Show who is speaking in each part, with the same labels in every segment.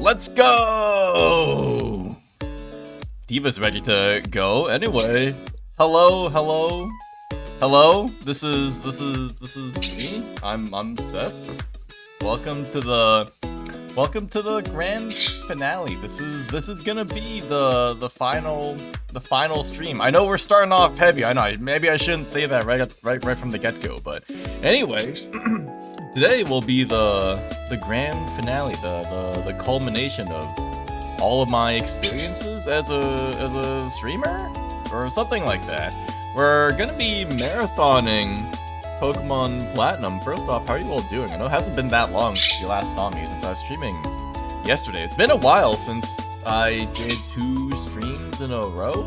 Speaker 1: Let's go! Diva's ready to go. Anyway, hello. This is me. I'm Seth. Welcome to the grand finale. This is gonna be the final stream. I know we're starting off heavy. I know maybe I shouldn't say that right from the get-go, but anyway, today will be the grand finale, the culmination of all of my experiences as a streamer or something like that. We're gonna be marathoning Pokemon Platinum. First off, how are you all doing? I know it hasn't been that long since you last saw me, since I was streaming yesterday. It's been a while since I did 2 streams in a row.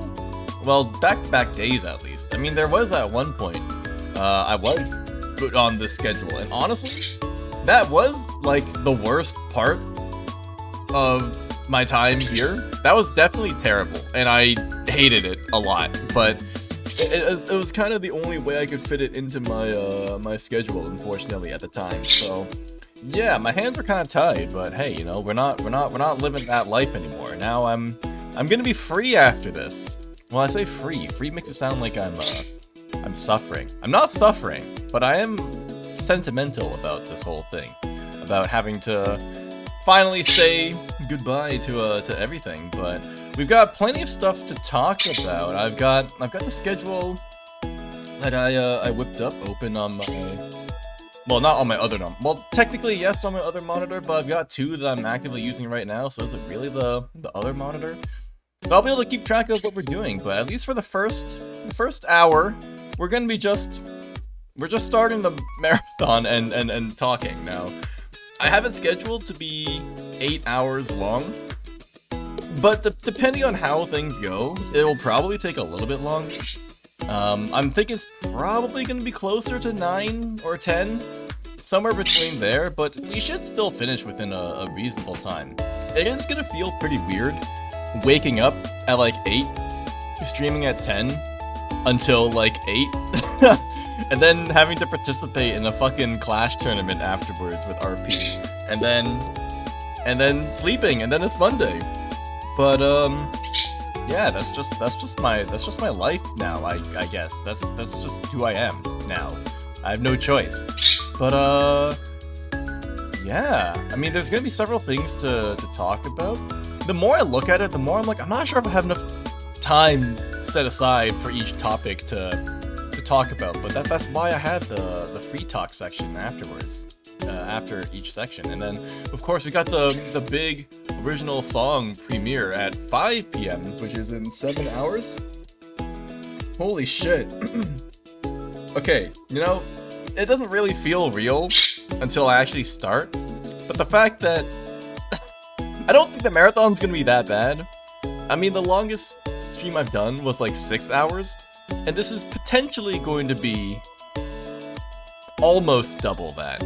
Speaker 1: Well, back-to-back days at least. I mean, there was at one point, I was put on this schedule, and honestly, that was, like, the worst part of my time here. That was definitely terrible, and I hated it a lot, but it was kind of the only way I could fit it into my my schedule, unfortunately, at the time. So yeah, my hands were kind of tied, but hey, you know, we're not living that life anymore. Now I'm gonna be free after this. Well, I say free. Free makes it sound like I'm suffering. I'm not suffering, but I am sentimental about this whole thing, about having to finally say goodbye to everything. But we've got plenty of stuff to talk about. I've got the schedule that I whipped up open on my, well, not on my other well, technically yes, on my other monitor, but I've got 2 that I'm actively using right now. So is it really the other monitor? But I'll be able to keep track of what we're doing. But at least for the first hour, we're gonna be we're just starting the marathon and talking now. I have it scheduled to be 8 hours long, but depending on how things go, it will probably take a little bit long. I'm thinking it's probably going to be closer to 9 or 10, somewhere between there, but we should still finish within a reasonable time. It is going to feel pretty weird waking up at like 8, streaming at 10, until like 8, and then having to participate in a fucking Clash tournament afterwards with RP, and then sleeping, and then it's Monday. But yeah, that's just my life now. I guess that's just who I am now. I have no choice. But yeah, I mean, there's gonna be several things to talk about. The more I look at it, the more I'm like, I'm not sure if I have enough time set aside for each topic to talk about, but that's why I have the free talk section afterwards, after each section. And then of course we got the big original song premiere at 5 p.m, which is in 7 hours. Holy shit. Okay, you know, it doesn't really feel real until I actually start, but the fact that I don't think the marathon's gonna be that bad. I mean, the longest stream I've done was like 6 hours, and this is potentially going to be almost double that.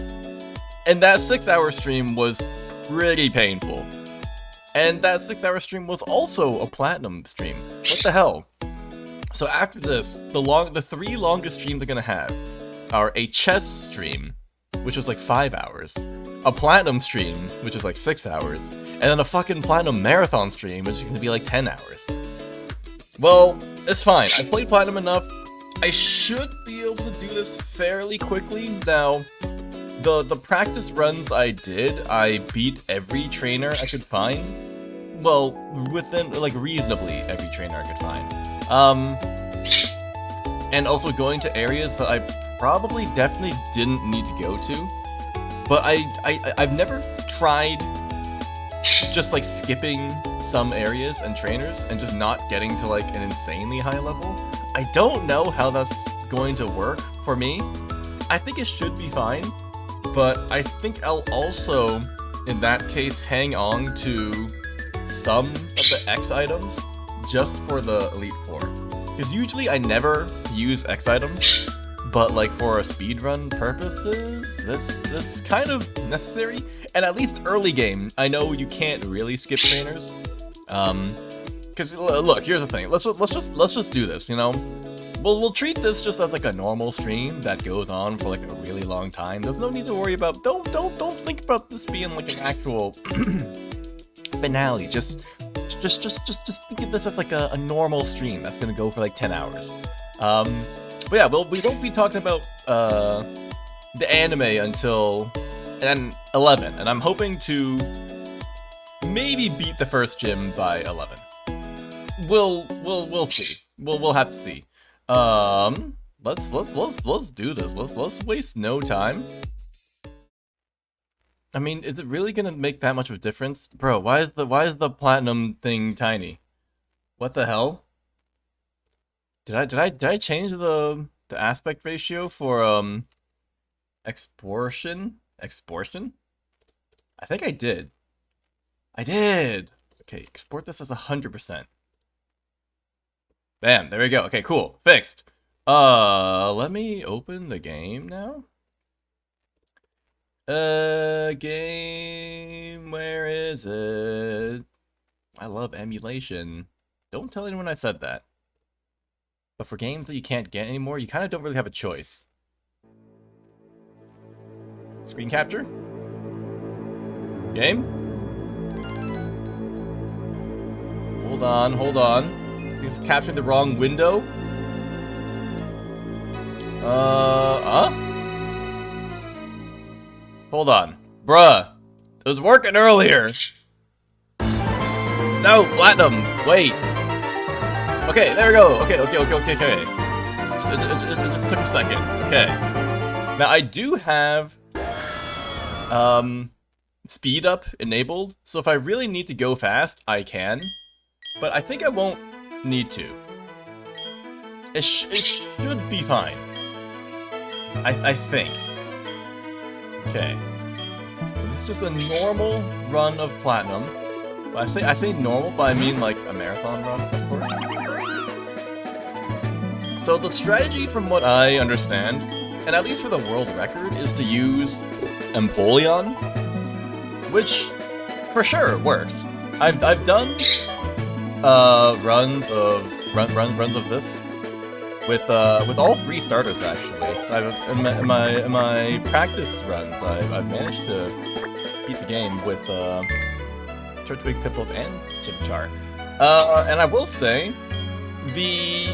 Speaker 1: And that 6-hour stream was pretty painful. And that 6-hour stream was also a platinum stream. What the hell? So after this, the 3 longest streams I'm gonna have are a chess stream, which was like 5 hours, a platinum stream, which is like 6 hours, and then a fucking platinum marathon stream, which is gonna be like 10 hours. Well, it's fine. I played platinum enough. I should be able to do this fairly quickly. Now, the practice runs I did, I beat every trainer I could find. Well, within, like, reasonably every trainer I could find. And also going to areas that I probably definitely didn't need to go to. But I've never tried just like skipping some areas and trainers and just not getting to like an insanely high level. I don't know how that's going to work for me. I think it should be fine, but I think I'll also, in that case, hang on to some of the X items just for the Elite Four. Because usually I never use X items, but like for a speedrun purposes, that's kind of necessary. And at least early game, I know you can't really skip trainers. Because look, here's the thing. Let's just do this. You know, we'll treat this just as like a normal stream that goes on for like a really long time. There's no need to worry about. Don't think about this being like an actual finale. Just think of this as like a normal stream that's gonna go for like 10 hours. But yeah, we won't be talking about the anime until 11, and I'm hoping to maybe beat the first gym by 11. We'll see. We'll have to see. Let's do this. Let's waste no time. I mean, is it really gonna make that much of a difference? Bro, why is the platinum thing tiny? What the hell? Did I change the aspect ratio for exportion? I think I did. I did. Okay, export this as 100%. Bam, there we go. Okay, cool. Fixed. Let me open the game now. Game, where is it? I love emulation. Don't tell anyone I said that. But for games that you can't get anymore, you kind of don't really have a choice. Screen capture? Game? Hold on. He's capturing the wrong window. Hold on. Bruh. It was working earlier. No, platinum. Wait. Okay, there we go. Okay. It just took a second. Okay. Now, I do have speed up enabled, so if I really need to go fast, I can. But I think I won't need to. It should be fine. I think. Okay. So this is just a normal run of platinum. I say normal, but I mean like a marathon run, of course. So the strategy, from what I understand, and at least for the world record, is to use Empoleon, which for sure works. I've done runs of this with all 3 starters actually. So in my practice runs, I've managed to beat the game with Turtwig, Piplup, and Chimchar. And I will say, the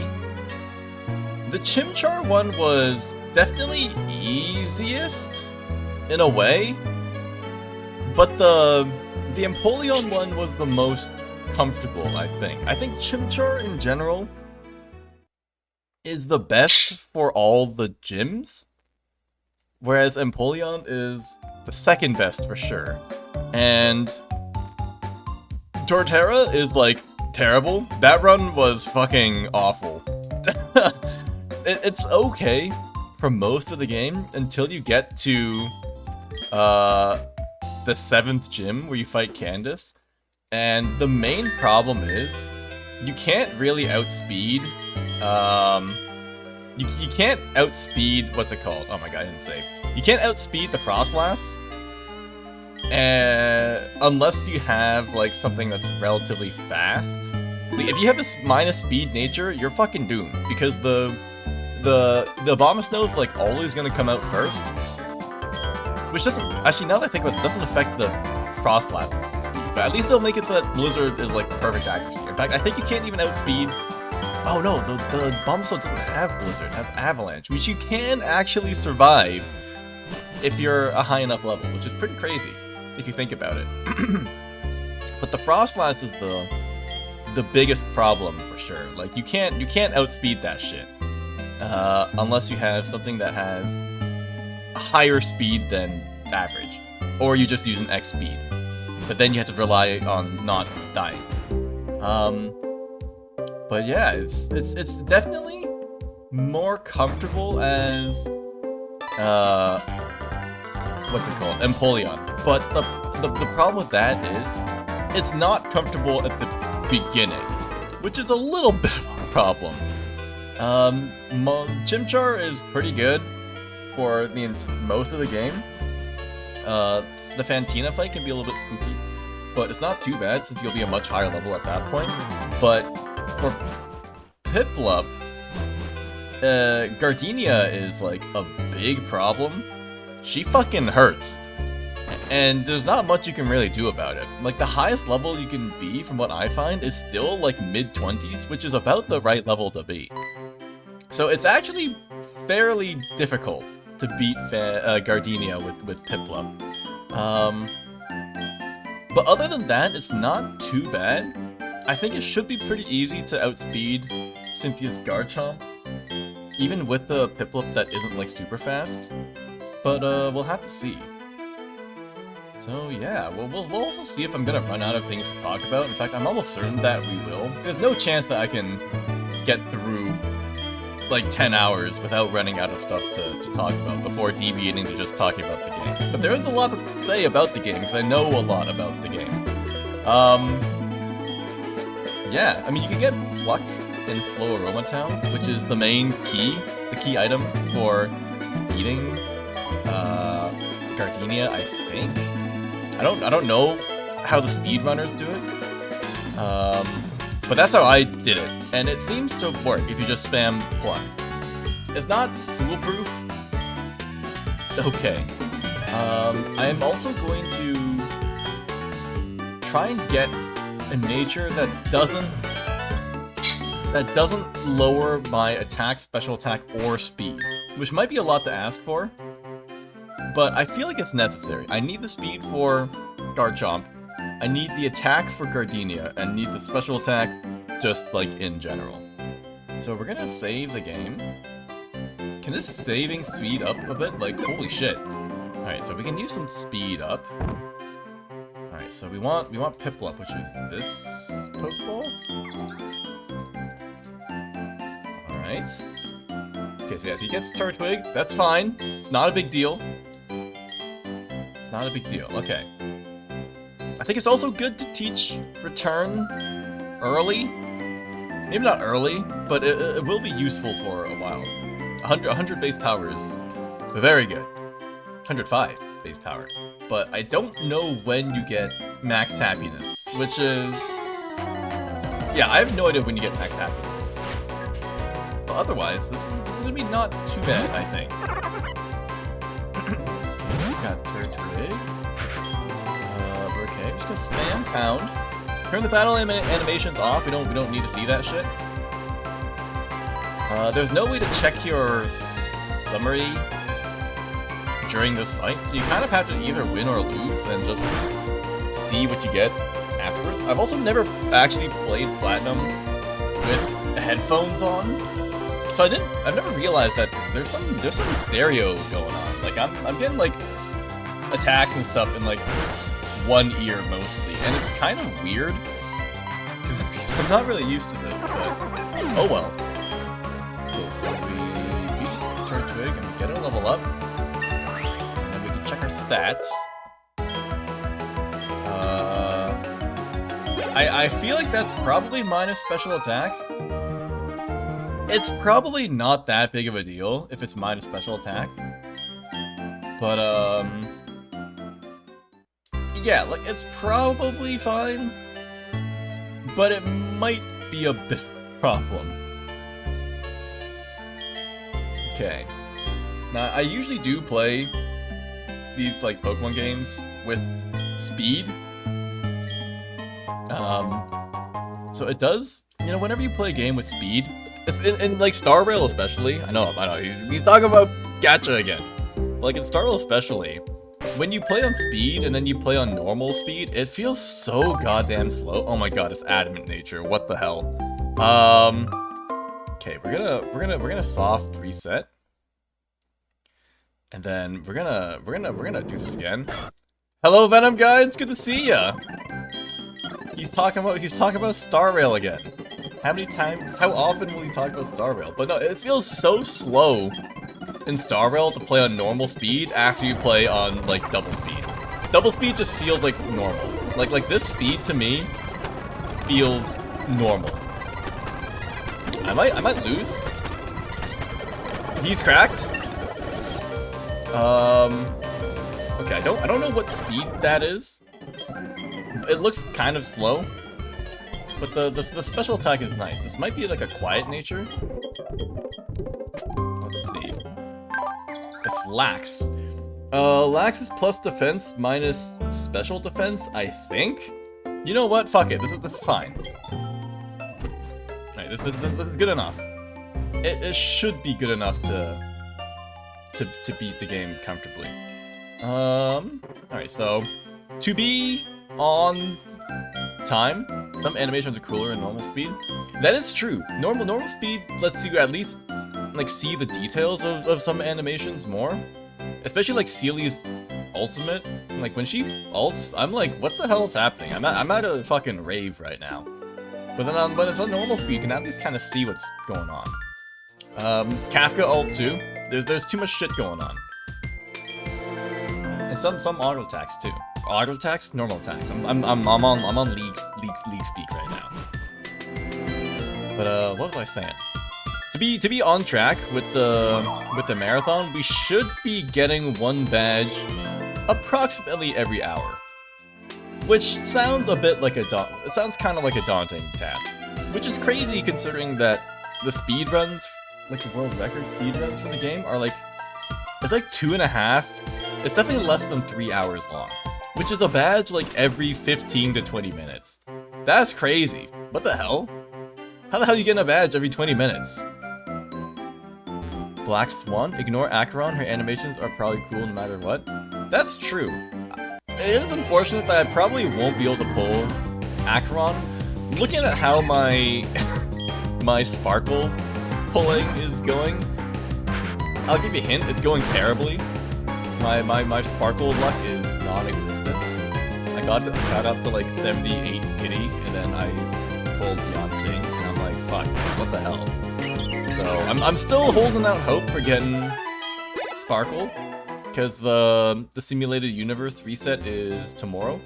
Speaker 1: Chimchar one was definitely easiest in a way, but the Empoleon one was the most comfortable, I think. I think Chimchar in general is the best for all the gyms, whereas Empoleon is the second best for sure. And Torterra is like terrible. That run was fucking awful. It's okay for most of the game until you get to the 7th gym where you fight Candace. And the main problem is you can't really outspeed you can't outspeed, what's it called? Oh my god, I didn't save. You can't outspeed the Frostlass unless you have like something that's relatively fast. Like, if you have this minus speed nature, you're fucking doomed, because the Abomasnow is like always gonna come out first. Which doesn't, actually now that I think about it, doesn't affect the Frostlass's speed, but at least they'll make it so that Blizzard is like perfect accuracy. In fact, I think you can't even outspeed. Oh no, the Abomasnow doesn't have Blizzard, it has Avalanche, which you can actually survive if you're a high enough level, which is pretty crazy if you think about it. But the Frostlass is the biggest problem for sure. Like you can't outspeed that shit unless you have something that has a higher speed than average, or you just use an X speed. But then you have to rely on not dying. But yeah, it's definitely more comfortable as what's it called? Empoleon. But the problem with that is it's not comfortable at the beginning, which is a little bit of a problem. Chimchar is pretty good for most of the game. The Fantina fight can be a little bit spooky, but it's not too bad since you'll be a much higher level at that point. But for Piplup, Gardenia is like a big problem. She fucking hurts. And there's not much you can really do about it. Like, the highest level you can be, from what I find, is still like mid-20s, which is about the right level to be. So it's actually fairly difficult to beat Gardenia with Piplup. But other than that, it's not too bad. I think it should be pretty easy to outspeed Cynthia's Garchomp, even with the Piplup that isn't like super fast. But we'll have to see. So yeah, we'll also see if I'm gonna run out of things to talk about. In fact, I'm almost certain that we will. There's no chance that I can get through like 10 hours without running out of stuff to talk about before deviating to just talking about the game. But there is a lot to say about the game, because I know a lot about the game. Yeah, I mean, you can get Pluck in Floaroma Town, which is the main key, the key item for beating Gardenia, I think. I don't know how the speedrunners do it, but that's how I did it, and it seems to work if you just spam Pluck. It's not foolproof. It's okay. I am also going to try and get a nature that doesn't lower my attack, special attack, or speed, which might be a lot to ask for. But I feel like it's necessary. I need the speed for Garchomp, I need the attack for Gardenia, and need the special attack just, like, in general. So we're gonna save the game. Can this saving speed up a bit? Like, holy shit. Alright, so we can use some speed up. Alright, so we want Piplup, which is this Pokeball? Alright. Okay, so yeah, if he gets Turtwig, that's fine. It's not a big deal. It's not a big deal. Okay. I think it's also good to teach Return early. Maybe not early, but it will be useful for a while. 100 base power is very good. 105 base power. But I don't know when you get max happiness, which is... Yeah, I have no idea when you get max happiness. But otherwise, this is gonna be not too bad, I think. He's got Turtwig. Okay, I'm just gonna spam pound. Turn the battle animations off. We don't need to see that shit. There's no way to check your summary during this fight, so you kind of have to either win or lose and just see what you get afterwards. I've also never actually played Platinum with headphones on, so I've never realized that there's some stereo going on. Like I'm getting like attacks and stuff in like one ear mostly, and it's kind of weird because I'm not really used to this, but oh well. Okay, so we beat Turtwig and we get our level up, and then we can check our stats. I feel like that's probably minus special attack. It's probably not that big of a deal if it's minus special attack, but yeah, like, it's probably fine, but it might be a bit of a problem. Okay. Now, I usually do play these, like, Pokemon games with speed. So it does, you know, whenever you play a game with speed, it's in like, Star Rail especially, I know, you talk about gacha again. Like, in Star Rail especially, when you play on speed and then you play on normal speed, it feels so goddamn slow. Oh my god, it's adamant nature. What the hell? Okay, we're gonna soft reset, and then we're gonna do this again. Hello, Venom guy. It's good to see ya. He's talking about Star Rail again. How often will he talk about Star Rail? But no, it feels so slow in Star Rail to play on normal speed after you play on, like, double speed. Double speed just feels like normal. Like this speed to me feels normal. I might lose. He's cracked. Okay, I don't know what speed that is. It looks kind of slow, but the special attack is nice. This might be like a quiet nature. Let's see. It's lax. Lax's plus defense minus special defense, I think? You know what? Fuck it. This is fine. Alright, this is good enough. It should be good enough to beat the game comfortably. Alright, so to be on time, some animations are cooler in normal speed. That is true. Normal speed lets you at least like see the details of some animations more. Especially like Seely's ultimate. Like when she ults, I'm like, what the hell is happening? I'm at a fucking rave right now. But then when it's on normal speed, you can at least kind of see what's going on. Kafka ult too. There's too much shit going on. And some auto attacks too. Auto attacks, normal attacks. I'm on league speak right now. But what was I saying? To be on track with the marathon, we should be getting one badge approximately every hour. Which sounds a bit like it sounds kind of like a daunting task. Which is crazy considering that the speed runs, like the world record speed runs for the game, are like, it's like 2.5. It's definitely less than 3 hours long. Which is a badge like every 15 to 20 minutes. That's crazy. What the hell? How the hell are you getting a badge every 20 minutes? Black Swan, ignore Acheron, her animations are probably cool no matter what. That's true. It is unfortunate that I probably won't be able to pull Acheron. Looking at how my my Sparkle pulling is going, I'll give you a hint, it's going terribly. My Sparkle luck is non-existent. I got up to like 78 pity, and then I pulled Yanqing, and I'm like, fuck, what the hell? So I'm still holding out hope for getting Sparkle, because the simulated universe reset is tomorrow,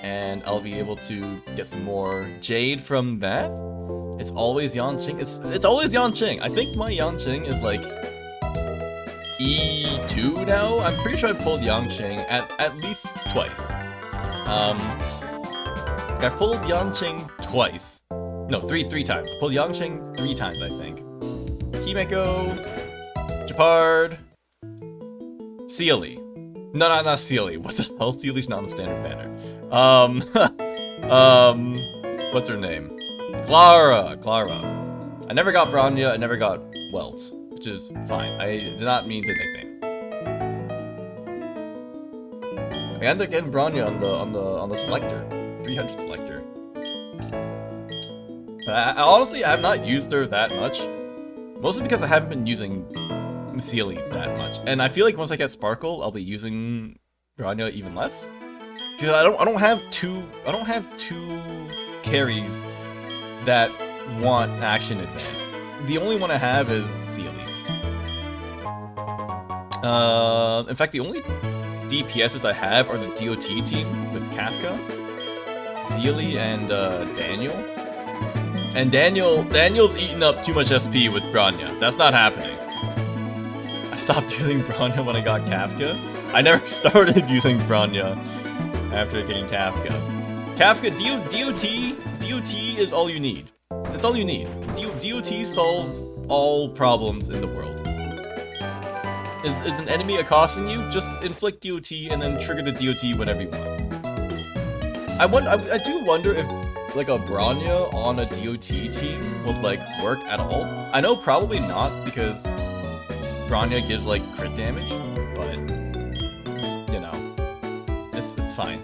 Speaker 1: and I'll be able to get some more Jade from that. It's always Yanqing. It's always Yanqing. I think my Yanqing is like E2 now. I'm pretty sure I pulled Yanqing at least twice. I pulled Yanqing twice. No, three times. I pulled Yanqing 3 times, I think. Himeko, Japard, Seely. No, not Seely. What the hell? Seely's not a standard banner. What's her name? Clara. I never got Bronya, I never got Welt, which is fine. I did not mean to nickname. I ended up getting Bronya on the selector, 300 selector. I honestly have not used her that much. Mostly because I haven't been using Seely that much, and I feel like once I get Sparkle, I'll be using Bronya even less. Because I don't have two carries that want action advance. The only one I have is Seely. In fact, the only DPSs I have are the DOT team with Kafka, Seely, and Daniel. And Daniel's eating up too much SP with Bronya. That's not happening. I stopped using Bronya when I got Kafka. I never started using Bronya after getting Kafka. Kafka, DOT is all you need. That's all you need. DOT solves all problems in the world. Is an enemy accosting you? Just inflict DOT and then trigger the DOT whenever you want. I do wonder if like a Bronya on a DOT team would like work at all. I know probably not because Bronya gives like crit damage, but you know, it's fine.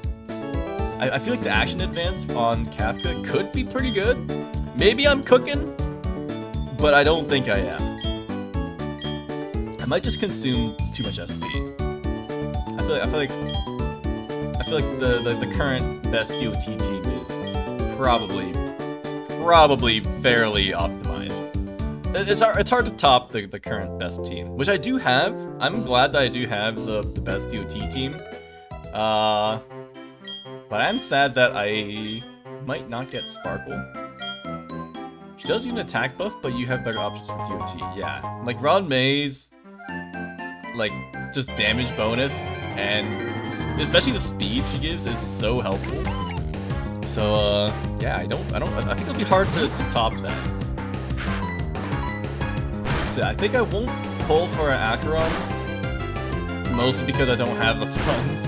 Speaker 1: I feel like the action advance on Kafka could be pretty good. Maybe I'm cooking, but I don't think I am. I might just consume too much SP. I feel like the current best DOT team is probably fairly optimized. It's hard to top the current best team, which I do have. I'm glad that I do have the best DOT team. But I'm sad that I might not get Sparkle. She does get an attack buff, but you have better options for DOT. Yeah, like Rod May's like just damage bonus, and especially the speed she gives is so helpful. So yeah, I think it'll be hard to top that. So I think I won't pull for an Acheron mostly because I don't have the funds.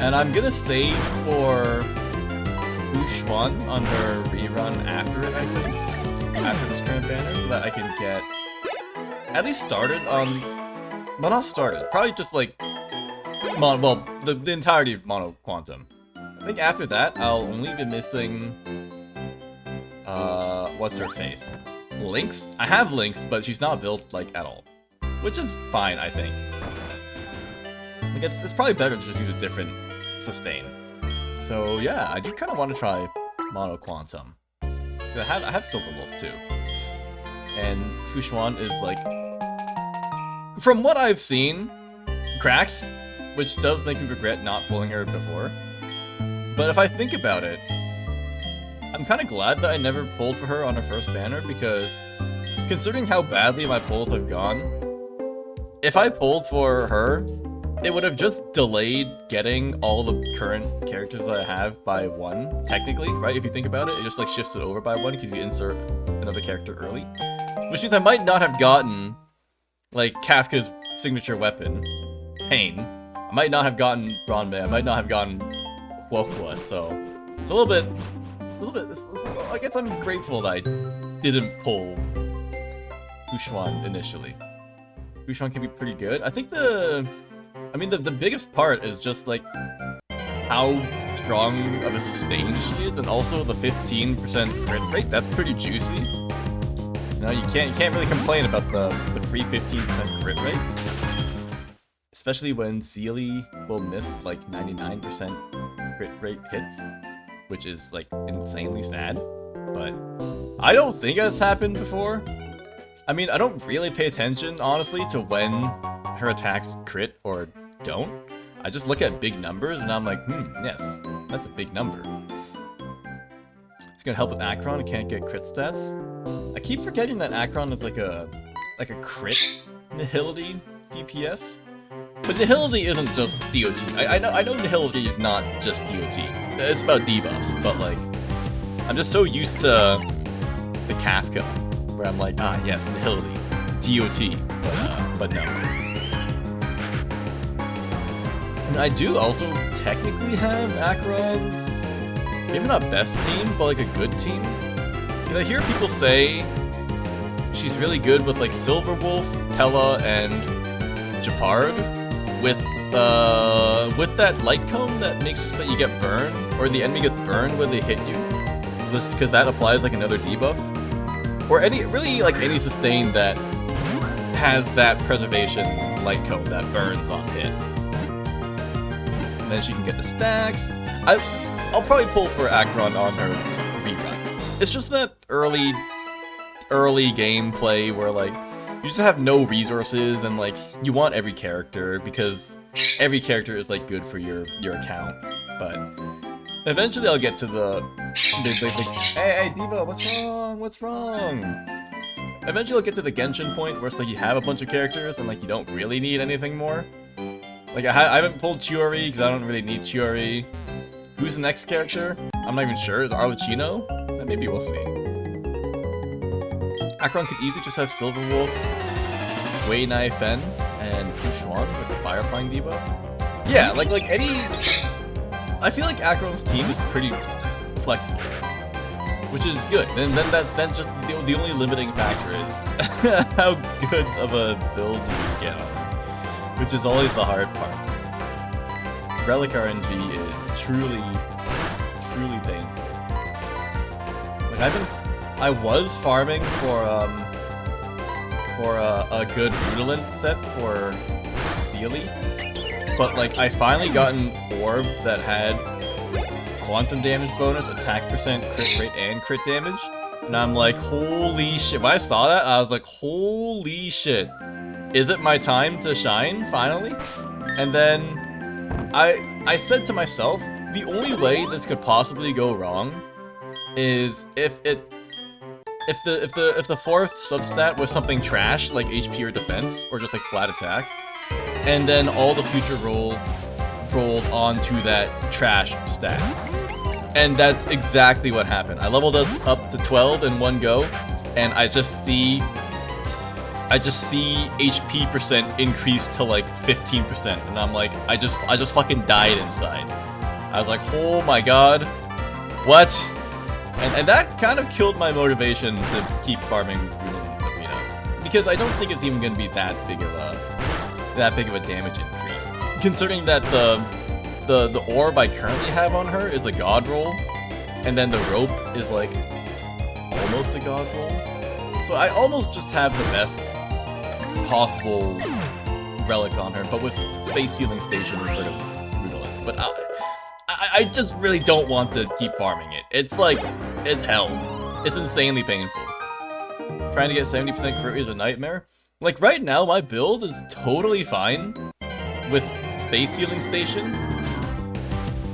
Speaker 1: And I'm gonna save for Xuan on her rerun after it, I think. After this current banner, so that I can get at least started on... Well, not started. Probably just like... the entirety of Mono Quantum. I think after that, I'll only be missing... what's her face? Lynx? I have Lynx, but she's not built, like, at all. Which is fine, I think. Like, it's probably better to just use a different sustain. So, yeah, I do kind of want to try Mono Quantum. I have Silver Wolf, too. And Xuan is, like... From what I've seen, cracked, which does make me regret not pulling her before. But if I think about it, I'm kind of glad that I never pulled for her on her first banner, because considering how badly my pulls have gone, if I pulled for her, it would have just delayed getting all the current characters that I have by one, technically, right? If you think about it, it just like shifts it over by one because you insert another character early. Which means I might not have gotten, like, Kafka's signature weapon, Pain. I might not have gotten Bronbe, I might not have gotten Wokwa, so it's a little bit, I guess I'm grateful that I didn't pull Xuan initially. Xuan can be pretty good. I think the biggest part is just, like, how strong of a sustain she is, and also the 15% crit rate. That's pretty juicy. You know, you can't really complain about the free 15% crit rate. Especially when Sealy will miss, like, 99% crit rate hits, which is, like, insanely sad. But I don't think that's happened before. I mean, I don't really pay attention, honestly, to when her attacks crit or don't. I just look at big numbers and I'm like, yes, that's a big number. It's gonna help with Akron, I can't get crit stats. I keep forgetting that Akron is like a crit nihility DPS. But nihility isn't just DOT. I know nihility is not just DOT. It's about debuffs, but like, I'm just so used to the Kafka, where I'm like, yes, nihility, DOT, but no. And I do also technically have Akron's, maybe not best team, but like a good team. Because I hear people say she's really good with like Silver Wolf, Pella, and Japard, with that light cone that makes it so that you get burned, or the enemy gets burned when they hit you, because that applies like another debuff, or really like any sustain that has that preservation light cone that burns on hit. And then she can get the stacks. I'll probably pull for Akron on her rerun. It's just that early gameplay where like you just have no resources and like you want every character because every character is like good for your account. But eventually I'll get to the hey Diva, what's wrong? Eventually I'll get to the Genshin point where it's like you have a bunch of characters and like you don't really need anything more. Like I haven't pulled Chiori because I don't really need Chiori. Who's the next character? I'm not even sure. Is it Arlecchino? Maybe we'll see. Akron could easily just have Silver Wolf, Wei Nai Fen, and Xuan with the Fire Flying debuff. Yeah, like any... I feel like Akron's team is pretty flexible, which is good. And then just the only limiting factor is how good of a build you can get on it, which is always the hard part. Relic RNG is truly painful. Like I was farming for a good Rudolent set for Sealy, but like I finally got an orb that had quantum damage bonus, attack percent, crit rate, and crit damage, and I'm like, holy shit! When I saw that, I was like, holy shit! Is it my time to shine finally? And then I said to myself, the only way this could possibly go wrong is if the fourth substat was something trash like HP or defense, or just like flat attack, and then all the future rolls rolled onto that trash stat. And that's exactly what happened. I leveled up to 12 in one go, and I just see I just see HP percent increase to like 15%, and I'm like, I just fucking died inside. I was like, oh my god, what? And that kind of killed my motivation to keep farming Rune Arena, because I don't think it's even gonna be that big of a damage increase, considering that the orb I currently have on her is a god roll, and then the rope is like almost a god roll. So I almost just have the best possible relics on her, but with Space Sealing Station instead of Rudolph. But I just really don't want to keep farming it. It's like, it's hell. It's insanely painful. Trying to get 70% crit rate is a nightmare. Like right now, my build is totally fine with Space Sealing Station.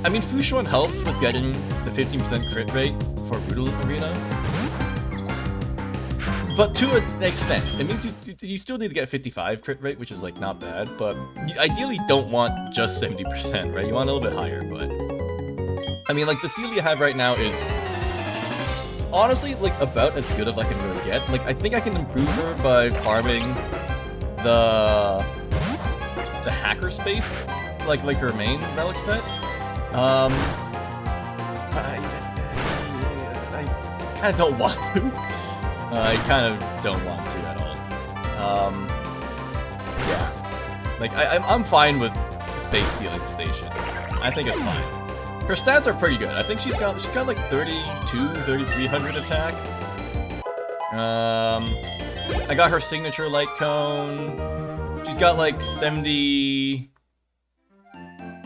Speaker 1: I mean, Fushuan helps with getting the 15% crit rate for Rudolph Arena. But to an extent, it means you still need to get 55 crit rate, which is like not bad, but you ideally don't want just 70%, right? You want a little bit higher, but I mean, like the seal you have right now is honestly like about as good as I can really get. Like I think I can improve her by farming the hacker space, like her main relic set. I kind of don't want to. I kind of don't want to at all. Yeah. Like, I'm fine with Space Sealing Station. I think it's fine. Her stats are pretty good. I think she's got like 3,300 attack. I got her signature light cone. She's got like 70...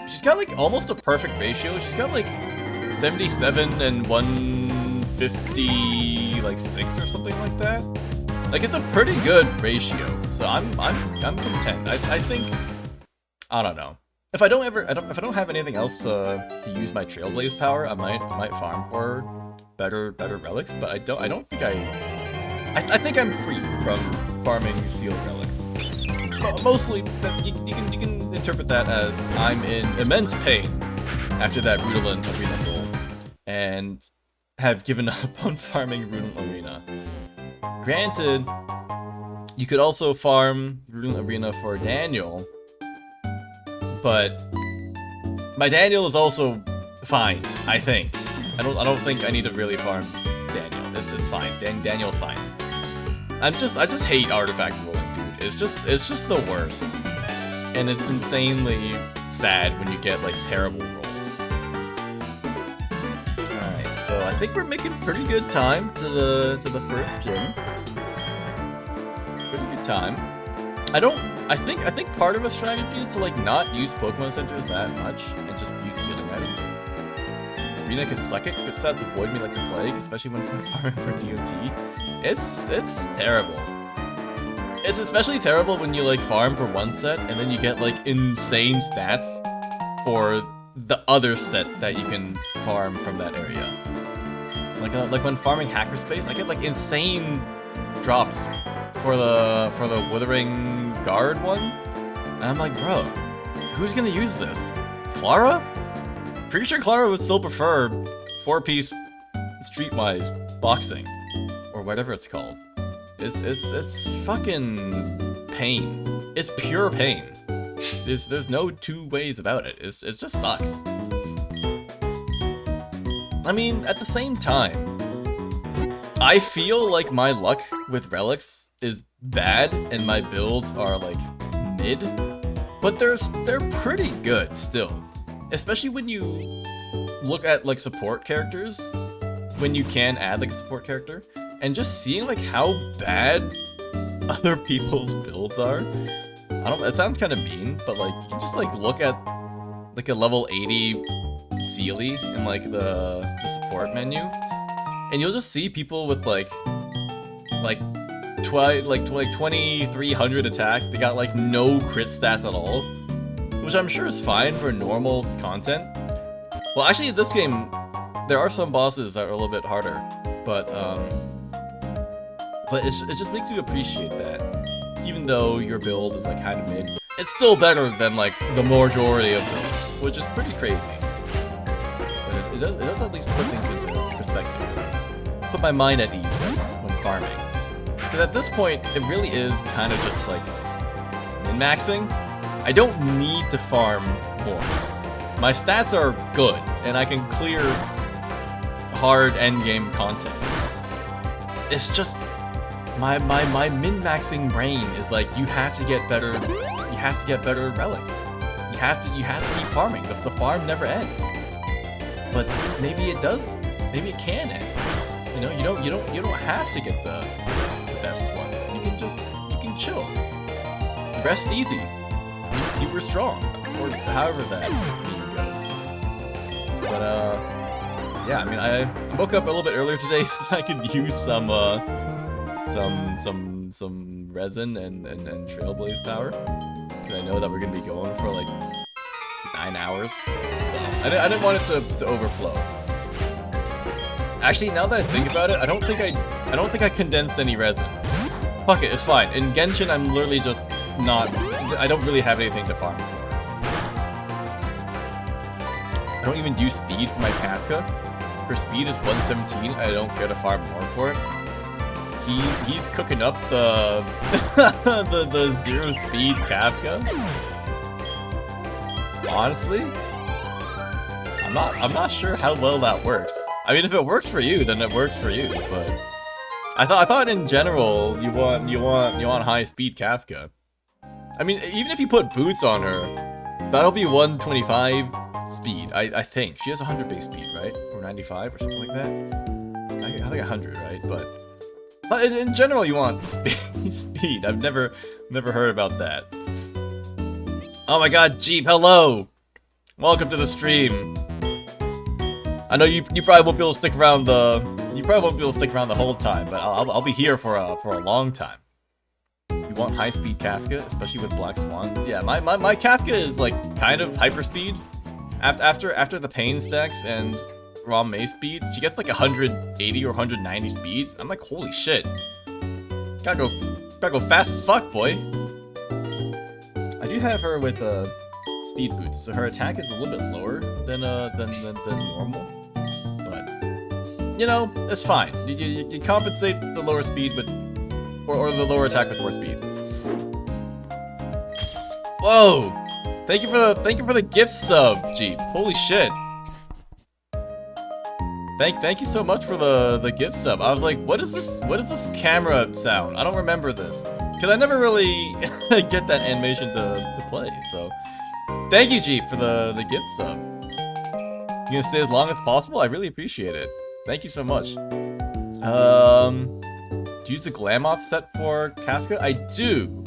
Speaker 1: She's got like almost a perfect ratio. She's got like 77 and 150 like 6 or something like that. Like it's a pretty good ratio. So I'm content. I think, I don't know. If I don't have anything else to use my Trailblaze power, I might farm for better relics, but I don't think I think I'm free from farming sealed relics. Mostly you can interpret that as I'm in immense pain after that Rudolph Arena roll, and have given up on farming Rudolph Arena. Granted, you could also farm Rudolph Arena for Daniel, but my Daniel is also fine, I think. I don't think I need to really farm Daniel. It's fine. Daniel's fine. I just hate artifact rolling, dude. It's just the worst. And it's insanely sad when you get like terrible rolls. Alright, so I think we're making pretty good time to the first gym. Pretty good time. I think part of a strategy is to like not use Pokemon Centers that much and just use healing items. Arena can suck it, crit stats avoid me like the plague, especially when I'm farming for DOT. It's terrible. It's especially terrible when you like farm for one set and then you get like insane stats for the other set that you can farm from that area. Like when farming Hackerspace, I get like insane drops for the Withering Guard one, and I'm like, bro, who's gonna use this? Clara? Pretty sure Clara would still prefer 4-piece Streetwise boxing or whatever it's called. It's fucking pain. It's pure pain. There's no two ways about it. It just sucks. I mean, at the same time, I feel like my luck with relics is bad and my builds are like mid, but they're pretty good still. Especially when you look at like support characters, when you can add like a support character, and just seeing like how bad other people's builds are. It sounds kind of mean, but like you can just like look at like a level 80 Sealy in like the support menu, and you'll just see people with like 2300 attack. They got like no crit stats at all, which I'm sure is fine for normal content. Well, actually, in this game, there are some bosses that are a little bit harder, but it just makes you appreciate that. Even though your build is like kind of mid, it's still better than like the majority of builds, which is pretty crazy. But it does at least put things into perspective. Put my mind at ease when farming. Because at this point, it really is kind of just like min-maxing. I don't need to farm more. My stats are good, and I can clear hard endgame content. It's just my min-maxing brain is like, you have to get better. You have to get better relics. You have to keep farming. The farm never ends. But maybe it does. Maybe it can end. You know, you don't have to get the best ones. You can chill. Rest easy. You were strong, or however that meme goes. But yeah. I mean, I woke up a little bit earlier today so that I could use some resin and trailblaze power, because I know that we're gonna be going for like 9 hours. So I didn't want it to overflow. Actually, now that I think about it, I don't think I condensed any resin. Fuck it, it's fine. In Genshin, I'm literally just not. I don't really have anything to farm for. I don't even use speed for my Kafka. Her speed is 117. I don't care to farm more for it. He's cooking up the the 0 speed Kafka. Honestly, I'm not sure how well that works. I mean, if it works for you, then it works for you. But I thought in general you want high speed Kafka. I mean, even if you put boots on her, that'll be 125 speed. I think she has 100 base speed, right? Or 95 or something like that. I think 100, right? But in general, you want speed. I've never heard about that. Oh my god, Jeep, hello! Welcome to the stream. I know you probably won't be able to stick around the whole time, but I'll be here for a long time. You want high speed Kafka, especially with Black Swan? Yeah, my Kafka is like kind of hyperspeed. After the pain stacks and raw mace speed, she gets like 180 or 190 speed. I'm like, holy shit. Gotta go fast as fuck, boy. I do have her with speed boots, so her attack is a little bit lower than normal. But you know, it's fine. You compensate the lower speed with, or the lower attack with more speed. Whoa! Thank you for the gift sub, Jeep. Holy shit. Thank you so much for the gift sub. I was like, what is this camera sound? I don't remember this. Because I never really get that animation to play, so thank you, Jeep, for the gift sub. You gonna stay as long as possible? I really appreciate it. Thank you so much. Do you use the Glamoth set for Kafka? I do.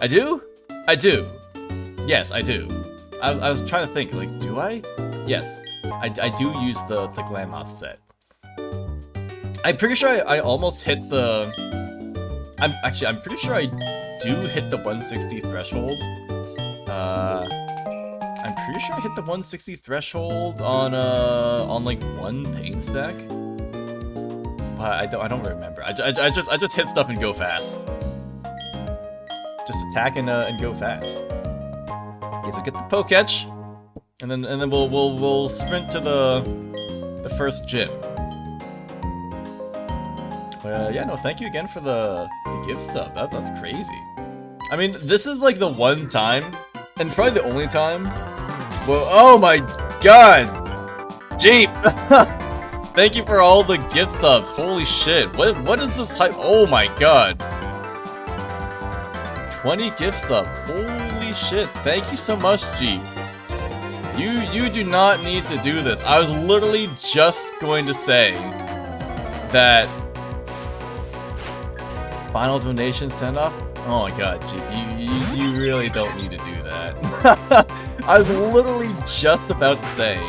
Speaker 1: I do? I do. Yes, I do. I was trying to think, like, do I? Yes, I do use the Glamoth set. I'm pretty sure I almost hit the... I'm pretty sure I do hit the 160 threshold. I'm pretty sure I hit the 160 threshold on like one pain stack. But I don't remember. I just hit stuff and go fast. Just attack and go fast. Okay, so get the Poketch, and then we'll sprint to the first gym. Yeah, no, thank you again for the gift sub. That's crazy. I mean, this is like the one time, and probably the only time. Well, oh my god, Jeep! Thank you for all the gift subs. Holy shit! What is this hype? Oh my god! 20 gift sub. Holy shit! Thank you so much, Jeep. You do not need to do this. I was literally just going to say that. Final donation send-off? Oh my god, Jeep, you really don't need to do that. I was literally just about to say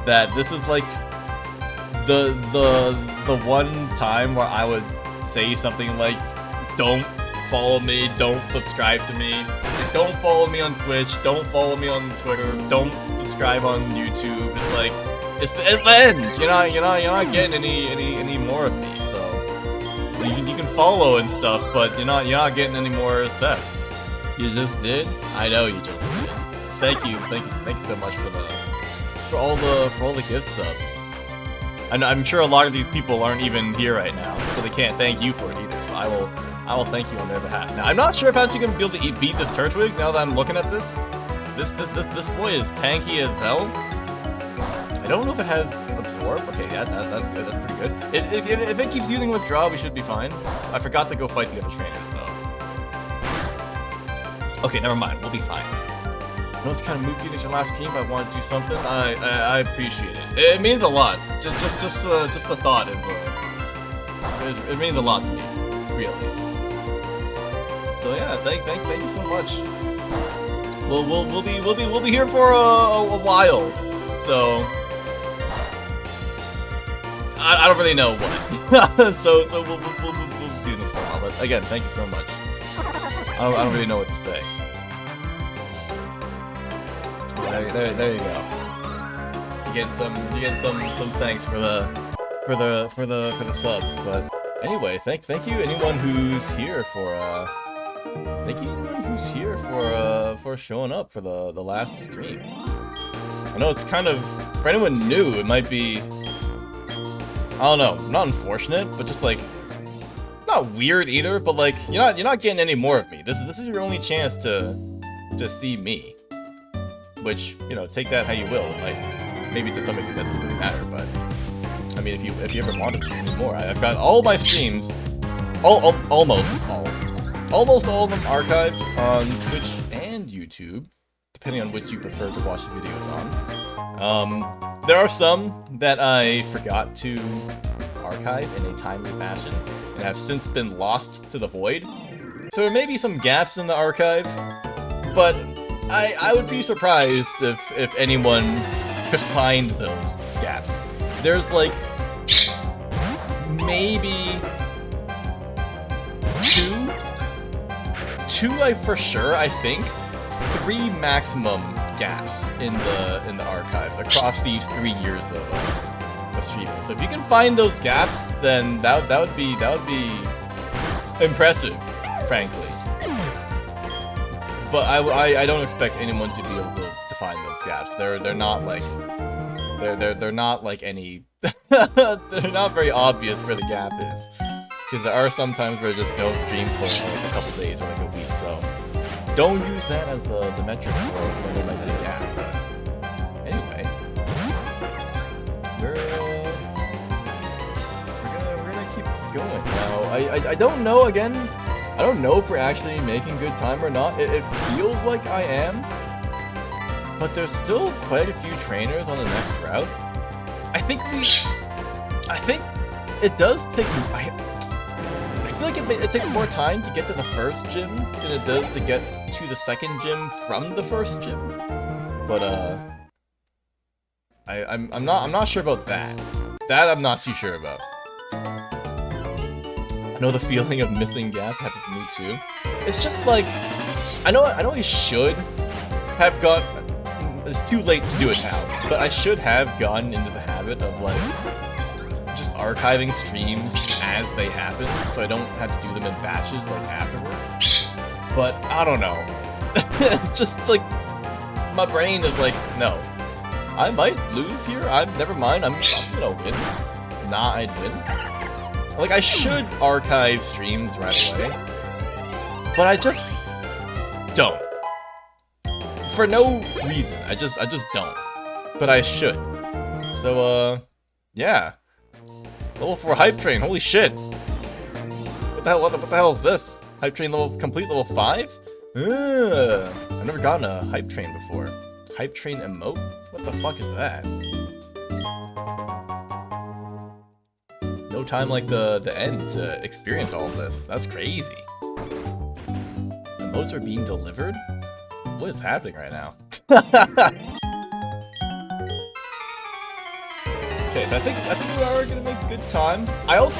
Speaker 1: that this is like the one time where I would say something like, don't follow me, don't subscribe to me, don't follow me on Twitch, don't follow me on Twitter, don't subscribe on YouTube. It's like, it's the end. You're not getting any more of me. So you can follow and stuff, but you're not getting any more stuff. You just did? I know you just did. Thank you so much for all the gift subs. I'm sure a lot of these people aren't even here right now, so they can't thank you for it either. So I will thank you on their behalf. Now I'm not sure if I'm actually gonna be able to beat this Turtwig now that I'm looking at this. This boy is tanky as hell. I don't know if it has absorb. Okay, yeah, that's good. That's pretty good. If it keeps using withdraw, we should be fine. I forgot to go fight the other trainers though. Okay, never mind. We'll be fine. I know it's kind of moody in your last stream, but I wanted to do something. I appreciate it. It means a lot. Just the thought of it means a lot to me, really. So yeah, thank you so much. We'll be here for a while. So I don't really know what. so we'll be doing this for a while. But again, thank you so much. I don't really know what to say. There you go. You get some thanks for the subs. But anyway, thank you anyone who's here for for showing up for the last stream. I know it's kind of, for anyone new, it might be, I don't know, not unfortunate, but just like not weird either, but like you're not getting any more of me. This is your only chance to see me. Which, you know, take that how you will. Like, maybe to some extent that doesn't really matter, but I mean, if you ever wanted to see more, I've got all my streams, almost all of them archived on Twitch and YouTube, depending on which you prefer to watch the videos on. There are some that I forgot to archive in a timely fashion and have since been lost to the void. So there may be some gaps in the archive, but I would be surprised if anyone could find those gaps. There's like maybe two for sure, I think. 3 maximum gaps in the archives across these 3 years of streaming. So if you can find those gaps, then that would be impressive, frankly. But I don't expect anyone to be able to find those gaps. They're not like they're not like any they're not very obvious where the gap is. Because there are some times where I just don't stream for like a couple days or like a week, so don't use that as the metric for when there might be a gap. But anyway, we're gonna keep going now. I don't know again. I don't know if we're actually making good time or not. It feels like I am, but there's still quite a few trainers on the next route. I think it does take. I feel like it takes more time to get to the first gym than it does to get to the second gym from the first gym. But I'm not sure about that. That I'm not too sure about. I know the feeling of missing gaps happens to me too. It's just like I know I should have got. It's too late to do it now, but I should have gotten into the habit of like just archiving streams as they happen, so I don't have to do them in batches like afterwards. But I don't know. Just like my brain is like, no, I might lose here. Never mind. I'm gonna win. Nah, I'd win. Like I should archive streams right away, but I just don't. For no reason. I just don't. But I should. So yeah. Level 4 hype train, holy shit! What the hell is this? Hype train level complete level 5? I've never gotten a hype train before. Hype train emote? What the fuck is that? No time like the end to experience all of this. That's crazy. Emotes are being delivered? What is happening right now? Okay, so I think we are gonna make good time. I was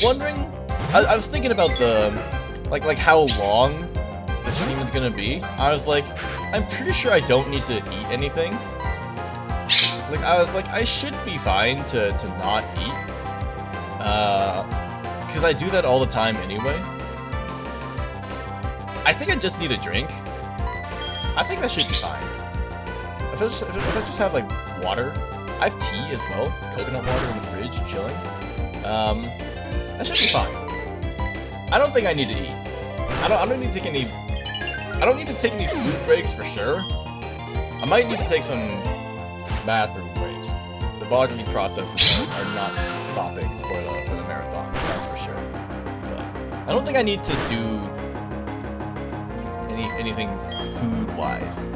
Speaker 1: wondering, I was thinking about the, like how long the stream is gonna be. I was like, I'm pretty sure I don't need to eat anything. Like I was like, I should be fine to not eat, because I do that all the time anyway. I think I just need a drink. I think that should be fine. If I just have like water I have tea as well, coconut water in the fridge, chilling. That should be fine. I don't think I need to eat. I don't need to take any. I don't need to take any food breaks for sure. I might need to take some bathroom breaks. The bodily processes are not stopping for the marathon. That's for sure. But I don't think I need to do anything food-wise.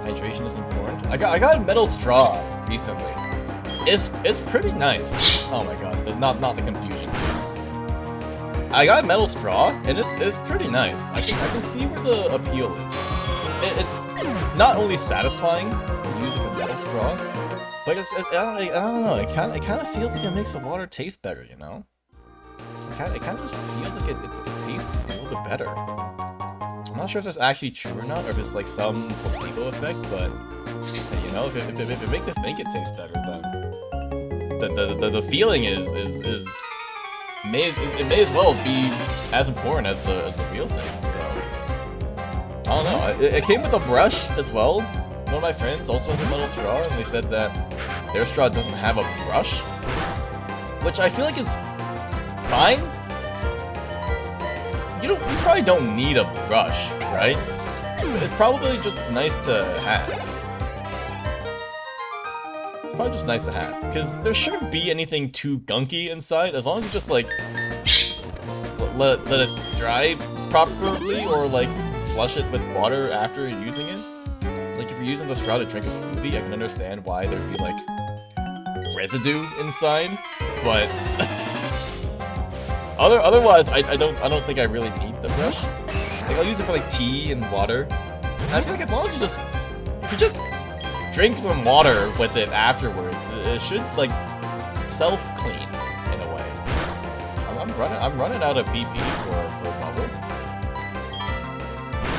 Speaker 1: Hydration is important. I got a metal straw recently. It's pretty nice. Oh my god, not the confusion. I got a metal straw, and it's pretty nice. I can see where the appeal is. It's not only satisfying to use like a metal straw, but I don't know. It kind of feels like it makes the water taste better, you know? It kind of just feels like it tastes a little bit better. I'm not sure if that's actually true or not, or if it's like some placebo effect, but you know, if it makes us think it tastes better, then the feeling it may as well be as important as the real thing. So I don't know. It came with a brush as well. One of my friends also has a metal straw, and they said that their straw doesn't have a brush, which I feel like is fine. You probably don't need a brush, right? It's probably just nice to have. It's probably just nice to have, because there shouldn't be anything too gunky inside, as long as you just like let it dry properly, or like flush it with water after using it. Like if you're using the straw to drink a smoothie, I can understand why there'd be like residue inside, but otherwise I don't think I really need the brush. Like I'll use it for like tea and water. And I feel like as long as you just drink some water with it afterwards, it should like self-clean in a way. I'm running out of PP for bubble.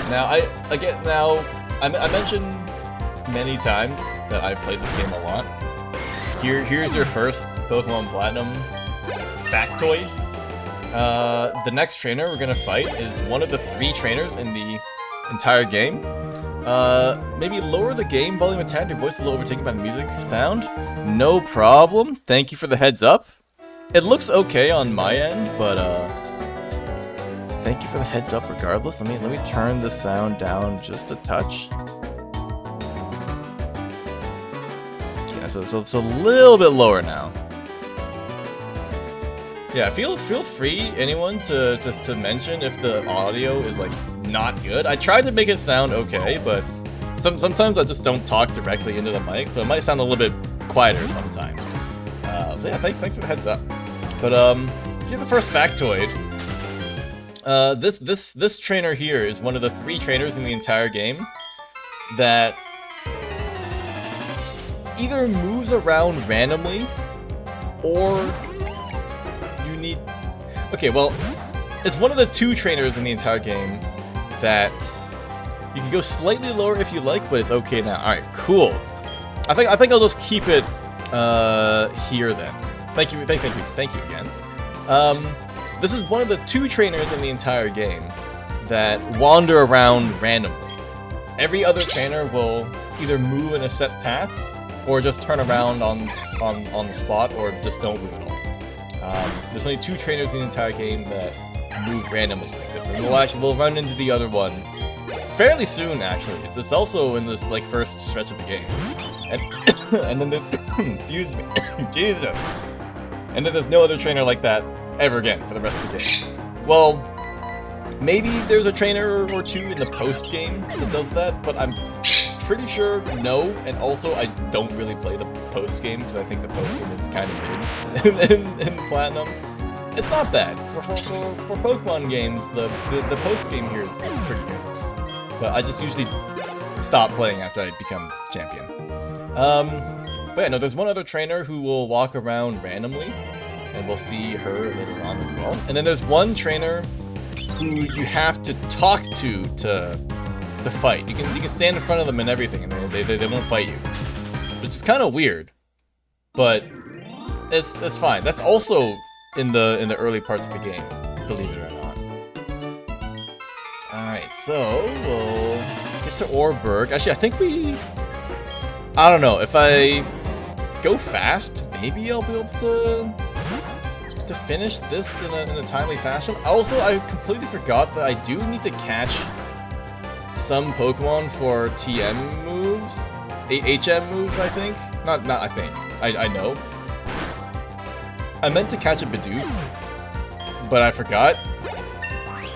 Speaker 1: Now I mentioned many times that I've played this game a lot. Here's your first Pokemon Platinum factoid. The next trainer we're gonna fight is one of the 3 trainers in the entire game. Maybe lower the game volume a tad, your voice is a little overtaken by the music sound. No problem. Thank you for the heads up. It looks okay on my end, but thank you for the heads up regardless. Let me turn the sound down just a touch. Okay, so it's a little bit lower now. Yeah, feel free, anyone, to mention if the audio is like not good. I tried to make it sound okay, but sometimes I just don't talk directly into the mic, so it might sound a little bit quieter sometimes. So yeah, thanks for the heads up. But here's the first factoid. This trainer here is one of the 3 trainers in the entire game that either moves around randomly, or you need... Okay, well, it's one of the 2 trainers in the entire game that you can go slightly lower if you like, but it's okay now. Alright, cool. I think I'll just keep it here then. Thank you again. This is one of the 2 trainers in the entire game that wander around randomly. Every other trainer will either move in a set path, or just turn around on the spot, or just don't move at all. There's only 2 trainers in the entire game that move randomly like this, and we'll run into the other one fairly soon. Actually, it's also in this like first stretch of the game, and then excuse me, Jesus, and then there's no other trainer like that ever again for the rest of the game. Well, maybe there's a trainer or 2 in the post game that does that, but I'm pretty sure no, and also I don't really play the post game because I think the post game is kind of mid in Platinum. It's not bad for Pokemon games. The post game here is pretty good, but I just usually stop playing after I become champion. But yeah, no, there's one other trainer who will walk around randomly, and we'll see her later on as well. And then there's one trainer who you have to talk to fight. You can stand in front of them and everything, and they won't fight you, which is kind of weird, but it's fine. That's also in the early parts of the game, believe it or not. All right, so we'll get to Orberg. Actually, I think I don't know if I go fast, maybe I'll be able to finish this in a timely fashion. Also, I completely forgot that I do need to catch some Pokemon for TM moves, HM moves, I think. Not I think. I know. I meant to catch a Bidoof, but I forgot.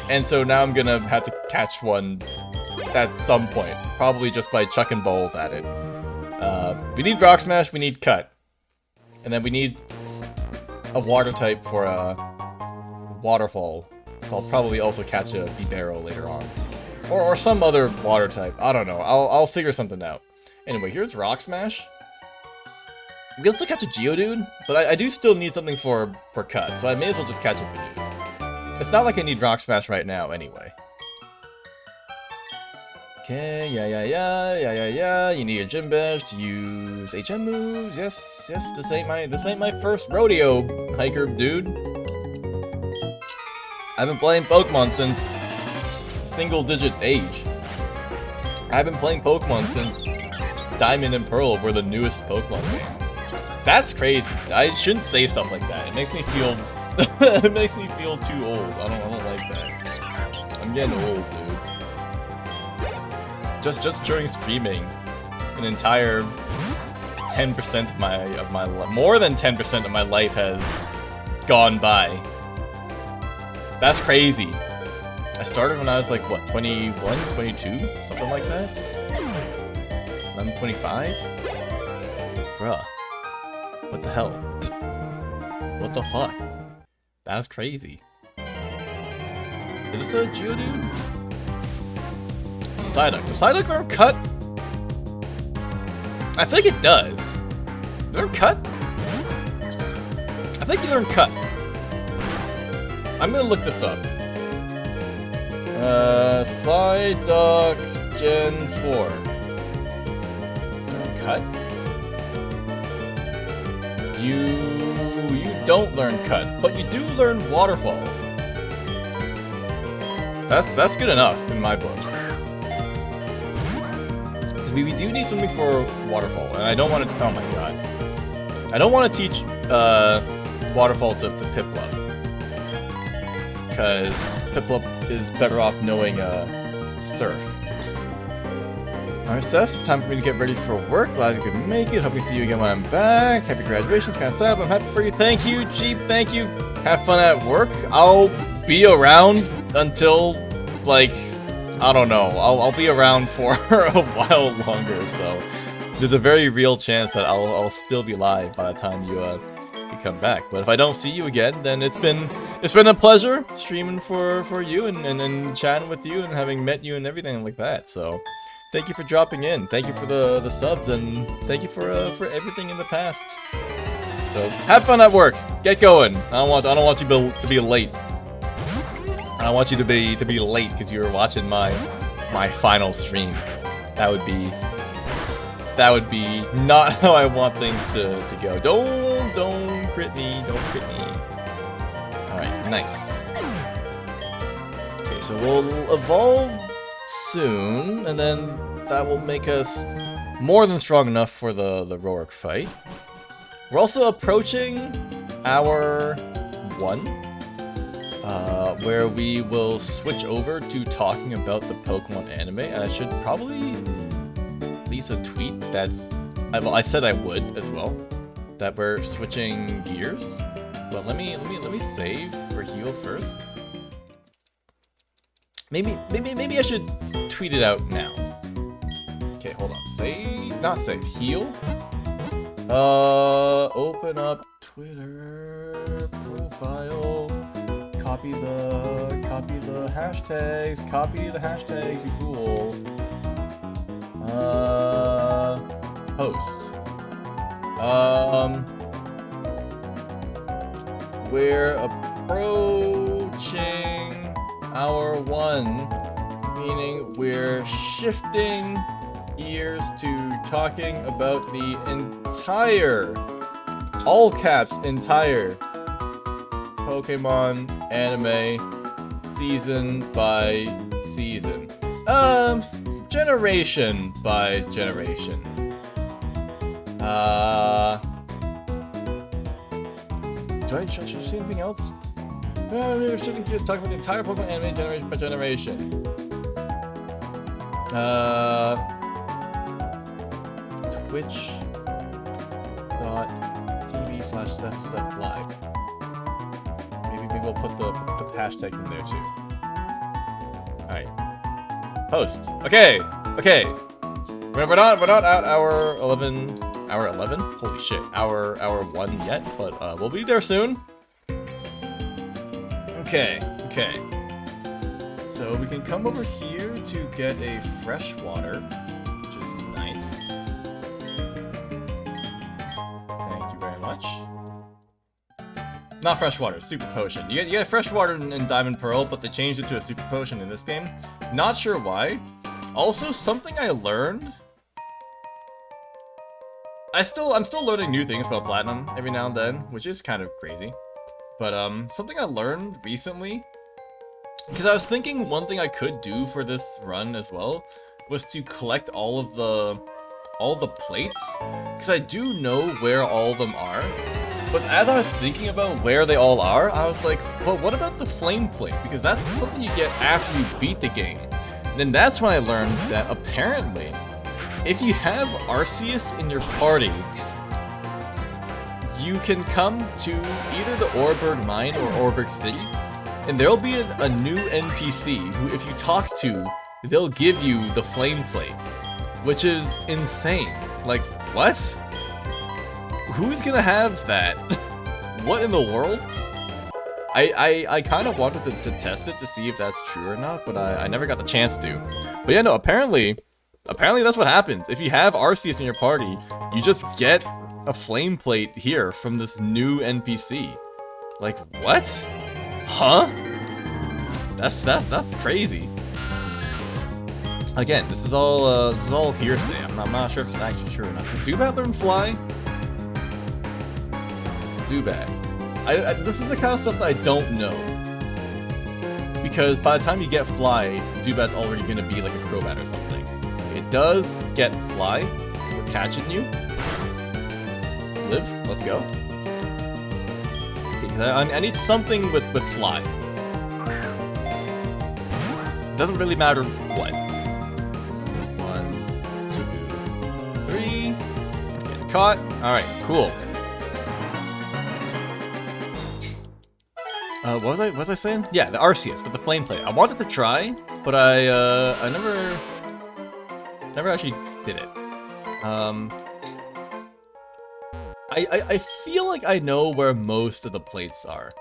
Speaker 1: And so now I'm gonna have to catch one at some point, probably just by chucking balls at it. We need Rock Smash, we need Cut. And then we need a water type for a Waterfall. So I'll probably also catch a Bibarel later on. Or some other water type. I don't know. I'll figure something out. Anyway, here's Rock Smash. We can also catch a Geodude, but I do still need something for Cut, so I may as well just catch a Bidoof. It's not like I need Rock Smash right now anyway. Okay, yeah. You need a Gym Badge to use HM moves. Yes, this ain't my first rodeo, hiker dude. I've been playing Pokemon since single-digit age. I've been playing Pokemon since Diamond and Pearl were the newest Pokemon games. That's crazy. I shouldn't say stuff like that. It makes me feel it makes me feel too old. I don't like that. I'm getting old, dude. Just during streaming, an entire 10% of my more than 10% of my life has gone by. That's crazy. I started when I was like, what, 21, 22? Something like that? I'm 25? Bruh. What the hell? What the fuck? That's crazy. Is this a Geodude? It's a Psyduck. Does Psyduck learn Cut? I think it does. Does it learn Cut? I think you learn Cut. I'm gonna look this up. Psyduck Gen 4. Cut? You don't learn Cut, but you do learn Waterfall. That's good enough in my books. Because we do need something for Waterfall, and I don't want to. Oh my god! I don't want to teach Waterfall to Piplup, because Piplup is better off knowing Surf. Alright, Seth, it's time for me to get ready for work. Glad you could make it. Hope to see you again when I'm back. Happy graduation. It's kind of sad, but I'm happy for you. Thank you, Jeep. Thank you. Have fun at work. I'll be around until, like, I don't know. I'll be around for a while longer, so there's a very real chance that I'll still be live by the time you come back. But if I don't see you again, then it's been a pleasure streaming for you and chatting with you and having met you and everything like that. So thank you for dropping in. Thank you for the subs, and thank you for everything in the past. So have fun at work. Get going. I don't want you to be late. I don't want you to be late because you were watching my final stream. That would be not how I want things to go. Don't crit me. Don't crit me. All right, nice. Okay, so we'll evolve soon, and then that will make us more than strong enough for the Roark fight. We're also approaching hour 1, where we will switch over to talking about the Pokemon anime, and I should probably release a tweet I said I would as well, that we're switching gears. But let me save or heal first. Maybe I should tweet it out now. Okay, hold on. Not save. Heal. Open up Twitter profile. Copy the hashtags. Copy the hashtags, you fool. Post. We're approaching hour 1, meaning we're shifting gears to talking about the entire, all caps, entire Pokemon anime season by season. Generation by generation. Should I see anything else? We're shifting gears, talking about the entire Pokemon anime generation by generation. Twitch.tv/Seth Live. Maybe we'll put the hashtag in there too. Alright. Post. Okay. We're not at hour 11. Hour 11? Holy shit. Hour 1 yet, but we'll be there soon. Okay. So we can come over here to get a fresh water, which is nice. Thank you very much. Not fresh water, super potion. You get fresh water in Diamond Pearl, but they changed it to a super potion in this game. Not sure why. Also, something I learned. I'm still learning new things about Platinum every now and then, which is kind of crazy. But something I learned recently, because I was thinking one thing I could do for this run as well was to collect all the plates, because I do know where all of them are. But as I was thinking about where they all are, I was like, but what about the flame plate? Because that's something you get after you beat the game. And then that's when I learned that apparently, if you have Arceus in your party, you can come to either the Oreburgh Mine or Oreburgh City, and there'll be a new NPC who, if you talk to, they'll give you the flame plate, which is insane. Like, what? Who's gonna have that? What in the world? I kind of wanted to test it to see if that's true or not, but I never got the chance to. But yeah, no, apparently that's what happens. If you have Arceus in your party, you just get a flame plate here from this new NPC. Like, what? Huh? That's crazy. Again, this is all hearsay. I'm not sure if it's actually true or not. Did Zubat learn Fly? Zubat. This is the kind of stuff that I don't know. Because by the time you get Fly, Zubat's already going to be like a Crobat or something. It does get Fly. We're catching you. Live, let's go. Okay, I need something with Fly. Doesn't really matter what. 1, 2, 3. Get caught. Alright, cool. What was I saying? Yeah, the Arceus, but the flame plate. I wanted to try, but I never actually did it. I feel like I know where most of the plates are.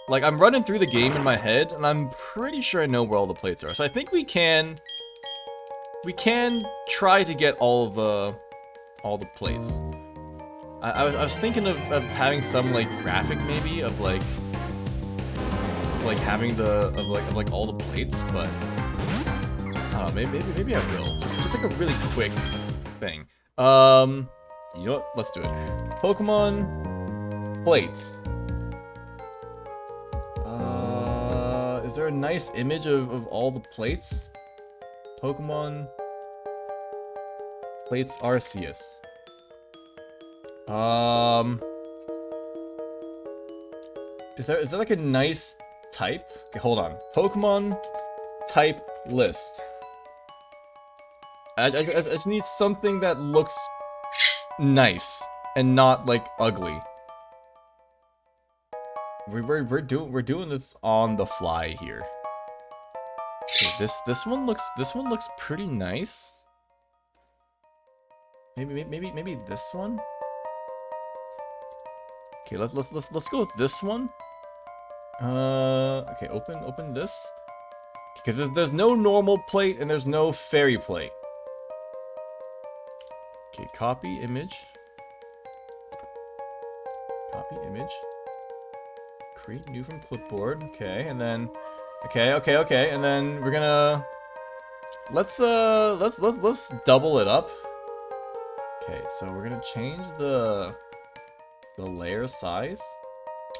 Speaker 1: Like, I'm running through the game in my head, and I'm pretty sure I know where all the plates are. So I think we can try to get all the plates. I was thinking of having some like graphic maybe of like having like all the plates, but maybe I will. Just like a really quick thing. You know what? Let's do it. Pokemon plates. Is there a nice image of all the plates? Pokemon plates Arceus. Is there like a nice type? Okay, hold on. Pokemon type list. I just need something that looks nice and not like ugly. We're doing this on the fly here. Okay, this one looks pretty nice. Maybe this one. Okay, let's go with this one. Okay, open this. Because there's no normal plate and there's no fairy plate. Okay, copy image. Copy image. Create new from clipboard. Okay, and then okay, and then we're gonna let's double it up. Okay, so we're gonna change the layer size.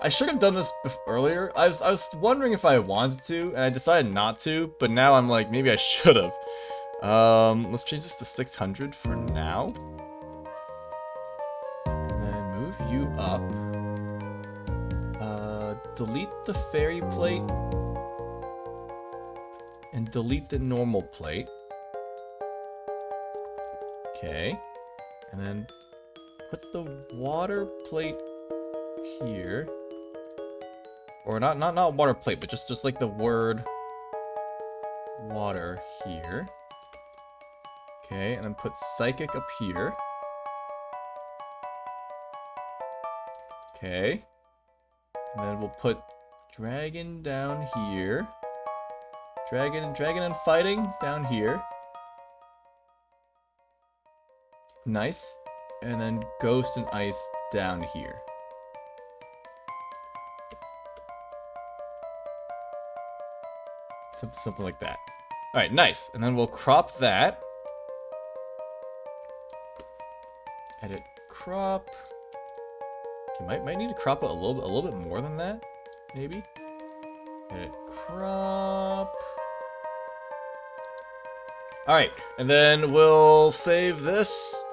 Speaker 1: I should have done this earlier. I was wondering if I wanted to, and I decided not to, but now I'm like, maybe I should have. Let's change this to 600 for now. And then move you up. delete the fairy plate and delete the normal plate. Okay. And then put the water plate here. Or not water plate, but just like the word water here. Okay, and then put psychic up here. Okay. And then we'll put dragon down here. Dragon and fighting down here. Nice. And then ghost and ice down here. Something like that. Alright, nice. And then we'll crop that. Edit crop. Okay, might need to crop it a little bit more than that, maybe. Edit crop. Alright, and then we'll save this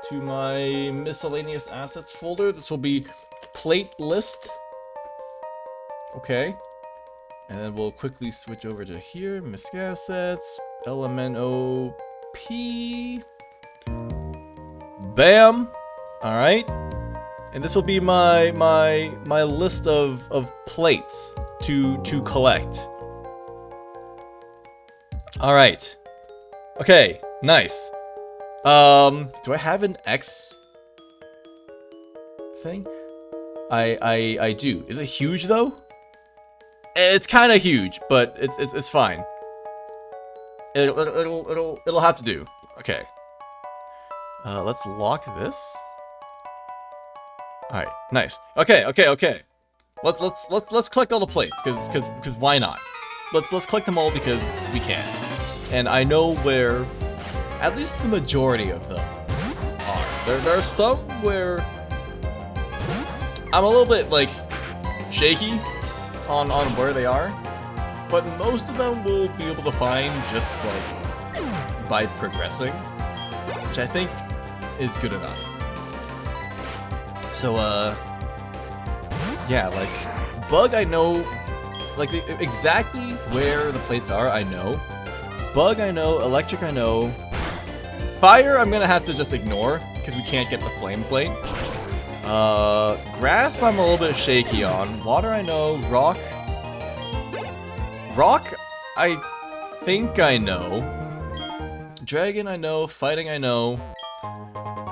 Speaker 1: to my miscellaneous assets folder. This will be plate list. Okay. And then we'll quickly switch over to here, misc assets, LMNOP. Bam! Alright. And this will be my list of plates to collect. Alright. Okay, nice. Do I have an X thing? I do. Is it huge though? It's kind of huge, but it's fine. It'll have to do. Okay. Let's lock this. All right, nice. Okay. Let's collect all the plates, cause why not? Let's collect them all because we can. And I know where at least the majority of them are. There are some where I'm a little bit like shaky on where they are, but most of them we'll be able to find just like by progressing, which I think is good enough. So yeah, like bug I know, like exactly where the plates are I know. Bug I know, electric I know. Fire I'm gonna have to just ignore because we can't get the flame plate. Grass I'm a little bit shaky on. Water I know. Rock I think I know. Dragon I know. Fighting I know.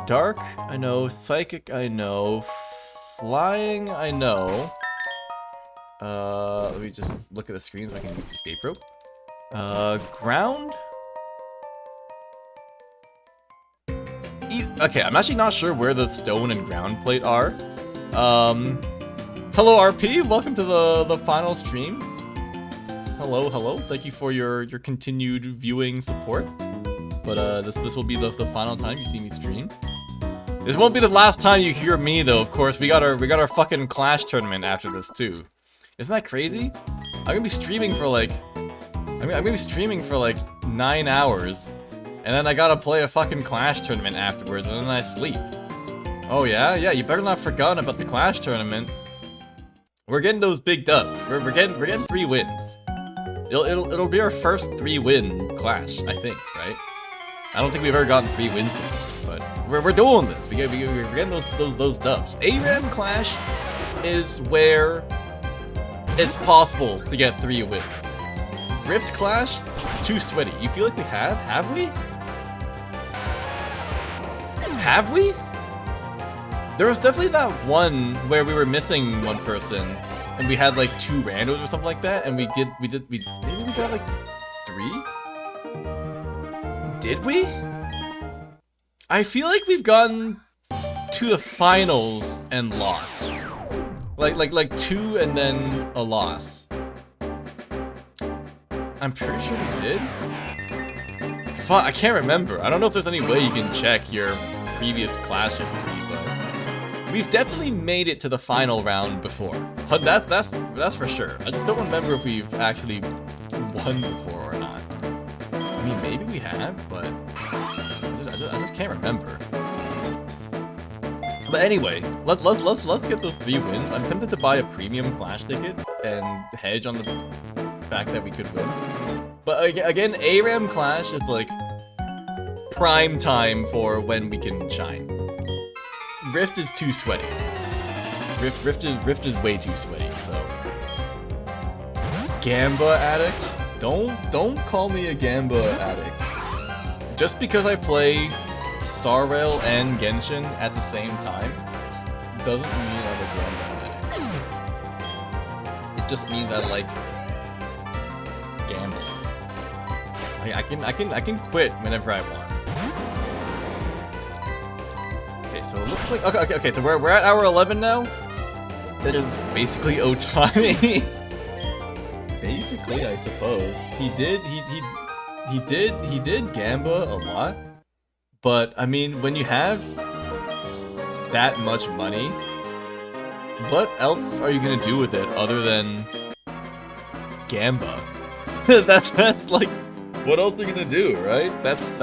Speaker 1: Dark I know. Psychic I know. Flying I know. Let me just look at the screen so I can use escape rope. Ground? Okay, I'm actually not sure where the stone and ground plate are. Hello RP, welcome to the final stream. Hello. Thank you for your continued viewing support. But this will be the final time you see me stream. This won't be the last time you hear me though. Of course, we got our fucking Clash tournament after this too. Isn't that crazy? I'm gonna be streaming for like 9 hours. And then I gotta play a fucking Clash tournament afterwards, and then I sleep. Oh yeah? Yeah, you better not forget about the Clash tournament. We're getting those big dubs. We're getting 3 wins. It'll be our first 3-win Clash, I think, right? I don't think we've ever gotten 3 wins before, but we're doing this. We're getting those dubs. ARAM Clash is where it's possible to get 3 wins. Rift Clash, too sweaty. You feel like we have? Have we? Have we? There was definitely that one where we were missing one person and we had like 2 randos or something like that, and maybe we got like 3? Did we? I feel like we've gotten to the finals and lost. Like 2 and then a loss. I'm pretty sure we did. Fuck, I can't remember. I don't know if there's any way you can check your previous Clash history, but we've definitely made it to the final round before. That's for sure. I just don't remember if we've actually won before or not. I mean, maybe we have, but I just can't remember. But anyway, let's get those 3 wins. I'm tempted to buy a premium Clash ticket and hedge on the fact that we could win. But again, ARAM Clash is like prime time for when we can shine. Rift is too sweaty. Rift is way too sweaty. So Gamba addict? Don't call me a Gamba addict. Just because I play Star Rail and Genshin at the same time doesn't mean I'm a Gamba addict. It just means I like gambling. I can quit whenever I want. Okay, so it looks like okay. So we're at hour 11 now. That is basically Otani. Basically, I suppose he did Gamba a lot. But, I mean, when you have that much money, what else are you gonna do with it other than Gamba? that's like, what else are you gonna do, right? That's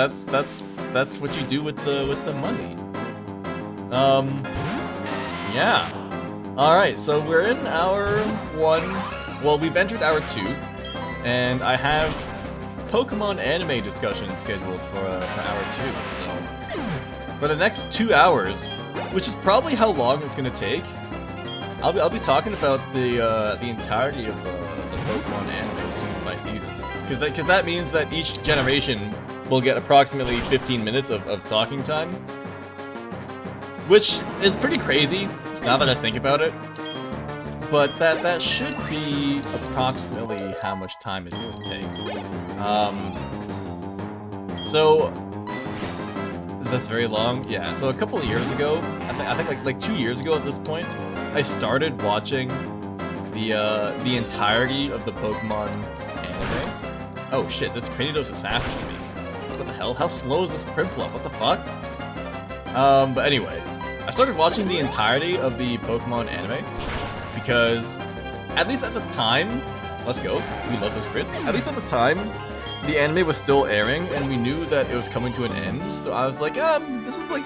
Speaker 1: what you do with the money. Yeah. Alright, so we're in hour 1. Well, we've entered hour 2, and I have Pokemon anime discussion scheduled for hour 2, so for the next 2 hours, which is probably how long it's gonna take, I'll be talking about the entirety of the Pokemon anime season by season, because that means that each generation will get approximately 15 minutes of talking time, which is pretty crazy now that I think about it. But that should be approximately how much time it's going to take. So that's very long. Yeah. So a couple of years ago, I think like 2 years ago at this point, I started watching the entirety of the Pokemon anime. Oh shit! This Cranidos is faster than me. What the hell? How slow is this Prinplup? What the fuck? But anyway, I started watching the entirety of the Pokemon anime. Because, at least at the time, let's go, we love those crits, at least at the time, the anime was still airing, and we knew that it was coming to an end, so I was like, this is like,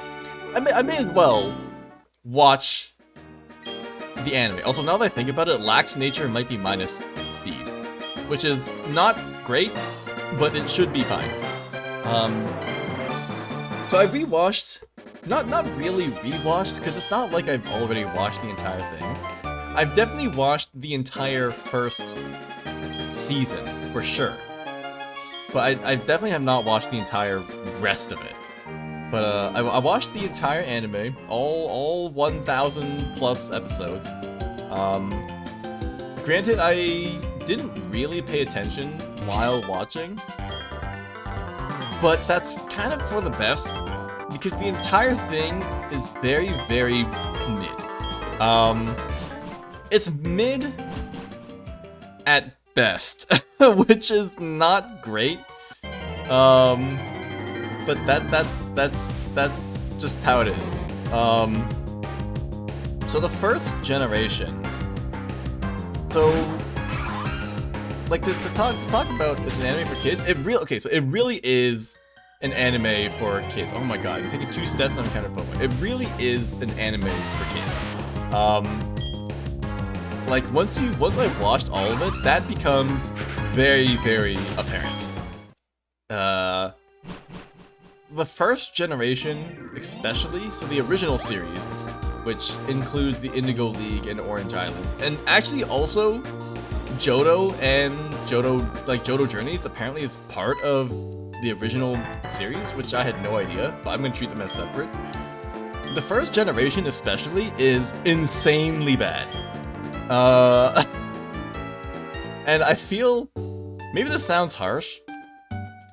Speaker 1: I may as well watch the anime. Also, now that I think about it, Lax Nature might be minus speed, which is not great, but it should be fine. So I rewatched, not really rewatched, because it's not like I've already watched the entire thing. I've definitely watched the entire first season, for sure. But I definitely have not watched the entire rest of it. But I watched the entire anime, all 1,000 plus episodes. Granted, I didn't really pay attention while watching, but that's kind of for the best, because the entire thing is very, very mid. It's mid at best, which is not great. But that's just how it is. So the first generation. So, like to talk about it's an anime for kids. So it really is an anime for kids. Oh my god, you're taking 2 steps and I'm counter Pokemon. It really is an anime for kids. Like once I've watched all of it, that becomes very, very apparent. The first generation, especially, so the original series, which includes the Indigo League and Orange Islands, and actually also Johto and Johto Journeys apparently is part of the original series, which I had no idea, but I'm gonna treat them as separate. The first generation especially is insanely bad. And I feel, maybe this sounds harsh,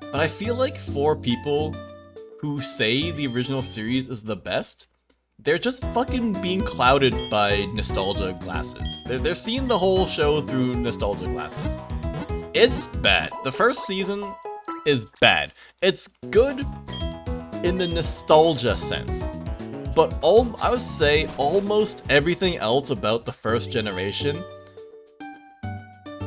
Speaker 1: but I feel like for people who say the original series is the best, they're just fucking being clouded by nostalgia glasses. They're seeing the whole show through nostalgia glasses. It's bad. The first season is bad. It's good in the nostalgia sense. But I would say almost everything else about the first generation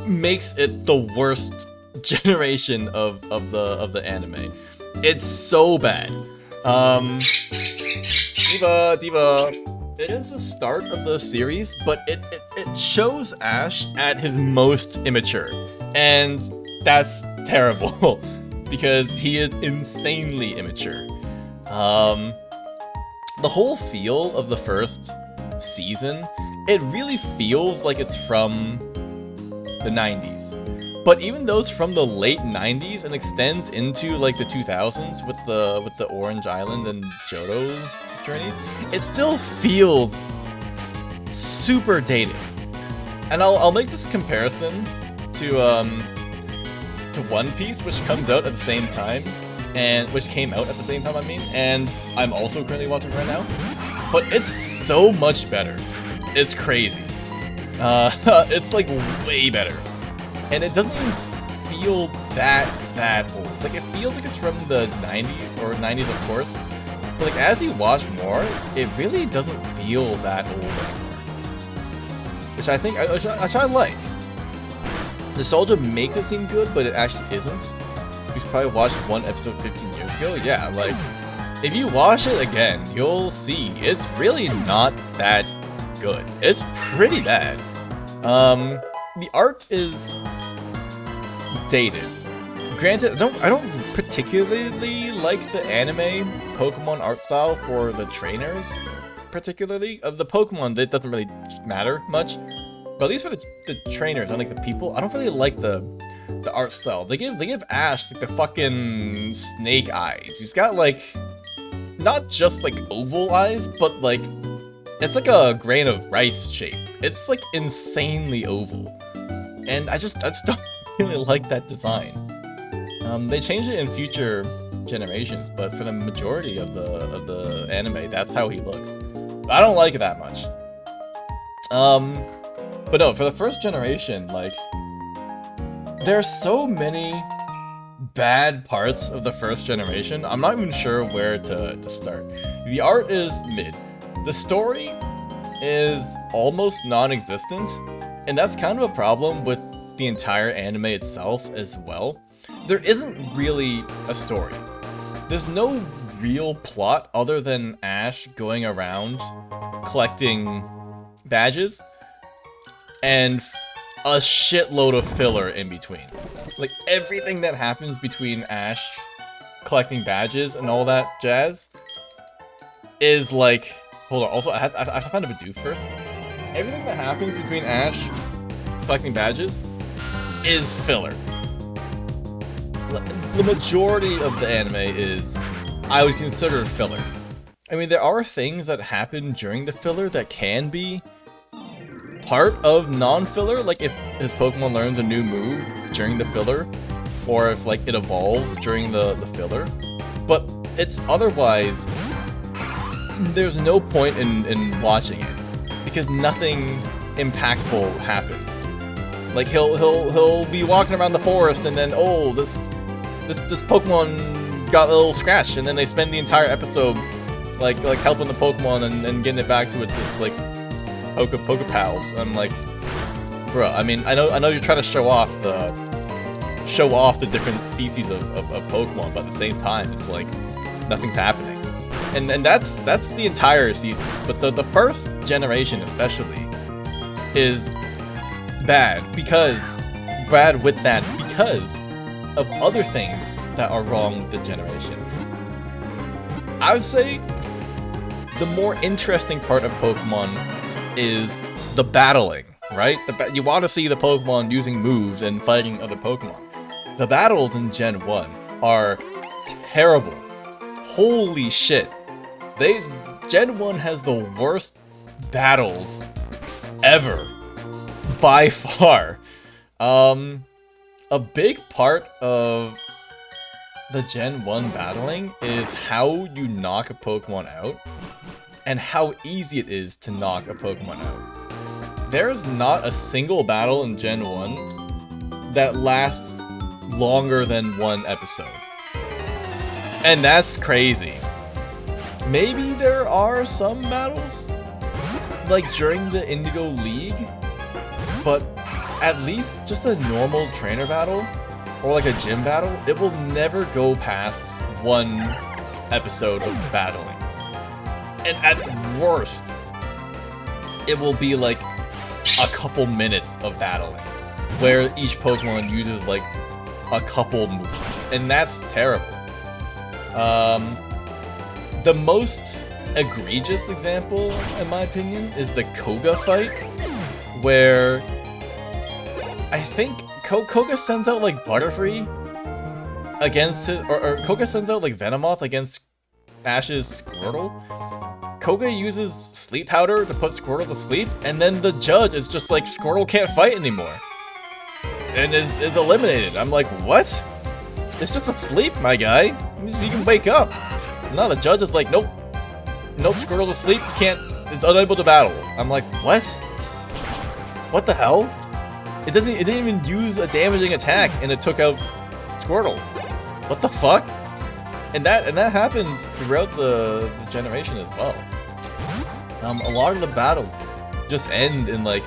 Speaker 1: makes it the worst generation of the anime. It's so bad. Diva. It is the start of the series, but it shows Ash at his most immature. And that's terrible, because he is insanely immature. The whole feel of the first season, it really feels like it's from the 90s. But even though it's from the late 90s and extends into like the 2000s with the Orange Island and Johto journeys, it still feels super dated. And I'll make this comparison to One Piece, which comes out at the same time, and which came out at the same time, I mean, and I'm also currently watching right now. But it's so much better. It's crazy. It's like way better. And it doesn't even feel that old. Like, it feels like it's from the 90s, or 90s of course. But like, as you watch more, it really doesn't feel that old anymore. Which I think, which I like. Nostalgia makes it seem good, but it actually isn't. You probably watched one episode 15 years ago. Yeah, like, if you watch it again, you'll see it's really not that good. It's pretty bad. The art is dated. Granted, I don't particularly like the anime Pokemon art style for the trainers, particularly. Of the Pokemon, that doesn't really matter much. But at least for the trainers, unlike the people, I don't really like the art style. They give Ash like the fucking snake eyes. He's got like not just like oval eyes, but like it's like a grain of rice shape. It's like insanely oval. And I just don't really like that design. They changed it in future generations, but for the majority of the anime, that's how he looks. But I don't like it that much. But no, for the first generation, like, there's so many bad parts of the first generation, I'm not even sure where to start. The art is mid. The story is almost non-existent, and that's kind of a problem with the entire anime itself as well. There isn't really a story. There's no real plot other than Ash going around collecting badges and a shitload of filler in between. Like, everything that happens between Ash collecting badges and all that jazz is like... Hold on, also, I have to find a Badoo first. Everything that happens between Ash collecting badges is filler. The majority of the anime is, I would consider, filler. I mean, there are things that happen during the filler that can be part of non-filler, like if his Pokemon learns a new move during the filler, or if like it evolves during the filler. But it's otherwise, there's no point in watching it, because nothing impactful happens. Like he'll be walking around the forest and then, oh, this Pokemon got a little scratch, and then they spend the entire episode like helping the Pokemon and getting it back to its like Poke Pals. I'm like, bro, I mean, I know you're trying to show off the different species of Pokemon, but at the same time, it's like nothing's happening. And that's the entire season. But the first generation especially is bad because of other things that are wrong with the generation. I would say the more interesting part of Pokemon is the battling, right? You want to see the Pokemon using moves and fighting other Pokemon. The battles in Gen 1 are terrible. Holy shit. Gen 1 has the worst battles ever. By far. A big part of the Gen 1 battling is how you knock a Pokemon out, and how easy it is to knock a Pokemon out. There's not a single battle in Gen 1 that lasts longer than one episode. And that's crazy. Maybe there are some battles, like during the Indigo League, but at least just a normal trainer battle, or like a gym battle, it will never go past one episode of battling. And at worst, it will be like a couple minutes of battling, where each Pokemon uses like a couple moves, and that's terrible. The most egregious example, in my opinion, is the Koga fight, where I think Koga sends out like Butterfree against it, or Koga sends out like Venomoth against Ash's Squirtle. Koga uses Sleep Powder to put Squirtle to sleep, and then the judge is just like, Squirtle can't fight anymore. And is eliminated. I'm like, what? It's just asleep, my guy. You can wake up. No, the judge is like, nope. Nope, Squirtle's asleep, you can't, it's unable to battle. I'm like, what? What the hell? It didn't even use a damaging attack, and it took out Squirtle. What the fuck? And that happens throughout the generation as well. A lot of the battles just end in like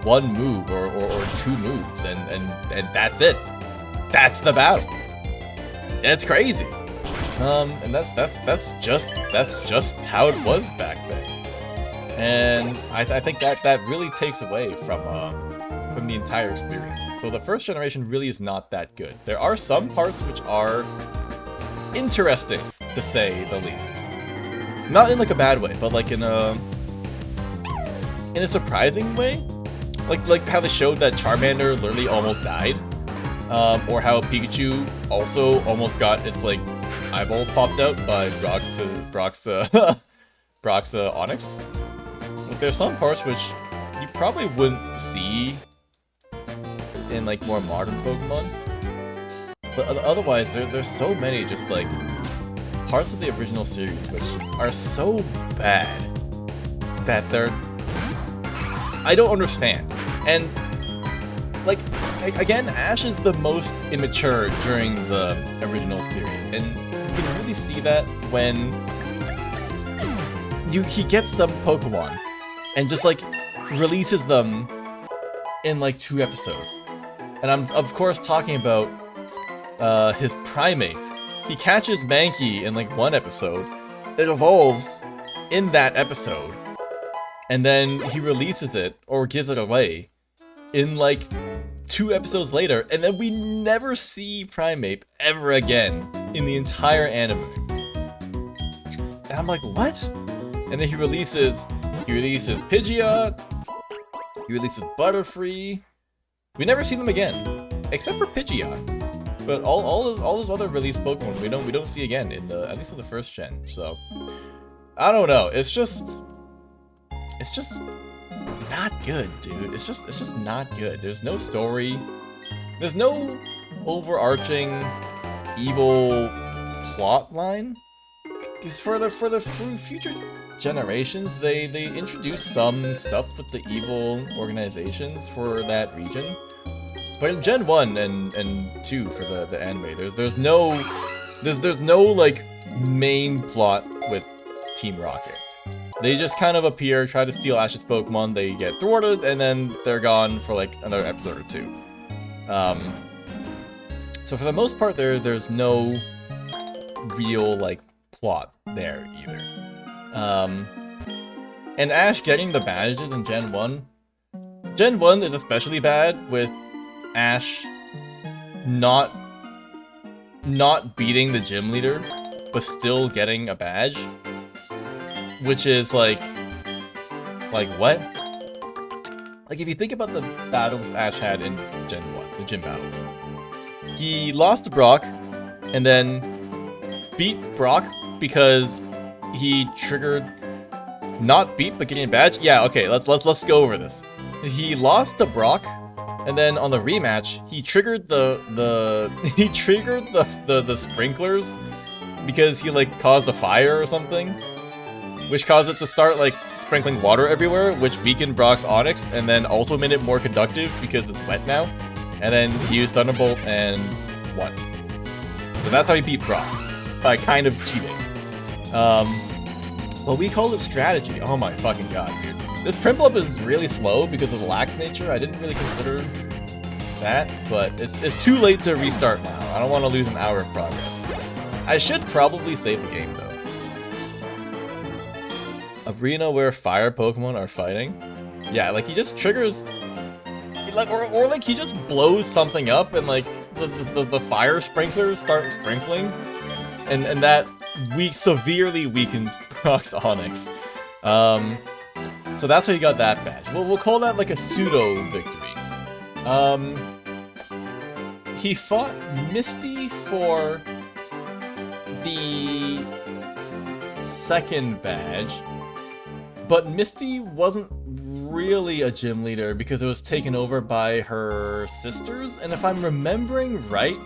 Speaker 1: one move or two moves, and that's it. That's the battle. It's crazy. And that's just how it was back then. And I think that really takes away from the entire experience. So the first generation really is not that good. There are some parts which are interesting, to say the least. Not in like a bad way, but like in a surprising way. Like how they showed that Charmander literally almost died, or how Pikachu also almost got its like eyeballs popped out by Brock's Onyx. Like, there's some parts which you probably wouldn't see in like more modern Pokemon, but otherwise there's so many just like parts of the original series which are so bad that I don't understand. And like, again, Ash is the most immature during the original series, and you can really see that when he gets some Pokemon and just like releases them in like 2 episodes. And I'm of course talking about his Primeape. He catches Mankey in like 1 episode, it evolves in that episode, and then he releases it or gives it away in like 2 episodes later, and then we never see Primeape ever again in the entire anime. And I'm like, what? And then he releases Pidgeot, he releases Butterfree. We never see them again, except for Pidgeot. But all those other released Pokemon we don't see again in at least in the first gen. So I don't know. It's just not good, dude. It's just not good. There's no story. There's no overarching evil plot line. Because for the future generations, they introduce some stuff with the evil organizations for that region. But in Gen 1 and 2 for the anime, there's no like main plot with Team Rocket. They just kind of appear, try to steal Ash's Pokemon, they get thwarted, and then they're gone for like another episode or 2. So for the most part, there's no real like plot there either. And Ash getting the bandages in Gen 1. Gen 1 is especially bad with Ash not beating the gym leader, but still getting a badge. Which is like what? Like, if you think about the battles Ash had in Gen 1, the gym battles. He lost to Brock, and then beat Brock because he triggered not beat but getting a badge. Yeah, okay, let's go over this. He lost to Brock, and then on the rematch, he triggered the sprinklers because he like caused a fire or something, which caused it to start like sprinkling water everywhere, which weakened Brock's Onyx, and then also made it more conductive because it's wet now. And then he used Thunderbolt and won. So that's how he beat Brock, by kind of cheating. But we call it strategy. Oh my fucking god, dude. This Prinplup is really slow because of the lax nature. I didn't really consider that, but it's too late to restart now. I don't want to lose an hour of progress. I should probably save the game though. arena where fire Pokemon are fighting. Yeah, like he just triggers, like, or like he just blows something up and like the fire sprinklers start sprinkling, and that severely weakens Brock's Onyx. So that's how you got that badge. Well, we'll call that like a pseudo victory. He fought Misty for the second badge, but Misty wasn't really a gym leader because it was taken over by her sisters, and if I'm remembering right,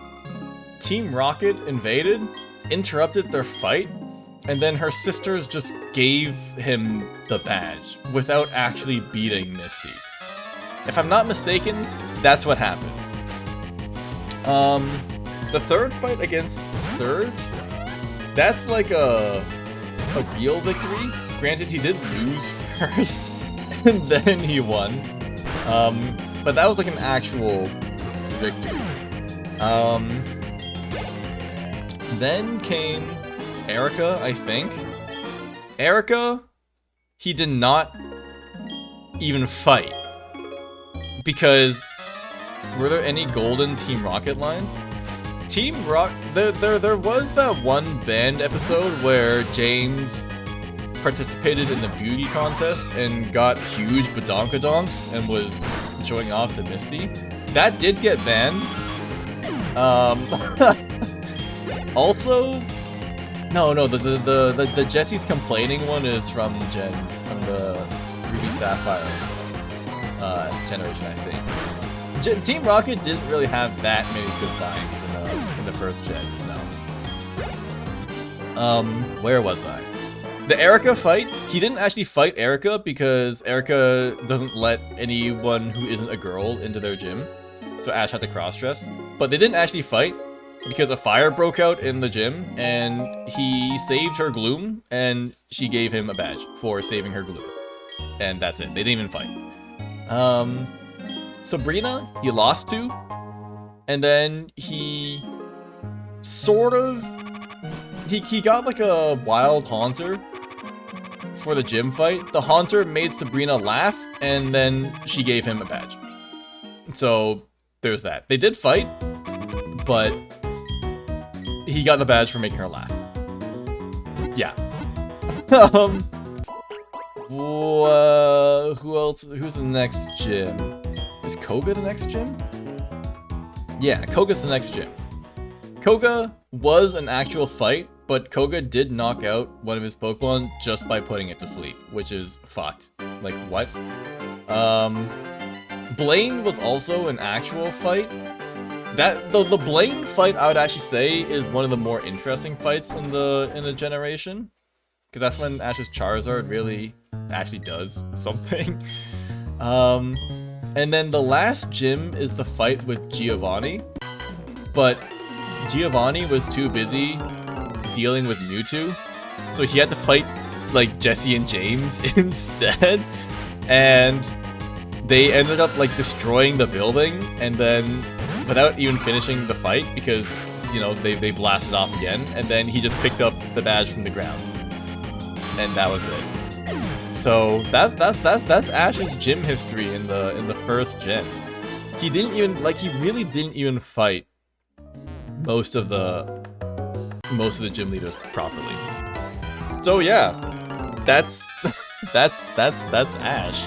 Speaker 1: Team Rocket invaded, interrupted their fight, and then her sisters just gave him the badge without actually beating Misty. If I'm not mistaken, that's what happens. The third fight against Surge, that's like a real victory. Granted, he did lose first, and then he won. But that was like an actual victory. Then came Erica, I think. Erica, he did not even fight. Because were there any golden Team Rocket lines? Team Rock, there was that one band episode where James participated in the beauty contest and got huge badonkadonks and was showing off to Misty. That did get banned. Also, no, the Jesse's complaining one is from the Ruby Sapphire generation, I think. Team Rocket didn't really have that many good lines in the first gen, no. Where was I? The Erica fight, he didn't actually fight Erica because Erica doesn't let anyone who isn't a girl into their gym, so Ash had to cross-dress. But they didn't actually fight because a fire broke out in the gym, and he saved her Gloom, and she gave him a badge for saving her Gloom. And that's it, they didn't even fight. Sabrina, he lost to, and then he sort of, he got like a wild Haunter for the gym fight. The Haunter made Sabrina laugh, and then she gave him a badge. So there's that. They did fight, but he got the badge for making her laugh. Yeah. Who else? Who's the next gym? Is Koga the next gym? Yeah, Koga's the next gym. Koga was an actual fight, but Koga did knock out one of his Pokemon just by putting it to sleep, which is fucked. Like, what? Blaine was also an actual fight. The Blaine fight, I would actually say, is one of the more interesting fights in the generation. Because that's when Ash's Charizard really actually does something. And then the last gym is the fight with Giovanni. But Giovanni was too busy dealing with Mewtwo, so he had to fight like Jesse and James instead. And they ended up like destroying the building, and then without even finishing the fight, because you know they blasted off again, and then he just picked up the badge from the ground. And that was it. So that's Ash's gym history in the first gen. He didn't even he really didn't even fight most of the gym leaders properly. So yeah, that's Ash.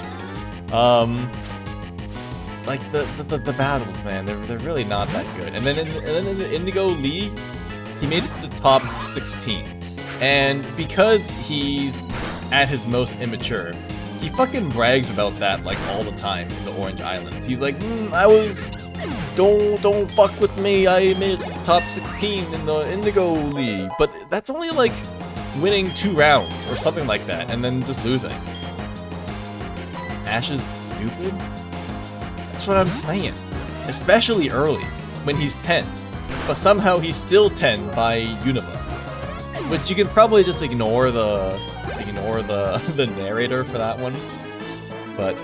Speaker 1: Like the battles, man, they're really not that good. And then in the Indigo League, he made it to the top 16. And because he's at his most immature, he fucking brags about that like all the time in the Orange Islands. He's like, don't fuck with me, I made top 16 in the Indigo League. But that's only like winning 2 rounds or something like that, and then just losing. Ash is stupid? That's what I'm saying. Especially early, when he's 10. But somehow he's still 10 by Unova. Which you can probably just ignore the narrator for that one. But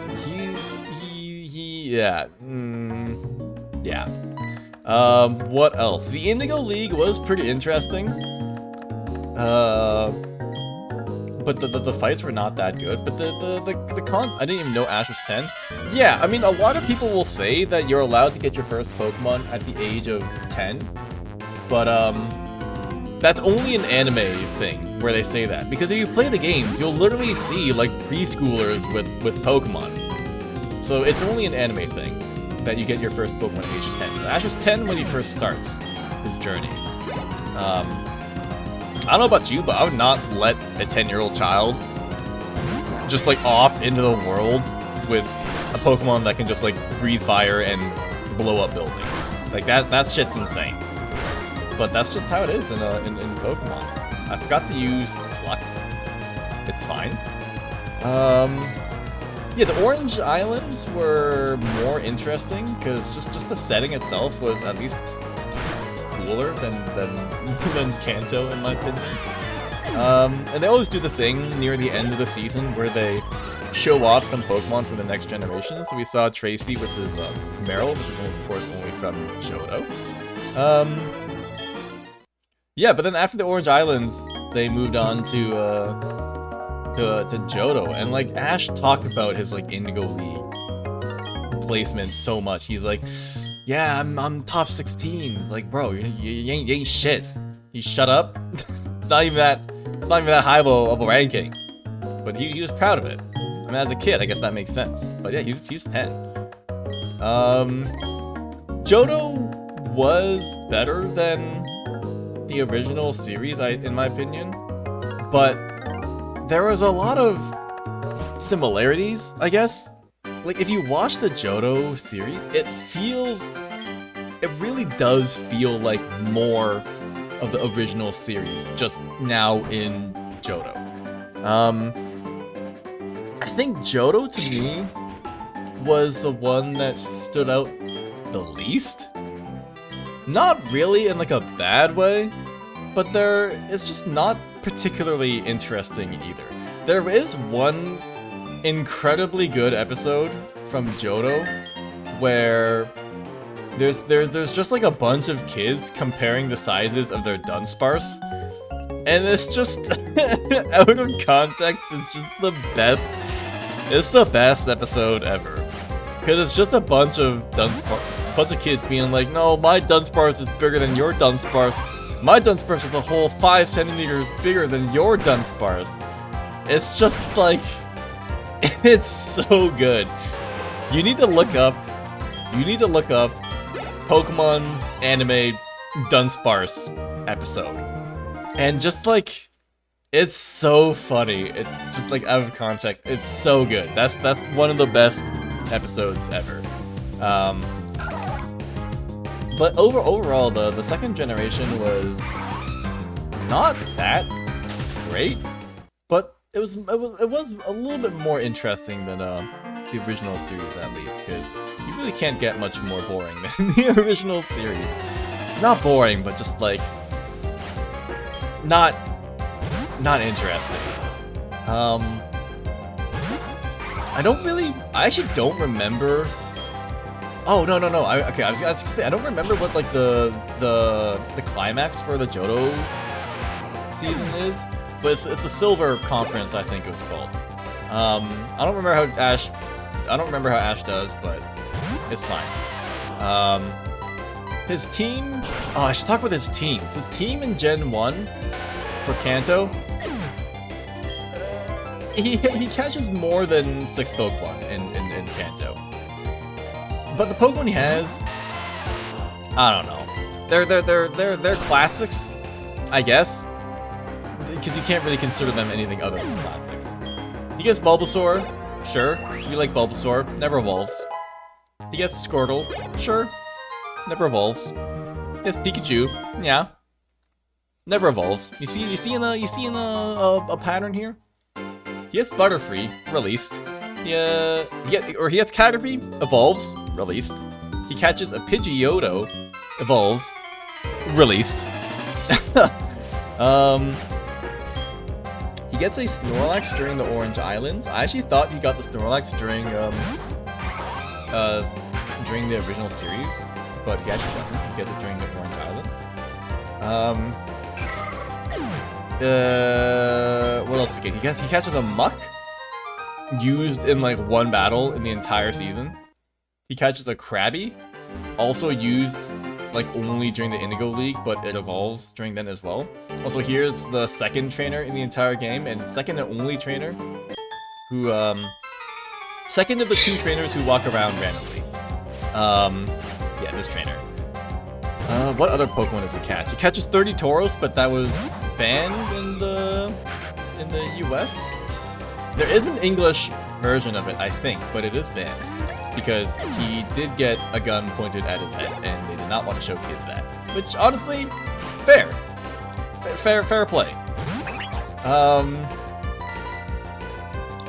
Speaker 1: yeah. Yeah. What else? The Indigo League was pretty interesting. but the fights were not that good. But I didn't even know Ash was 10. Yeah, I mean, a lot of people will say that you're allowed to get your first Pokemon at the age of 10, but that's only an anime thing where they say that, because if you play the games, you'll literally see like preschoolers with Pokemon. So it's only an anime thing that you get your first Pokemon at age 10. So Ash is 10 when he first starts his journey. I don't know about you, but I would not let a 10-year-old child just like off into the world with a Pokemon that can just like breathe fire and blow up buildings. Like that shit's insane. But that's just how it is in Pokemon. I forgot to use Pluck. It's fine. Yeah, the Orange Islands were more interesting because just the setting itself was at least cooler than Kanto, in my opinion. And they always do the thing near the end of the season where they show off some Pokemon from the next generation. So we saw Tracy with his Meryl, which is of course only from Johto. Yeah, but then after the Orange Islands, they moved on to Johto, and like Ash talked about his like Indigo League placement so much. He's like, yeah, I'm top 16. Like, bro, you ain't shit. You shut up. It's not even that high of a ranking. But he was proud of it. I mean, as a kid, I guess that makes sense. But yeah, he's 10. Johto was better than the original series, in my opinion. But there was a lot of similarities, I guess. Like, if you watch the Johto series, it really does feel like more of the original series, just now in Johto. I think Johto, to me, was the one that stood out the least. Not really in like a bad way, but it's just not particularly interesting either. There is one incredibly good episode from Johto where there's just like a bunch of kids comparing the sizes of their Dunsparce, and it's just out of context. It's just the best. It's the best episode ever because it's just a bunch of kids being like, no, my Dunsparce is bigger than your Dunsparce. My Dunsparce is a whole 5 centimeters bigger than your Dunsparce. It's just like, it's so good. You need to look up Pokemon anime Dunsparce episode. And just like, it's so funny. It's just like out of context. It's so good. That's one of the best episodes ever. But overall, the second generation was not that great, but it was a little bit more interesting than the original series, at least, because you really can't get much more boring than the original series. Not boring, but just like not interesting. I actually don't remember. Oh, no. Okay, I was gonna say, I don't remember what, like, the climax for the Johto season is, but it's the Silver Conference, I think it was called. I don't remember how Ash does, but it's fine. His team... Oh, I should talk about his teams. His team in Gen 1 for Kanto, he catches more than 6 Pokemon in Kanto. But the Pokemon he has, I don't know. They're classics, I guess, because you can't really consider them anything other than classics. He gets Bulbasaur, sure. You like Bulbasaur, never evolves. He gets Squirtle, sure, never evolves. He gets Pikachu, yeah, never evolves. You see a pattern here. He gets Butterfree, released. He gets Caterpie, evolves, released. He catches a Pidgeotto, evolves, released. He gets a Snorlax during the Orange Islands. I actually thought he got the Snorlax during the original series, but he actually doesn't. He gets it during the Orange Islands. What else he get? He catches a muck used in like one battle in the entire season. He catches a Krabby, also used like only during the Indigo League, but it evolves during then as well. Also, here's the second trainer in the entire game, and second and only trainer who, second of the two trainers who walk around randomly. Yeah, this trainer. What other Pokemon does he catch? He catches 30 Tauros, but that was banned in the US. There is an English version of it, I think, but it is banned because he did get a gun pointed at his head, and they did not want to show kids that. Which, honestly, fair play.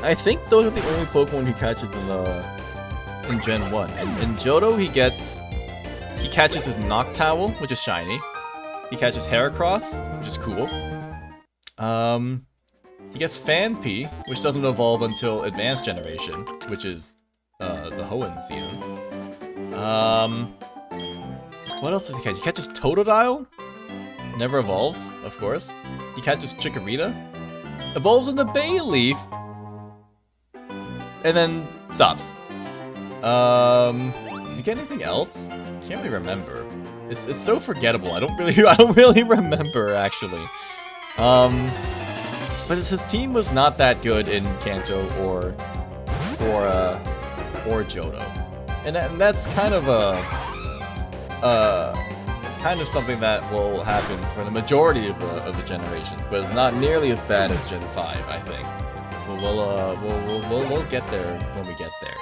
Speaker 1: I think those are the only Pokemon he catches in Gen 1. In Johto, he catches his Noctowl, which is shiny. He catches Heracross, which is cool. He gets Phanpy, which doesn't evolve until Advanced Generation, which is the Hoenn season. What else does he catch? He catches Totodile, never evolves, of course. He catches Chikorita, evolves into Bayleaf, and then stops. Does he get anything else? Can't really remember. It's so forgettable. I don't really remember actually. But his team was not that good in Kanto or Johto, and that's kind of something that will happen for the majority of the generations, but it's not nearly as bad as Gen 5, I think. We'll get there when we get there.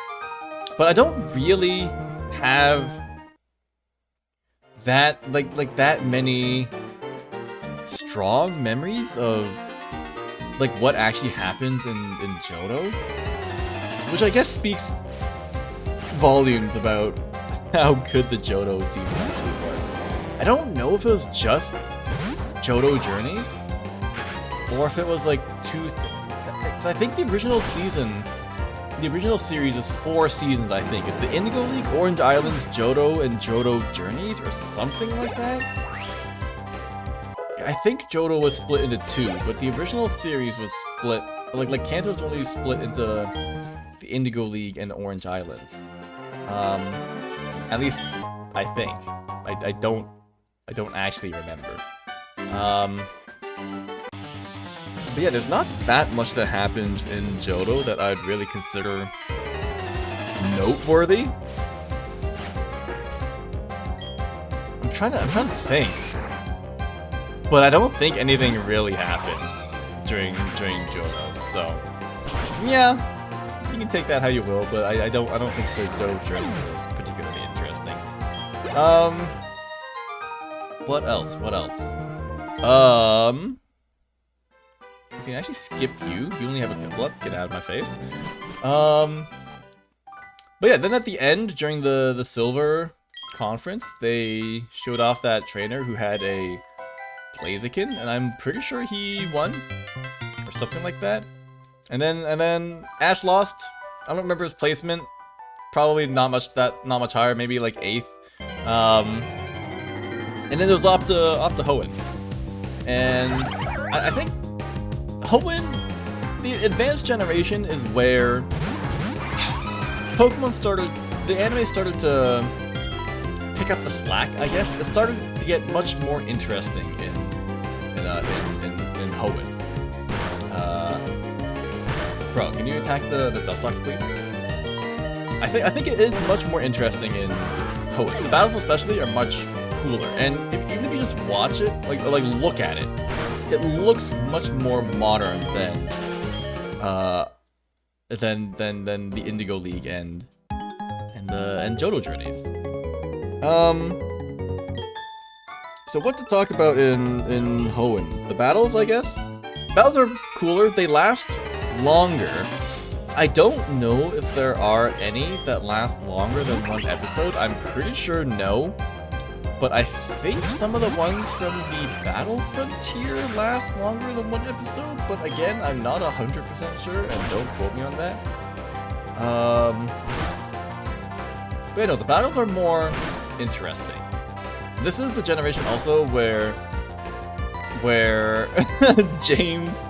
Speaker 1: But I don't really have that that many strong memories of like what actually happens in Johto, which I guess speaks volumes about how good the Johto season actually was. I don't know if it was just Johto Journeys or if it was like two things. I think the original series is 4 seasons, I think. It's the Indigo League, Orange Islands, Johto, and Johto Journeys, or something like that. I think Johto was split into 2, but the original series was split, like Kanto was only split into the Indigo League and the Orange Islands. At least, I think. I don't actually remember. But yeah, there's not that much that happens in Johto that I'd really consider noteworthy. I'm trying to think, but I don't think anything really happened during Johto. So yeah, you can take that how you will, but I don't think the Johto journey was particularly interesting. What else? You can actually skip you. You only have a Piplup. Get out of my face. But yeah, then at the end, during the Silver Conference, they showed off that trainer who had a Blaziken, and I'm pretty sure he won, or something like that. And then Ash lost. I don't remember his placement. Probably not much higher. Maybe like 8th. And then it was off to Hoenn, and I think Hoenn, the Advanced Generation is where Pokemon the anime started to pick up the slack, I guess. It started to get much more interesting in Hoenn. Bro, can you attack the Dustox, please? I think it is much more interesting in Hoenn. The battles especially are much cooler, and even if you just watch it, like look at it, it looks much more modern than the Indigo League and Johto Journeys. So what to talk about in Hoenn? The battles, I guess. Battles are cooler. They last longer. I don't know if there are any that last longer than 1 episode. I'm pretty sure no. But I think some of the ones from the Battle Frontier last longer than 1 episode, but again, I'm not 100% sure, and don't quote me on that. But yeah, no, the battles are more interesting. This is the generation also where where James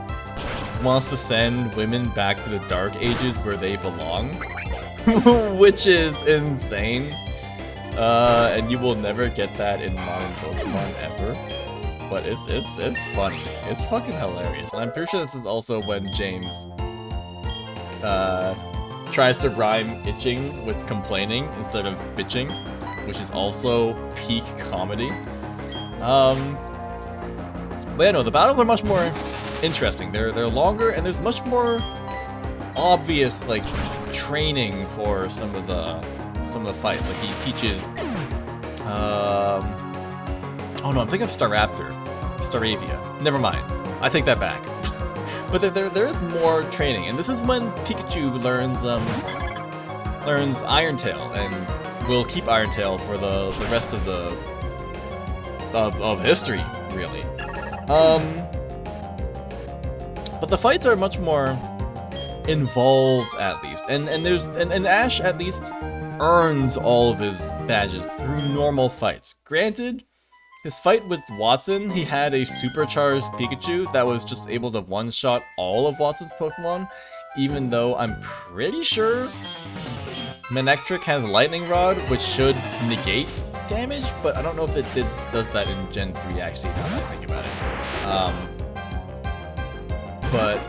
Speaker 1: wants to send women back to the Dark Ages where they belong, which is insane. And you will never get that in modern Pokemon ever. But it's funny. It's fucking hilarious. And I'm pretty sure this is also when James tries to rhyme itching with complaining instead of bitching, which is also peak comedy. But yeah, no, the battles are much more interesting. They're longer, and there's much more obvious like training for some of the fights. Like he teaches. Oh no, I'm thinking of Staravia. Never mind. I take that back. But there is more training, and this is when Pikachu learns Iron Tail, and will keep Iron Tail for the rest of of history, really. But the fights are much more involved, at least, and Ash at least earns all of his badges through normal fights. Granted, his fight with Watson, he had a supercharged Pikachu that was just able to one-shot all of Watson's Pokemon, even though I'm pretty sure Manectric has Lightning Rod, which should negate damage, but I don't know if it does that in Gen 3, actually, now that I think about it. But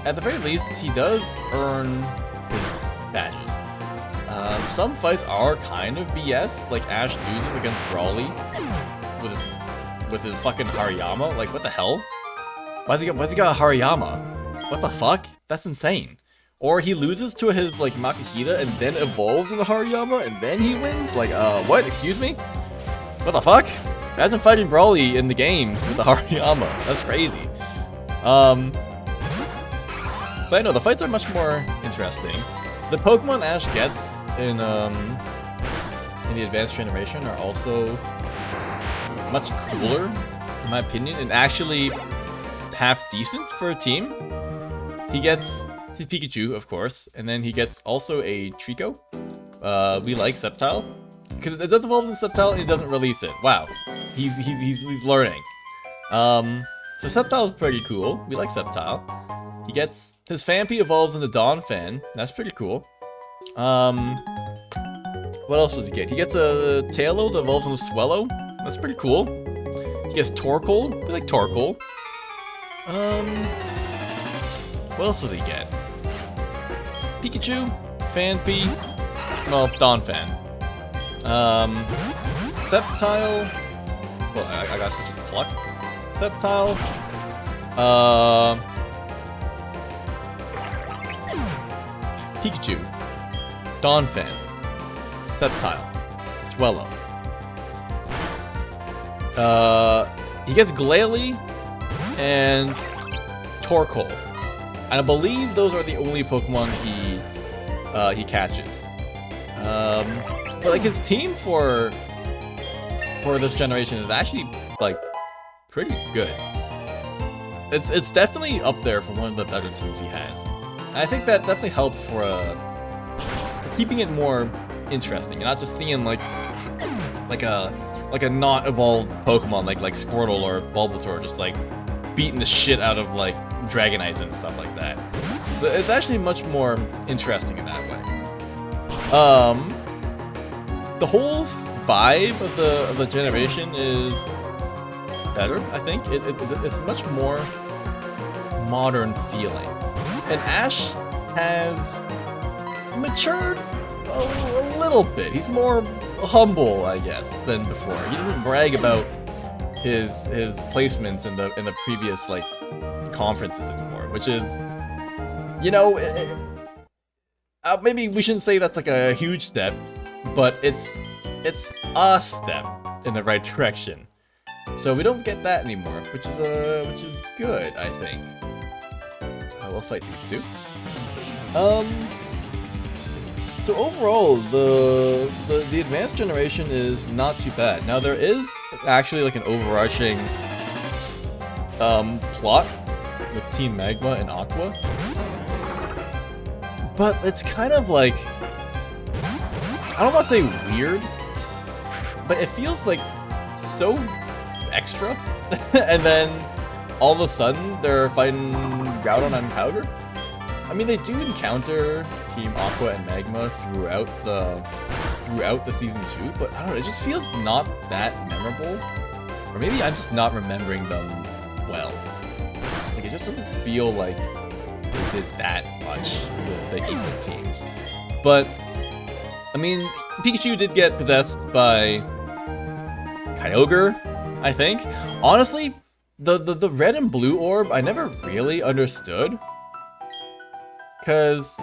Speaker 1: at the very least, he does earn his badges. Some fights are kind of BS, like Ash loses against Brawly with his fucking Hariyama. Like, what the hell? Why's he got a Hariyama? What the fuck? That's insane. Or he loses to his like Makihita and then evolves into Hariyama and then he wins? Like, what? Excuse me? What the fuck? Imagine fighting Brawly in the games with the Hariyama. That's crazy. But I know the fights are much more interesting. The Pokemon Ash gets in the advanced generation are also much cooler, in my opinion, and actually half decent for a team. He gets his Pikachu, of course, and then he gets also a Trico. We like Sceptile, because it does evolve in Sceptile and he doesn't release it. Wow, he's learning. So Sceptile is pretty cool. We like Sceptile. He gets his Phanpy evolves into Donphan. That's pretty cool. What else does he get? He gets a Tailo that evolves into Swellow. That's pretty cool. He gets Torkoal. We like Torkoal. What else does he get? Pikachu, Phanpy, well, Donphan. Sceptile. Well, I got such a Pluck. Sceptile. Pikachu, Donphan, Sceptile, Swellow. He gets Glalie and Torkoal. And I believe those are the only Pokemon he catches. But like his team for this generation is actually like pretty good. It's definitely up there for one of the better teams he has. And I think that definitely helps for keeping it more interesting, and not just seeing like a not evolved Pokemon like Squirtle or Bulbasaur just like beating the shit out of like Dragonites and stuff like that. But it's actually much more interesting in that way. The whole vibe of the generation is better, I think. It's much more modern feeling. And Ash has matured a little bit. He's more humble, I guess, than before. He doesn't brag about his placements in the previous like conferences anymore, which is, you know, maybe we shouldn't say that's like a huge step, but it's a step in the right direction. So we don't get that anymore, which is good, I think. We'll fight these two. So overall, the advanced generation is not too bad. Now there is actually like an overarching plot with Team Magma and Aqua, but it's kind of like, I don't want to say weird, but it feels like so extra, and then all of a sudden they're fighting Groudon and Kyogre. I mean, they do encounter Team Aqua and Magma throughout the season 2, but I don't know, it just feels not that memorable. Or maybe I'm just not remembering them well. Like, it just doesn't feel like they did that much with the Eevee teams. But, I mean, Pikachu did get possessed by Kyogre, I think. Honestly, the red and blue orb, I never really understood. Because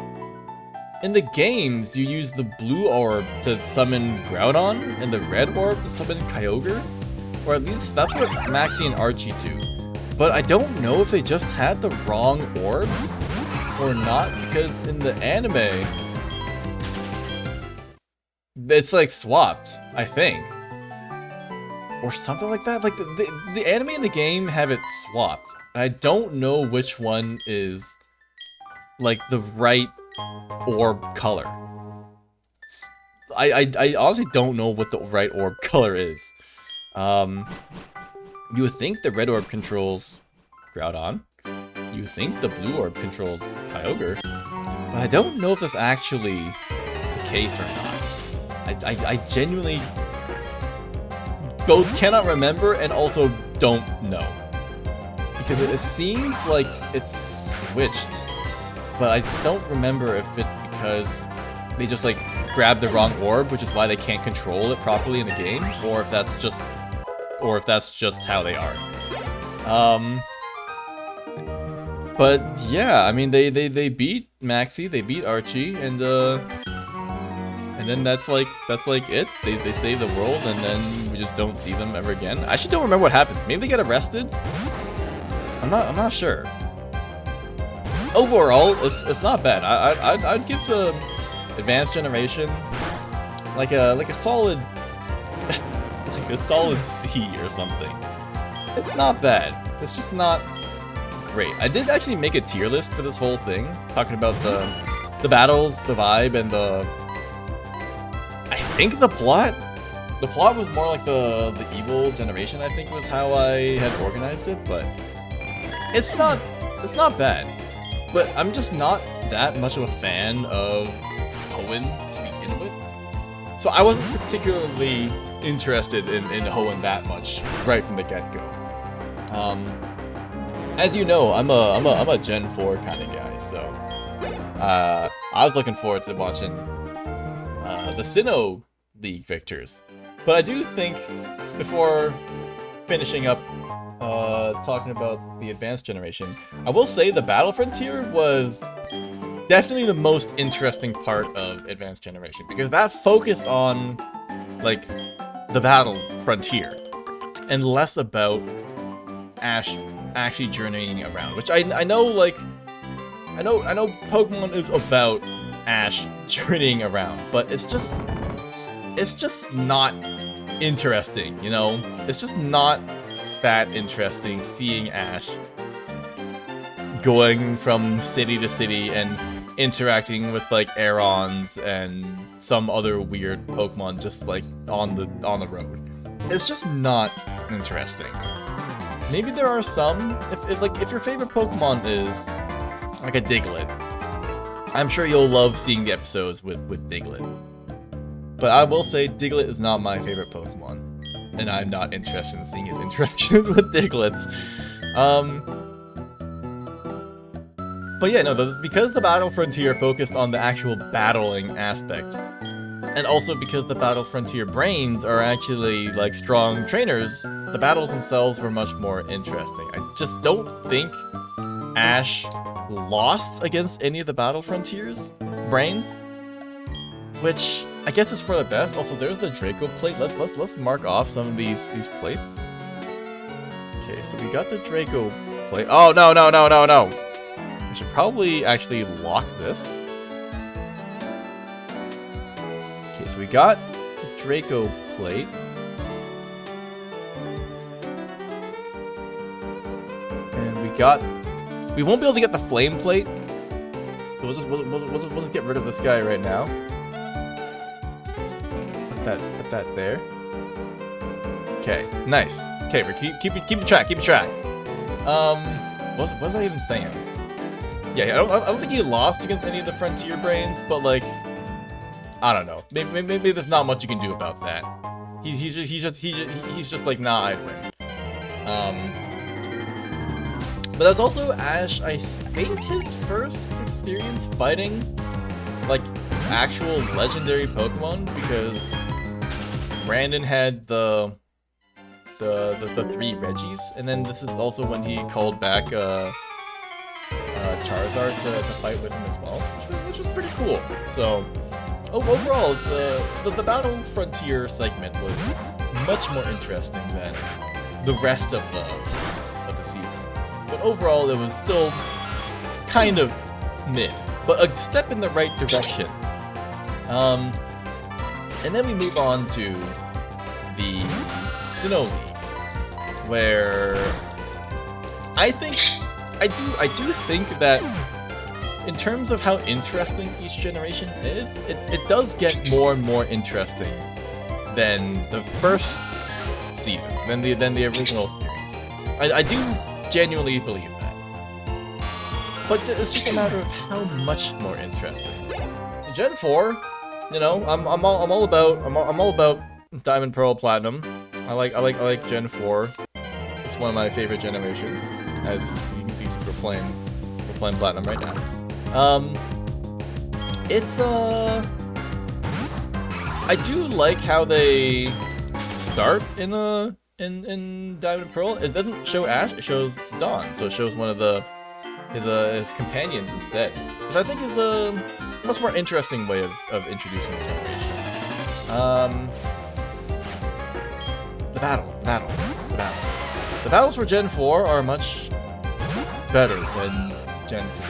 Speaker 1: in the games, you use the blue orb to summon Groudon, and the red orb to summon Kyogre. Or at least that's what Maxie and Archie do. But I don't know if they just had the wrong orbs or not, because in the anime, it's like swapped, I think. Or something like that. Like the anime and the game have it swapped. And I don't know which one is like the right orb color. I honestly don't know what the right orb color is. You would think the red orb controls Groudon. You would think the blue orb controls Kyogre. But I don't know if that's actually the case or not. I genuinely both cannot remember and also don't know. Because it seems like it's switched. But I just don't remember if it's because they just like grabbed the wrong orb, which is why they can't control it properly in the game, or if that's just how they are. But yeah, I mean they beat Maxie, they beat Archie, and then that's like it. They save the world, and then we just don't see them ever again. I actually don't remember what happens. Maybe they get arrested. I'm not sure. Overall, it's not bad. I'd give the Advanced Generation like a solid like a solid C or something. It's not bad. It's just not great. I did actually make a tier list for this whole thing, talking about the battles, the vibe, and I think the plot. The plot was more like the evil generation, I think was how I had organized it, but it's not bad. But I'm just not that much of a fan of Hoenn to begin with. So I wasn't particularly interested in Hoenn that much right from the get-go. As you know, I'm a Gen 4 kind of guy, so I was looking forward to watching the Sinnoh League victors. But I do think, before finishing up talking about the Advanced Generation, I will say the Battle Frontier was definitely the most interesting part of Advanced Generation, because that focused on like the Battle Frontier and less about Ash actually journeying around, which I know Pokemon is about Ash journeying around, but it's just not interesting, you know? It's just not that interesting seeing Ash going from city to city and interacting with like Aerons and some other weird Pokemon just like on the road. It's just not interesting. Maybe there are some, if your favorite Pokemon is like a Diglett, I'm sure you'll love seeing the episodes with Diglett. But I will say Diglett is not my favorite Pokemon, and I'm not interested in seeing his interactions with Digletts. But yeah, no, because the Battle Frontier focused on the actual battling aspect, and also because the Battle Frontier brains are actually like strong trainers, the battles themselves were much more interesting. I just don't think Ash lost against any of the Battle Frontier's brains, which I guess is for the best. Also, there's the Draco plate. Let's mark off some of these plates. Okay, so we got the Draco plate. Oh no! I should probably actually lock this. Okay, so we got the Draco plate. And we won't be able to get the flame plate. We'll just get rid of this guy right now. Put that there. Okay, nice. Okay, we're keep track. What was I even saying? Yeah, I don't think he lost against any of the Frontier Brains, but like, I don't know. Maybe there's not much you can do about that. He's just like, nah, I'd win. But that's also Ash, I think, his first experience fighting like actual legendary Pokemon, because Brandon had the 3 Reggies, and then this is also when he called back Charizard to fight with him as well, which was pretty cool. So overall, it's the Battle Frontier segment was much more interesting than the rest of the season. But overall, it was still kind of mid, but a step in the right direction. And then we move on to the Sinnoh League, where I do think that in terms of how interesting each generation is, it does get more and more interesting than the first season, than the original series. I do genuinely believe that, but it's just a matter of how much more interesting. Gen 4, you know, I'm all about Diamond, Pearl, Platinum. I like Gen 4. It's one of my favorite generations, as you can see since we're playing Platinum right now. It's I do like how they start in Diamond and Pearl. It doesn't show Ash, it shows Dawn, so it shows one of his companions instead, which I think is a much more interesting way of introducing the generation. The battles for Gen 4 are much better than Gen 3.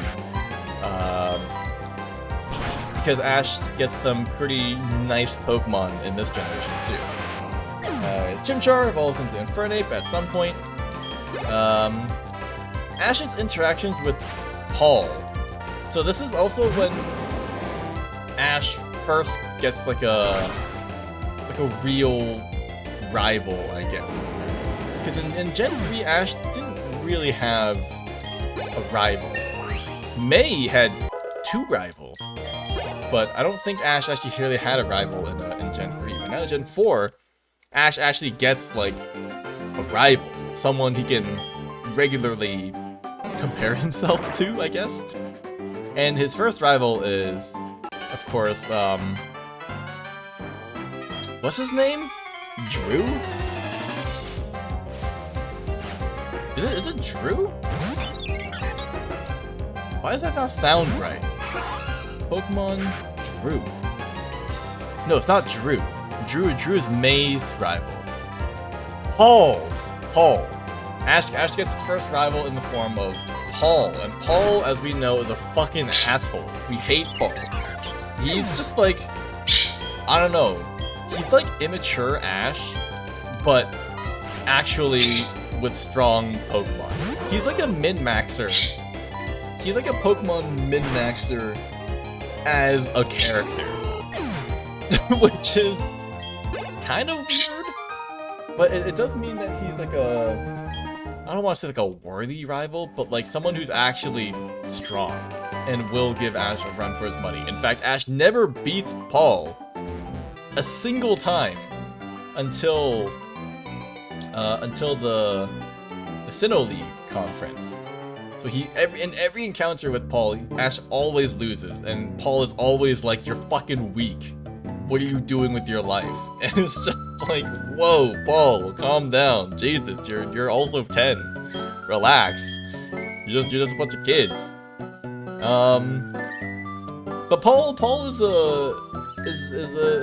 Speaker 1: Because Ash gets some pretty nice Pokemon in this generation too. His Chimchar evolves into Infernape at some point. Ash's interactions with Paul. So this is also when Ash first gets like a real rival, I guess. Because in Gen 3, Ash didn't really have a rival. May had 2 rivals, but I don't think Ash actually really had a rival in Gen 3. But now in Gen 4, Ash actually gets like a rival, someone he can regularly compare himself to, I guess. And his first rival is, of course, what's his name? Drew? Is it Drew? Why does that not sound right? Pokemon Drew. No, it's not Drew. Drew is May's rival. Paul. Ash gets his first rival in the form of Paul, and Paul, as we know, is a fucking asshole. We hate Paul. He's just like, I don't know. He's like immature Ash, but actually with strong Pokemon. He's like a min-maxer. He's like a Pokemon min-maxer as a character. Which is kind of weird, but it does mean that he's like I don't want to say like a worthy rival, but like someone who's actually strong and will give Ash a run for his money. In fact, Ash never beats Paul a single time until the Sinnoh League conference. So in every encounter with Paul, Ash always loses, and Paul is always like, "You're fucking weak. What are you doing with your life?" And it's just like, whoa, Paul, calm down. Jesus, you're also 10. Relax. You're just a bunch of kids. But Paul is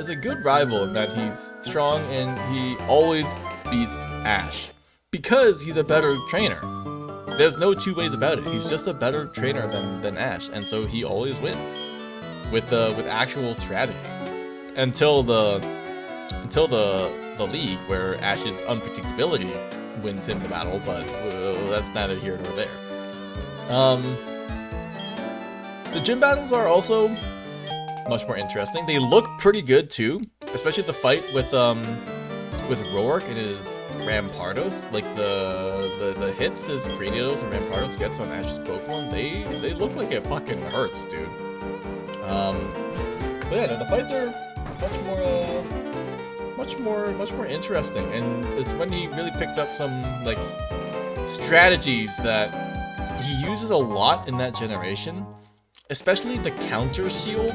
Speaker 1: a good rival in that he's strong and he always beats Ash because he's a better trainer. There's no two ways about it. He's just a better trainer than Ash, and so he always wins with actual strategy. Until the league, where Ash's unpredictability wins him the battle, but that's neither here nor there. The gym battles are also much more interesting. They look pretty good too, especially the fight with with Roark and his Rampardos, like the hits his Gradiatos and Rampardos gets on Ash's Pokemon, they look like it fucking hurts, dude. But yeah, the fights are much more interesting, and it's when he really picks up some like strategies that he uses a lot in that generation, especially the counter shield,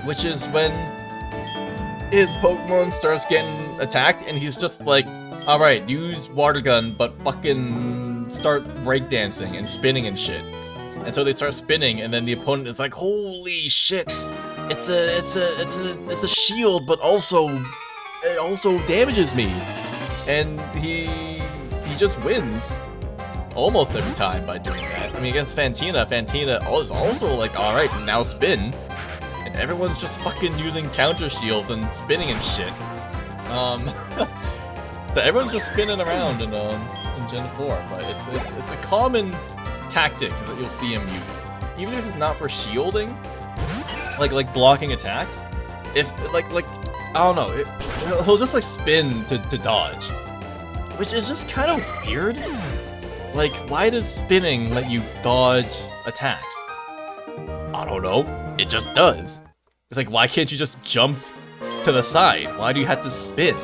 Speaker 1: which is when his Pokemon starts getting attacked and he's just like, alright, use Water Gun, but fucking start breakdancing and spinning and shit. And so they start spinning, and then the opponent is like, holy shit, it's a shield, but also it also damages me. And he just wins almost every time by doing that. I mean, against Fantina is also like, alright, now spin. And everyone's just fucking using counter shields and spinning and shit. Everyone's just spinning around in Gen 4, but it's a common tactic that you'll see him use. Even if it's not for shielding, like blocking attacks. If like I don't know, he'll just like spin to dodge, which is just kind of weird. Like, why does spinning let you dodge attacks? I don't know. It just does. It's like, why can't you just jump to the side? Why do you have to spin?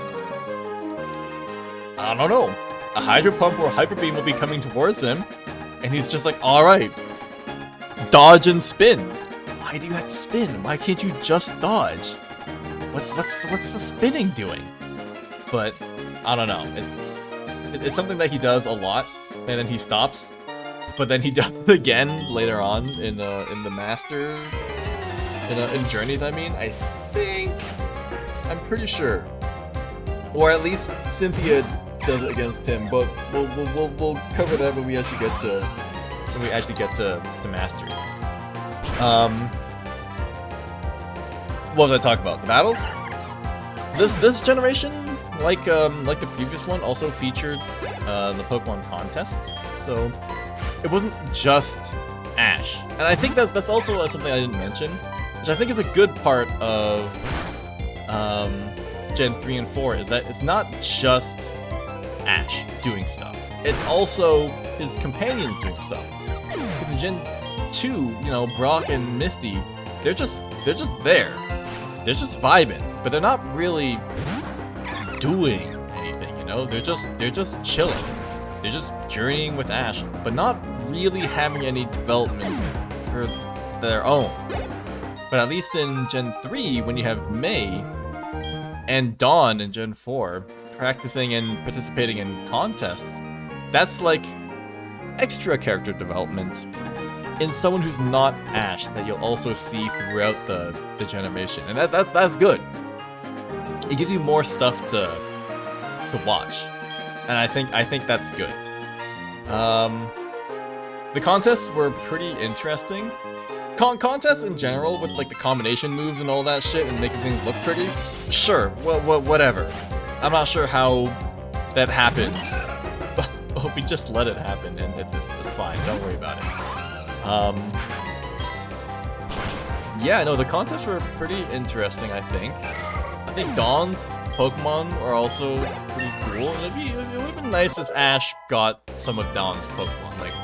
Speaker 1: I don't know. A Hydro Pump or a Hyper Beam will be coming towards him, and he's just like, alright, dodge and spin. Why do you have to spin? Why can't you just dodge? What's the spinning doing? But, I don't know. It's something that he does a lot, and then he stops. But then he does it again later on in the Master, in Journeys. I mean, I'm pretty sure, or at least Cynthia does it against him. But we'll cover that when we actually get to Masters. What was I talking about? The battles. This generation, like the previous one, also featured the Pokemon contests. So it wasn't just Ash, and I think that's also something I didn't mention, which I think is a good part of Gen 3 and 4, is that it's not just Ash doing stuff. It's also his companions doing stuff. Because in Gen 2, you know, Brock and Misty, they're just there. They're just vibing, but they're not really doing anything, you know? They're just chilling. They're just journeying with Ash, but not really having any development for their own. But at least in Gen 3, when you have May and Dawn in Gen 4 practicing and participating in contests, that's like extra character development in someone who's not Ash that you'll also see throughout the generation. And that's good. It gives you more stuff to watch. And I think that's good. The contests were pretty interesting. Contests in general, with like the combination moves and all that shit and making things look pretty, sure, whatever. I'm not sure how that happens, but we just let it happen, and it's fine. Don't worry about it. Yeah, no, the contests were pretty interesting. I think Dawn's Pokemon are also pretty cool, and it would have been nice if Ash got some of Dawn's Pokemon. Like,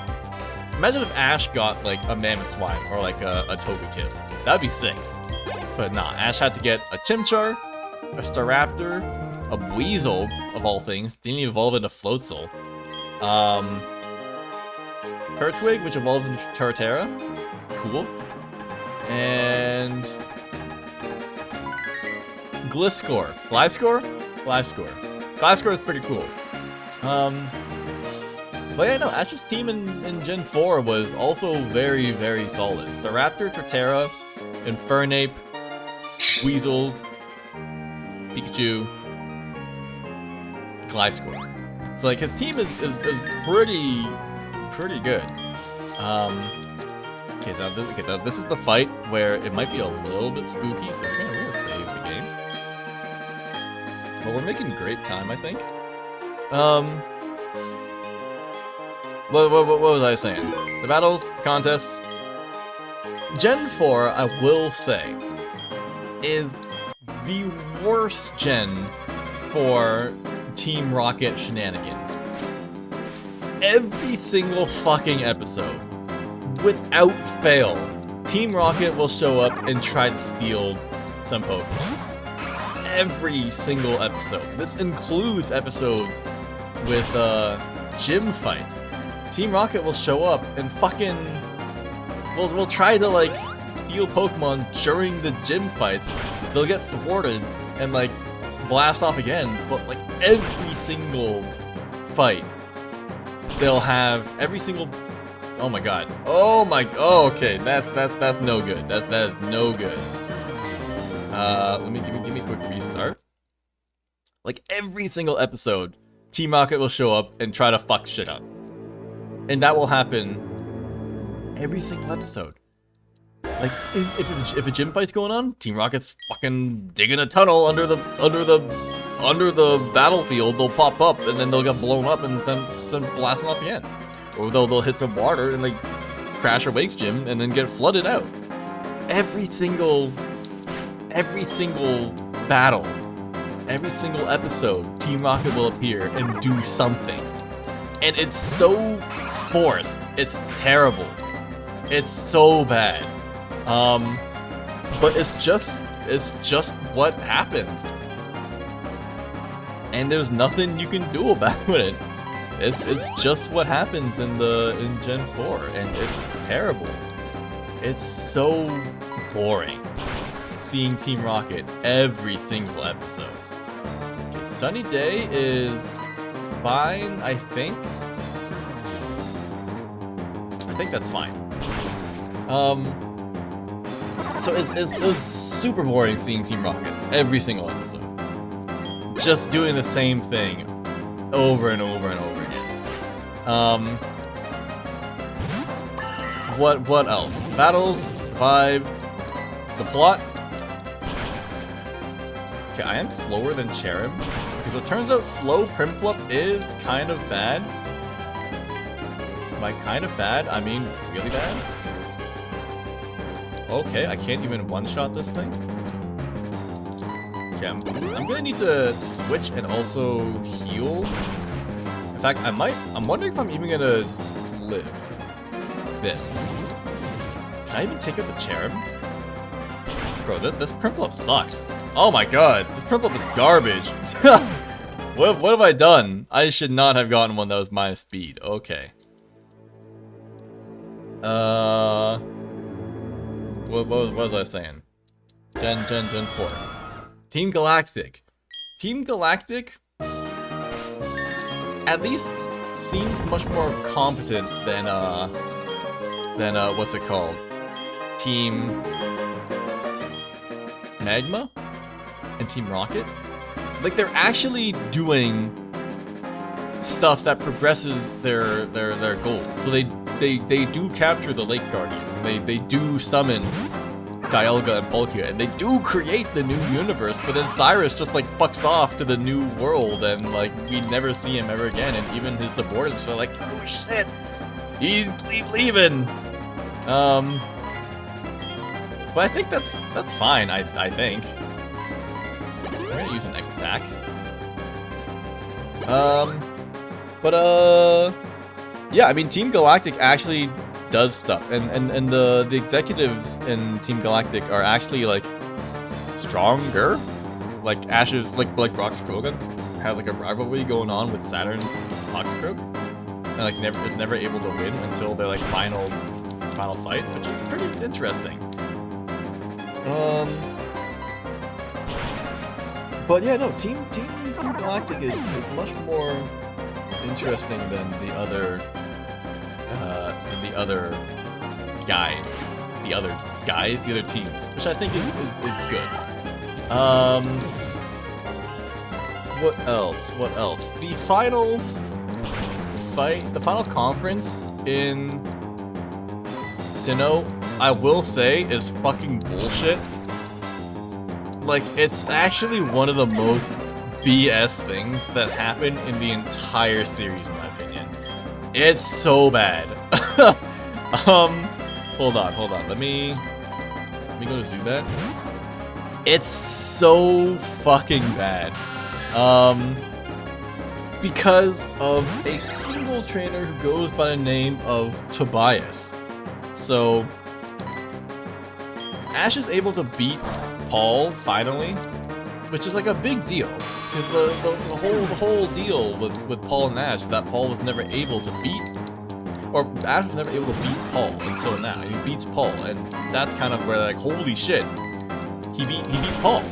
Speaker 1: imagine if Ash got like a Mamoswine or like a Togekiss. That'd be sick. But nah, Ash had to get a Chimchar, a Staraptor, a Weasel of all things. Didn't evolve into Floatzel. Turtwig, which evolved into Torterra. Cool. And Gliscor. Gliscor? Gliscor is pretty cool. But yeah, no, Ash's team in Gen 4 was also very, very solid. Staraptor, Torterra, Infernape, Weasel, Pikachu, Gliscor. So like his team is pretty good. Okay, now this is the fight where it might be a little bit spooky, so we're gonna save the game. But we're making great time, I think. What was I saying? The battles, the contests. Gen 4, I will say, is the worst gen for Team Rocket shenanigans. Every single fucking episode, without fail, Team Rocket will show up and try to steal some Pokemon. Every single episode. This includes episodes with gym fights. Team Rocket will show up and fucking will try to like steal Pokemon during the gym fights. They'll get thwarted and like blast off again, but like every single fight they'll have every single oh my god. Oh okay, that's no good. That is no good. Let me give me a quick restart. Like every single episode, Team Rocket will show up and try to fuck shit up. And that will happen every single episode. Like if a gym fight's going on, Team Rocket's fucking digging a tunnel under the battlefield. They'll pop up and then they'll get blown up and then blasting off again. Or they'll hit some water and they crash a Wake's gym and then get flooded out. Every single battle, every single episode, Team Rocket will appear and do something. And it's so forced. It's terrible. It's so bad. But it's just what happens. And there's nothing you can do about it. It's just what happens in Gen 4, and it's terrible. It's so boring seeing Team Rocket every single episode. Okay, Sunny Day is fine, I think. I think that's fine. So it was super boring seeing Team Rocket every single episode. Just doing the same thing over and over and over again. What else? Battles, vibe, the plot. Okay, I am slower than Cherrim, because it turns out slow Primplup is kind of bad. By kind of bad, I mean really bad. Okay, I can't even one-shot this thing. Okay, I'm gonna need to switch and also heal. In fact, I'm wondering if I'm even gonna live this. Can I even take out the Cherub? Bro, this Primplup sucks. Oh my god, this Primplup is garbage. What have I done? I should not have gotten one that was my speed. Okay. What was I saying? Gen 4. Team Galactic. Team Galactic at least seems much more competent than what's it called? Team Magma and Team Rocket. Like they're actually doing stuff that progresses their goals. So they do capture the Lake Guardians. They do summon Dialga and Palkia, and they do create the new universe, but then Cyrus just like fucks off to the new world, and like we never see him ever again, and even his subordinates are like, oh shit, he's leaving. But I think that's fine. I think I'm gonna use an X attack. Yeah, I mean, Team Galactic actually does stuff, and the executives in Team Galactic are actually like stronger. Like Ash's, like Roxtrogan has like a rivalry going on with Saturn's Toxicroak, and like is never able to win until their like final fight, which is pretty interesting. But yeah, no, Team Galactic is much more interesting than the other guys, the other teams, which I think is good. What else? The final fight, the final conference in Sinnoh, I will say, is fucking bullshit. Like, it's actually one of the most BS things that happened in the entire series, in my opinion. It's so bad. Hold on. Let me go to Zubat. It's so fucking bad. Because of a single trainer who goes by the name of Tobias. So Ash is able to beat Paul finally, which is like a big deal. Because the whole deal with Paul and Ash is that Paul was never able to beat, or Ash was never able to beat Paul until now. He beats Paul, and that's kind of where, like, holy shit, he beat Paul.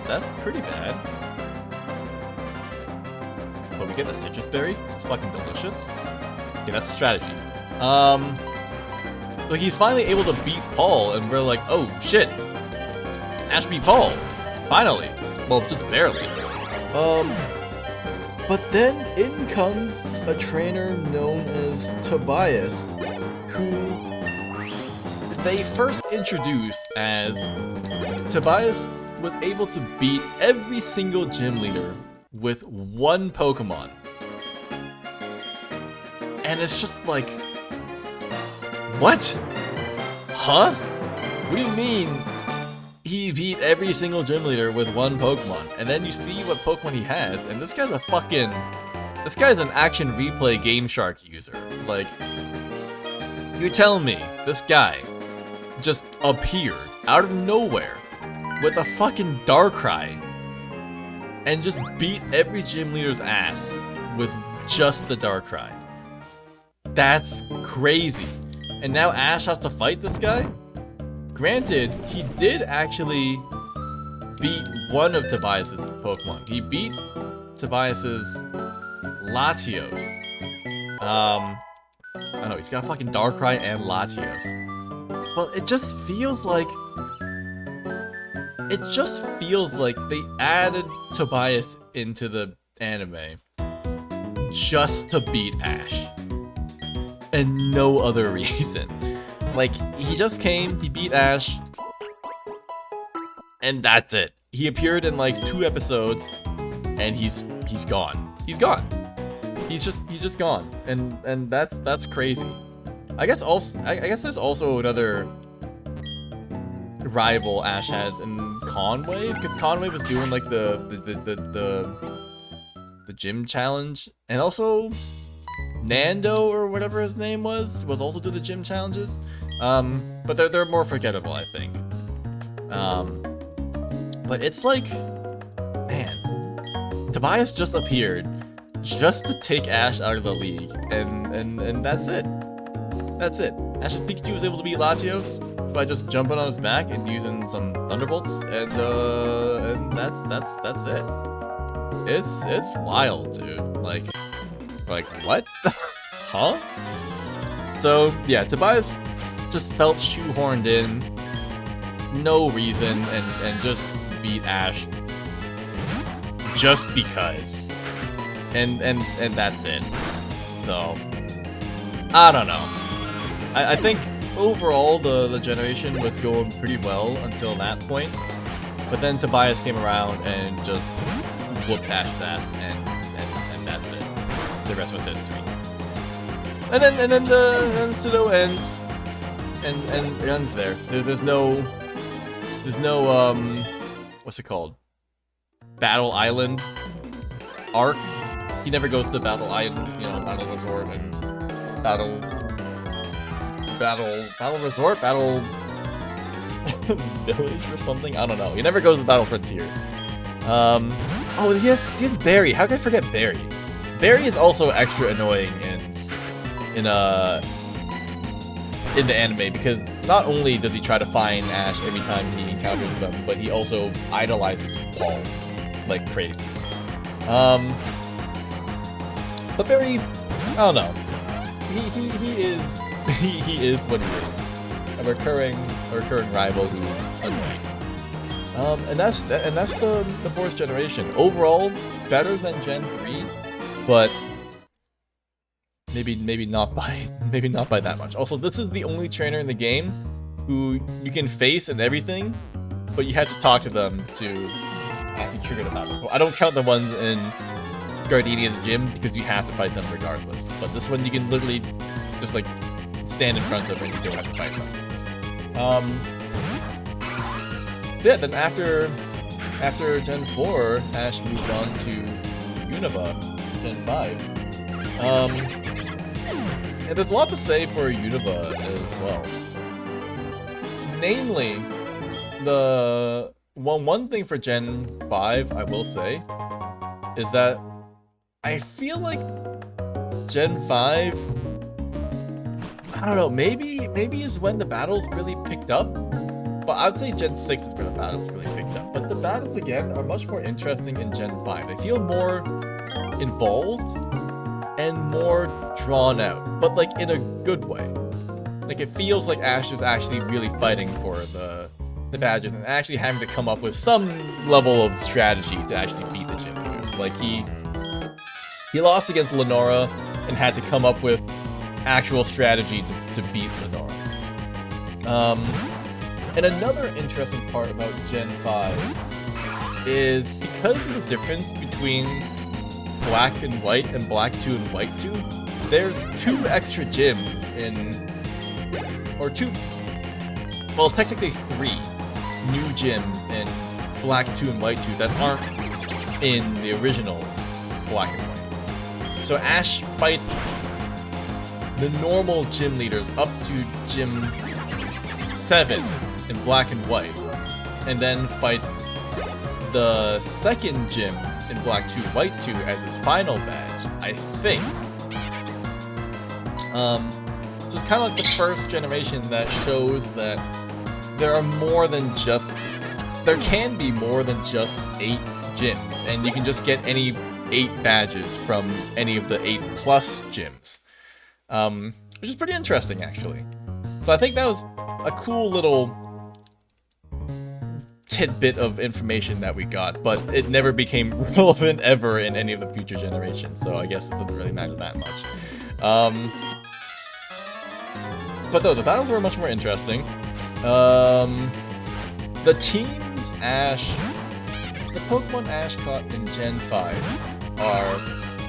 Speaker 1: That's pretty bad. But we get the citrus berry. It's fucking delicious. Okay, that's a strategy. So he's finally able to beat Paul, and we're like, oh shit, Ash beat Paul, finally. Well, just barely. But then in comes a trainer known as Tobias, who they first introduced as Tobias was able to beat every single gym leader with one Pokemon. And it's just like, what? Huh? What do you mean he beat every single gym leader with one Pokemon? And then you see what Pokemon he has, and this guy's an action replay Game Shark user. Like, you're telling me this guy just appeared out of nowhere with a fucking Darkrai and just beat every gym leader's ass with just the Darkrai? That's crazy. And now Ash has to fight this guy? Granted, he did actually beat one of Tobias's Pokemon. He beat Tobias's Latios. I don't know, he's got fucking Darkrai and Latios. But it just feels like they added Tobias into the anime just to beat Ash. And no other reason. Like, he just came, he beat Ash, and that's it. He appeared in like 2 episodes, and he's gone. He's gone. He's just gone. And that's crazy. I guess there's also another rival Ash has in Conway, because Conway was doing like the gym challenge, and also Nando, or whatever his name was also doing the gym challenges. But they're more forgettable, I think. But it's like, man, Tobias just appeared just to take Ash out of the league, and that's it. That's it. Ash's Pikachu was able to beat Latios by just jumping on his back and using some Thunderbolts, and that's it. It's wild, dude. Like what? Huh? So yeah, Tobias just felt shoehorned in, no reason, and just beat Ash just because. And that's it. So I don't know. I think overall the generation was going pretty well until that point. But then Tobias came around and just whooped Ash's ass, and that's it. The rest was history. And then Pseudo ends, and it ends there. There's no what's it called? Battle Island arc. He never goes to Battle Island, Battle Resort and Battle Resort, Battle Village or something. I don't know. He never goes to Battle Frontier. Oh, he has Barry. How could I forget Barry? Barry is also extra annoying in the anime, because not only does he try to find Ash every time he encounters them, but he also idolizes Paul like crazy. But Barry, I don't know. He is what he is. A recurring rival who's annoying. And that's the 4th generation. Overall, better than Gen 3, but maybe not by that much. Also, this is the only trainer in the game who you can face and everything, but you have to talk to them to actually trigger the power. I don't count the ones in Gardenia's gym, because you have to fight them regardless. But this one you can literally just like stand in front of and you don't have to fight them. yeah, then after Gen 4, Ash moved on to Unova, Gen 5. And there's a lot to say for Unova as well. Namely, the one thing for Gen 5, I will say, is that I feel like Gen 5, I don't know, maybe is when the battles really picked up. But I'd say Gen 6 is where the battles really picked up. But the battles, again, are much more interesting in Gen 5. They feel more involved and more drawn out, but like in a good way. Like it feels like Ash is actually really fighting for the badges and actually having to come up with some level of strategy to actually beat the gym leaders. Like he lost against Lenora and had to come up with actual strategy to beat Lenora. And another interesting part about Gen 5 is because of the difference between Black and White and Black 2 and White 2, there's 2 extra gyms or technically 3 new gyms in Black 2 and White 2 that aren't in the original Black and White. So Ash fights the normal gym leaders up to Gym 7 in Black and White, and then fights the second gym in Black 2, White 2 as his final badge, I think. So it's kind of like the first generation that shows that there can be more than just 8 gyms, and you can just get any 8 badges from any of the 8+ gyms. Which is pretty interesting, actually. So I think that was a cool little tidbit of information that we got, but it never became relevant ever in any of the future generations, so I guess it doesn't really matter that much. But though, the battles were much more interesting. The teams the Pokemon Ash caught in Gen 5 are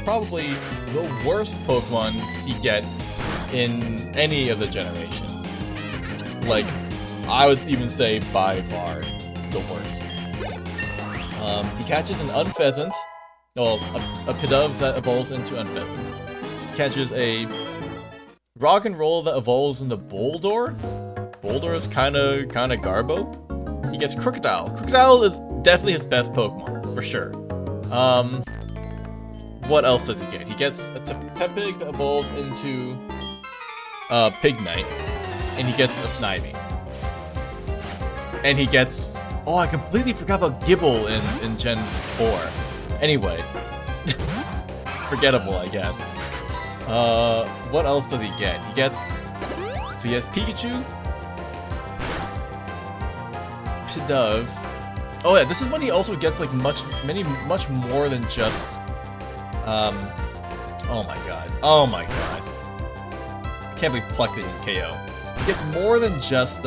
Speaker 1: probably the worst Pokemon he gets in any of the generations. Like, I would even say by far the worst. He catches an Unpheasant, well, a Pidove that evolves into Unpheasant. He catches a Rock and Roll that evolves into Boldore. Boldore is kinda Garbo. He gets Crocodile. Crocodile is definitely his best Pokemon, for sure. What else does he get? He gets a Tepig that evolves into Pignite, and he gets a Snivy. And he gets... Oh, I completely forgot about Gibble in Gen 4. Anyway. Forgettable, I guess. What else does he get? He gets... So he has Pikachu, Pidove. Oh yeah, this is when he also gets like much more than just... Oh my god. I can't believe plucked it in KO. He gets more than just 6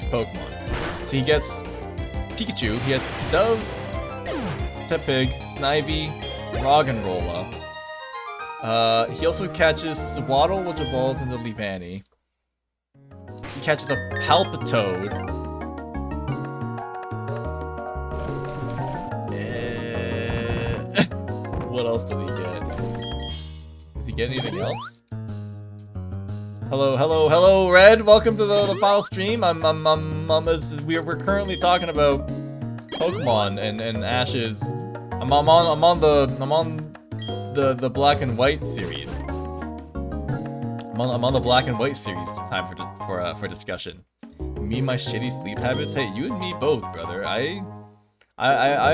Speaker 1: Pokemon. So he gets Pikachu, he has Pidove, Tepig, Snivy, Roggenrola. He also catches Swaddle, which evolves into Leavanny. He catches a Palpitoad. What else did he get? Does he get anything else? Hello, Red. Welcome to the final stream. We're currently talking about Pokemon and Ash's. I'm on the Black and White series. I'm on the Black and White series. Time for discussion. Me and my shitty sleep habits. Hey, you and me both, brother. I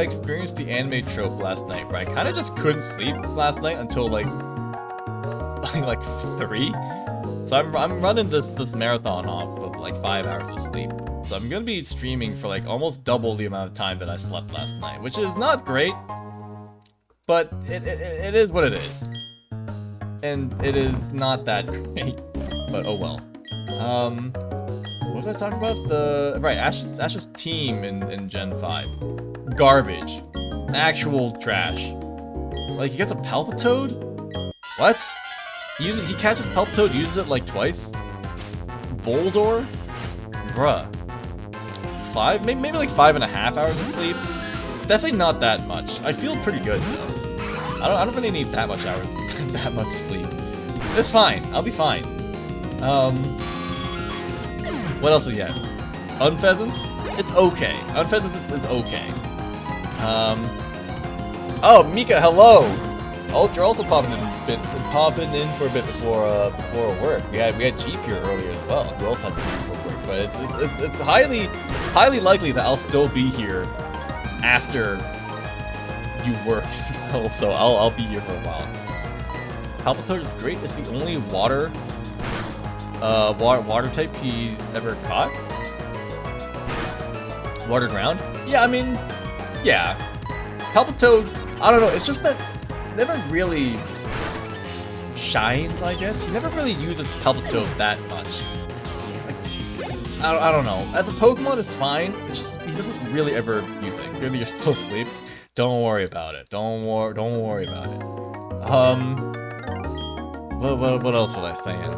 Speaker 1: experienced the anime trope last night, where I kind of just couldn't sleep last night until like 3. So I'm running this marathon off with like 5 hours of sleep. So I'm gonna be streaming for like almost double the amount of time that I slept last night, which is not great, but it is what it is, and it is not that great. But oh well. What was I talking about? Ash's team in Gen 5. Garbage. Actual trash. Like, he gets a Palpitoad? What? He catches Palpitoad, uses it like twice? Boldore? Bruh. 5, maybe like 5.5 hours of sleep. Definitely not that much. I feel pretty good though. I don't really need that much hours, that much sleep. It's fine. I'll be fine. What else do we have? Unpheasant? It's okay. Unpheasant is okay. Oh, Mika, hello. Oh, you're also popping in for a bit before work. We had Jeep here earlier as well, who also had to leave for work. But it's highly likely that I'll still be here after you work as well. So I'll be here for a while. Palpitoad is great. It's the only water type he's ever caught. Water ground? Yeah, I mean, yeah. Palpitoad, I don't know, it's just that never really shines, I guess. He never really uses Palpitoad that much. Like, I don't know. As a Pokemon, it's fine. It's just, he's never really ever using. Maybe you're still asleep. Don't worry about it. Don't worry about it. What else was I saying?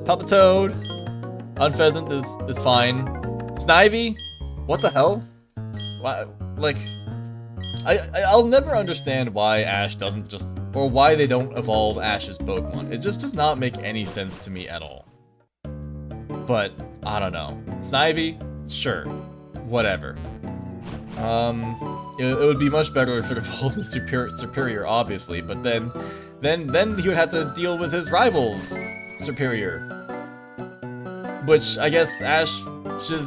Speaker 1: Palpitoad, Unpheasant is fine. Snivy? What the hell? Why, like, I'll never understand why Ash doesn't just, or why they don't evolve Ash's Pokemon. It just does not make any sense to me at all. But, I don't know. Snivy? Sure. Whatever. It would be much better if it evolved in Superior, obviously, but then he would have to deal with his rivals, Superior. Which, I guess Ash's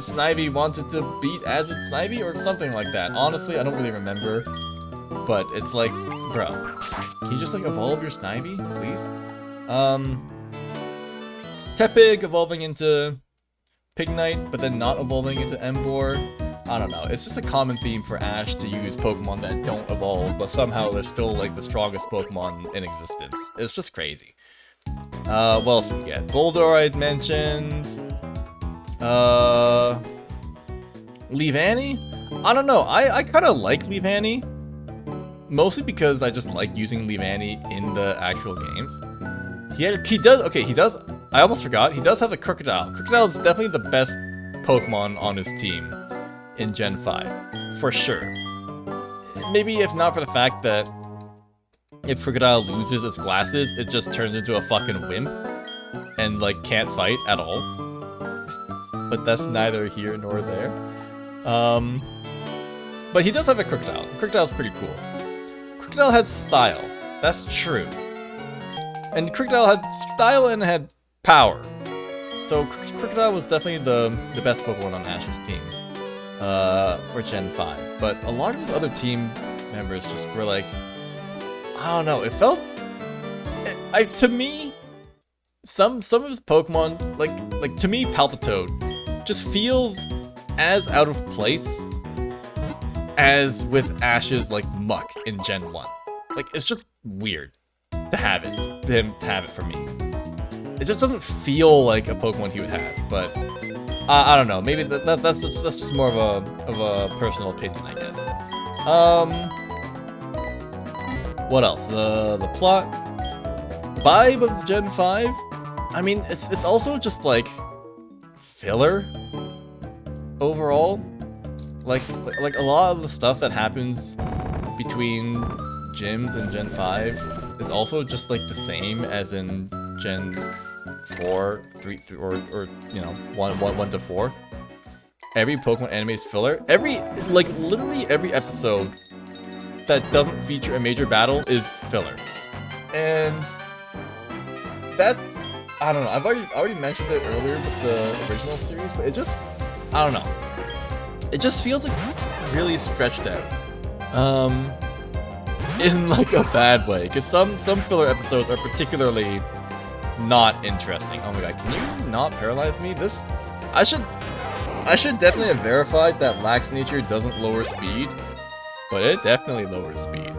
Speaker 1: Snivy wanted to beat as its Snivy, or something like that. Honestly, I don't really remember. But it's like, bro, can you just like evolve your Snivy, please? Tepig evolving into Pignite, but then not evolving into Emboar. I don't know, it's just a common theme for Ash to use Pokemon that don't evolve, but somehow they're still like the strongest Pokemon in existence. It's just crazy. What else did we get? Boulder I'd mentioned. Leavanny? I don't know, I kinda like Leavanny. Mostly because I just like using Leavanny in the actual games. He does, I almost forgot, he does have a Crocodile. Crocodile is definitely the best Pokemon on his team in Gen 5, for sure. Maybe if not for the fact that if Crocodile loses its glasses, it just turns into a fucking wimp and like can't fight at all. But that's neither here nor there. But he does have a Crocodile. Crocodile's pretty cool. Crocodile had style, that's true. And Crocodile had style and had power. So Crocodile was definitely the best Pokemon on Ash's team. For Gen 5, but a lot of his other team members just were like, I don't know, it felt, to me, some of his Pokemon, like to me, Palpitoad just feels as out of place as with Ash's like Muck in Gen 1. Like, it's just weird to have it, for me. It just doesn't feel like a Pokemon he would have, but I don't know. Maybe that's just more of a personal opinion, I guess. What else? The plot vibe of Gen 5. I mean, it's also just like filler overall. Like a lot of the stuff that happens between gyms and Gen 5 is also just like the same as in Gen 4, 3, or you know, 1 to 4. Every Pokemon anime is filler. Literally every episode that doesn't feature a major battle is filler. And that's, I don't know, I've already mentioned it earlier with the original series, but it just, I don't know. It just feels like really stretched out. In like a bad way, because some filler episodes are particularly not interesting. Oh my god, can you not paralyze me? I should definitely have verified that Lax Nature doesn't lower speed, but it definitely lowers speed.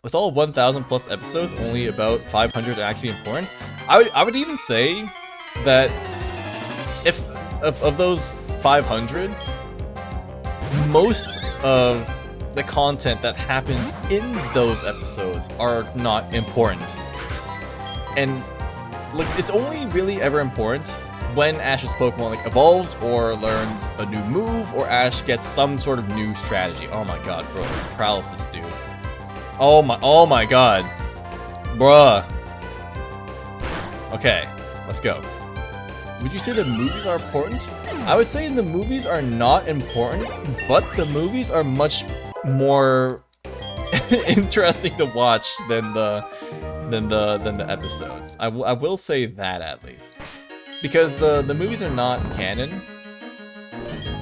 Speaker 1: With all 1,000 plus episodes, only about 500 are actually important. I would even say that if of those 500, most of the content that happens in those episodes are not important. And like, it's only really ever important when Ash's Pokemon like evolves or learns a new move, or Ash gets some sort of new strategy. Oh my god, bro, paralysis, dude. Oh my god, bruh. Okay, let's go. Would you say the movies are important? I would say the movies are not important, but the movies are much more interesting to watch than the episodes. I will say that, at least, because the movies are not canon,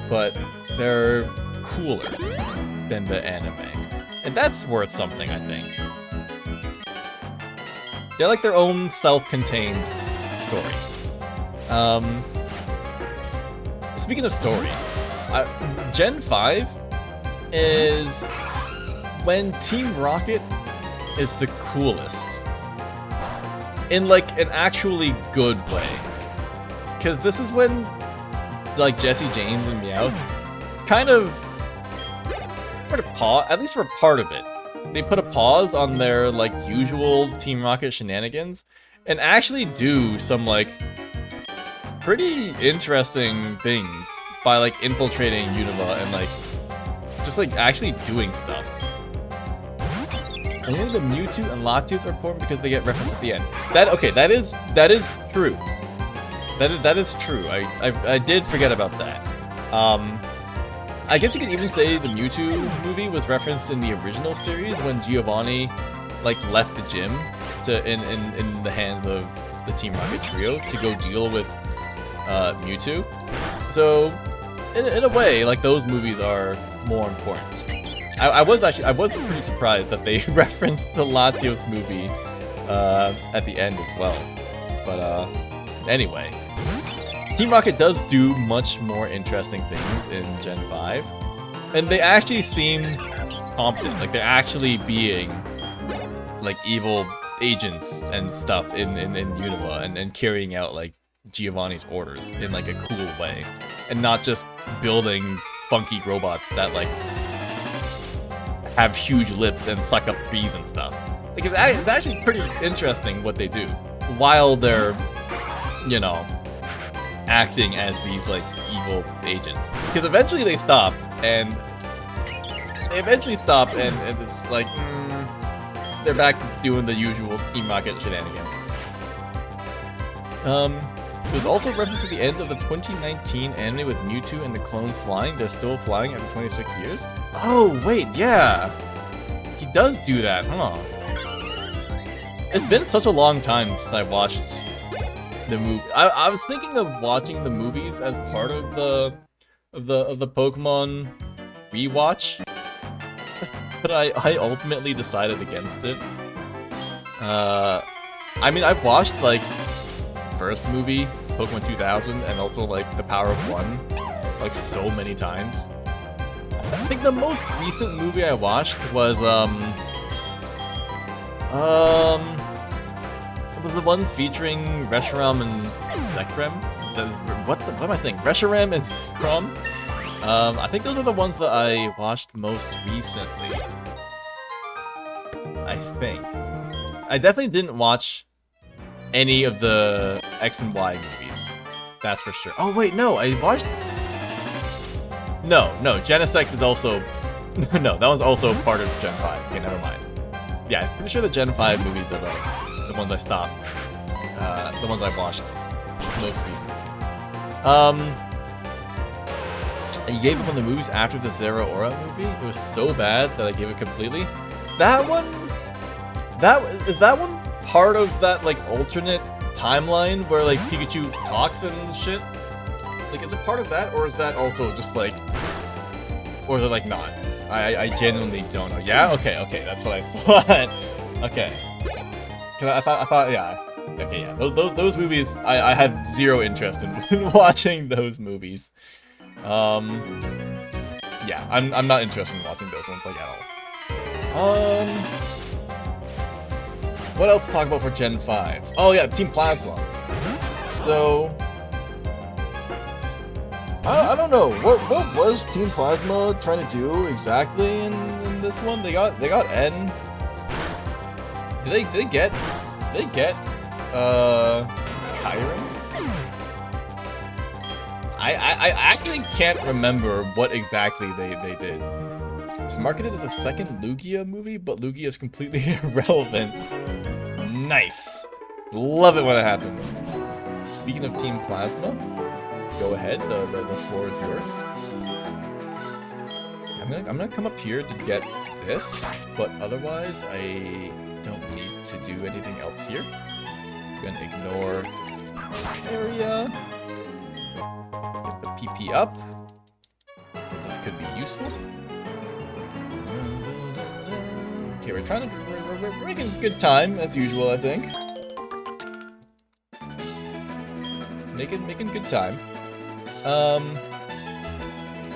Speaker 1: but they're cooler than the anime, and that's worth something, I think. They're like their own self-contained story. Speaking of story, Gen 5 is when Team Rocket is the coolest. In like an actually good way. Cause this is when like Jesse James and Meowth kind of put a pause, at least for part of it. They put a pause on their like usual Team Rocket shenanigans and actually do some like pretty interesting things by like infiltrating Unova and like just like actually doing stuff. Only the Mewtwo and Latios are important because they get referenced at the end. That is true. That is true. I did forget about that. I guess you could even say the Mewtwo movie was referenced in the original series when Giovanni like left the gym in the hands of the Team Rocket trio to go deal with Mewtwo. So in a way, like, those movies are more important. I was pretty surprised that they referenced the Latios movie at the end as well. But anyway, Team Rocket does do much more interesting things in Gen 5, and they actually seem competent. Like, they're actually being like evil agents and stuff in Unova and carrying out like Giovanni's orders in like a cool way, and not just building funky robots that like have huge lips and suck up trees and stuff. Like, it's actually pretty interesting what they do while they're, you know, acting as these like evil agents. Because eventually they stop and it's like they're back doing the usual Team Rocket shenanigans. There's also reference to the end of the 2019 anime with Mewtwo and the clones flying. They're still flying after 26 years? Oh, wait, yeah. He does do that, huh? It's been such a long time since I watched the movie. I was thinking of watching the movies as part of the Pokemon rewatch, but I ultimately decided against it. I mean, I've watched like first movie, Pokemon 2000, and also like The Power of One, like so many times. I think the most recent movie I watched was the ones featuring Reshiram and Zekrom. It says, what am I saying? Reshiram and Zekrom? I think those are the ones that I watched most recently. I think. I definitely didn't watch any of the X and Y movies. That's for sure. Oh wait, no, I watched... No, Genesect is also... No, that one's also part of Gen 5. Okay, never mind. Yeah, I'm pretty sure the Gen 5 movies are the ones I stopped. The ones I watched most recently. I gave up on the movies after the Zero Aura movie. It was so bad that I gave it completely. That one... Is that one part of that, like, alternate timeline where, like, Pikachu talks and shit? Like, is it part of that, or is that also just, like... Or is it, like, not? I genuinely don't know. Yeah? Okay, that's what I thought. Okay. Cause I thought, yeah. Okay, yeah. Those movies, I had zero interest in watching those movies. Yeah, I'm not interested in watching those ones, like, at all. What else to talk about for Gen 5? Oh yeah, Team Plasma. So... I don't know, what was Team Plasma trying to do exactly in this one? They got N. Did they get Kyurem? I actually can't remember what exactly they did. It's marketed as a second Lugia movie, but Lugia is completely irrelevant. Nice. Love it when it happens. Speaking of Team Plasma, go ahead. The floor is yours. I'm gonna come up here to get this, but otherwise I don't need to do anything else here. I'm gonna ignore this area. Get the PP up, because this could be useful. Okay, we're trying to we're making good time as usual, I think. Making good time.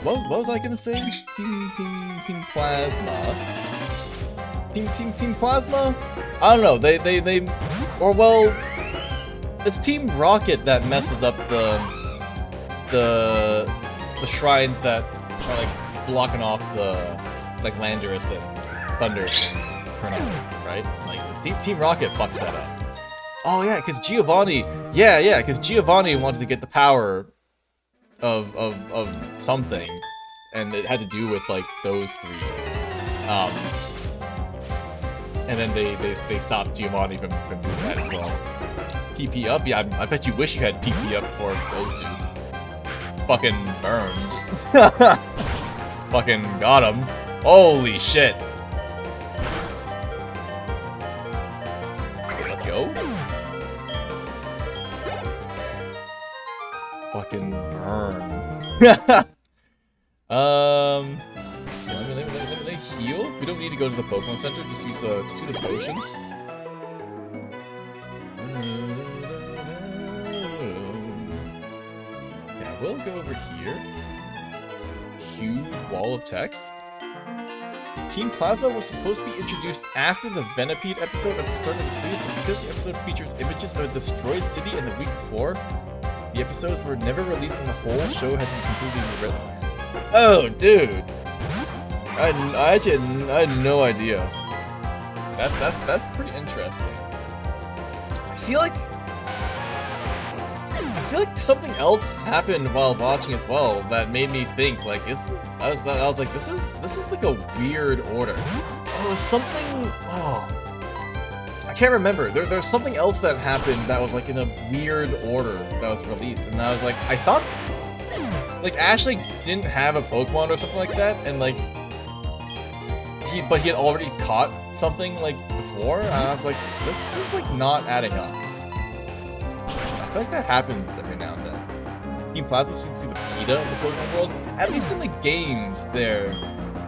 Speaker 1: What was I gonna say? Team Plasma. Team Plasma? I don't know. Or well, it's Team Rocket that messes up the shrines that are like blocking off the like Landorus and Thunder pronouns, right? Like it's Team Rocket fucks that up. Oh yeah, because Giovanni. Yeah, because Giovanni wanted to get the power of something, and it had to do with like those three. And then they stopped Giovanni from doing that as well. PP up, yeah. I bet you wish you had PP up for Osu. Fucking burned. Fucking got him. Holy shit. Okay, let's go. Fucking burn. Yeah, let me heal. We don't need to go to the Pokemon Center. Just use the potion. Yeah, we'll go over here. Huge wall of text. Team Plasma was supposed to be introduced after the Venipede episode at the start of the series, but because the episode features images of a destroyed city in the week before, the episodes were never released and the whole show had been completely rewritten. Oh, dude! I had no idea. That's pretty interesting. I feel like something else happened while watching as well that made me think like I was like this is like a weird order. Oh, it was something. Oh, I can't remember. There's something else that happened that was like in a weird order that was released, and I was like, I thought like Ashley didn't have a Pokemon or something like that, and like he had already caught something like before, and I was like, this is like not adding up. I feel like that happens every now and then. Team Plasma seems to be the PETA of the Pokemon world. At least in the games, they're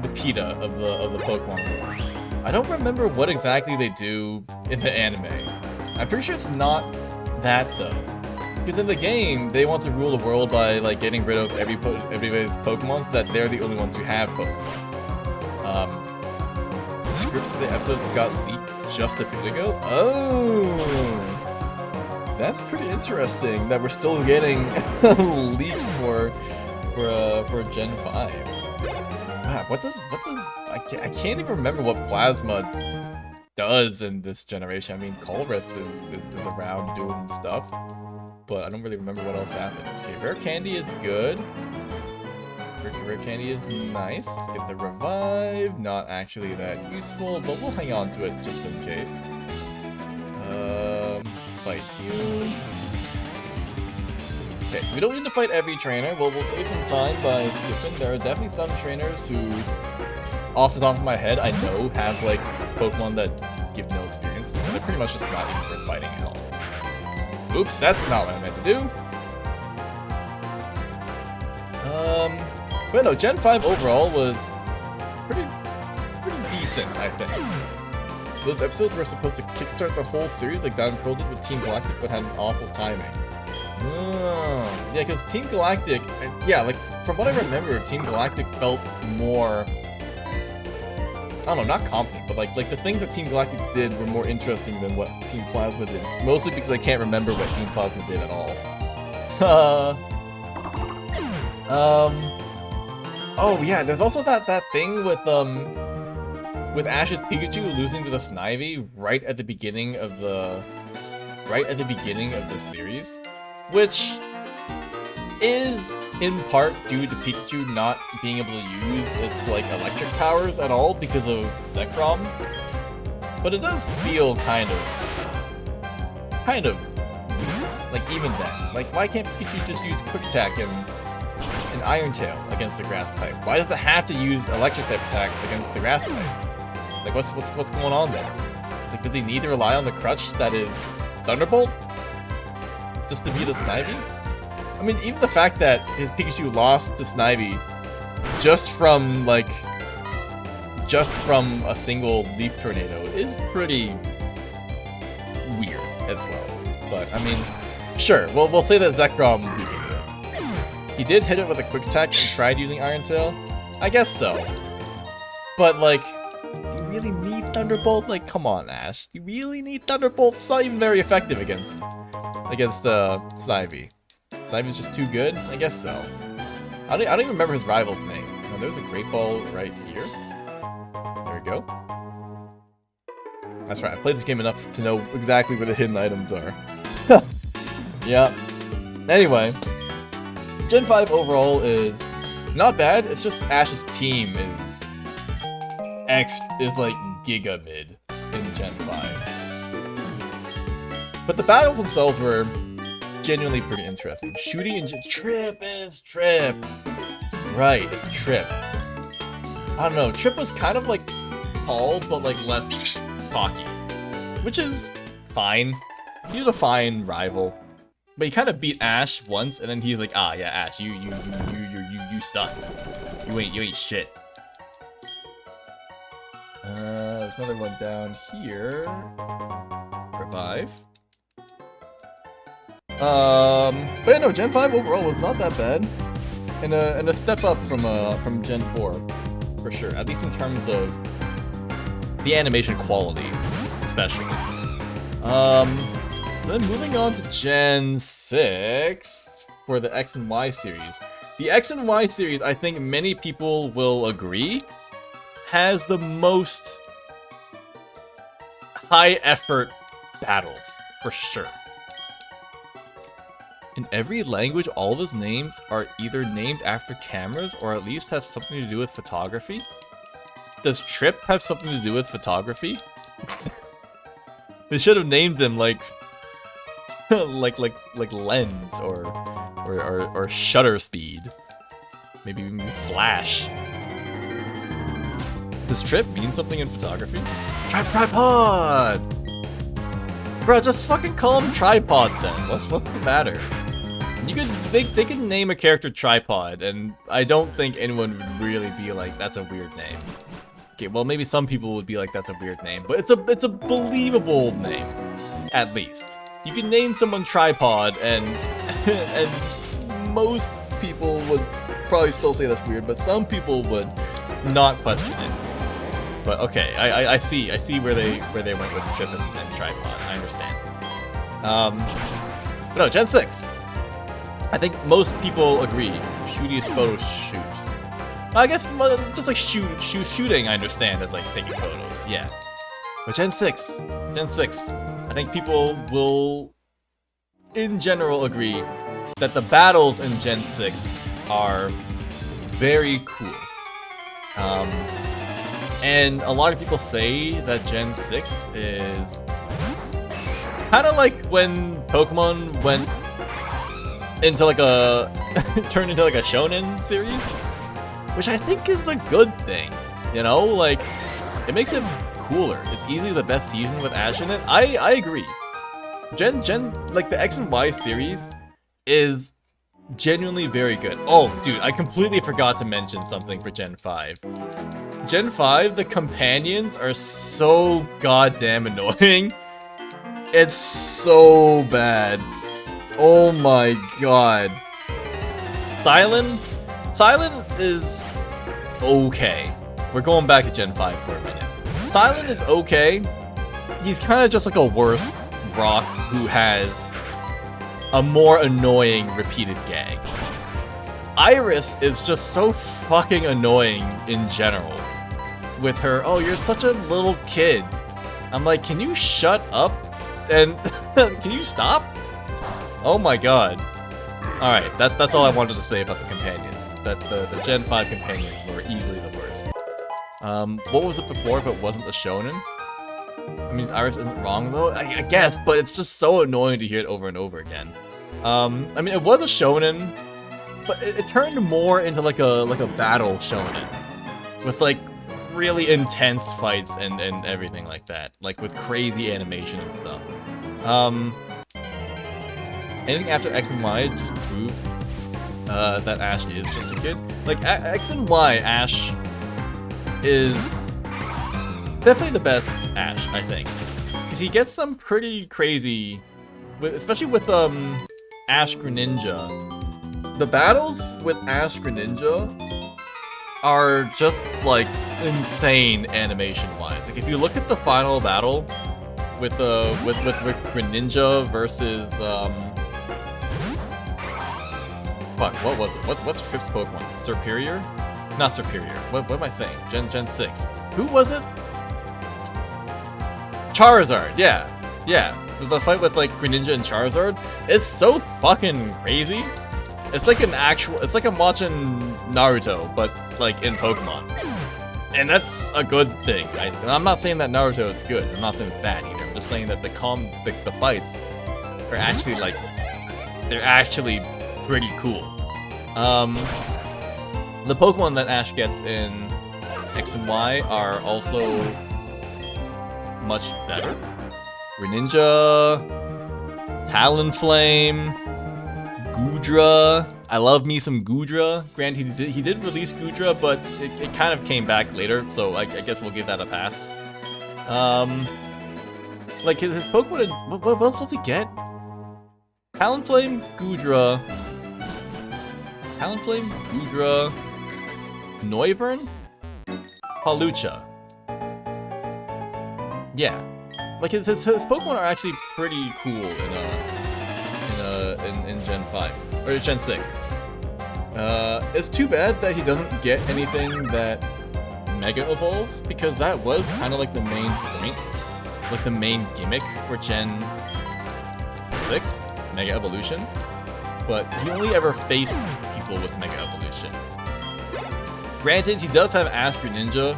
Speaker 1: the PETA of the Pokemon world. I don't remember what exactly they do in the anime. I'm pretty sure it's not that though. Because in the game, they want to rule the world by like getting rid of everybody's Pokemon so that they're the only ones who have Pokemon. The scripts of the episodes got leaked just a bit ago. Oh! That's pretty interesting that we're still getting leaks for Gen 5. Wow, what does I can't even remember what Plasma does in this generation. I mean, Colress is around doing stuff, but I don't really remember what else happens. Okay, Rare Candy is good. Rare Candy is nice. Get the Revive, not actually that useful, but we'll hang on to it just in case. Fight you. Okay, so we don't need to fight every trainer. Well, we'll save some time by skipping. There are definitely some trainers who, off the top of my head, I know have like Pokemon that give no experience, so they're pretty much just not even worth fighting at all. Oops, that's not what I meant to do. But no, Gen 5 overall was pretty decent, I think. Those episodes were supposed to kickstart the whole series like Down Pearl did with Team Galactic, but had an awful timing. Oh, yeah, because Team Galactic, yeah, like, from what I remember, Team Galactic felt more, I don't know, not competent, but like the things that Team Galactic did were more interesting than what Team Plasma did. Mostly because I can't remember what Team Plasma did at all. Oh yeah, there's also that thing with Ash's Pikachu losing to the Snivy right at the beginning of the series, which is in part due to Pikachu not being able to use its like electric powers at all because of Zekrom. But it does feel kind of like even then. Like, why can't Pikachu just use Quick Attack and Iron Tail against the Grass type? Why does it have to use Electric type attacks against the Grass type? Like, what's going on there? Like, does he need to rely on the crutch that is Thunderbolt just to beat the Snivy? I mean, even the fact that his Pikachu lost to Snivy just from a single Leaf Tornado is pretty weird as well. But, I mean, sure, we'll say that Zekrom weakened it. He did hit it with a Quick Attack and tried using Iron Tail? I guess so. But, like, do you really need Thunderbolt? Like, come on, Ash. Do you really need Thunderbolt? It's not even very effective against Snivy. Snivy's just too good? I guess so. I don't even remember his rival's name. Oh, there's a Great Ball right here. There we go. That's right, I played this game enough to know exactly where the hidden items are. Yeah. Anyway, Gen 5 overall is not bad. It's just Ash's team is like giga mid in Gen 5. But the battles themselves were genuinely pretty interesting. Shooting and Trip is Trip. Right, it's Trip. I don't know, Trip was kind of like Paul, but like less cocky, which is fine. He was a fine rival, but he kind of beat Ash once, and then he's like, ah, yeah, Ash, you suck. You ain't shit. There's another one down here. Revive. But yeah, no, Gen 5 overall was not that bad, and a step up from Gen 4, for sure. At least in terms of the animation quality, especially. Then moving on to Gen 6 for the X and Y series. The X and Y series, I think many people will agree, has the most high-effort battles, for sure. In every language, all of his names are either named after cameras or at least have something to do with photography. Does Trip have something to do with photography? They should have named him like lens or shutter speed. Maybe Flash. Does Trip mean something in photography? Tripod! Bro, just fucking call him Tripod then. What's the matter? They could name a character Tripod, and I don't think anyone would really be like, that's a weird name. Okay, well maybe some people would be like, that's a weird name, but it's a believable name, at least. You can name someone Tripod, and most people would probably still say that's weird, but some people would not question it. But okay, I see where they went with Trip and Tripod. I understand. But no, Gen 6. I think most people agree. Shootiest photo shoot. I guess just like shooting, I understand as like taking photos. Yeah. But Gen 6. I think people will, in general, agree that the battles in Gen 6 are very cool. And a lot of people say that Gen 6 is kind of like when Pokemon went into like turned into like a shonen series, which I think is a good thing, you know? Like, it makes it cooler. It's easily the best season with Ash in it. I agree. Like the X and Y series is genuinely very good. Oh, dude, I completely forgot to mention something for Gen 5. Gen 5, the companions are so goddamn annoying. It's so bad. Oh my god. Silent is okay. We're going back to Gen 5 for a minute. Silent is okay. He's kind of just like a worse Rock who has a more annoying repeated gag. Iris is just so fucking annoying in general. With her, oh, you're such a little kid. I'm like, can you shut up? And can you stop? Oh my god. Alright, that's all I wanted to say about the companions. That the Gen 5 companions were easily the worst. What was it before if it wasn't the shonen? I mean, Iris isn't wrong though, I guess, but it's just so annoying to hear it over and over again. I mean, it was a shonen, but it turned more into like a battle shonen, with like really intense fights and everything like that, like with crazy animation and stuff. Anything after X and Y just prove that Ash is just a kid. Like X and Y, Ash is definitely the best Ash, I think, because he gets some pretty crazy, especially with Ash Greninja. The battles with Ash Greninja are just like insane animation-wise. Like if you look at the final battle with Greninja versus fuck, what was it? What's Trip's Pokemon? Superior? Not Superior. What am I saying? Gen 6. Who was it? Charizard, yeah. The fight with like Greninja and Charizard, it's so fucking crazy. It's like it's like I'm watching Naruto, but like in Pokemon. And that's a good thing. And I'm not saying that Naruto is good. I'm not saying it's bad either. I'm just saying that the fights are actually like, they're actually pretty cool. The Pokemon that Ash gets in X and Y are also much better. Greninja, Talonflame, Goodra. I love me some Goodra. Granted, he did release Goodra, but it kind of came back later, so I guess we'll give that a pass. Like his Pokemon, what else does he get? Talonflame, Goodra, Noivern, Palucha. Yeah, like his Pokemon are actually pretty cool in Gen 5 or Gen 6. It's too bad that he doesn't get anything that Mega Evolves, because that was kind of like the main point, like the main gimmick for Gen 6, Mega Evolution. But he only ever faced people with Mega Evolution. Granted, he does have Ash Greninja,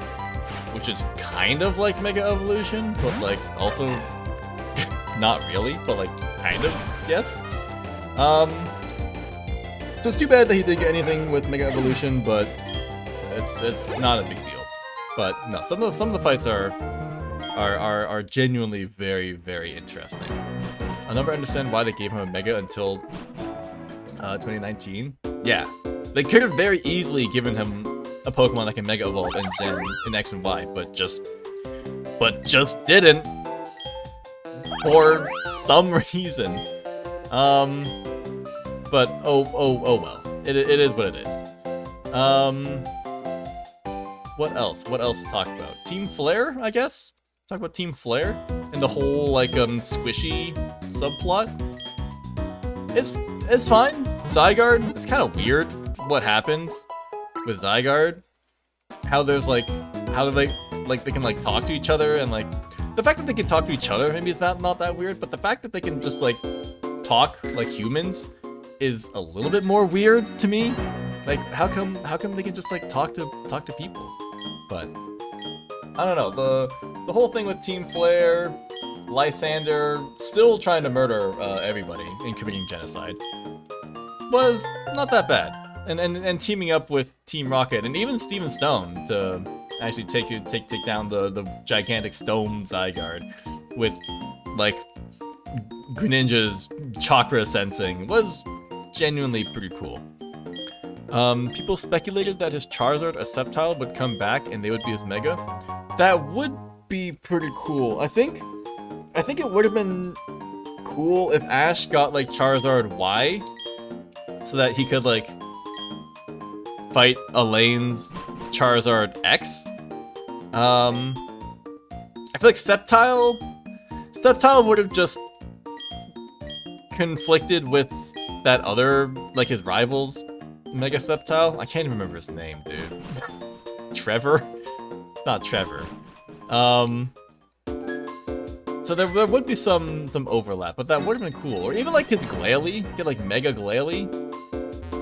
Speaker 1: which is kind of like Mega Evolution, but like also not really, but like kind of, yes. So it's too bad that he didn't get anything with Mega Evolution, but it's not a big deal. But no, some of the fights are genuinely very, very interesting. I'll never understand why they gave him a Mega until 2019. Yeah, they could have very easily given him a Pokemon that can Mega Evolve in X and Y, but just didn't for some reason. But oh well, it is what it is. What else to talk about? Team Flare, I guess. Talk about Team Flare and the whole like squishy subplot. It's fine. Zygarde, it's kind of weird what happens with Zygarde. How there's like, how do they can like talk to each other, and like the fact that they can talk to each other maybe is not that weird, but the fact that they can just like talk like humans is a little bit more weird to me. Like how come they can just like talk to people? But I don't know, the whole thing with Team Flare, Lysander still trying to murder everybody and committing genocide was not that bad. And teaming up with Team Rocket and even Steven Stone to actually take down the gigantic stone Zygarde with like Greninja's chakra sensing was genuinely pretty cool. People speculated that his Charizard or Sceptile would come back and they would be his Mega. That would be pretty cool. I think it would have been cool if Ash got like Charizard Y, so that he could like fight Elaine's Charizard X. I feel like Sceptile would have just conflicted with that other, like his rival's Mega Sceptile. I can't even remember his name, dude. Trevor? Not Trevor. So there would be some overlap, but that would have been cool. Or even like his Glalie, get like Mega Glalie.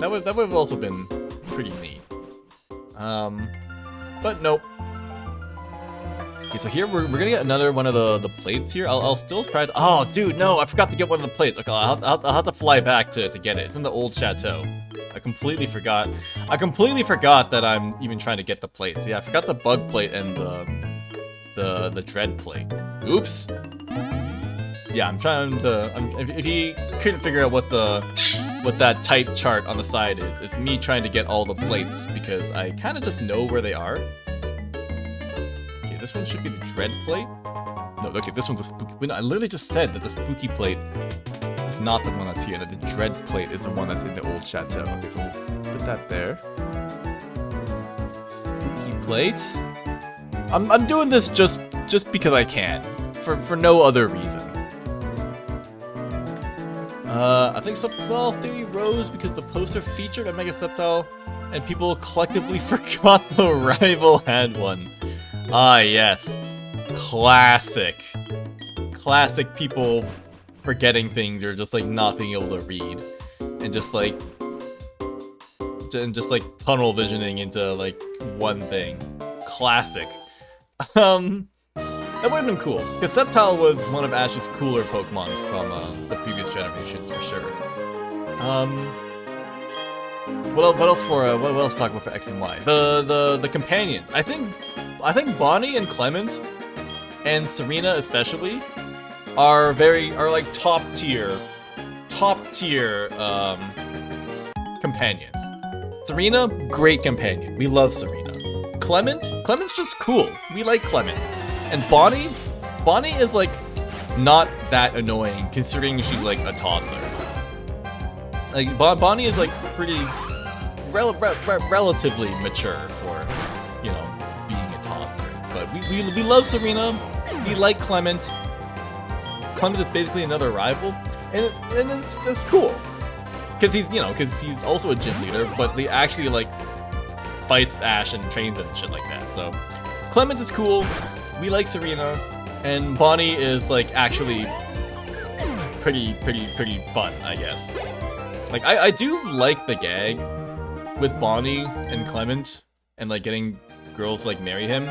Speaker 1: That would have also been pretty neat. But nope. Okay, so here we're gonna get another one of the plates here. I'll still try to. Oh, dude, no, I forgot to get one of the plates. Okay, I'll have to fly back to get it. It's in the old chateau. I completely forgot. I completely forgot that I'm even trying to get the plates. Yeah, I forgot the bug plate and the dread plate. Oops. Yeah, I'm trying to. If you couldn't figure out what that type chart on the side is, it's me trying to get all the plates because I kind of just know where they are. Okay, this one should be the dread plate. No, okay, this one's a spooky. I literally just said that the spooky plate is not the one that's here. That the dread plate is the one that's in the old chateau. Okay, so we'll put that there. Spooky plate. I'm doing this just because I can, for no other reason. I think Septile Theory rose because the poster featured a Mega Septile, and people collectively forgot the rival had one. Ah, yes. Classic. Classic people forgetting things or just like not being able to read. And just like tunnel visioning into like one thing. Classic. That would have been cool, because Sceptile was one of Ash's cooler Pokemon from the previous generations, for sure. What else to talk about for X and Y? The companions. I think Bonnie and Clement, and Serena especially, are like top tier companions. Serena, great companion. We love Serena. Clement's just cool. We like Clement. And Bonnie is like not that annoying considering she's like a toddler. Like Bonnie is like pretty relatively mature for, you know, being a toddler. But we love Serena. We like Clement. Clement is basically another rival, and it's cool because he's also a gym leader, but they actually like fights Ash and trains and shit like that. So Clement is cool. We like Serena, and Bonnie is like actually pretty fun, I guess. Like I do like the gag with Bonnie and Clement and like getting girls to, like marry him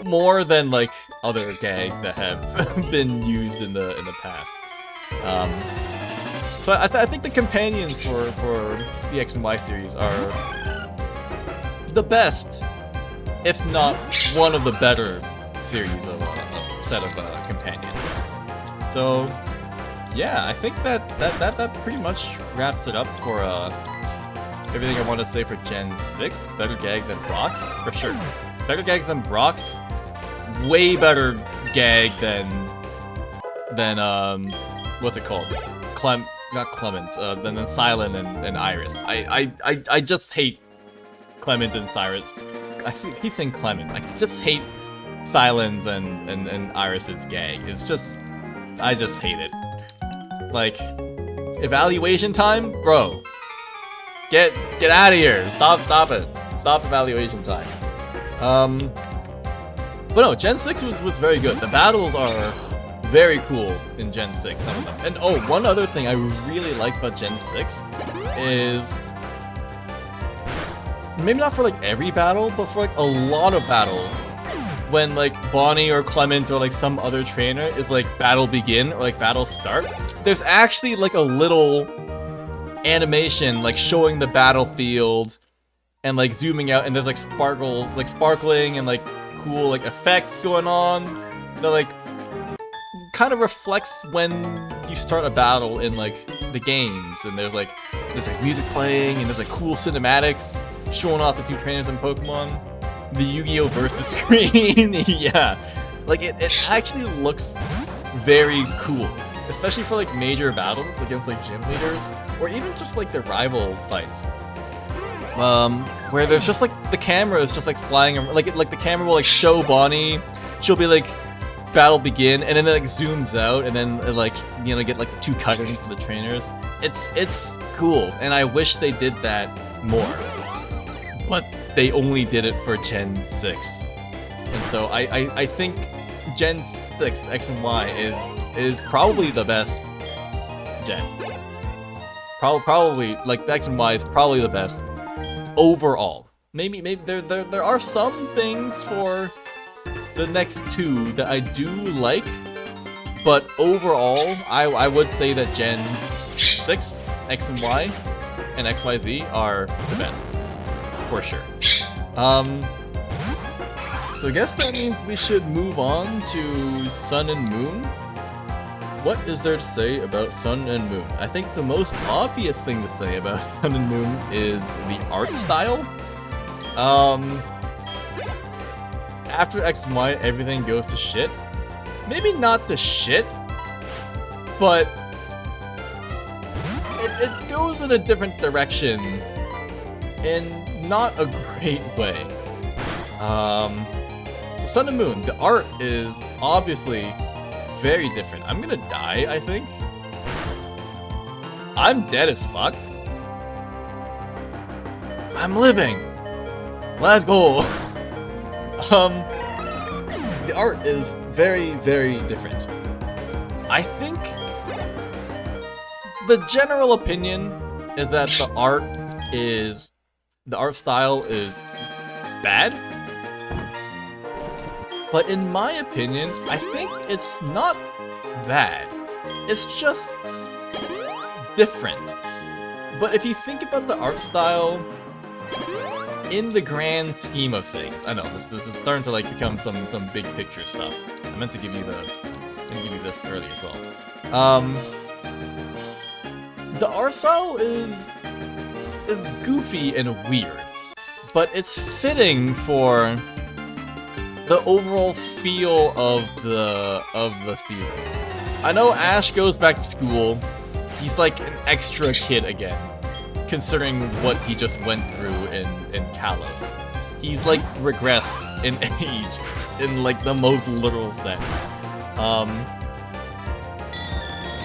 Speaker 1: more than like other gags that have been used in the past. So I think the companions for the X and Y series are the best, if not one of the better series of set of companions. So yeah, I think that pretty much wraps it up for everything I want to say for Gen 6. Better gag than Brock's, for sure. Better gag than Brock's. Way better gag than what's it called? Not Clement. Than Silent and Iris. I just hate Clement and Cyrus. I keep saying Clement. I just hate Silence and Iris's gag. It's just, I just hate it. Like, evaluation time, bro. Get out of here. Stop it. Stop evaluation time. But no, Gen 6 was very good. The battles are very cool in Gen 6, some of them. And oh, one other thing I really liked about Gen 6 is, maybe not for like every battle, but for like a lot of battles, when like Bonnie or Clement or like some other trainer is like battle begin or like battle start, there's actually like a little animation like showing the battlefield and like zooming out, and there's like sparkling and like cool like effects going on that like kind of reflects when you start a battle in like the games, and there's like music playing and there's like cool cinematics showing off the two trainers in Pokemon. The Yu-Gi-Oh! Versus screen, yeah. Like, it actually looks very cool. Especially for, like, major battles against, like, gym leaders. Or even just, like, the rival fights. Where there's just, like, the camera is just, like, flying around. Like, the camera will, like, show Bonnie. She'll be, like, battle begin, and then it, like, zooms out, and then, like, you know, get, like, the two cuttings for the trainers. It's cool, and I wish they did that more. But they only did it for Gen 6. And so I think Gen 6 X and Y is probably the best gen. probably like X and Y is probably the best overall. Maybe there are some things for the next two that I do like, but overall I would say that Gen 6, X and Y, and XYZ are the best for sure. So I guess that means we should move on to Sun and Moon. What is there to say about Sun and Moon? I think the most obvious thing to say about Sun and Moon is the art style. After X and Y, everything goes to shit. Maybe not to shit, but it goes in a different direction in not a great way. So Sun and Moon, the art is obviously very different. I'm gonna die, I think. I'm dead as fuck. I'm living. Let's go. The art is very, very different. I think the general opinion is that the art style is bad. But in my opinion, I think it's not bad. It's just different. But if you think about the art style in the grand scheme of things, I know this is starting to like become some big picture stuff. I meant to give you this earlier as well. The art style is goofy and weird, but it's fitting for the overall feel of the season. I know Ash goes back to school. He's like an extra kid again, considering what he just went through in Kalos. He's like regressed in age in like the most literal sense.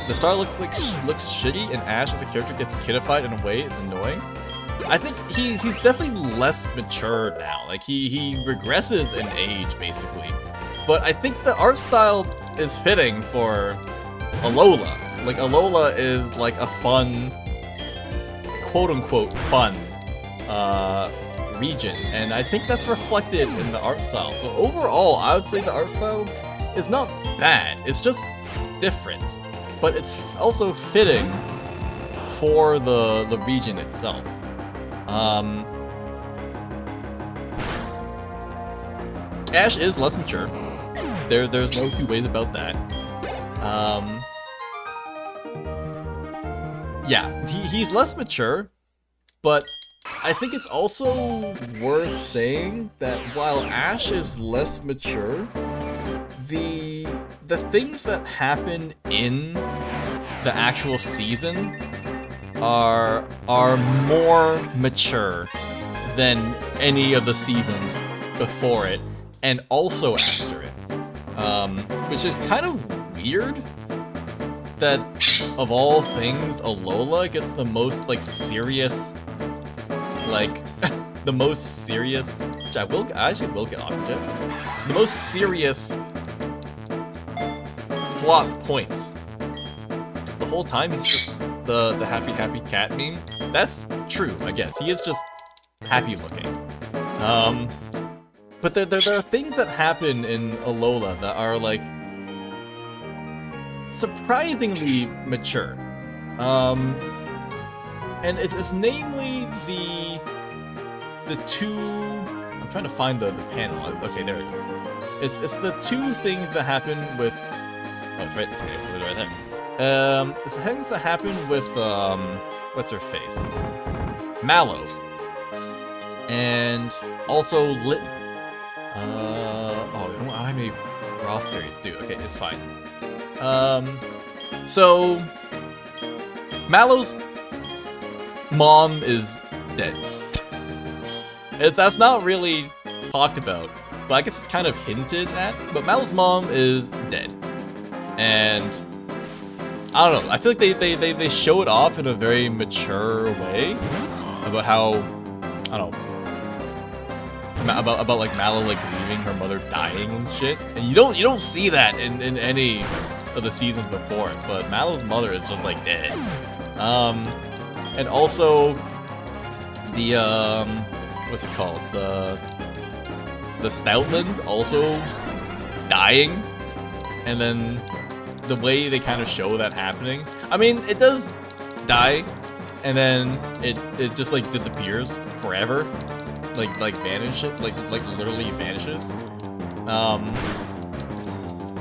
Speaker 1: The star looks shitty, and Ash as a character gets kidified in a way it's annoying. I think he's definitely less mature now. Like he regresses in age basically, but I think the art style is fitting for Alola. Like Alola is like a fun, quote unquote fun, region, and I think that's reflected in the art style. So overall, I would say the art style is not bad. It's just different, but it's also fitting for the region itself. Ash is less mature. There's no two ways about that. Yeah, he's less mature, but I think it's also worth saying that while Ash is less mature, the things that happen in the actual season are more mature than any of the seasons before it, and also after it. Which is kind of weird that of all things, Alola gets the most like serious, like the most serious. Which I actually will get Aquajet. The most serious plot points. The whole time he's just the happy cat meme. That's true, I guess. He is just happy looking. But there are things that happen in Alola that are like surprisingly mature. And it's namely the two. I'm trying to find the panel. Okay, there it is. It's the two things that happen with. Oh, it's right. It's right there. It's the things that happen with what's her face, Mallow, and also Litten. Oh, I don't have any raw berries, dude. Okay, it's fine. So Mallow's mom is dead. That's not really talked about, but I guess it's kind of hinted at. But Mallow's mom is dead, and I don't know. I feel like they show it off in a very mature way about how, I don't know, about like Mallow like grieving her mother dying and shit. And you don't see that in any of the seasons before it. But Mallow's mother is just like dead. and also the what's it called? The Stoutland also dying, and then the way they kind of show that happening. I mean, it does die, and then it just like disappears forever, like vanish, like literally vanishes.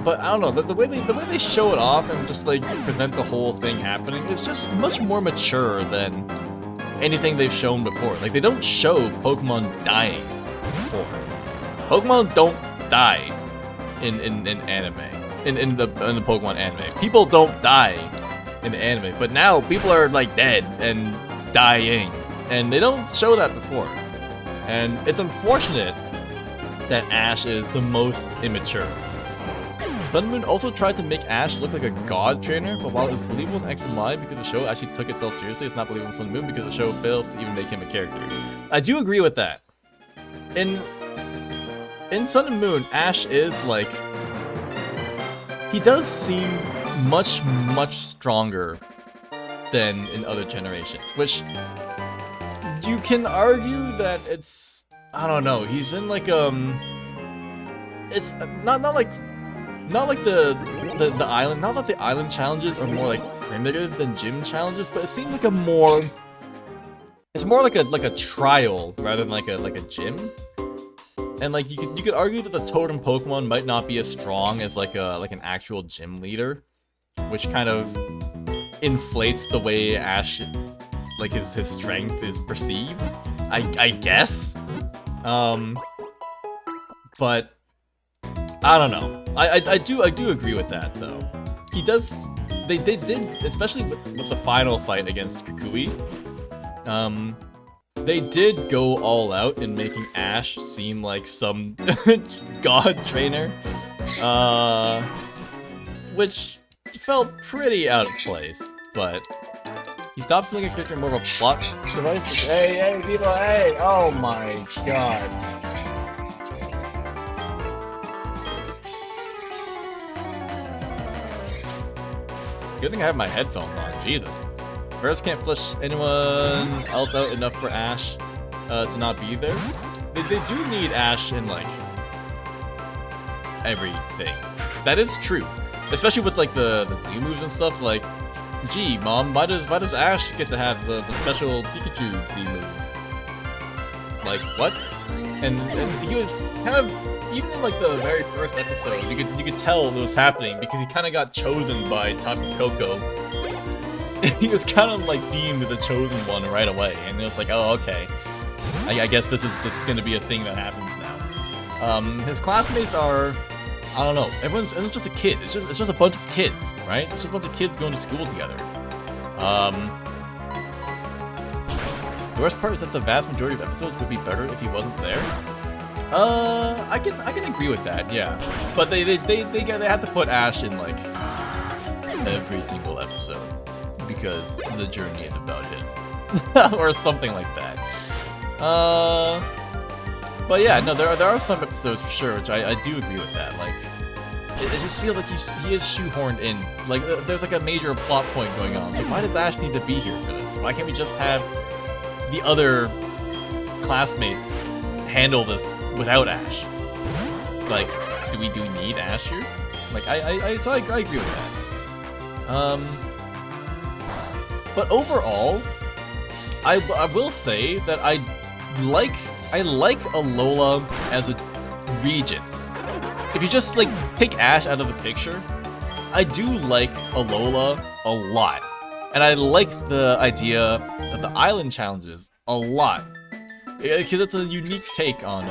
Speaker 1: But I don't know, the way they show it off and just like present the whole thing happening, it's just much more mature than anything they've shown before. Like, they don't show Pokemon dying before. Pokemon don't die in anime. In the Pokemon anime. People don't die in the anime, but now people are like dead and dying, and they don't show that before. And it's unfortunate that Ash is the most immature. Sun and Moon also tried to make Ash look like a god trainer, but while it was believable in X and Y because the show actually took itself seriously, it's not believable in Sun and Moon because the show fails to even make him a character. I do agree with that. In Sun and Moon, Ash is like... he does seem much stronger than in other generations, which you can argue that it's... I don't know, he's in like it's not like the island, not that the island challenges are more like primitive than gym challenges, but it seems like it's more like a trial rather than like a gym. And like you could argue that the totem Pokemon might not be as strong as like an actual gym leader, which kind of inflates the way Ash, like his strength is perceived, I guess. But I don't know. I do agree with that though. He does. They did, especially with the final fight against Kukui. They did go all out in making Ash seem like some god trainer, which felt pretty out of place. But he stopped feeling a character more of a plot device. Hey, people, hey! Oh my god. Good thing I have my headphones on, Jesus. Birds can't flush anyone else out enough for Ash to not be there. They do need Ash in, like, everything. That is true. Especially with, like, the Z moves and stuff, like, gee, Mom, why does Ash get to have the special Pikachu Z move? Like, what? And he was kind of, even in like the very first episode, you could tell it was happening because he kind of got chosen by Tapu Koko. He was kind of like deemed the chosen one right away, and it was like, oh, okay. I guess this is just gonna be a thing that happens now. His classmates are, I don't know. Everyone's just a kid. It's just a bunch of kids, right? It's just a bunch of kids going to school together. The worst part is that the vast majority of episodes would be better if he wasn't there. I can agree with that, yeah. But they had to put Ash in like every single episode because the journey is about him, or something like that. But yeah, no, there are some episodes for sure, which I do agree with that. Like, it just feels like he is shoehorned in. Like, there's like a major plot point going on. It's like, why does Ash need to be here for this? Why can't we just have the other classmates handle this without Ash? Like, do we need Ash here? Like, I agree with that. But overall, I will say that I like Alola as a region. If you just like take Ash out of the picture, I do like Alola a lot. And I like the idea of the island challenges a lot, because it's a unique take on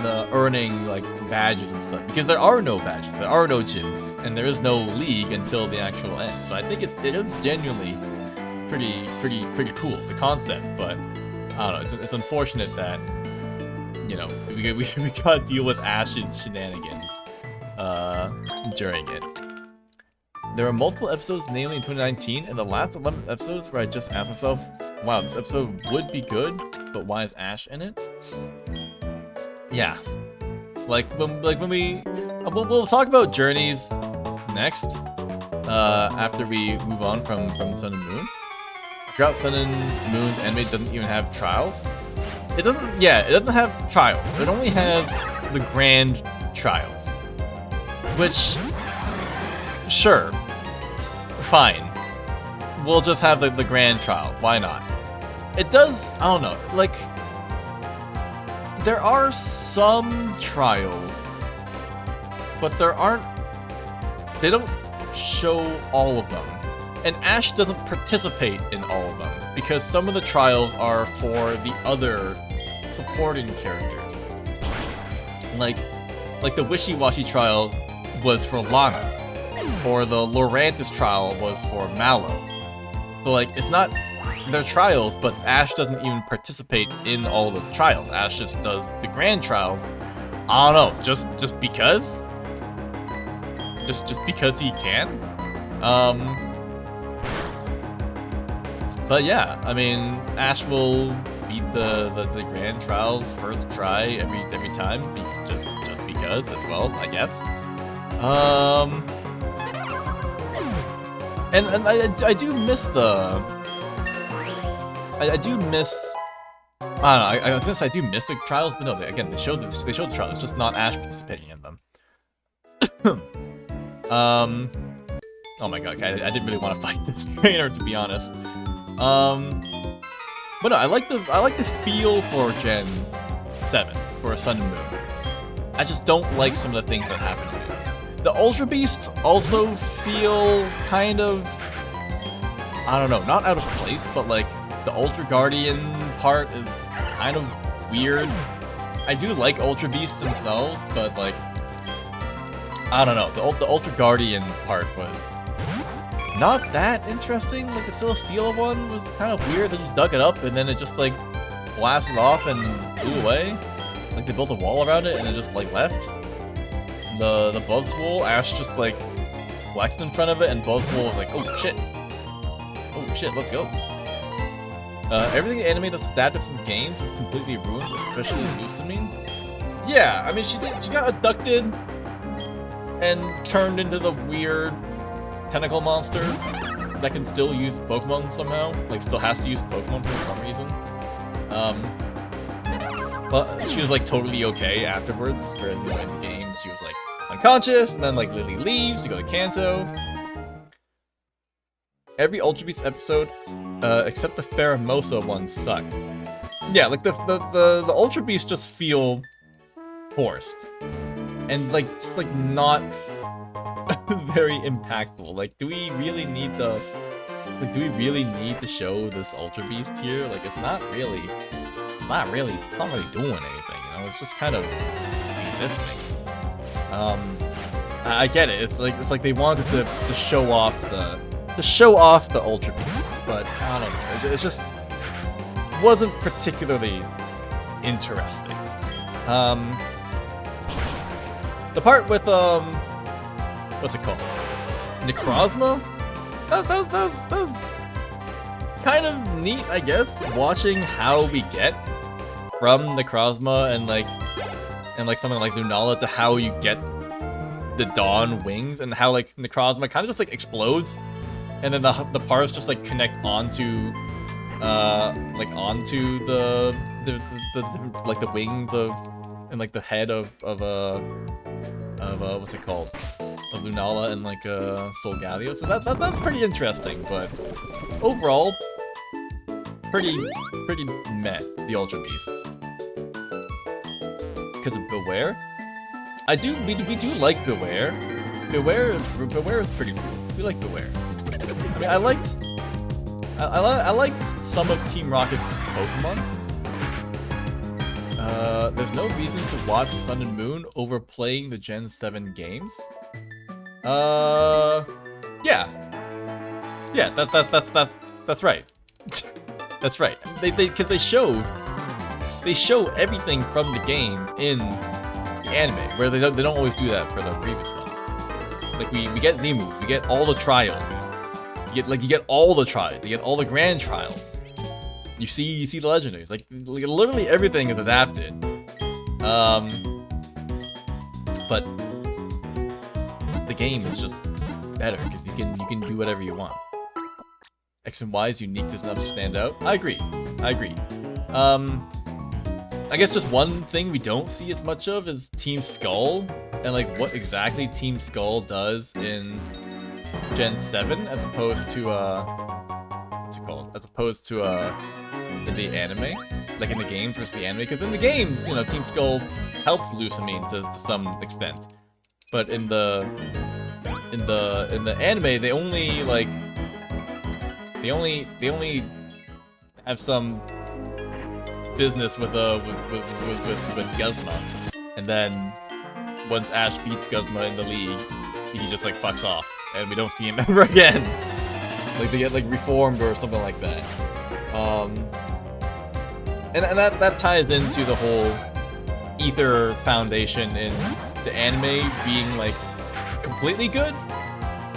Speaker 1: the earning like badges and stuff. Because there are no badges, there are no gyms, and there is no league until the actual end. So I think it is genuinely pretty cool, the concept. But I don't know, it's unfortunate that, you know, we gotta deal with Ash's shenanigans during it. There were multiple episodes, namely in 2019, and the last 11 episodes where I just asked myself, wow, this episode would be good, but why is Ash in it? Yeah. Like when we'll talk about journeys next, after we move on from Sun and Moon. Drought Sun and Moon's anime doesn't even have trials. It doesn't. Yeah, it doesn't have trials. It only has the grand trials, which, sure, fine. We'll just have the grand trial. Why not? It does. I don't know. Like, there are some trials, but there aren't. They don't show all of them. And Ash doesn't participate in all of them, because some of the trials are for the other supporting characters. Like the Wishy-Washy trial was for Lana, or the Lorantis trial was for Mallow. So like, it's not their trials, but Ash doesn't even participate in all the trials. Ash just does the grand trials. I don't know, just because? Just because he can? But yeah, I mean, Ash will beat the grand trials first try every time, just because as well, I guess. And I do miss the. I do miss. I don't know. I was gonna say I do miss the trials, but no. Again, they showed the trials. It's just not Ash participating in them. Oh my god, I didn't really want to fight this trainer, to be honest. But no, I like the feel for Gen 7 for Sun and Moon. I just don't like some of the things that happen to it. The Ultra Beasts also feel kind of, I don't know, not out of place, but like the Ultra Guardian part is kind of weird. I do like Ultra Beasts themselves, but like, I don't know, the Ultra Guardian part was not that interesting. Like the Celesteela one was kind of weird. They just dug it up and then it just like blasted off and flew away. Like they built a wall around it and it just like left. The Buzzwole, Ash just like flexed in front of it and Buzzwole was like, oh shit, let's go. Everything anime that's adapted from games is completely ruined, especially Lusamine. Yeah, I mean she got abducted and turned into the weird tentacle monster that can still use Pokemon somehow, like still has to use Pokemon for some reason. But she was like totally okay afterwards, whereas in the game she was like unconscious, and then like Lily leaves to go to Kanto. Every Ultra Beast episode, except the Pheromosa ones, suck. Yeah, like the Ultra Beasts just feel forced, and like it's like not very impactful. Like, do we really need to show this Ultra Beast here? Like, it's not really doing anything, you know? It's just kind of existing. I get it. It's like they wanted to show off the Ultra Beasts, but I don't know. It just wasn't particularly interesting. The part with what's it called? Necrozma? That was kind of neat, I guess. Watching how we get from Necrozma and something like Lunala to how you get the Dawn wings, and how like Necrozma kind of just like explodes, and then the parts just like connect onto the wings of, and like the head of what's it called? Of Lunala and like Solgaleo. So that's pretty interesting, but overall pretty meh, the Ultra Beasts. Because of Beware? We do like Beware. Beware is pretty cool. We like Beware. I mean, I liked some of Team Rocket's Pokemon. There's no reason to watch Sun and Moon over playing the Gen 7 games. Yeah, that's right. That's right. Cause they show everything from the games in the anime, where they don't always do that for the previous ones. Like we get Z moves, we get all the trials. You get all the trials, you get all the grand trials. You see the legendaries, like literally everything is adapted. But the game is just better because you can do whatever you want. X and Y is unique just enough to stand out. I agree. I guess just one thing we don't see as much of is Team Skull, and like what exactly Team Skull does in Gen 7 as opposed to what's it called? As opposed to in the anime, like in the games versus the anime. Because in the games, you know, Team Skull helps Lusamine to some extent, but in the anime, they only like they only have some business with Guzma, and then once Ash beats Guzma in the league, he just like fucks off, and we don't see him ever again. Like they get like reformed or something like that. And that ties into the whole Ether Foundation in the anime being like completely good,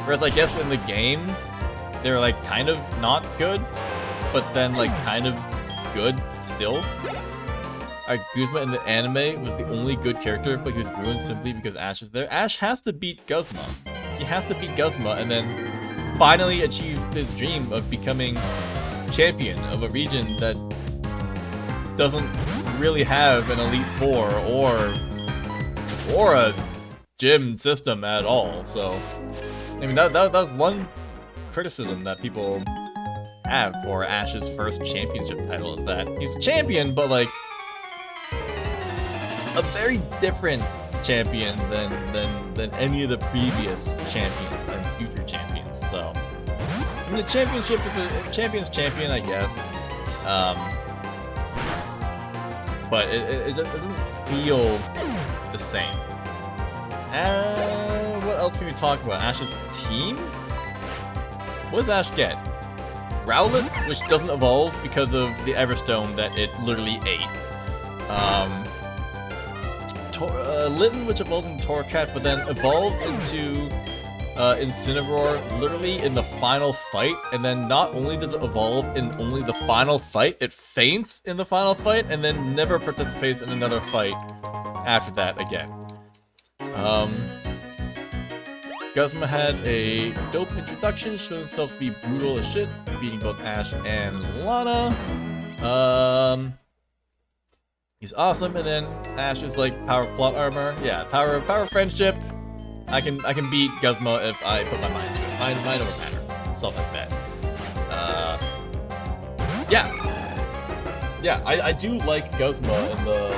Speaker 1: whereas I guess in the game they're like kind of not good, but then like kind of good still. Guzma in the anime was the only good character, but he was ruined simply because Ash is there. Ash has to beat Guzma. He has to beat Guzma and then finally achieve his dream of becoming champion of a region that doesn't really have an Elite Four or a gym system at all. So, I mean, that was one criticism that people have for Ash's first championship title, is that he's a champion, but like a very different champion than any of the previous champions and future champions. So, I mean, the championship is a champion's champion, I guess. But it doesn't feel the same. What else can we talk about? Ash's team? What does Ash get? Rowlet, which doesn't evolve because of the Everstone that it literally ate. Litten, which evolves into Torracat, but then evolves into Incineroar literally in the final fight, and then not only does it evolve in only the final fight, it faints in the final fight, and then never participates in another fight after that again. Guzma had a dope introduction, showed himself to be brutal as shit, beating both Ash and Lana. He's awesome, and then Ash is like power plot armor. Yeah, power friendship. I can beat Guzma if I put my mind to it. Mind over matter, stuff like that. Yeah, I do like Guzma in the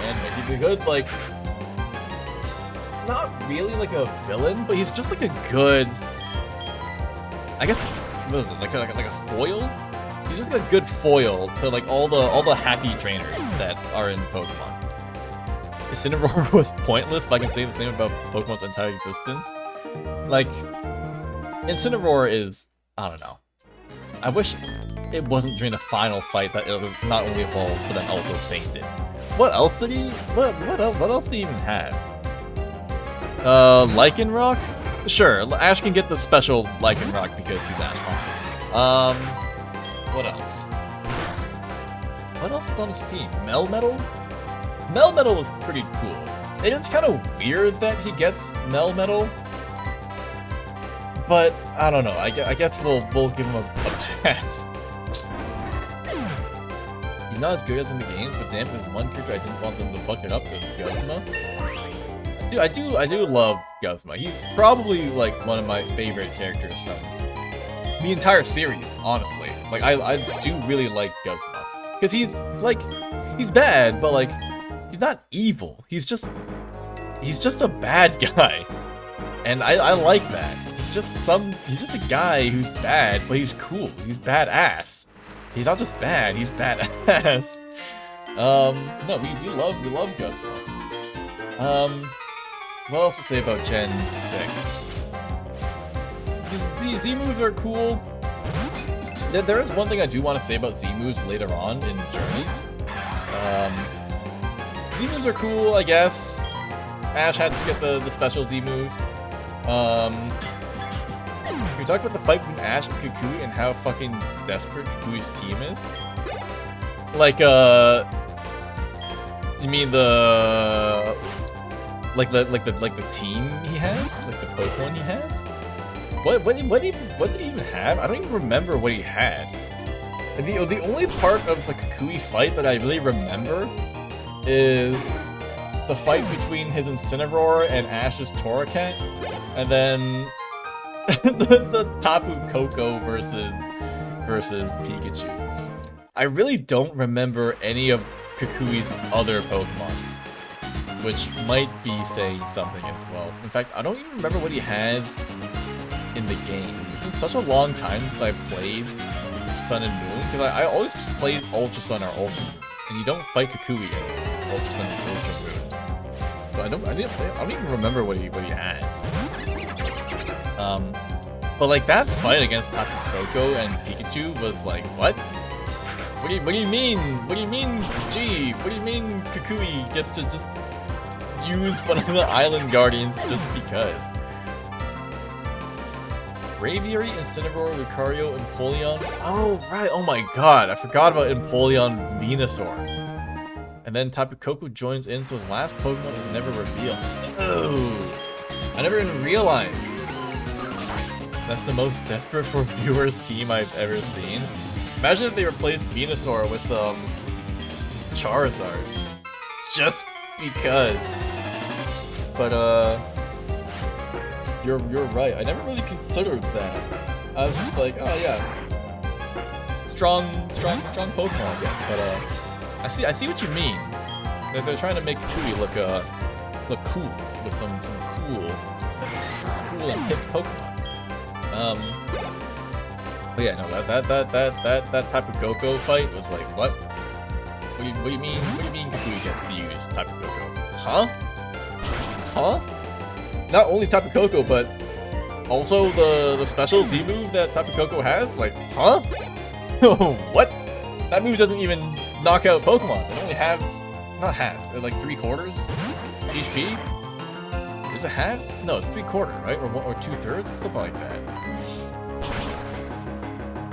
Speaker 1: anime. He's a good, like, not really like a villain, but he's just like a good, I guess, what is it, like a foil? He's just like a good foil to like all the happy trainers that are in Pokemon. Incineroar was pointless, but I can say the same about Pokemon's entire existence. Like, Incineroar is, I don't know. I wish it wasn't during the final fight that it not only evolved, but then also fainted. What else did he, what else did he even have? Lycanroc? Sure, Ash can get the special Lycanroc because he's Ash Vaughn. What else? What else is on his team? Melmetal? Melmetal was pretty cool. It is kind of weird that he gets Melmetal, but I don't know. I guess we'll give him a pass. He's not as good as in the games, but damn, there's one character I didn't want them to fuck it up. There's Guzma. I do love Guzma. He's probably like one of my favorite characters from the entire series, honestly. Like I do really like Guzma because he's bad, but like he's not evil. He's just a bad guy, and I like that. He's just a guy who's bad, but he's cool. He's badass. He's not just bad. He's badass. No, we love Guzma. What else to say about Gen 6? The Z-moves are cool. There is one thing I do want to say about Z-moves later on in Journeys. Z-moves are cool, I guess. Ash had to get the special Z-moves. Can we talk about the fight between Ash and Kukui and how fucking desperate Kukui's team is? Like, you mean the... Like the team he has? Like the Pokemon he has? What did he even have? I don't even remember what he had. And the only part of the Kukui fight that I really remember is the fight between his Incineroar and Ash's Torracat, and then the Tapu Koko versus Pikachu. I really don't remember any of Kukui's other Pokemon, which might be saying something as well. In fact, I don't even remember what he has in the games. It's been such a long time since I played Sun and Moon, because I always just played Ultra Sun or Ultra Moon, and you don't fight Kukui in Ultra Sun and Ultra Moon. But I don't even remember what he has. But like that fight against Tapu Koko and Pikachu was like, what? What do you mean? What do you mean? Gee, what do you mean Kukui gets to just use one of the Island Guardians just because? Braviary, Incineroar, Lucario, Empoleon. Oh, right. Oh my god. I forgot about Empoleon Venusaur. And then Tapu Koko joins in, so his last Pokemon is never revealed. Oh, I never even realized. That's the most desperate for viewers team I've ever seen. Imagine if they replaced Venusaur with, Charizard. Just because. But, You're right. I never really considered that. I was just like, oh yeah, strong Pokemon, I guess. But I see what you mean. They're trying to make Kukui look cool with some cool and hip Pokemon. But yeah, no, that Tapu Koko fight was like, what? What do you mean? What do you mean Kukui gets to use Tapu Koko? Huh? Not only Tapu Koko, but also the special Z move that Tapu Koko has? Like, huh? What? That move doesn't even knock out Pokemon. It only halves, not halves, they're like 3/4 HP? Is it halves? No, it's 3/4, right? Or 2/3? Something like that.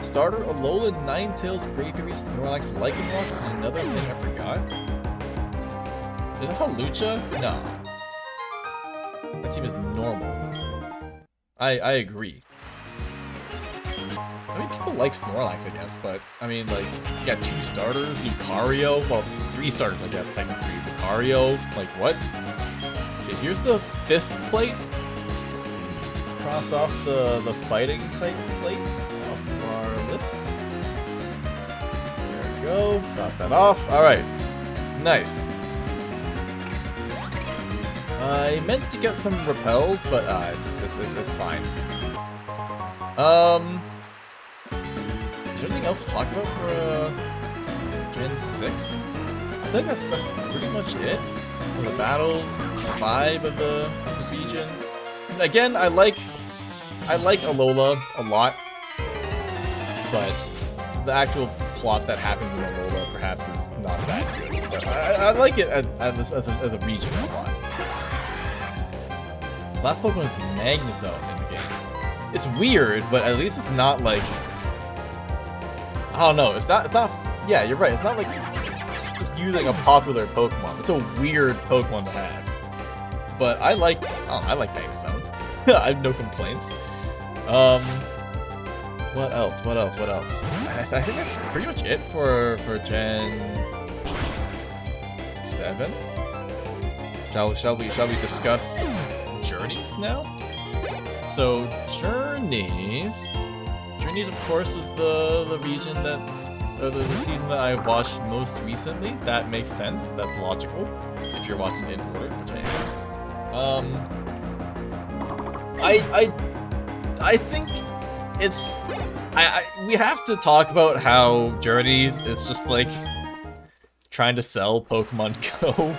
Speaker 1: Starter, Alolan, Ninetales, Braviary, Snorlax, Lycanroc, and another thing I forgot. Is it Hawlucha? No. That team is normal. I agree. I mean, people like Snorlax, I guess, but, I mean, like, you got 2 starters, Lucario, well, 3 starters, I guess, technically. Lucario, like, what? Okay, here's the Fist Plate. Cross off the Fighting type plate off our list. There we go, cross that off. Alright, nice. I meant to get some repels, but it's fine. Is there anything else to talk about for Gen 6? I think that's pretty much it. So the battles, the vibe of the region. And again, I like Alola a lot, but the actual plot that happens in Alola perhaps is not that good. But I like it as a region a lot. Last Pokemon is Magnezone in the games. It's weird, but at least it's not like, I don't know. It's not. Yeah, you're right. It's not like just using a popular Pokemon. It's a weird Pokemon to have. But I like Magnezone. I have no complaints. What else? I think that's pretty much it for Gen 7. Shall we discuss Journeys now? So Journeys, of course, is the region that the season that I watched most recently. That makes sense. That's logical if you're watching in order, which I am. I think it's we have to talk about how Journeys is just like trying to sell Pokemon Go.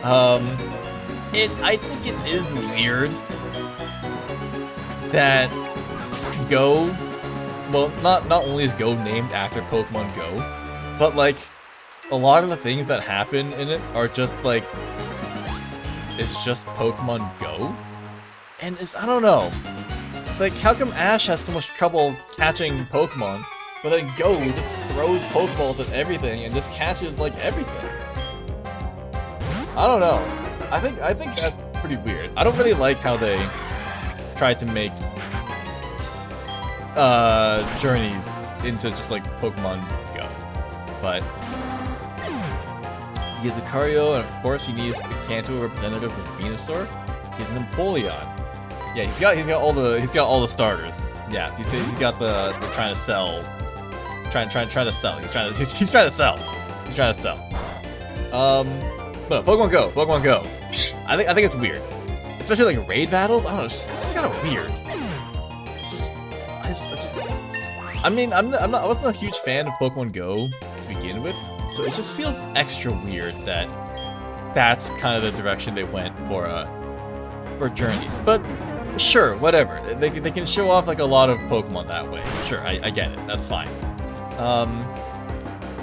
Speaker 1: I think it is weird that Go, well, not only is Go named after Pokemon Go, but like a lot of the things that happen in it are just like, it's just Pokemon Go, and I don't know. It's like, how come Ash has so much trouble catching Pokemon, but then Go just throws Pokeballs at everything and just catches like everything? I don't know. I think that's pretty weird. I don't really like how they try to make journeys into just like Pokemon Go. But you get Lucario, and of course he needs the Kanto representative of Venusaur. He's Napoleon. Yeah, he's got all the starters. Yeah, he's got the trying to sell. Trying to sell. He's trying to sell. But Pokemon Go. I think it's weird, especially like raid battles. I don't know, it's just kind of weird. I mean, I wasn't a huge fan of Pokemon Go to begin with, so it just feels extra weird that that's kind of the direction they went for journeys. But sure, whatever. They can show off like a lot of Pokemon that way. Sure, I get it. That's fine.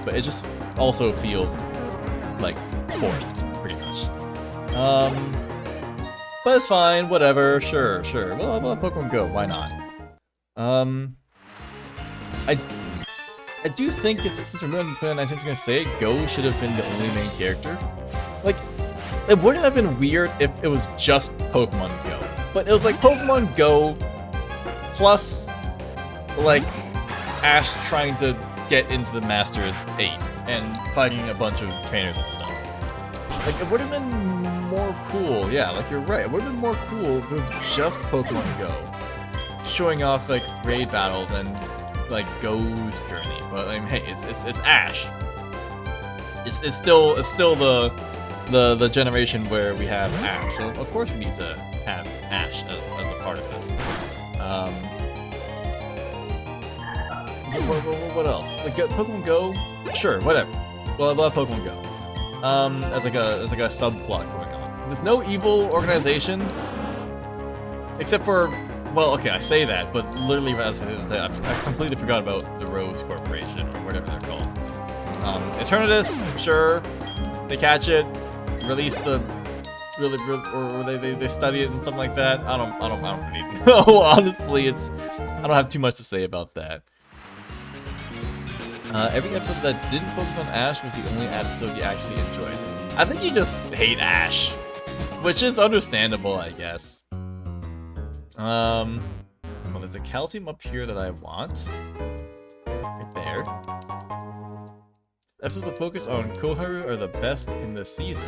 Speaker 1: But it just also feels like forced, pretty much. But it's fine. Whatever. Sure. Well, Pokemon Go. Why not? I do think it's, since we're moving to 2019, I'm gonna say it, Go should have been the only main character. Like, it wouldn't have been weird if it was just Pokemon Go. But it was like Pokemon Go plus, like, Ash trying to get into the Masters 8 and fighting a bunch of trainers and stuff. Like, it would have been more cool. Yeah, like, you're right. It would have been more cool if it was just Pokemon Go. Showing off, like, raid battles and, like, Go's journey. But, I mean, hey, it's Ash. It's still the generation where we have Ash. So, of course we need to have Ash as a part of this. What else? Like, Pokemon Go? Sure, whatever. Well, I love Pokemon Go. As like a subplot going on. There's no evil organization, except for, well, okay, I say that, but literally, as I say, I completely forgot about the Rose Corporation or whatever they're called. Eternatus, sure, they catch it, release the, or they study it and something like that. I don't really know. Honestly, I don't have too much to say about that. Every episode that didn't focus on Ash was the only episode you actually enjoyed. I think you just hate Ash, which is understandable, I guess. Well, there's a calcium up here that I want. Right there. Episodes that focus on Koharu are the best in the season.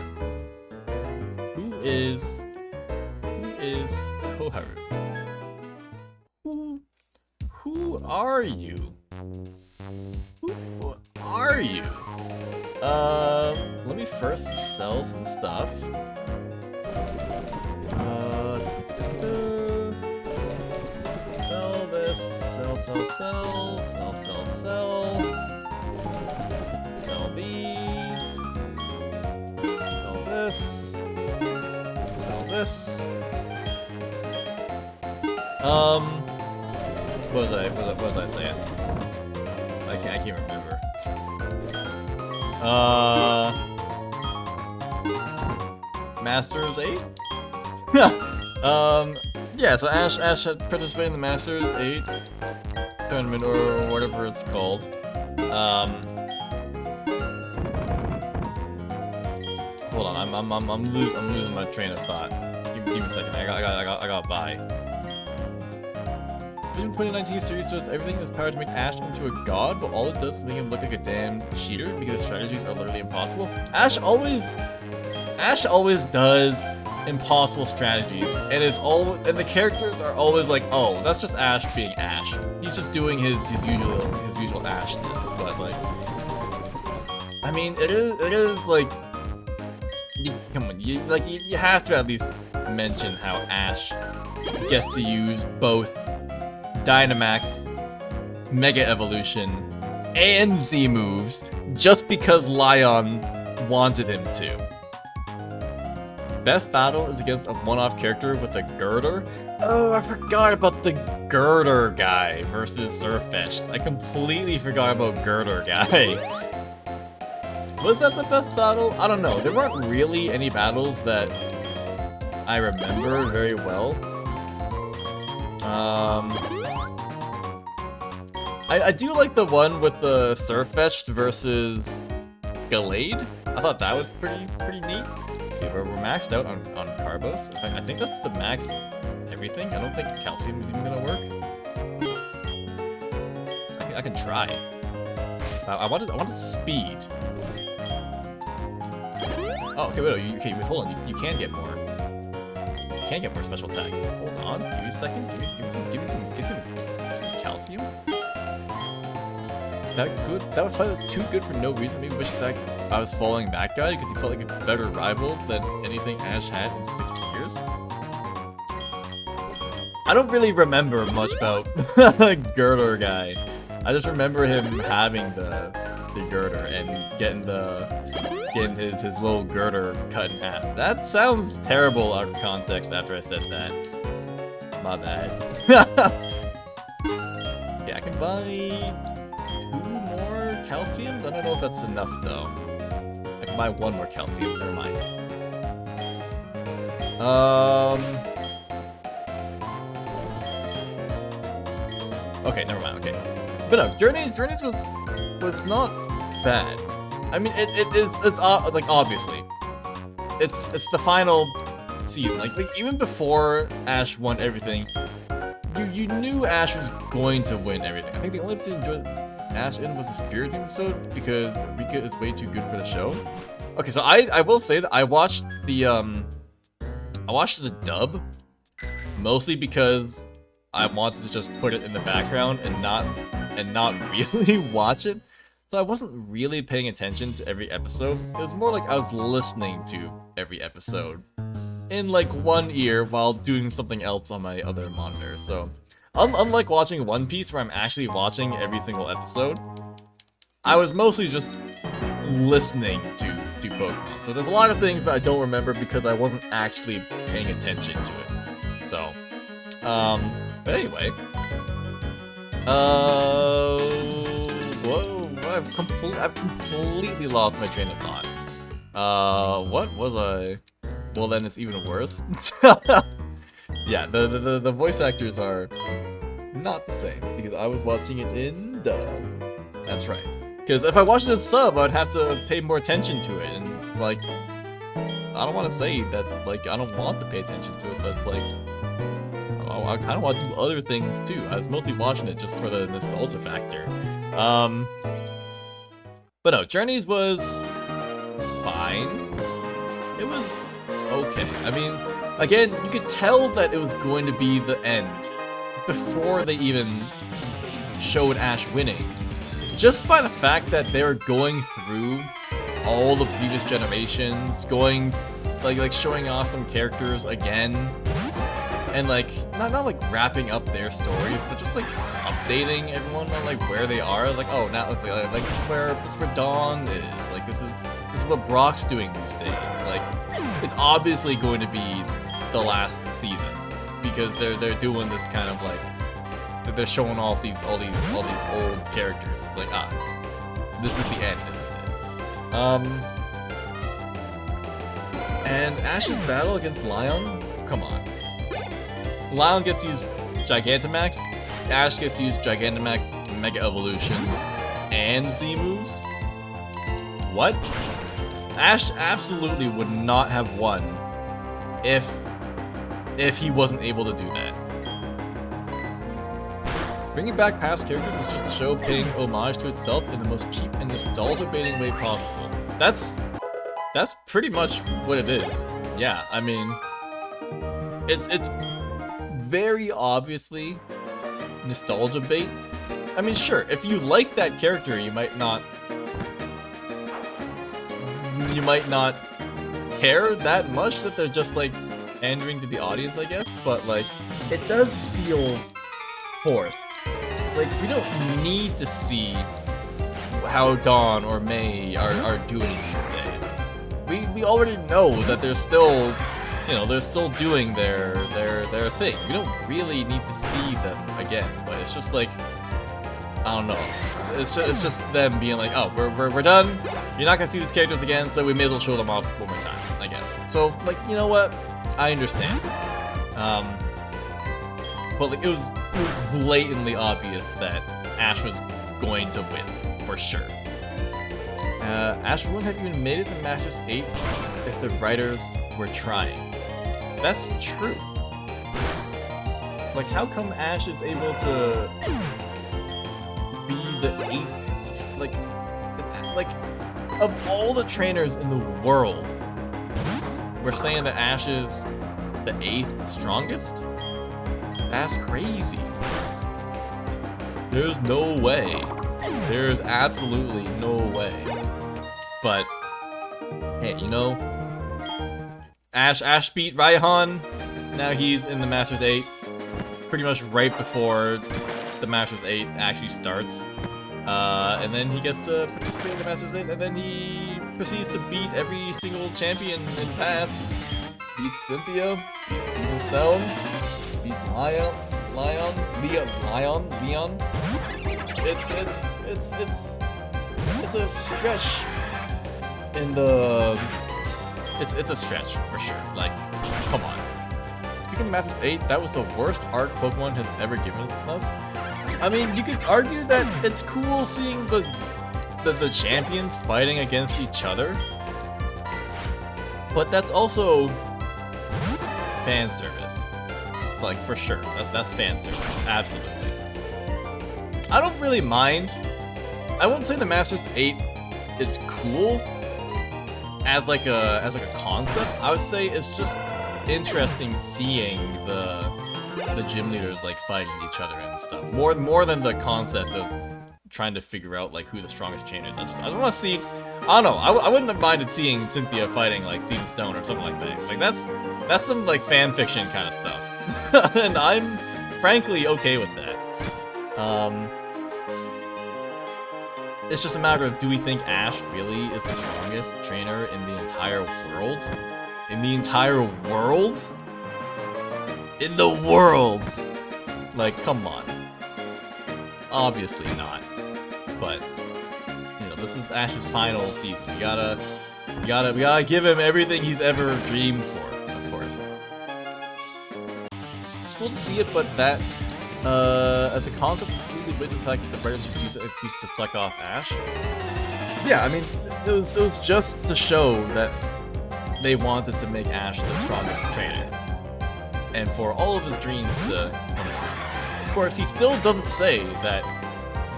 Speaker 1: Who is Koharu? Who are you? Who are you? Let me first sell some stuff. Sell this, sell. Sell these. Sell this. Sell this. What was I saying? I can't remember. Masters 8? Yeah, so Ash had participated in the Masters 8 tournament, or whatever it's called. Hold on, I'm losing my train of thought. Give me a second. I gotta buy. Vision 2019 series does everything in its power to make Ash into a god, but all it does is make him look like a damn cheater because his strategies are literally impossible. Ash always does impossible strategies, and the characters are always like, oh, that's just Ash being Ash. He's just doing his usual Ashness. But like, I mean, it is like, come on, you have to at least mention how Ash gets to use both Dynamax, Mega Evolution, and Z moves just because Lion wanted him to. Best battle is against a one-off character with a girder. Oh, I forgot about the girder guy versus Surfetched. I completely forgot about girder guy. Was that the best battle? I don't know. There weren't really any battles that I remember very well. I do like the one with the Surfetched versus Gallade. I thought that was pretty neat. Okay, we're maxed out on Carbos. I think that's the max everything. I don't think Calcium is even gonna work. I can try. I wanted speed. Oh, okay, wait, wait, hold on. You can get more. You can get more special attack. Hold on, give me a second. Give me some calcium. That good? That fight was too good for no reason. Maybe wish that I was following that guy because he felt like a better rival than anything Ash had in 6 years. I don't really remember much about Girder guy. I just remember him having the girder and getting his little girder cut in half. That sounds terrible out of context after I said that. My bad. Yeah, I can buy 2 more calciums? I don't know if that's enough though. I can buy 1 more calcium, never mind. Okay, never mind, okay. But no, Journeys was not bad. I mean, it's like obviously, it's the final season. Like even before Ash won everything, you knew Ash was going to win everything. I think the only episode I enjoyed Ash in was the Spirit episode because Rika is way too good for the show. Okay, so I will say that I watched the dub mostly because I wanted to just put it in the background and not really watch it. So I wasn't really paying attention to every episode. It was more like I was listening to every episode in like one ear while doing something else on my other monitor. So unlike watching One Piece where I'm actually watching every single episode, I was mostly just listening to Pokemon. So there's a lot of things that I don't remember because I wasn't actually paying attention to it. So, but anyway, whoa, I've completely lost my train of thought. What was I? Well, then it's even worse. Yeah, the voice actors are not the same because I was watching it in dub. That's right. Because if I watched it in sub, I'd have to pay more attention to it, and like, I don't want to say that like I don't want to pay attention to it, but it's like I kind of want to do other things too. I was mostly watching it just for the nostalgia factor. But no, Journeys was fine. It was okay. I mean, again, you could tell that it was going to be the end before they even showed Ash winning. Just by the fact that they were going through all the previous generations, going like showing off some characters again, and like not like wrapping up their stories, but just like updating everyone on like where they are. Like, oh, now like this is where Dawn is. Like this is what Brock's doing these days. Like it's obviously going to be the last season because they're doing this kind of like they're showing off all these old characters. It's like this is the end, isn't it? And Ash's battle against Lion, come on. Lion gets to use Gigantamax, Ash gets to use Gigantamax, Mega Evolution, and Z moves? What? Ash absolutely would not have won if he wasn't able to do that. Bringing back past characters was just a show paying homage to itself in the most cheap and nostalgia-baiting way possible. That's pretty much what it is. Yeah, I mean, it's very obviously nostalgia bait. I mean, sure, if you like that character, you might not care that much that they're just like pandering to the audience, I guess, but like it does feel forced. It's like we don't need to see how Dawn or May are doing these days. We already know that they're still, they're still doing their thing. We don't really need to see them again, but it's just like, I don't know. It's just them being like, oh, we're done. You're not gonna see these characters again, so we may as well show them off one more time, I guess. So like, you know what? I understand. But like, it was blatantly obvious that Ash was going to win for sure. Ash wouldn't have even made it to Masters 8 if the writers were trying. That's true. Like, how come Ash is able to be the 8th, like, of all the trainers in the world, we're saying that Ash is the 8th strongest? That's crazy. There's no way. There's absolutely no way. But, hey, you know, Ash beat Raihan. Now he's in the Masters 8. Pretty much right before the Masters 8 actually starts. And then he gets to participate in the Masters 8, and then he proceeds to beat every single champion in the past. Beats Cynthia, beats Steven Stone, beats Leon. It's a stretch in the... It's a stretch, for sure. Like, come on. Speaking of Masters 8, that was the worst arc Pokemon has ever given us. I mean, you could argue that it's cool seeing the champions fighting against each other, but that's also fan service. Like, for sure. That's fan service. Absolutely. I don't really mind. I wouldn't say the Masters 8 is cool as like a concept. I would say it's just interesting seeing the gym leaders like fighting each other and stuff. More than the concept of trying to figure out like who the strongest trainer is. I just want to see. I don't know. I wouldn't have minded seeing Cynthia fighting like Steven Stone or something like that. Like that's some like fan fiction kind of stuff, and I'm frankly okay with that. It's just a matter of, do we think Ash really is the strongest trainer in the entire world? In the entire world? In the world! Like, come on. Obviously not. But, you know, this is Ash's final season. We gotta give him everything he's ever dreamed for, of course. It's cool to see it, but that, as a concept, really with the fact that the writers just use an excuse to suck off Ash. Yeah, I mean, it was just to show that they wanted to make Ash the strongest trainer, and for all of his dreams to come true. Of course, he still doesn't say that.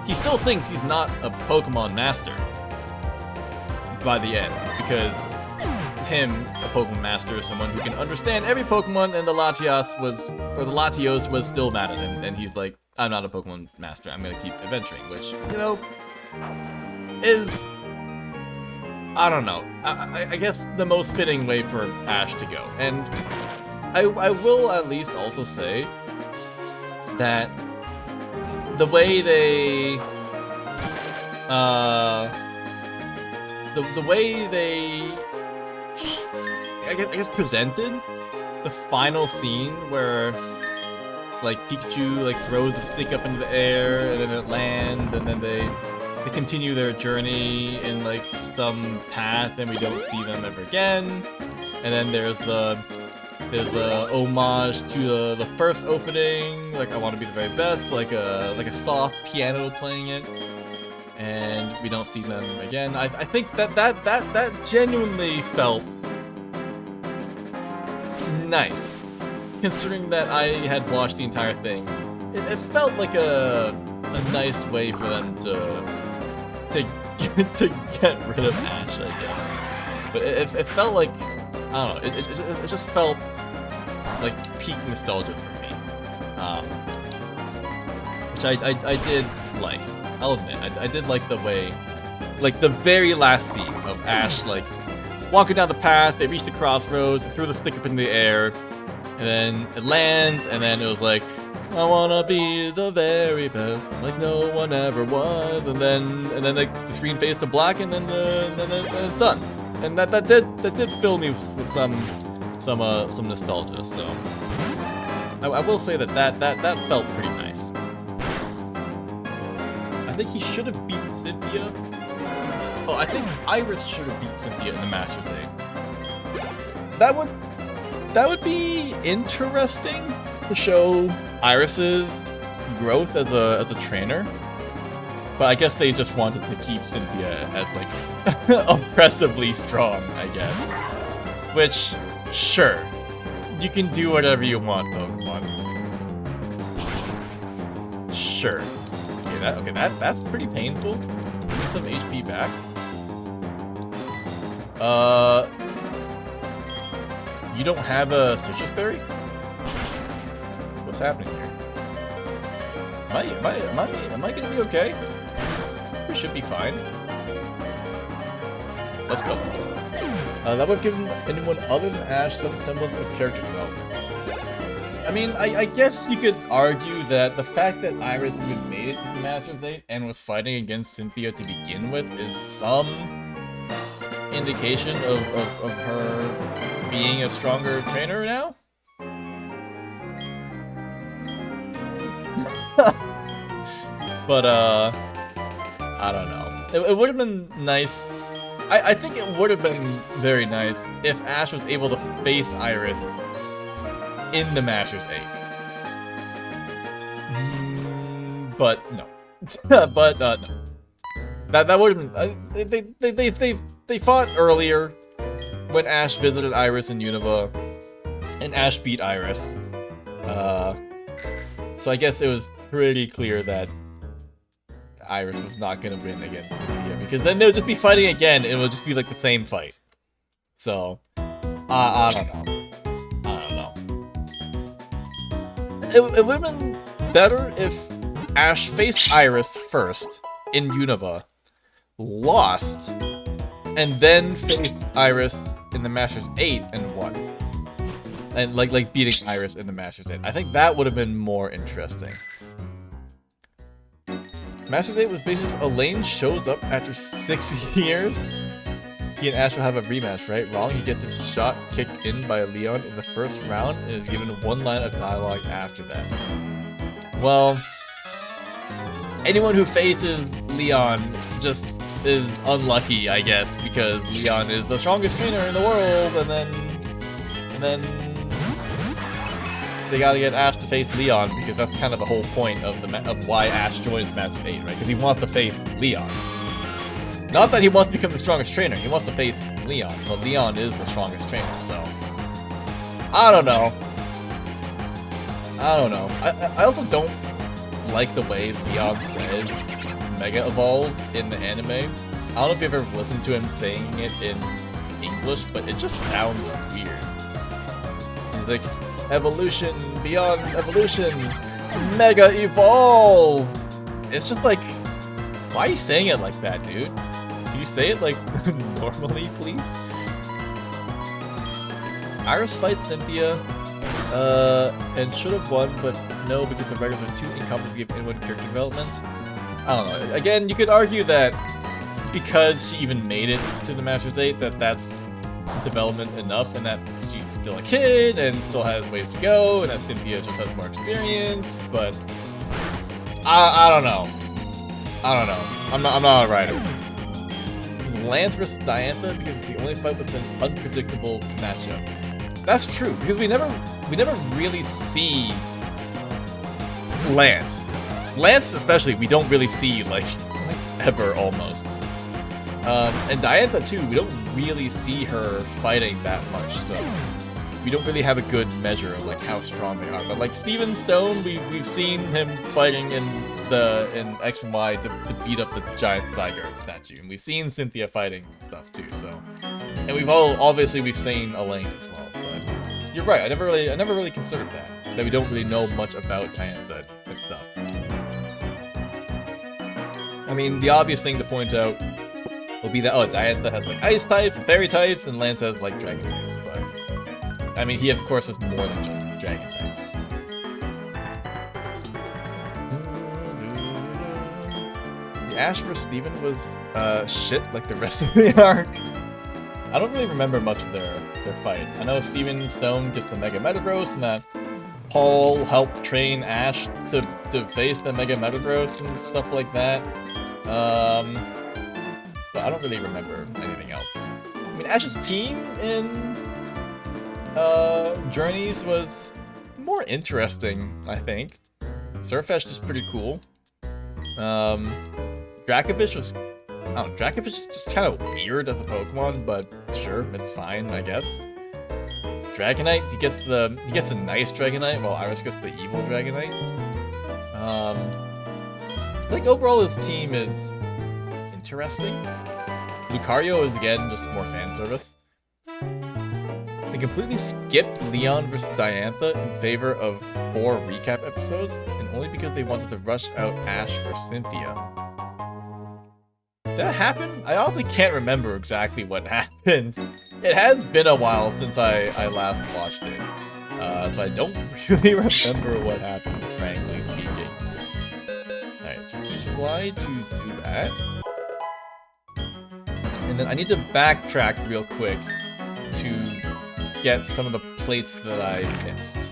Speaker 1: He still thinks he's not a Pokemon master by the end, because him, a Pokemon master, is someone who can understand every Pokemon, and the Latios was still mad at him, and he's like, I'm not a Pokemon master, I'm gonna keep adventuring, which, you know, is, I don't know, I guess the most fitting way for Ash to go. And I will at least also say that the way they, the way they, I guess presented the final scene where, like, Pikachu, like, throws the stick up into the air, and then it lands, and then they continue their journey in, like, some path, and we don't see them ever again. And then there's the homage to the first opening, like, I want to be the very best, but like a soft piano playing it, and we don't see them again. I think that genuinely felt nice, considering that I had watched the entire thing. It felt like a nice way for them to get rid of Ash, I guess. But it felt like, I don't know, it just felt like peak nostalgia for me, which I did like. I'll admit, I did like the way, like the very last scene of Ash like walking down the path. They reach the crossroads, they threw the stick up in the air, and then it lands, and then it was like, I wanna be the very best, like no one ever was, and then like the screen fades to black, and then it's done, and that did fill me with some nostalgia. So I will say that felt pretty nice. I think he should have beat Cynthia. Oh, I think Iris should have beat Cynthia in the Masters 8. That would be interesting to show Iris's growth as a trainer. But I guess they just wanted to keep Cynthia as like oppressively strong, I guess. Which, sure, you can do whatever you want, Pokemon. Sure, you that's pretty painful. Get some HP back. You don't have a citrus berry? What's happening here? Am I gonna be okay? We should be fine. Let's go. That would have given anyone other than Ash some semblance of character development. I mean, I guess you could argue that the fact that Iris even made it to the Master's 8 and was fighting against Cynthia to begin with is some indication of her being a stronger trainer now? But, I don't know. It would have been nice. I think it would have been very nice if Ash was able to face Iris in the Masters 8. But no. But no. That would have been. They fought earlier when Ash visited Iris in Unova, and Ash beat Iris. So I guess it was pretty clear that Iris was not gonna win against Cynthia, because then they'll just be fighting again, and it will just be like the same fight. So, I don't know. It would have been better if Ash faced Iris first in Unova, lost, and then faced Iris in the Masters 8 and won. And like beating Iris in the Masters 8. I think that would have been more interesting. Masters 8 was basically just Elaine shows up after 6 years. He and Ash will have a rematch, right? Wrong, he gets his shot kicked in by Leon in the first round and is given one line of dialogue after that. Well, anyone who faces Leon just is unlucky, I guess, because Leon is the strongest trainer in the world, and then they gotta get Ash to face Leon, because that's kind of the whole point of why Ash joins Masters 8, right? Because he wants to face Leon. Not that he wants to become the strongest trainer, he wants to face Leon, but Leon is the strongest trainer, so... I don't know. I also don't like the way Leon says Mega Evolved in the anime. I don't know if you've ever listened to him saying it in English, but it just sounds weird. He's like, evolution, beyond evolution, Mega Evolve! It's just like, why are you saying it like that, dude? Can you say it like normally, please? Iris fights Cynthia, and should have won, but no, because the regulars are too incompetent to give anyone character development. I don't know. Again, you could argue that because she even made it to the Masters 8, that's development enough, and that she's still a kid and still has ways to go, and that Cynthia just has more experience. But I don't know. I'm not a writer. It was Lance vs. Diantha because it's the only fight with an unpredictable matchup. That's true, because we never really see Lance. Lance especially, we don't really see like ever almost. And Diantha too, we don't really see her fighting that much, so we don't really have a good measure of like how strong they are. But like Steven Stone, we've seen him fighting in X and Y to beat up the giant tiger statue, and we've seen Cynthia fighting stuff too. So, and we've seen Elaine as well. But you're right, I never really considered that we don't really know much about Diantha and stuff. I mean, the obvious thing to point out will be that, Diantha has like ice types, fairy types, and Lance has like dragon types, but I mean, he of course has more than just dragon types. The Ash vs. Steven was shit like the rest of the arc. I don't really remember much of their fight. I know Steven Stone gets the Mega Metagross, and that Paul helped train Ash to face the Mega Metagross and stuff like that. But I don't really remember anything else. I mean, Ash's team in Journeys was more interesting, I think. Surfetch is pretty cool. Dracovish was... Dracovish is just kind of weird as a Pokemon, but sure, it's fine, I guess. Dragonite, he gets the nice Dragonite, while Iris gets the evil Dragonite. Like, overall, this team is interesting. Lucario is, again, just more fan service. They completely skipped Leon vs. Diantha in favor of 4 recap episodes, and only because they wanted to rush out Ash for Cynthia. Did that happen? I honestly can't remember exactly what happens. It has been a while since I last watched it, so I don't really remember what happens, frankly speaking. Alright, so just fly to Zubat. And then I need to backtrack real quick to get some of the plates that I missed.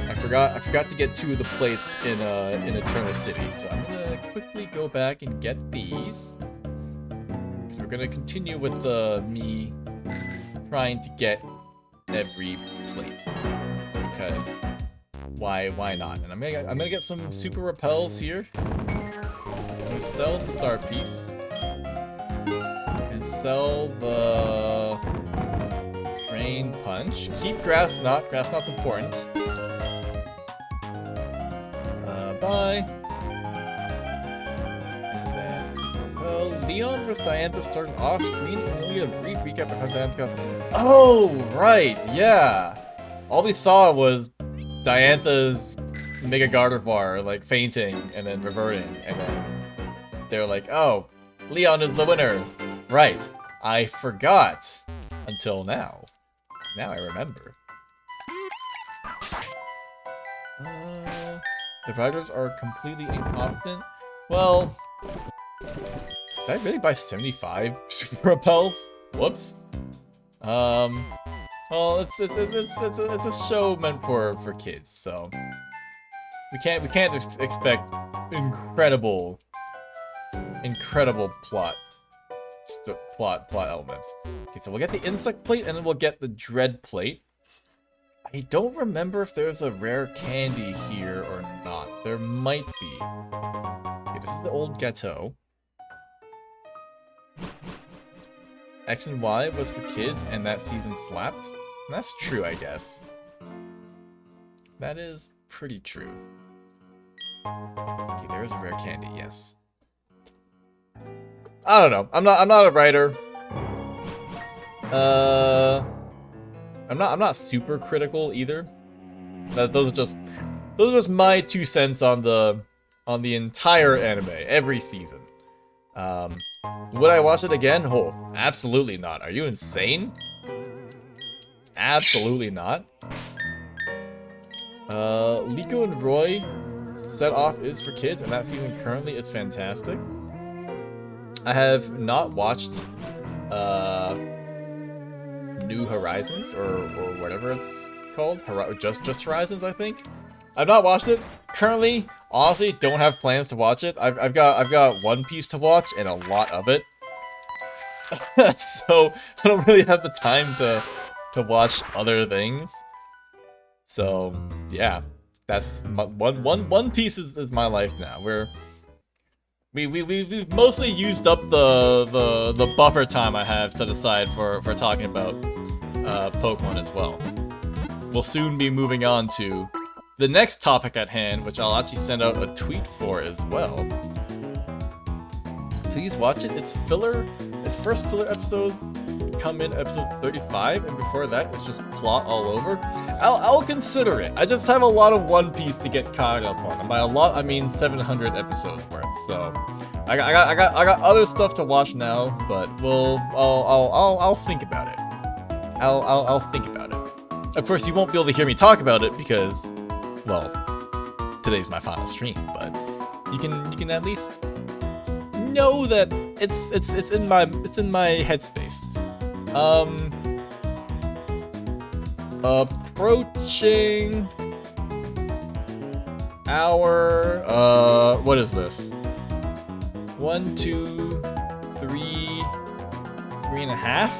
Speaker 1: I forgot to get 2 of the plates in Eternal City, so I'm gonna quickly go back and get these. We're gonna continue with me trying to get every plate, because why not? And I'm gonna get some super repels here. I'm gonna sell the star piece and sell the drain punch. Keep grass knot. Grass knot's important. Bye. And then super repel. Leon vs. Diantha started off screen and only a brief recap of how Diantha got. Oh right, yeah. All we saw was Diantha's Mega Gardevoir, like, fainting and then reverting, and then they're like, oh, Leon is the winner. Right. I forgot. Until now. Now I remember. The writers are completely incompetent. Well, did I really buy 75 super repels? Whoops. Well, it's a show meant for kids, so we can't expect incredible plot elements. Okay, so we'll get the insect plate and then we'll get the dread plate. I don't remember if there's a rare candy here or not. There might be. Okay, this is the old ghetto. X and Y was for kids, and that season slapped. That's true, I guess. That is pretty true. Okay, there's a rare candy, yes. I don't know. I'm not a writer. I'm not super critical either. Those are just my 2 cents on the entire anime, every season. Would I watch it again? Oh, absolutely not. Are you insane? Absolutely not. Liko and Roy set off is for kids, and that season currently is fantastic. I have not watched New Horizons or whatever it's called. Just Horizons, I think. I've not watched it. Currently, honestly, don't have plans to watch it. I've got One Piece to watch and a lot of it. So I don't really have the time to watch other things. So yeah, that's One Piece is my life now. We've mostly used up the buffer time I have set aside for talking about Pokemon as well. We'll soon be moving on to the next topic at hand, which I'll actually send out a tweet for as well. Please watch it. It's filler. Its first filler episodes come in episode 35, and before that, it's just plot all over. I'll consider it. I just have a lot of One Piece to get caught up on, and by a lot I mean 700 episodes worth. So I got other stuff to watch now, but I'll think about it. I'll think about it. Of course, you won't be able to hear me talk about it because, well, today's my final stream. But you can at least know that it's in my headspace. Approaching our what is this? 1, 2, 3, 3.5,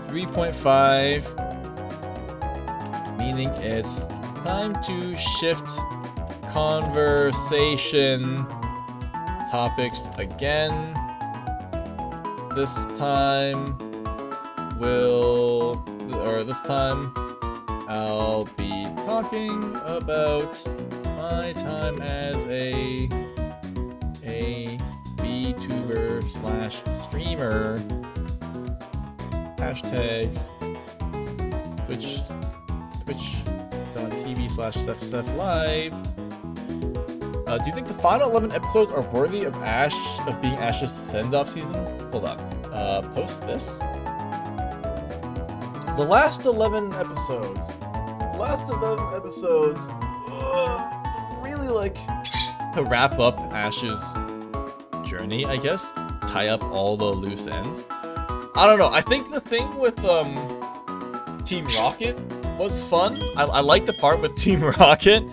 Speaker 1: 3.5. Meaning it's time to shift conversation topics again. This time I'll be talking about my time as a VTuber slash streamer. Hashtags twitch.tv slash SethSethLive. Do you think the final 11 episodes are worthy of being Ash's send-off season? Hold on. Post this. The last 11 episodes. Really like to wrap up Ash's journey, I guess. Tie up all the loose ends. I don't know. I think the thing with Team Rocket was fun. I like the part with Team Rocket.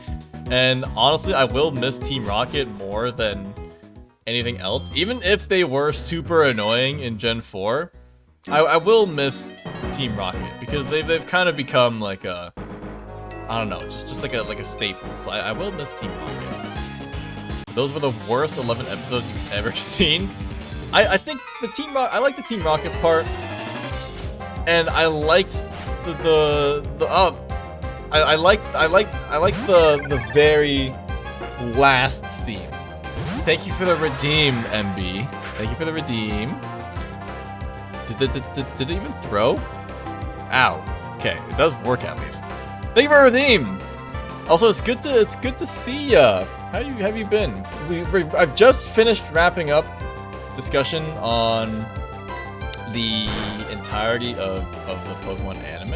Speaker 1: And honestly, I will miss Team Rocket more than anything else. Even if they were super annoying in Gen 4, I will miss Team Rocket because they've kind of become like a, I don't know, just like a staple. So I will miss Team Rocket. Those were the worst 11 episodes you've ever seen. I think I like the Team Rocket part, and I liked I like the very last scene. Thank you for the redeem, MB. Thank you for the redeem. Did it even throw? Ow. Okay, it does work at least. Thank you for the redeem. Also, it's good to see ya. How have you been? I've just finished wrapping up discussion on the entirety of the Pokemon anime.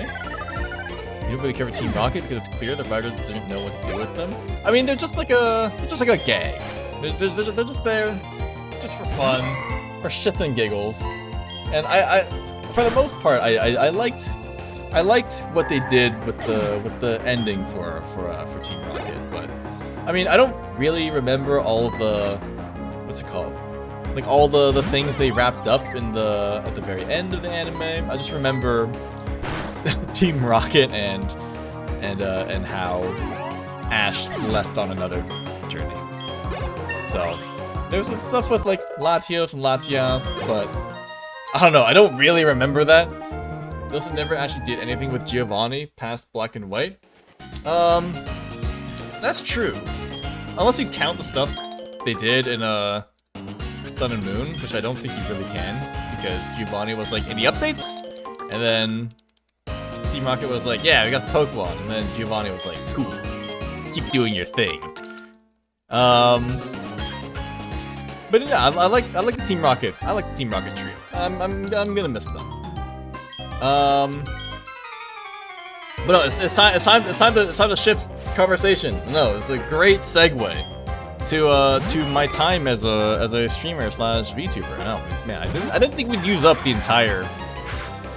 Speaker 1: You don't really care for Team Rocket because it's clear the writers didn't know what to do with them. I mean, they're just like a gag. They're just there, just for fun, for shits and giggles. And I for the most part, I liked what they did with the ending for Team Rocket. But I mean, I don't really remember all of the what's it called, like all the things they wrapped up at the very end of the anime. I just remember Team Rocket and how Ash left on another journey. So there's stuff with like Latios and Latias, but I don't know. I don't really remember that. They also never actually did anything with Giovanni past Black and White. That's true. Unless you count the stuff they did in Sun and Moon, which I don't think you really can, because Giovanni was like in the updates, and then Team Rocket was like, yeah, we got the Pokemon, and then Giovanni was like, cool, keep doing your thing. But yeah, I like the Team Rocket. I like the Team Rocket trio. I'm gonna miss them. But no, it's time to shift conversation. No, it's a great segue to my time as a streamer slash VTuber. No, man, I didn't think we'd use up the entire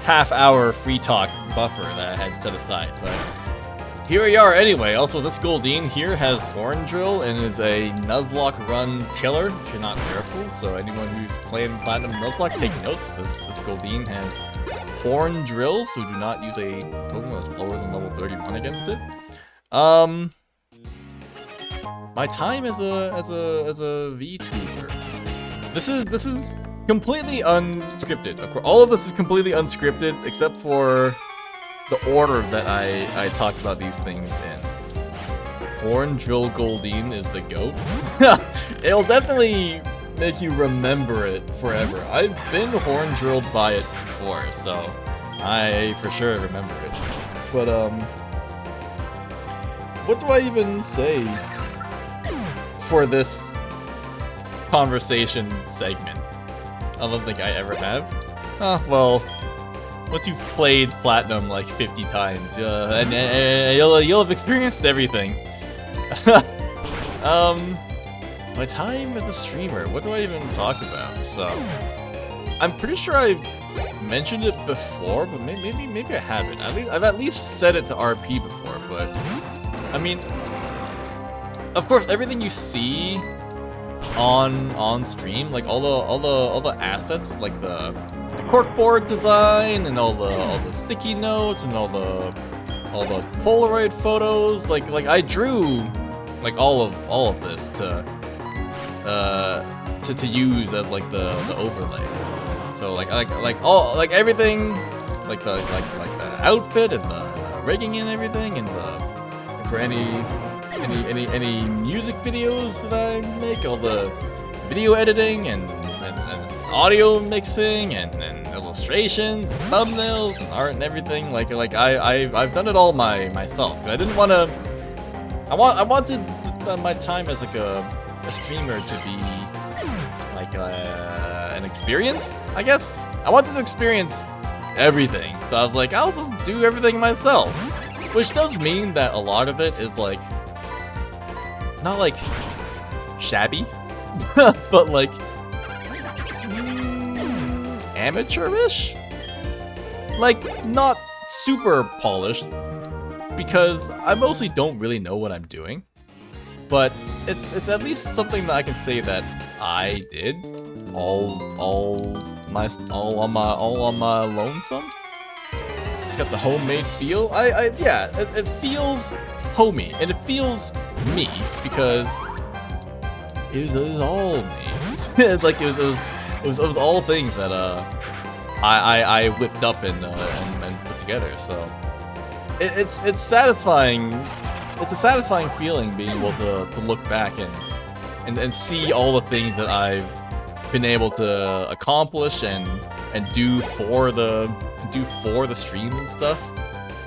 Speaker 1: half-hour free talk buffer that I had set aside, but here we are anyway. Also, this Goldeen here has Horn Drill and is a Nuzlocke run killer if you're not careful. So anyone who's playing Platinum Nuzlocke, take notes. This Goldeen has Horn Drill, so do not use a Pokemon that's lower than level 31 against it. My time as a VTuber. This is completely unscripted. All of this is completely unscripted except for the order that I talked about these things in. Horn Drill Goldeen is the GOAT. It'll definitely make you remember it forever. I've been horn drilled by it before, so I for sure remember it. But what do I even say for this conversation segment? I don't think I ever have. Well, once you've played Platinum like 50 times, and you'll have experienced everything. My time as a streamer, what do I even talk about? So, I'm pretty sure I've mentioned it before, but maybe I haven't. I've at least said it to RP before, but I mean, of course, everything you see on stream, like all the assets, like the corkboard design and all the sticky notes and all the Polaroid photos, like I drew like all of this to use as like the overlay. So like everything, like the outfit and the rigging and everything, and for any any music videos that I make, all the video editing and audio mixing and illustrations, and thumbnails, and art and everything. I've done it all myself. I didn't want to. I wanted my time as like a streamer to be like an experience, I guess. I wanted to experience everything, so I was like, I'll just do everything myself, which does mean that a lot of it is like not like shabby, but like amateurish, like not super polished, because I mostly don't really know what I'm doing, but it's at least something that I can say that I did all on my lonesome. It's got the homemade feel. Yeah, it feels homey, and it feels me because it was all me. It's like it was all things that I whipped up and put together. So it's satisfying. It's a satisfying feeling being able to look back and see all the things that I've been able to accomplish and do for the streams and stuff.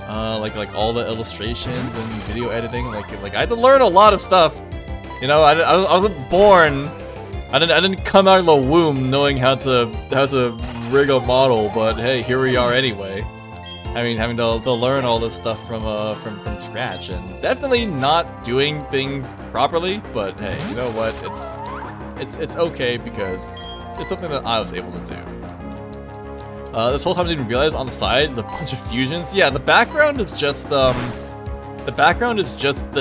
Speaker 1: Like all the illustrations and video editing. Like I had to learn a lot of stuff. You know, I wasn't born. I didn't come out of the womb knowing how to rig a model, but hey, here we are anyway. I mean, having to learn all this stuff from scratch, and definitely not doing things properly. But hey, you know what? It's okay because it's something that I was able to do. This whole time I didn't realize on the side there's a bunch of fusions. Yeah, the background is just the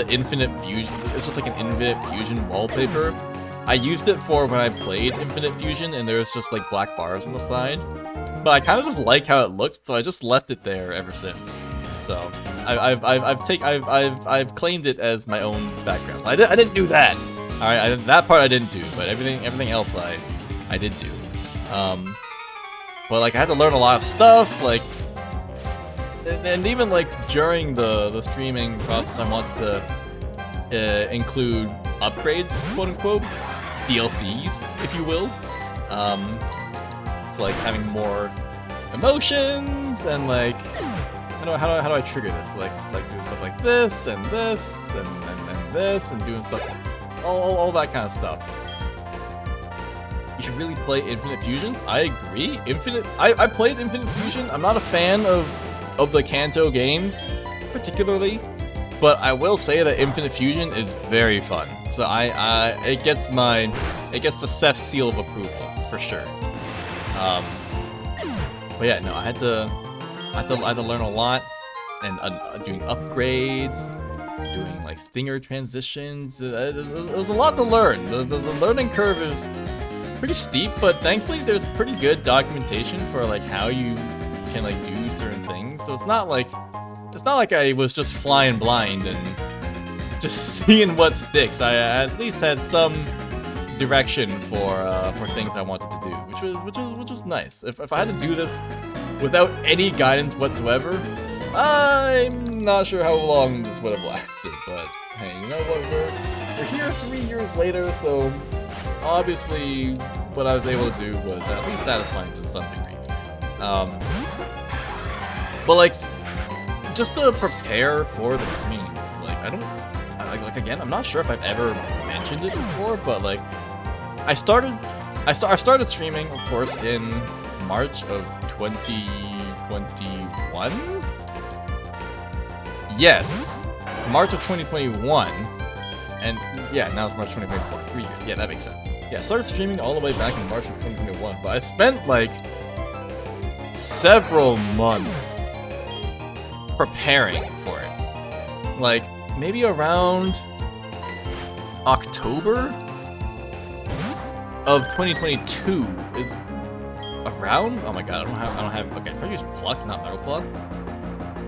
Speaker 1: Infinite Fusion. It's just like an Infinite Fusion wallpaper. I used it for when I played Infinite Fusion, and there's just like black bars on the side. But I kind of just like how it looked, so I just left it there ever since. So I've claimed it as my own background. I didn't do that. All right, that part I didn't do, but everything else I did do. But like I had to learn a lot of stuff, like, and even like during the streaming process, I wanted to include upgrades, quote unquote, DLCs, if you will. So like having more emotions and like how do I trigger this? Like doing stuff like this and this and this and doing stuff, all that kind of stuff. You should really play Infinite Fusion. I agree. I played Infinite Fusion. I'm not a fan of the Kanto games, particularly, but I will say that Infinite Fusion is very fun. So it gets the Seth's seal of approval for sure. But yeah, no, I had to learn a lot, and doing upgrades, doing like stinger transitions. It was a lot to learn. The learning curve is pretty steep, but thankfully there's pretty good documentation for like how you can like do certain things. So it's not like I was just flying blind and just seeing what sticks. I at least had some direction for things I wanted to do, which was nice. If I had to do this without any guidance whatsoever, I'm not sure how long this would have lasted. But hey, you know what? We're here 3 years later, so obviously what I was able to do was at least satisfying to some degree. But like, just to prepare for the streams, like again, I'm not sure if I've ever mentioned it before, but like I started streaming, of course, in March of 2021. Yes, March of 2021, and yeah, now it's March 2024. 3 years. Yeah, that makes sense. Yeah, I started streaming all the way back in March of 2021, but I spent like several months preparing for it. Like maybe around October of 2022 is around. Oh my god, I don't have. Okay, probably use pluck, not metal plug.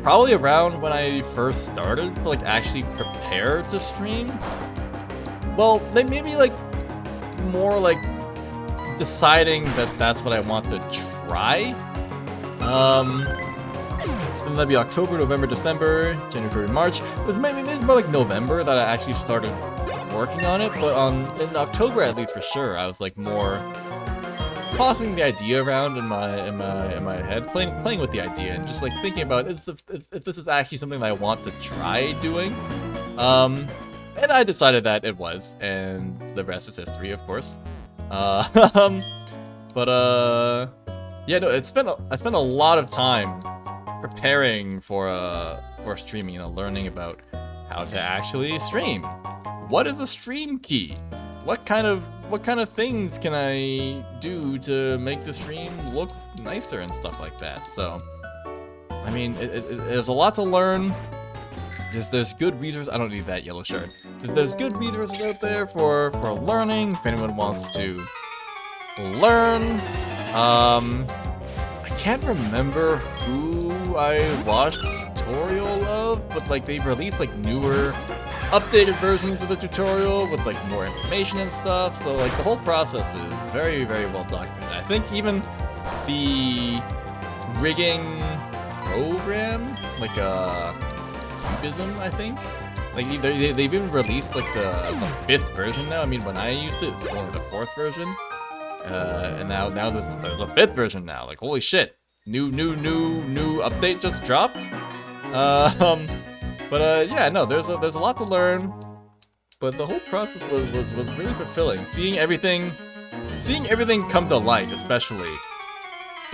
Speaker 1: Probably around when I first started to like actually prepare to stream. Well, maybe like more like deciding that that's what I want to try. then that'd be October, November, December, January, February, March. It was maybe more like November that I actually started working on it, but in October at least for sure, I was like more tossing the idea around in my head, playing with the idea, and just like thinking about if this is actually something that I want to try doing. And I decided that it was, and the rest is history, of course. Yeah, no, I spent a lot of time preparing for streaming, you know, learning about how to actually stream. What is a stream key? What kind of things can I do to make the stream look nicer and stuff like that? So, I mean, there's a lot to learn. There's good resources. I don't need that yellow shirt. There's good resources out there for learning. If anyone wants to learn, I can't remember who I watched a tutorial of, but like they released like newer, updated versions of the tutorial with like more information and stuff. So like the whole process is very, very well documented. I think even the rigging program, like Cubism, I think. Like they've even released like the 5th version now. I mean, when I used it, it's only the 4th version, and now there's a 5th version now. Like holy shit, new update just dropped. Yeah, no, there's a lot to learn, but the whole process was really fulfilling. Seeing everything come to light, especially,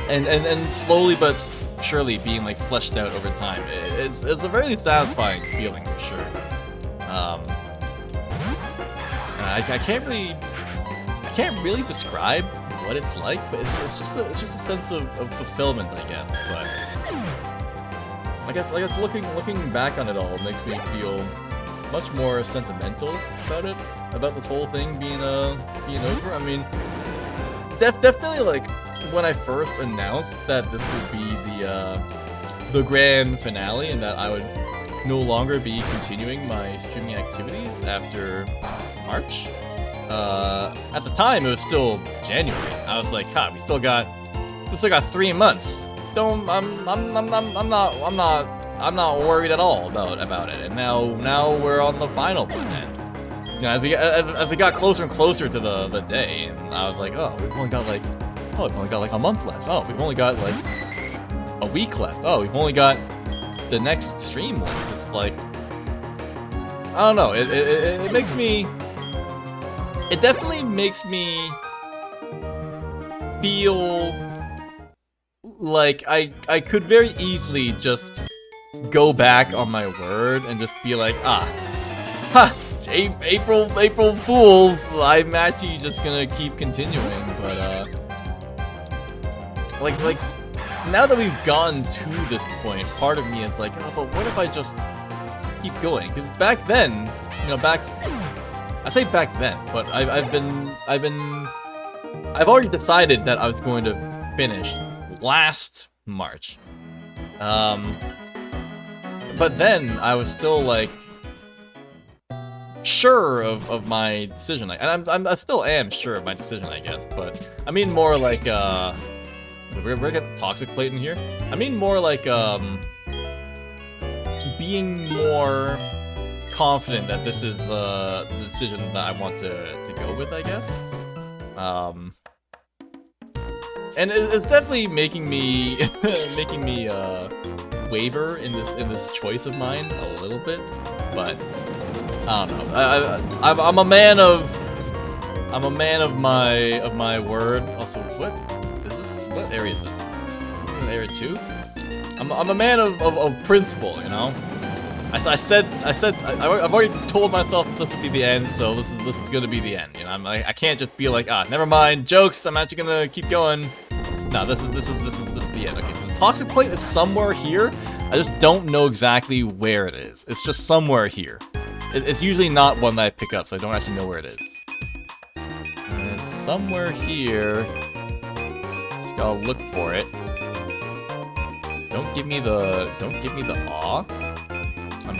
Speaker 1: and slowly but surely being like fleshed out over time. It's a very satisfying feeling for sure. I can't really describe what it's like, but it's just a sense of fulfillment, I guess. But I guess looking back on it all makes me feel much more sentimental about it, about this whole thing being over. I mean, definitely like when I first announced that this would be the grand finale and that I would no longer be continuing my streaming activities after March. At the time, it was still January. I was like, "Ha, we still got 3 months. I'm not worried at all about it." And now we're on the final one. And you know, as we got closer and closer to the day, and I was like, "Oh, we've only got like a month left. Oh, we've only got like a week left. Oh, we've only got the next stream left." It's like, I don't know. It definitely makes me feel like I could very easily just go back on my word and just be like, April Fools. I'm actually just gonna keep continuing, but like now that we've gotten to this point, part of me is like, oh, but what if I just keep going? Because back then, you know, I say back then, but I've already decided that I was going to finish last March. But then I was still like sure of my decision, and I still am sure of my decision, I guess. But I mean more like we're getting toxic plate in here. I mean more like being more confident that this is the decision that I want to go with, I guess. And it's definitely making me waver in this choice of mine a little bit, but I don't know. I'm a man of my word. Also, what is this? What area is this? Is this area 2? I'm a man of principle, you know. I've already told myself that this would be the end, so this is gonna be the end. You know, I can't just be like, never mind, jokes. I'm actually gonna keep going. No, this is the end. Okay, so the toxic plate is somewhere here. I just don't know exactly where it is. It's just somewhere here. It's usually not one that I pick up, so I don't actually know where it is. And it's somewhere here. Just gotta look for it. Don't give me the awe.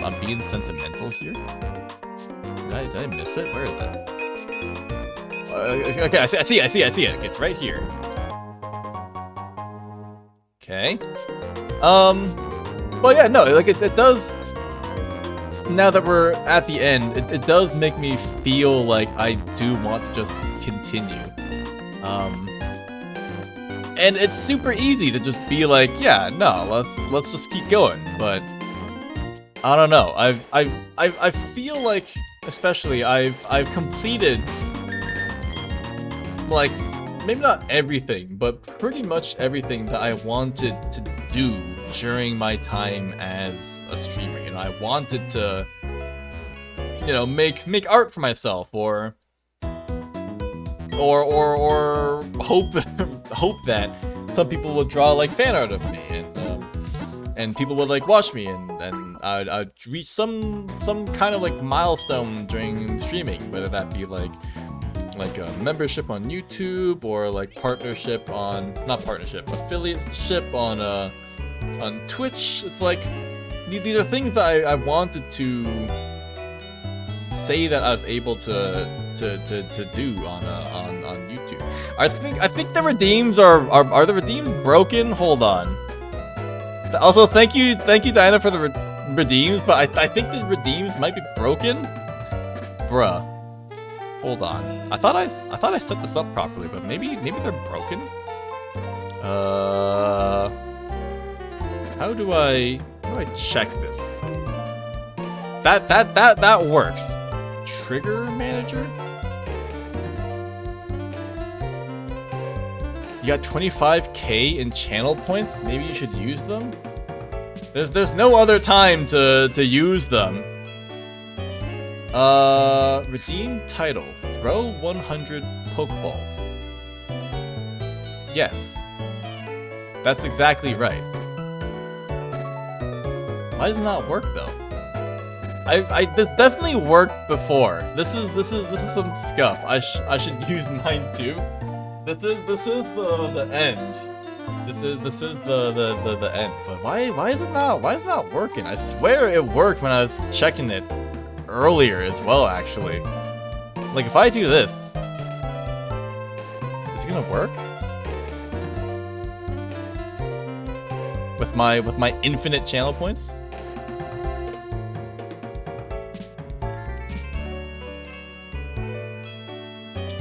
Speaker 1: I'm being sentimental here. Did I miss it? Where is it? Okay, I see it. It's right here. Okay. But yeah, no, like it does. Now that we're at the end, it does make me feel like I do want to just continue. And it's super easy to just be like, yeah, no, let's just keep going. But I don't know. I feel like, especially, I've completed, like, maybe not everything, but pretty much everything that I wanted to do during my time as a streamer. You know, I wanted to, you know, make art for myself, or hope hope that some people would draw like fan art of me, and people would like watch me, and I'd reach some kind of like milestone during streaming, whether that be like a membership on YouTube, or like partnership on, not partnership, affiliateship on Twitch. It's like these are things that I wanted to say that I was able to do on YouTube. I think the redeems are the redeems broken? Hold on. Also, thank you Diana for the redeems, but I think the redeems might be broken. Bruh. Hold on. I thought I set this up properly, but maybe they're broken. How do I check this? That works. Trigger manager? You got 25k in channel points? Maybe you should use them? There's no other time to use them. Redeem title. Throw 100 Pokeballs. Yes. That's exactly right. Why does it not work though? This definitely worked before. This is some scuff. I should use mine too. This is the end. This is the end. But why is it not working? I swear it worked when I was checking it earlier as well, actually. Like if I do this, is it gonna work? With my infinite channel points?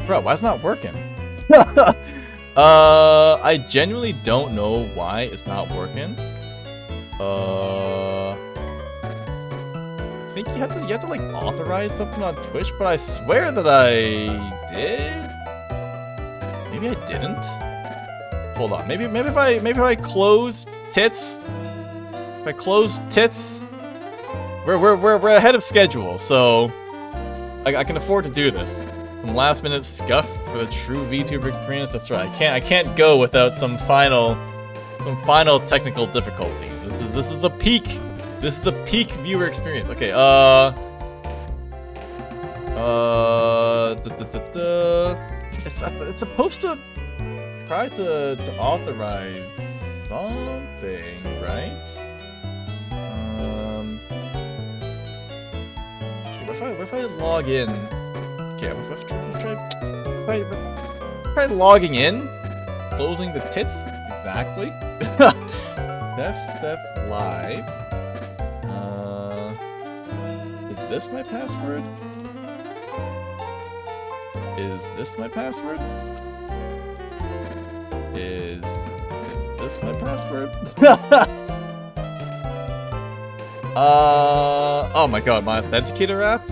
Speaker 1: Bro, why is it not working? I genuinely don't know why it's not working. I think you have to like authorize something on Twitch, but I swear that I did. Maybe I didn't. Hold on. Maybe if I close tits. If I close tits, we're ahead of schedule, so I can afford to do this. Some last minute scuff for the true VTuber experience. That's right. I can't go without some final technical difficulties. This is the peak. This is the peak viewer experience. Okay. It's supposed to try to authorize something, right? Okay, what if I log in? Okay, if I try logging in, closing the tits, exactly. Def live. Is this my password? Is this my password? Is this my password? Oh my god, my authenticator app?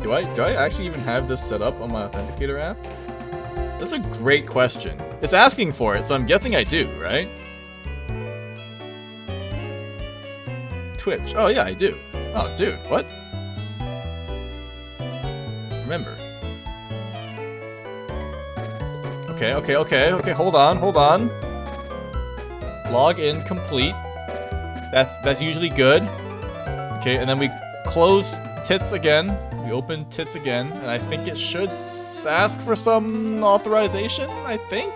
Speaker 1: Do I actually even have this set up on my authenticator app? That's a great question. It's asking for it, so I'm guessing I do, right? Twitch. Oh yeah, I do. Oh, dude, what? Remember. Okay, hold on. Log in complete. That's usually good. Okay, and then we close tits again. We open tits again, and I think it should ask for some authorization, I think?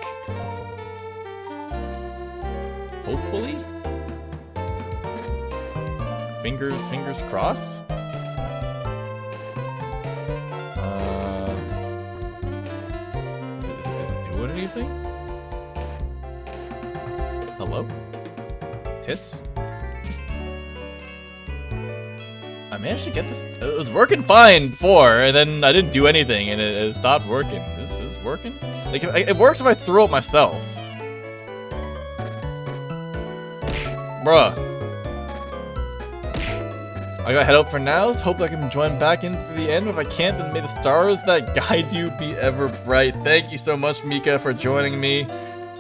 Speaker 1: Hopefully? Fingers crossed? Is it doing anything? Hello? tits. I managed to get this. It was working fine before, and then I didn't do anything, and it stopped working. Is this working? Like, it works if I throw it myself. Bruh. I gotta head out for now. Hope I can join back in for the end. If I can't, then may the stars that guide you be ever bright. Thank you so much, Mika, for joining me.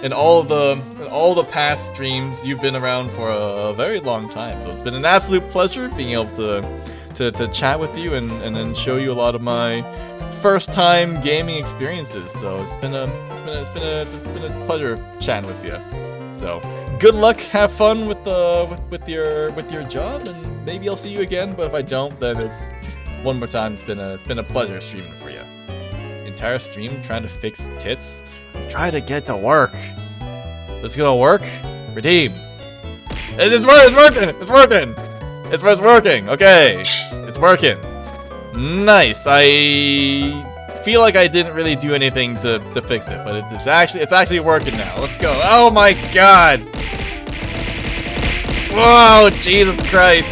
Speaker 1: In all the past streams, you've been around for a very long time, so it's been an absolute pleasure being able to chat with you and then show you a lot of my first time gaming experiences. So it's been a pleasure chatting with you. So good luck, have fun with your job, and maybe I'll see you again. But if I don't, then it's one more time. It's been a pleasure streaming for you. Entire stream trying to fix tits. Try to get to work. It's gonna work. Redeem. It's working. It's working. It's working. Okay, it's working. Nice. I feel like I didn't really do anything to fix it, but it's actually working now. Let's go. Oh my god. Whoa, Jesus Christ.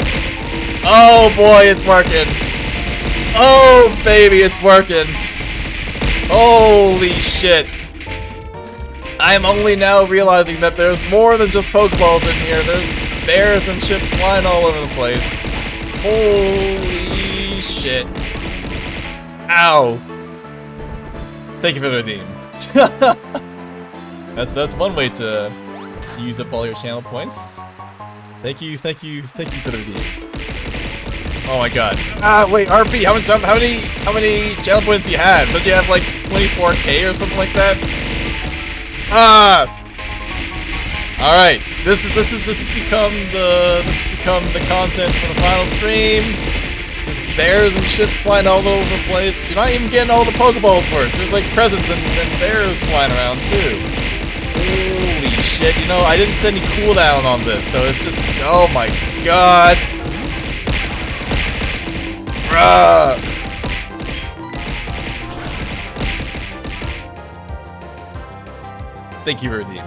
Speaker 1: Oh boy, it's working. Oh baby, it's working. Holy shit. I am only now realizing that there's more than just Pokeballs in here. There's bears and shit flying all over the place. Holy shit. Ow. Thank you for the redeem. That's one way to use up all your channel points. Thank you for the redeem. Oh my god. Ah, wait, RP, how many channel points do you have? Don't you have like 24k or something like that? Ah! Alright, this has become the content for the final stream. There's bears and shit flying all over the place. You're not even getting all the Pokeballs for it. There's like presents and bears flying around too. Holy shit, you know, I didn't set any cooldown on this, so it's just, oh my god. Bruh. Thank you, Redeem.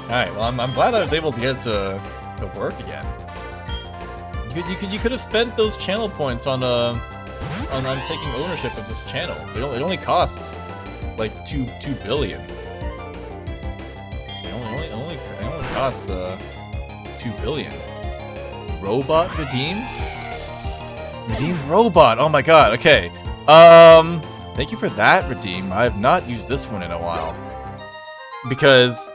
Speaker 1: Alright, well, I'm glad I was able to get to work again. You could have spent those channel points on taking ownership of this channel. It only costs like 2 billion. It only costs 2 billion. Robot redeem? Redeem robot. Oh my god. Okay. Thank you for that, redeem. I have not used this one in a while. Because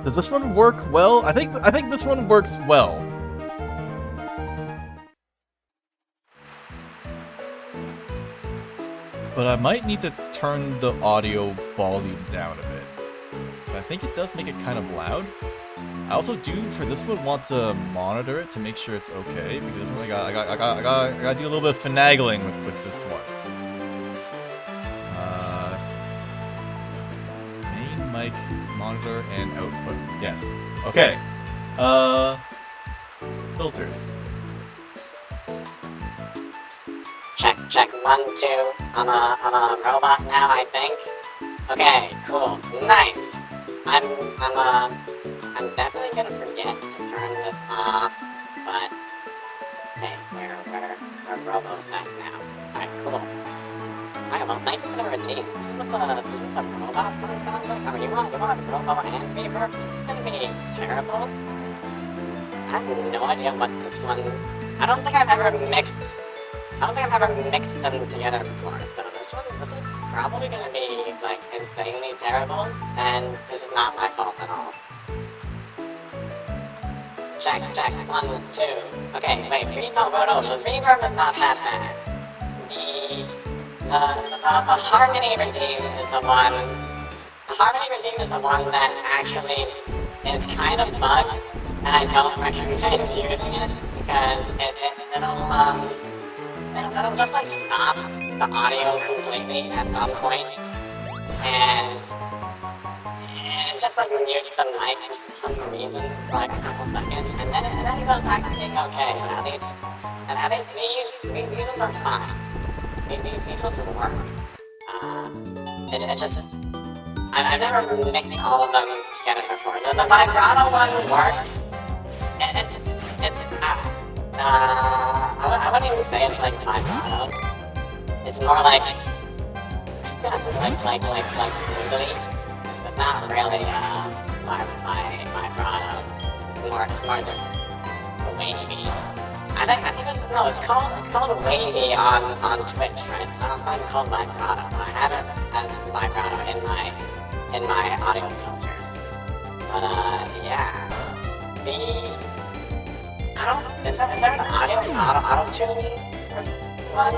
Speaker 1: does this one work well? I think this one works well. But I might need to turn the audio volume down a bit. So I think it does make it kind of loud. I also do, for this one, want to monitor it to make sure it's okay, because this one I gotta do a little bit of finagling with this one. Main mic, monitor, and output. Yes. Okay. Filters.
Speaker 2: Check 1, 2. I'm a robot now, I think. Okay, cool, nice. I'm definitely gonna forget to turn this off, but hey, we're RoboSec now. Alright, cool. Alright, well, thank you for the redeem. This is what the robot one sounds like. Oh, you want Robo and Beaver? This is gonna be terrible. I have no idea what this one. I don't think I've ever mixed them together before, so this is probably gonna be, like, insanely terrible, and this is not my fault at all. Check, 1, 2. Okay, wait, no, the reverb is not that bad. The harmony redeem is the one. The harmony redeem is the one that actually is kind of bugged, and I don't recommend using it, because it'll just like stop the audio completely at some point, and just like mutes the mic for some reason for like a couple seconds, and then it goes back to being okay. And at least these ones are fine. These ones will work. It's just I've never mixed all of them together before. The vibrato one works. I wouldn't even say it's like vibrato. It's more like wiggly. It's not really vibrato. It's more just wavy. I think it's called wavy on Twitch, right? It's not called vibrato. I have it as vibrato in my audio filters. But yeah, is there an auto tune one?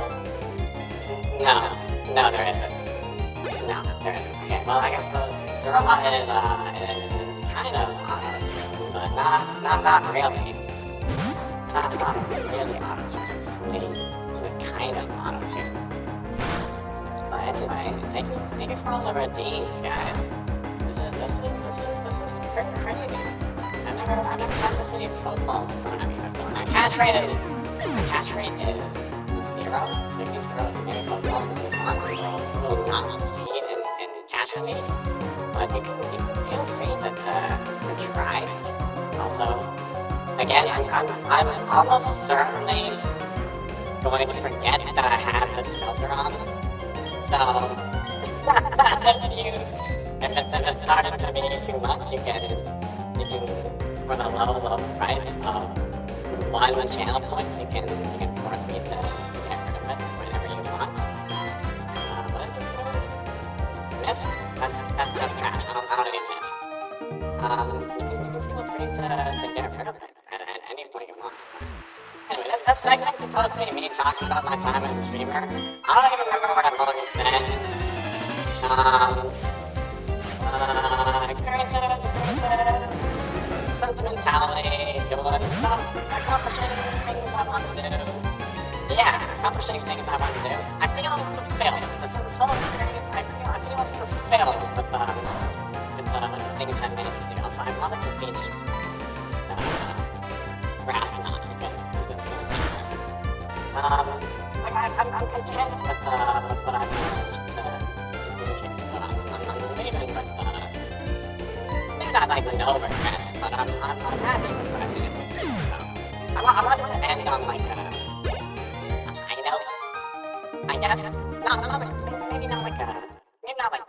Speaker 2: No, there isn't. No, there isn't. Okay, well I guess the robot is kind of auto tune, but not really. It's not really auto-tune, it's just kind of auto-tune. But anyway, thank you for all the redeems, guys. This is crazy. I've never had this many footballs thrown at me before. My catch rate is 0, so you can throw as many footballs as you want. You will not succeed in catching me, but you can feel free to try it. Also, again, I'm almost certainly going to forget that I have this filter on. So, if it's starting to be too much, you can, for the low price of 1 channel point, you can force me to get rid of it whenever you want. But it's just missed. That's trash. I don't even miss. You can feel free to get rid of it at any point you want. Anyway, that segment's supposed to be me talking about my time as a streamer. I don't even remember what I've already said. Experiences, sentimentality, doing stuff, accomplishing things I want to do. Yeah, accomplishing things I want to do. I feel fulfilled. This whole experience, I feel fulfilled with the things I managed to do. Also, I wanted to teach brass knot because this is the thing. I'm content with what I've managed to do here. So I'm leaving with maybe not like no regrets, but I'm happy with what I've been able to do. So I want to end on like a high note, I guess. Maybe not like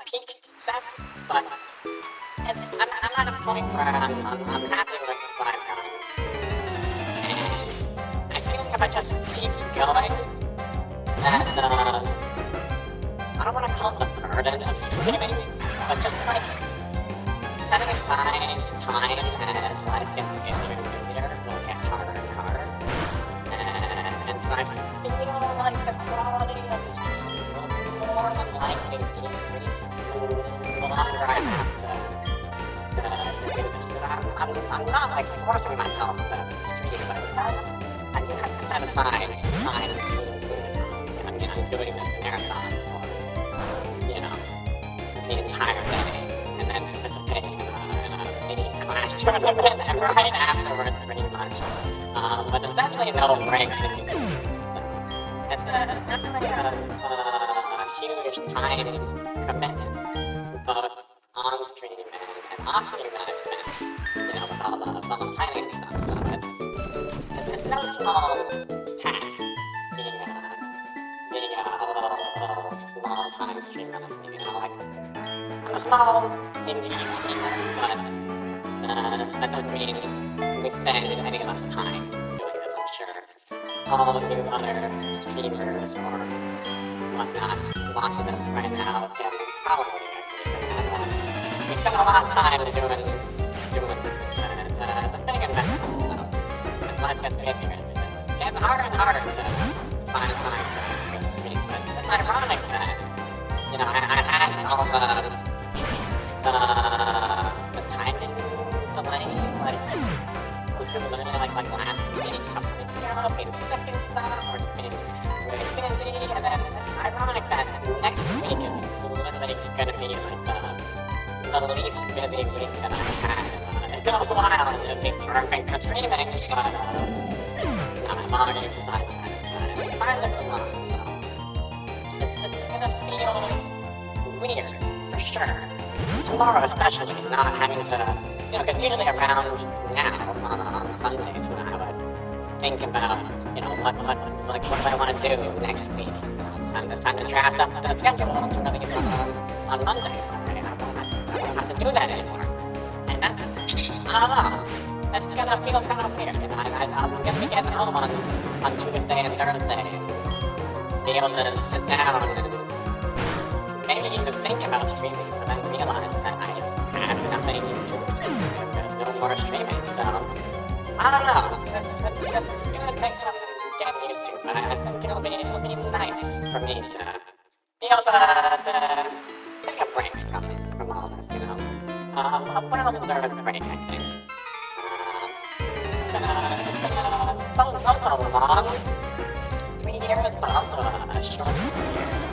Speaker 2: peak stuff, but I'm at a point where I'm happy with what I've done. And I feel like if I just keep going, that I don't want to call it the burden of streaming, but just like setting aside time as life gets busier and busier will get harder and harder. And so I feel like the quality of the stream will more than likely decrease the longer I have to do this. But I'm not like forcing myself to stream, but because I do have to set aside time to do this. Obviously, I'm doing this marathon for, the entire day, and then participating in a mini Clash tournament right afterwards, pretty much. But there's actually no breaks in between. So it's definitely a huge time commitment, both on stream and off stream that I spend, with all the planning and stuff. So it's no small task being a little small time streamer. I'm a small indie streamer, but that doesn't mean we spend any less time doing this. I'm sure all new other streamers or whatnot watching this right now can probably agree with that. We spend a lot of time doing this. It's a big investment, so as life gets busier, it's getting harder and harder to find time for the stream. But it's ironic that, I had all the timing delays, like last week, a couple weeks ago, being sick and stuff, or just being really busy, and then it's ironic that next week is literally going to be the least busy week that I've had in a while, and it'd be perfect for streaming, but I'm already decided that it's fine to move on, so it's going to feel weird, for sure, tomorrow especially, not having to, you know, because usually around now, on Sundays, when I would think about, you know, what do I want to do next week? You know, it's time to draft up the schedule to release on Monday. I don't have to do that anymore. And that's, I don't know, that's gonna feel kind of weird. You know, I'm gonna be getting home on Tuesday and Thursday, be able to sit down and maybe even think about streaming, but then realize that I have nothing to stream. There's no more streaming, so I don't know. It's gonna take some getting used to, but I think it'll be nice for me to be able to take a break from all this, you know. A well-deserved break, I think. It's been both a long 3 years, but also a short 3 years.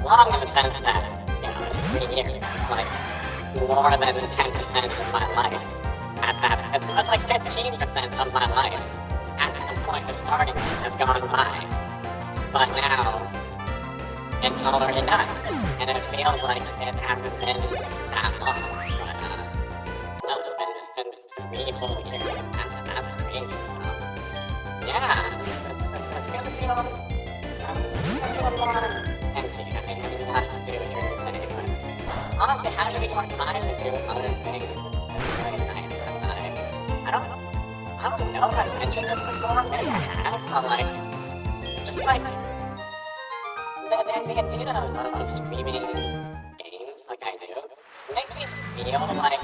Speaker 2: Long in the sense that, you know, it's 3 years. It's like more than 10% of my life. It's like 15% of my life at the point of starting it has gone by. But now, it's already done. And it feels like it hasn't been that long. But, no, it's been 3 whole years. That's crazy. So, yeah, it's gonna feel... it's gonna feel more empty. I mean, less to do during the day, but honestly, having more time to do other things is really nice. And I don't know if I've mentioned this before, maybe I have, but like, just like, the idea of streaming games like I do, makes me feel like,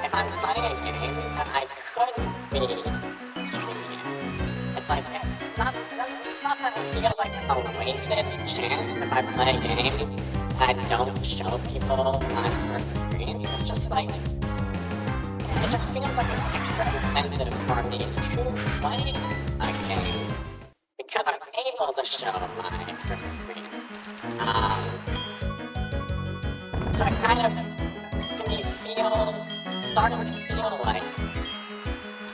Speaker 2: if I'm playing a game that I could be streaming, it's like, it's not that it feels like a wasted chance if I play a game I don't show people my first experience. It's just like, it just feels like an extra incentive for me to play a game because I'm able to show my first experience. So it kind of, to me, starting to feel like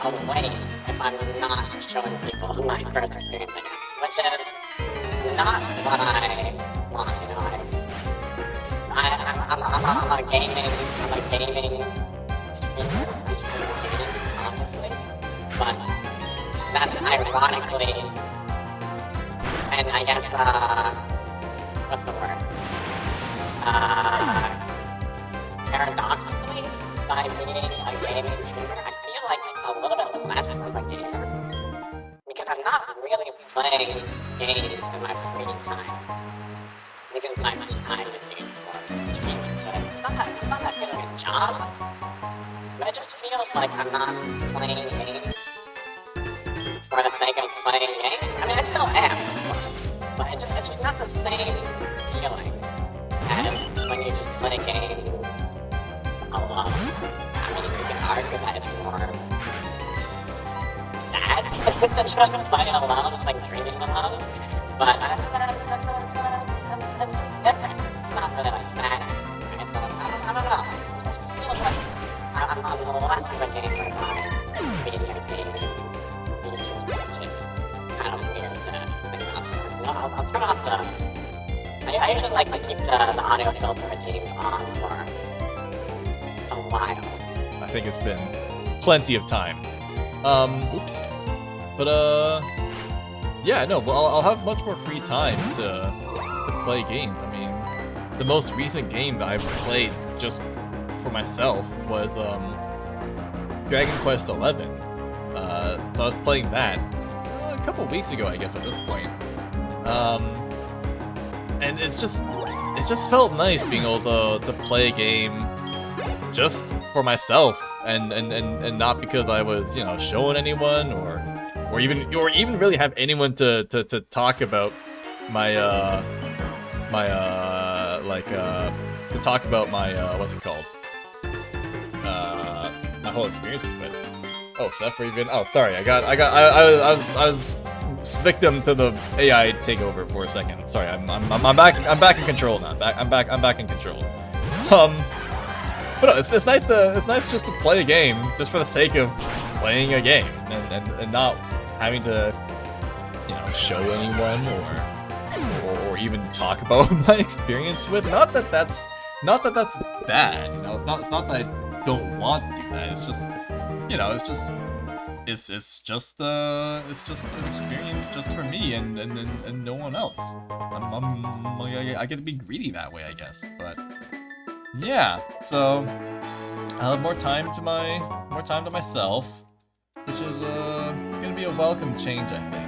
Speaker 2: a waste if I'm not showing people my first experience, I guess, which is not what I want, you know. I'm a gaming streamer. I stream games, honestly, but that's ironically, and I guess, what's the word? Paradoxically, by being a gaming streamer, I feel like a little bit less of a gamer, because I'm not really playing games in my free time, because my free time is used for streaming, so it's not that good of a job, but it just feels like I'm not playing games for the sake of playing games. I mean, I still am, of course, but it's just not the same feeling as when you just play games alone. I mean, you can argue that it's more sad to just play alone, it's like dreaming alone, but that's just different. It's not really like sad, right? So, I don't know. It just feels like I'm less of a gamer by being a gaming YouTuber, which is kind of weird to think about. So, you know, I'll turn off the... I usually like to keep the audio filter routines on for a while.
Speaker 1: I think it's been plenty of time. Oops. But, yeah, no, well, I'll have much more free time to play games. I mean, the most recent game that I've played just for myself was, Dragon Quest XI. So I was playing that a couple weeks ago, I guess, at this point. And it just felt nice being able to play a game just for myself, and not because I was, you know, showing anyone or even really have anyone to talk about my to talk about my what's it called, my whole experiences with. Oh, is that for even? Oh, sorry, I was victim to the AI takeover for a second. Sorry, I'm back in control now. I'm back in control. But no, it's nice just to play a game just for the sake of playing a game and not having to, you know, show anyone or or even talk about my experience with. Not that that's bad, you know. It's not that I don't want to do that. It's just, you know, it's just an experience just for me and no one else. I get to be greedy that way, I guess. But yeah, so I'll have more time to myself, which is gonna be a welcome change, I think.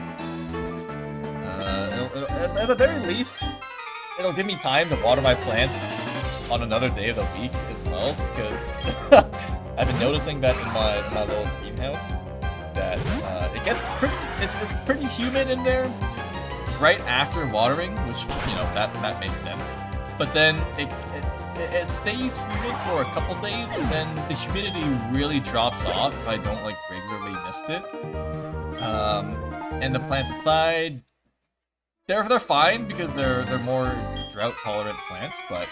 Speaker 1: At the very least, it'll give me time to water my plants on another day of the week as well, because I've been noticing that in my little greenhouse that it gets it's pretty humid in there right after watering, which, you know, that makes sense. But then it stays humid for a couple days, and then the humidity really drops off if I don't like regularly mist it. And the plants inside, they're fine because they're more drought tolerant plants, but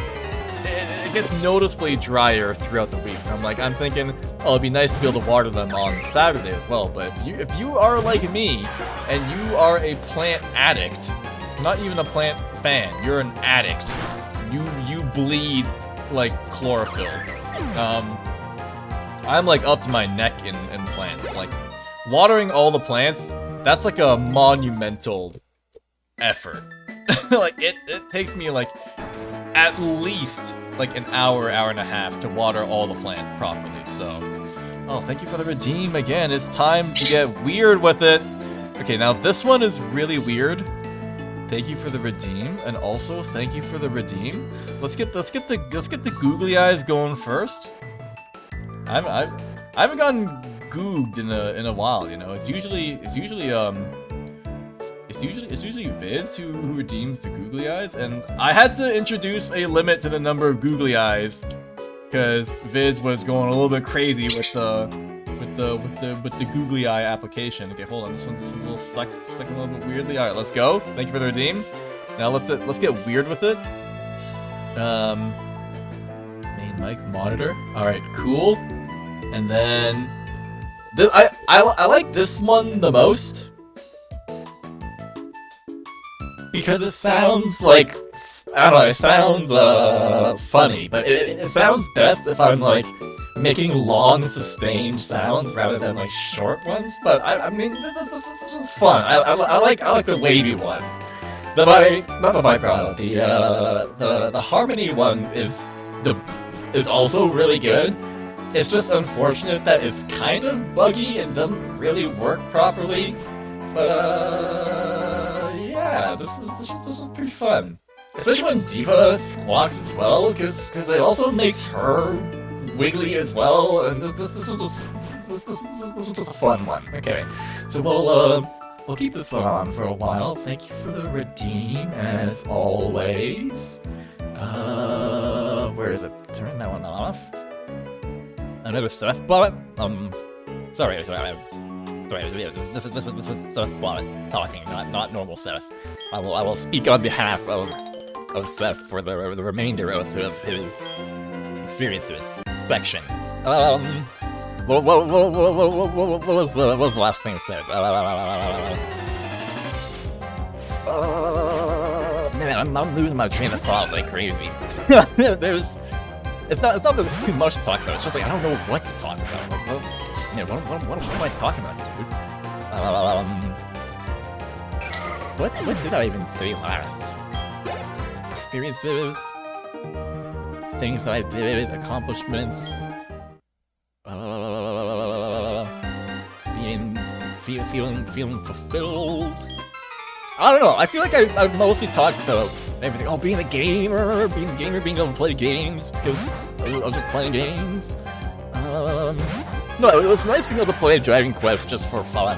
Speaker 1: it gets noticeably drier throughout the week. So I'm thinking, oh, it'd be nice to be able to water them on Saturday as well. But if you are like me and you are a plant addict, not even a plant fan, you're an addict. You bleed like chlorophyll. I'm like up to my neck in plants. Like watering all the plants, that's like a monumental effort. Like it takes me like at least like an hour and a half to water all the plants properly. So, oh, thank you for the redeem again. It's time to get weird with it. Okay, now this one is really weird. Thank you for the redeem, and also thank you for the redeem. Let's get the googly eyes going first. I haven't gotten googed in a while, you know. It's usually Vids who redeems the googly eyes, and I had to introduce a limit to the number of googly eyes because Vids was going a little bit crazy with the googly eye application. Okay, hold on, this one's a little stuck a little bit weirdly. All right, let's go. Thank you for the redeem. Now let's get weird with it. Main mic monitor. All right, cool. And then this, I like this one the most because it sounds like, I don't know, it sounds funny, but it sounds best if I'm like making long sustained sounds rather than like short ones. But I mean, this is fun. I like the wavy one. The harmony one is also really good. It's just unfortunate that it's kind of buggy and doesn't really work properly. But yeah, this is pretty fun. Especially when Diva squawks as well, because it also makes her wiggly as well. And this is just a fun one. Okay, so we'll keep this one on for a while. Thank you for the redeem as always. Where is it? Turn that one off. Another Seth bot. Sorry. This is Seth bot talking, not normal Seth. I will speak on behalf of Seth for the remainder of his experiences section. What was the last thing I said? Man, I'm losing my train of thought like crazy. It's not that there's too much to talk about. It's just like I don't know what to talk about. Like, what am I talking about, dude? What did I even say last? Experiences, things that I did, accomplishments, feeling fulfilled. I don't know. I feel like I've mostly talked about everything. Oh, being a gamer, being able to play games because I was just playing games. No, it was nice being able to play Dragon Quest just for fun,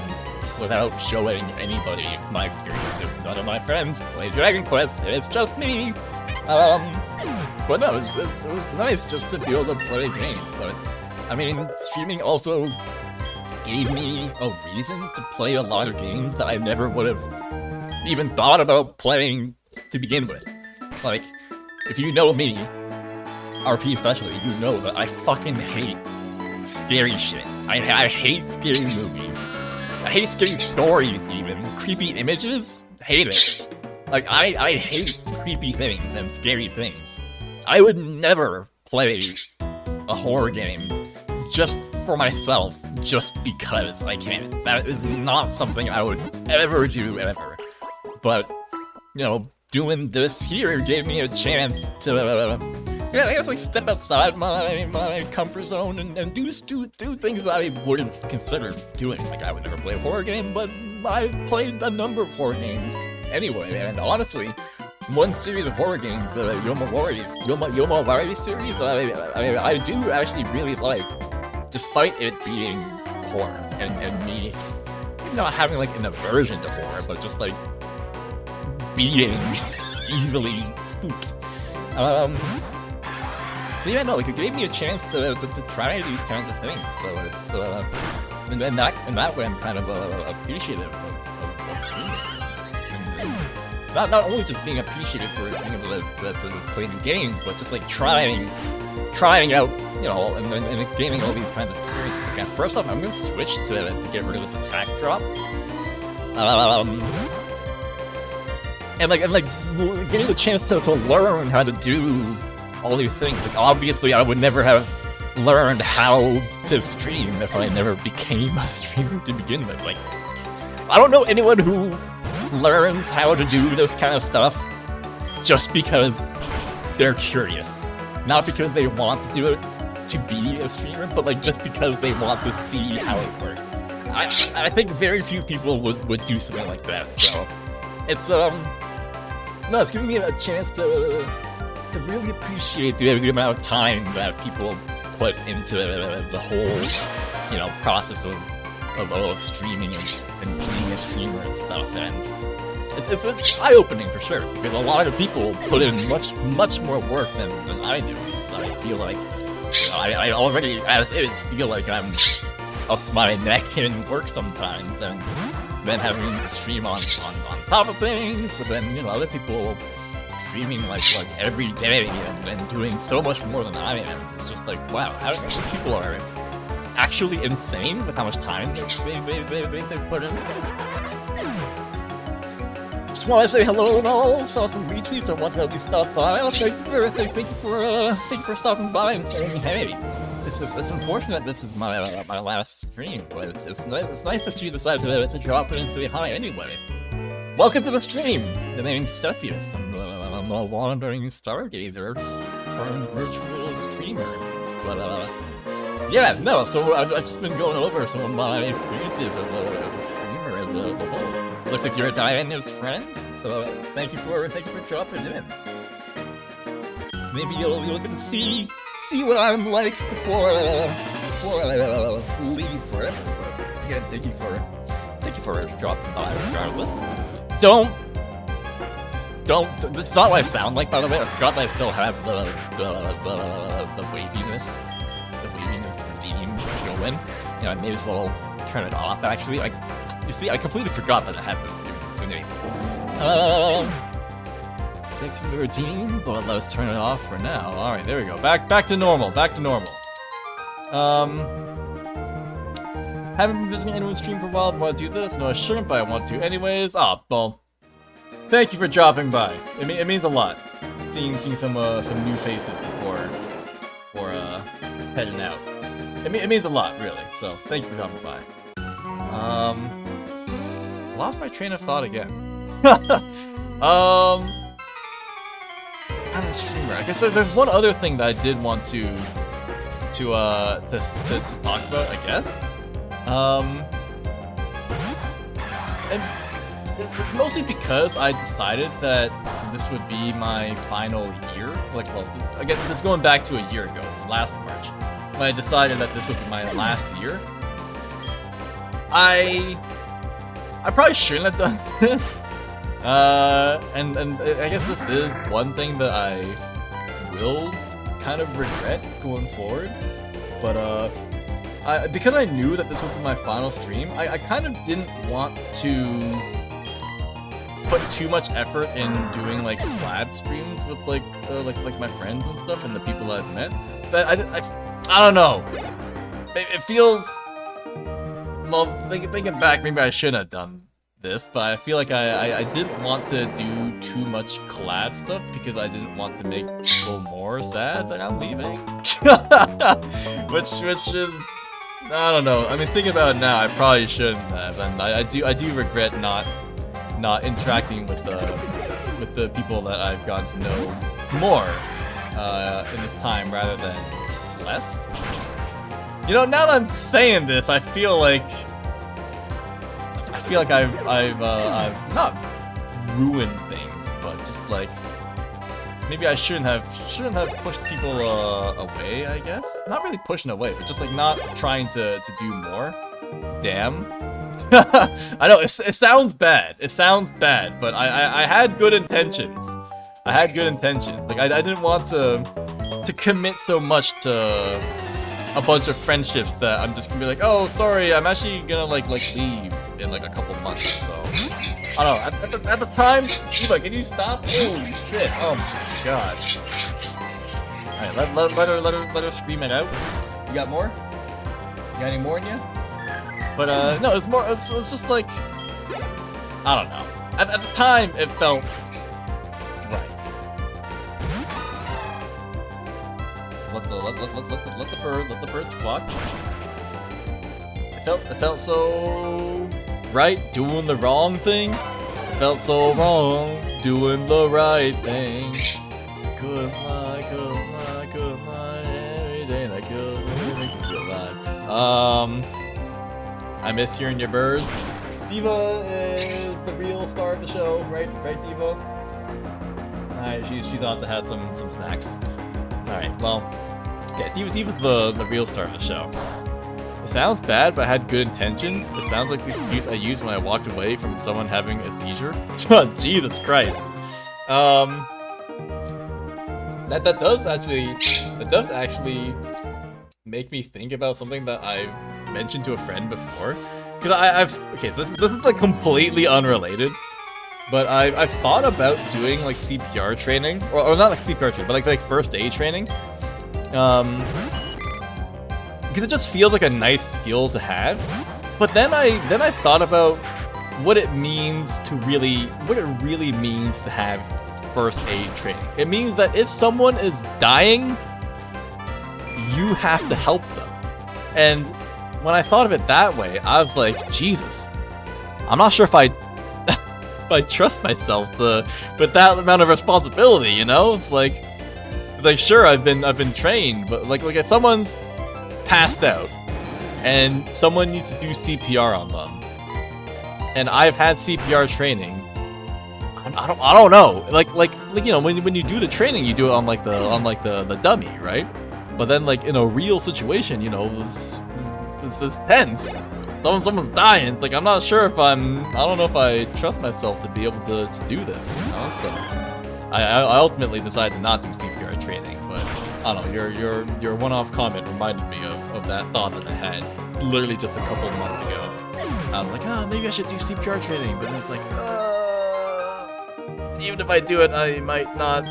Speaker 1: without showing anybody my experience, because none of my friends play Dragon Quest, and it's just me. But no, it was nice just to be able to play games. But I mean, streaming also gave me a reason to play a lot of games that I never would have even thought about playing to begin with. Like, if you know me, RP especially, you know that I fucking hate scary shit. I hate scary movies. I hate scary stories even. Creepy images? Hate it. Like, I hate creepy things and scary things. I would never play a horror game just for myself, just because I can. That is not something I would ever do, ever. But, you know, doing this here gave me a chance to, yeah, I guess, like, step outside my comfort zone and do things that I wouldn't consider doing. Like, I would never play a horror game, but I've played a number of horror games anyway, and honestly, one series of horror games, the Yomawari series, I do actually really like, despite it being horror, and me not having, like, an aversion to horror, but just, like, being easily spooked. So yeah, no, like, it gave me a chance to try these kinds of things, so it's, and then that way I'm kind of appreciative of streaming. And not only just being appreciative for being able to play new games, but just, like, trying out, you know, and gaining all these kinds of experiences again. First off, I'm gonna switch to get rid of this attack drop. And getting the chance to learn how to do all these things. Like, obviously, I would never have learned how to stream if I never became a streamer to begin with. Like, I don't know anyone who learns how to do this kind of stuff just because they're curious. Not because they want to do it to be a streamer, but, like, just because they want to see how it works. I think very few people would do something like that, so it's, no, it's giving me a chance to really appreciate the amount of time that people put into the whole, you know, process of streaming and being a streamer and stuff, and it's eye-opening for sure, because a lot of people put in much more work than I do. I feel like, you know, I already, as is, feel like I'm up to my neck in work sometimes, and then having to stream on top of things, but then, you know, other people streaming like every day and doing so much more than I am. It's just like, wow, these people are actually insane with how much time they put in. Just want to say hello and all. Saw some retweets. I want to at least stop by. Thank you for stopping by and saying hey. It's unfortunate this is my last stream, but it's nice that you decided to drop in and say hi anyway. Welcome to the stream. The name's Cepheus. I'm a wandering stargazer turned virtual streamer. But yeah, no. So I've just been going over some of my experiences as a streamer as a whole. Looks like you're Diana's friend, so thank you for dropping in. Maybe you'll look and see what I'm like before I leave forever. But again, thank you for dropping by regardless. Don't. That's not what I sound like, by the way. I forgot that I still have the waviness theme going. You know, I may as well turn it off. Actually, you see, I completely forgot that I had this. Thanks for the routine, but let's turn it off for now. Alright, there we go. Back to normal. Haven't been visiting anyone's stream for a while, but want to do this? No, I shouldn't, but I want to anyways. Ah, well. Thank you for dropping by. It means a lot. Seeing some new faces before heading out. It means a lot, really. So, thank you for dropping by. Lost my train of thought again. I'm a streamer. I guess there's one other thing that I did want to talk about, I guess. And it's mostly because I decided that this would be my final year. Like, well, again, it's going back to a year ago. It's last March. When I decided that this would be my last year. I probably shouldn't have done this. And I guess this is one thing that I will kind of regret going forward, but because I knew that this would be my final stream, I kind of didn't want to put too much effort in doing like collab streams with like my friends and stuff and the people I've met. But I don't know. It feels, well, thinking back, maybe I shouldn't have done this, but I feel like I didn't want to do too much collab stuff because I didn't want to make people more sad that I'm leaving. which is, I don't know. I mean, thinking about it now, I probably shouldn't have, and I do regret not interacting with the people that I've gotten to know more in this time rather than less. You know, now that I'm saying this, I feel like I've not ruined things, but just like maybe I shouldn't have pushed people away. I guess not really pushing away, but just like not trying to do more. Damn. I know it sounds bad. It sounds bad, but I had good intentions. I had good intentions. Like I didn't want to commit so much to a bunch of friendships that I'm just gonna be like, oh, sorry, I'm actually gonna like leave in like a couple months. So I don't know. At the time, Eva, can you stop? Holy shit! Oh my god! All right, let her scream it out. You got more? You got any more in you? But no, it's just like I don't know. At the time, it felt right. Let the bird squawk. It felt so right doing the wrong thing. It felt so wrong doing the right thing. Good lie, every day like good lie. I miss hearing your bird. Diva is the real star of the show, right, Diva? Alright, she's off to have some snacks. Alright, well, yeah, Diva's the real star of the show. It sounds bad, but I had good intentions. It sounds like the excuse I used when I walked away from someone having a seizure. Jesus Christ. That does actually make me think about something that I've mentioned to a friend before. Because this is like completely unrelated. But I've thought about doing like CPR training, or not like CPR training, but like first aid training. Because it just feels like a nice skill to have. But then I thought about what it really means to have first aid training. It means that if someone is dying, you have to help them. And when I thought of it that way, I was like, Jesus, I'm not sure if I trust myself with that amount of responsibility, you know? It's like sure, I've been trained, but like if someone's passed out and someone needs to do CPR on them, and I've had CPR training, I don't know. Like you know, when you do the training, you do it on the dummy, right? But then like in a real situation, you know, this is tense. Someone's dying. Like I'm not sure if I don't know if I trust myself to be able to do this, you know. So I ultimately decided to not do CPR training. But I don't know. Your one-off comment reminded me of that thought that I had literally just a couple of months ago. I was like, maybe I should do CPR training, but then it's like, even if I do it, I might not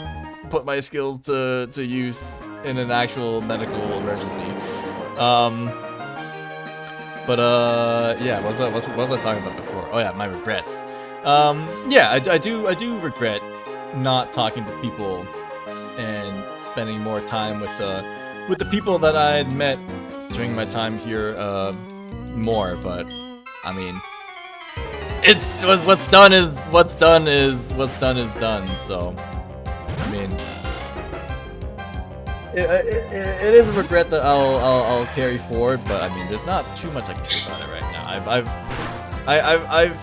Speaker 1: put my skills to use in an actual medical emergency. Yeah, what was I talking about before? Oh yeah, my regrets. Yeah, I do regret not talking to people and spending more time with the people that I had met during my time here more. But I mean, it's what's done is done. So I mean, it is a regret that I'll carry forward, but I mean, there's not too much I can say about it right now. I've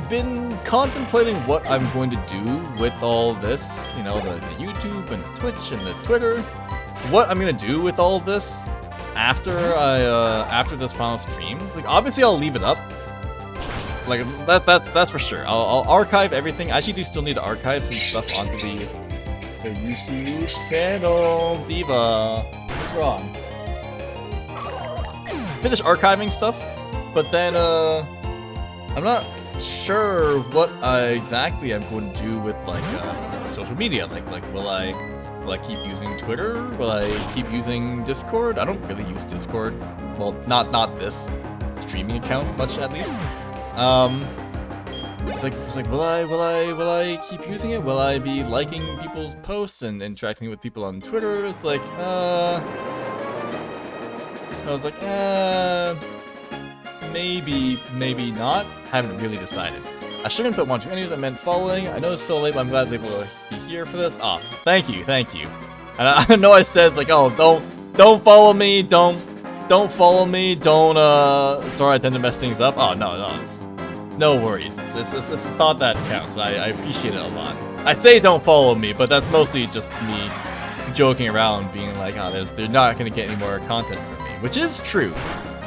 Speaker 1: been contemplating what I'm going to do with all this, you know, the YouTube and the Twitch and the Twitter. What I'm gonna do with all this after after this final stream. It's like, obviously I'll leave it up. Like that's for sure. I'll archive everything. I actually do still need to archive some stuff onto the YouTube channel. Diva, what's wrong? Finish archiving stuff, but then I'm not sure what exactly I'm going to do with like social media. Like will I keep using Twitter? Will I keep using Discord? I don't really use Discord. Well, not this streaming account much, at least. it's like, will I keep using it? Will I be liking people's posts and interacting with people on Twitter? It's like, I was like, maybe not. Haven't really decided. I shouldn't put watching any of that meant following. I know it's so late, but I'm glad I was able to be here for this. Ah, thank you. And I know I said like, oh, don't follow me, don't follow me, sorry, I tend to mess things up. Oh no, it's no worries. It's the thought that counts. I appreciate it a lot. I'd say don't follow me, but that's mostly just me joking around, being like, oh, they're not gonna get any more content from me, which is true.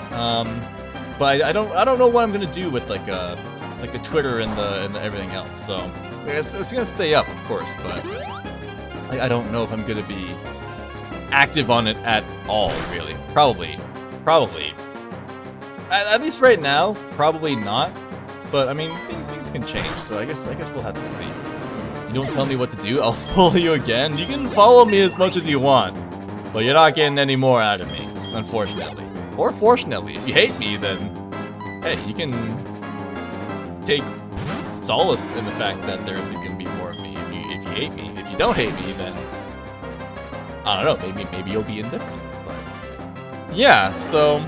Speaker 1: But I don't know what I'm gonna do with like the Twitter and the everything else. So it's gonna stay up, of course, but I don't know if I'm gonna be active on it at all, really. Probably. At least right now, probably not. But I mean, things can change, so I guess we'll have to see. You don't tell me what to do, I'll follow you again. You can follow me as much as you want, but you're not getting any more out of me, unfortunately. Or fortunately, if you hate me, then hey, you can take solace in the fact that there isn't gonna be more of me if you hate me. If you don't hate me, then I don't know, maybe you'll be indifferent. But yeah, so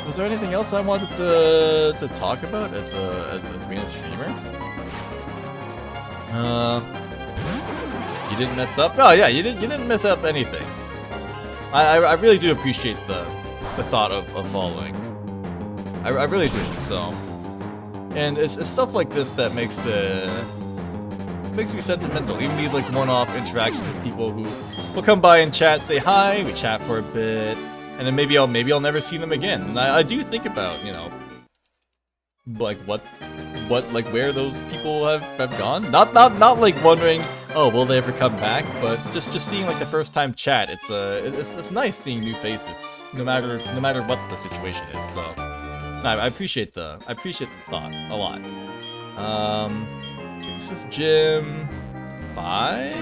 Speaker 1: was there anything else I wanted to talk about as being a streamer? You didn't mess up? Oh yeah, you didn't mess up anything. I really do appreciate the thought of following. I really do. So, and it's stuff like this that makes me sentimental. Even these like one-off interactions with people who will come by and chat, say hi, we chat for a bit, and then maybe I'll never see them again. And I do think about, you know, like what like where those people have gone. Not like wondering, oh, will they ever come back? But just seeing like the first time chat. It's nice seeing new faces, no matter what the situation is. So I appreciate the thought a lot. This is Gym 5.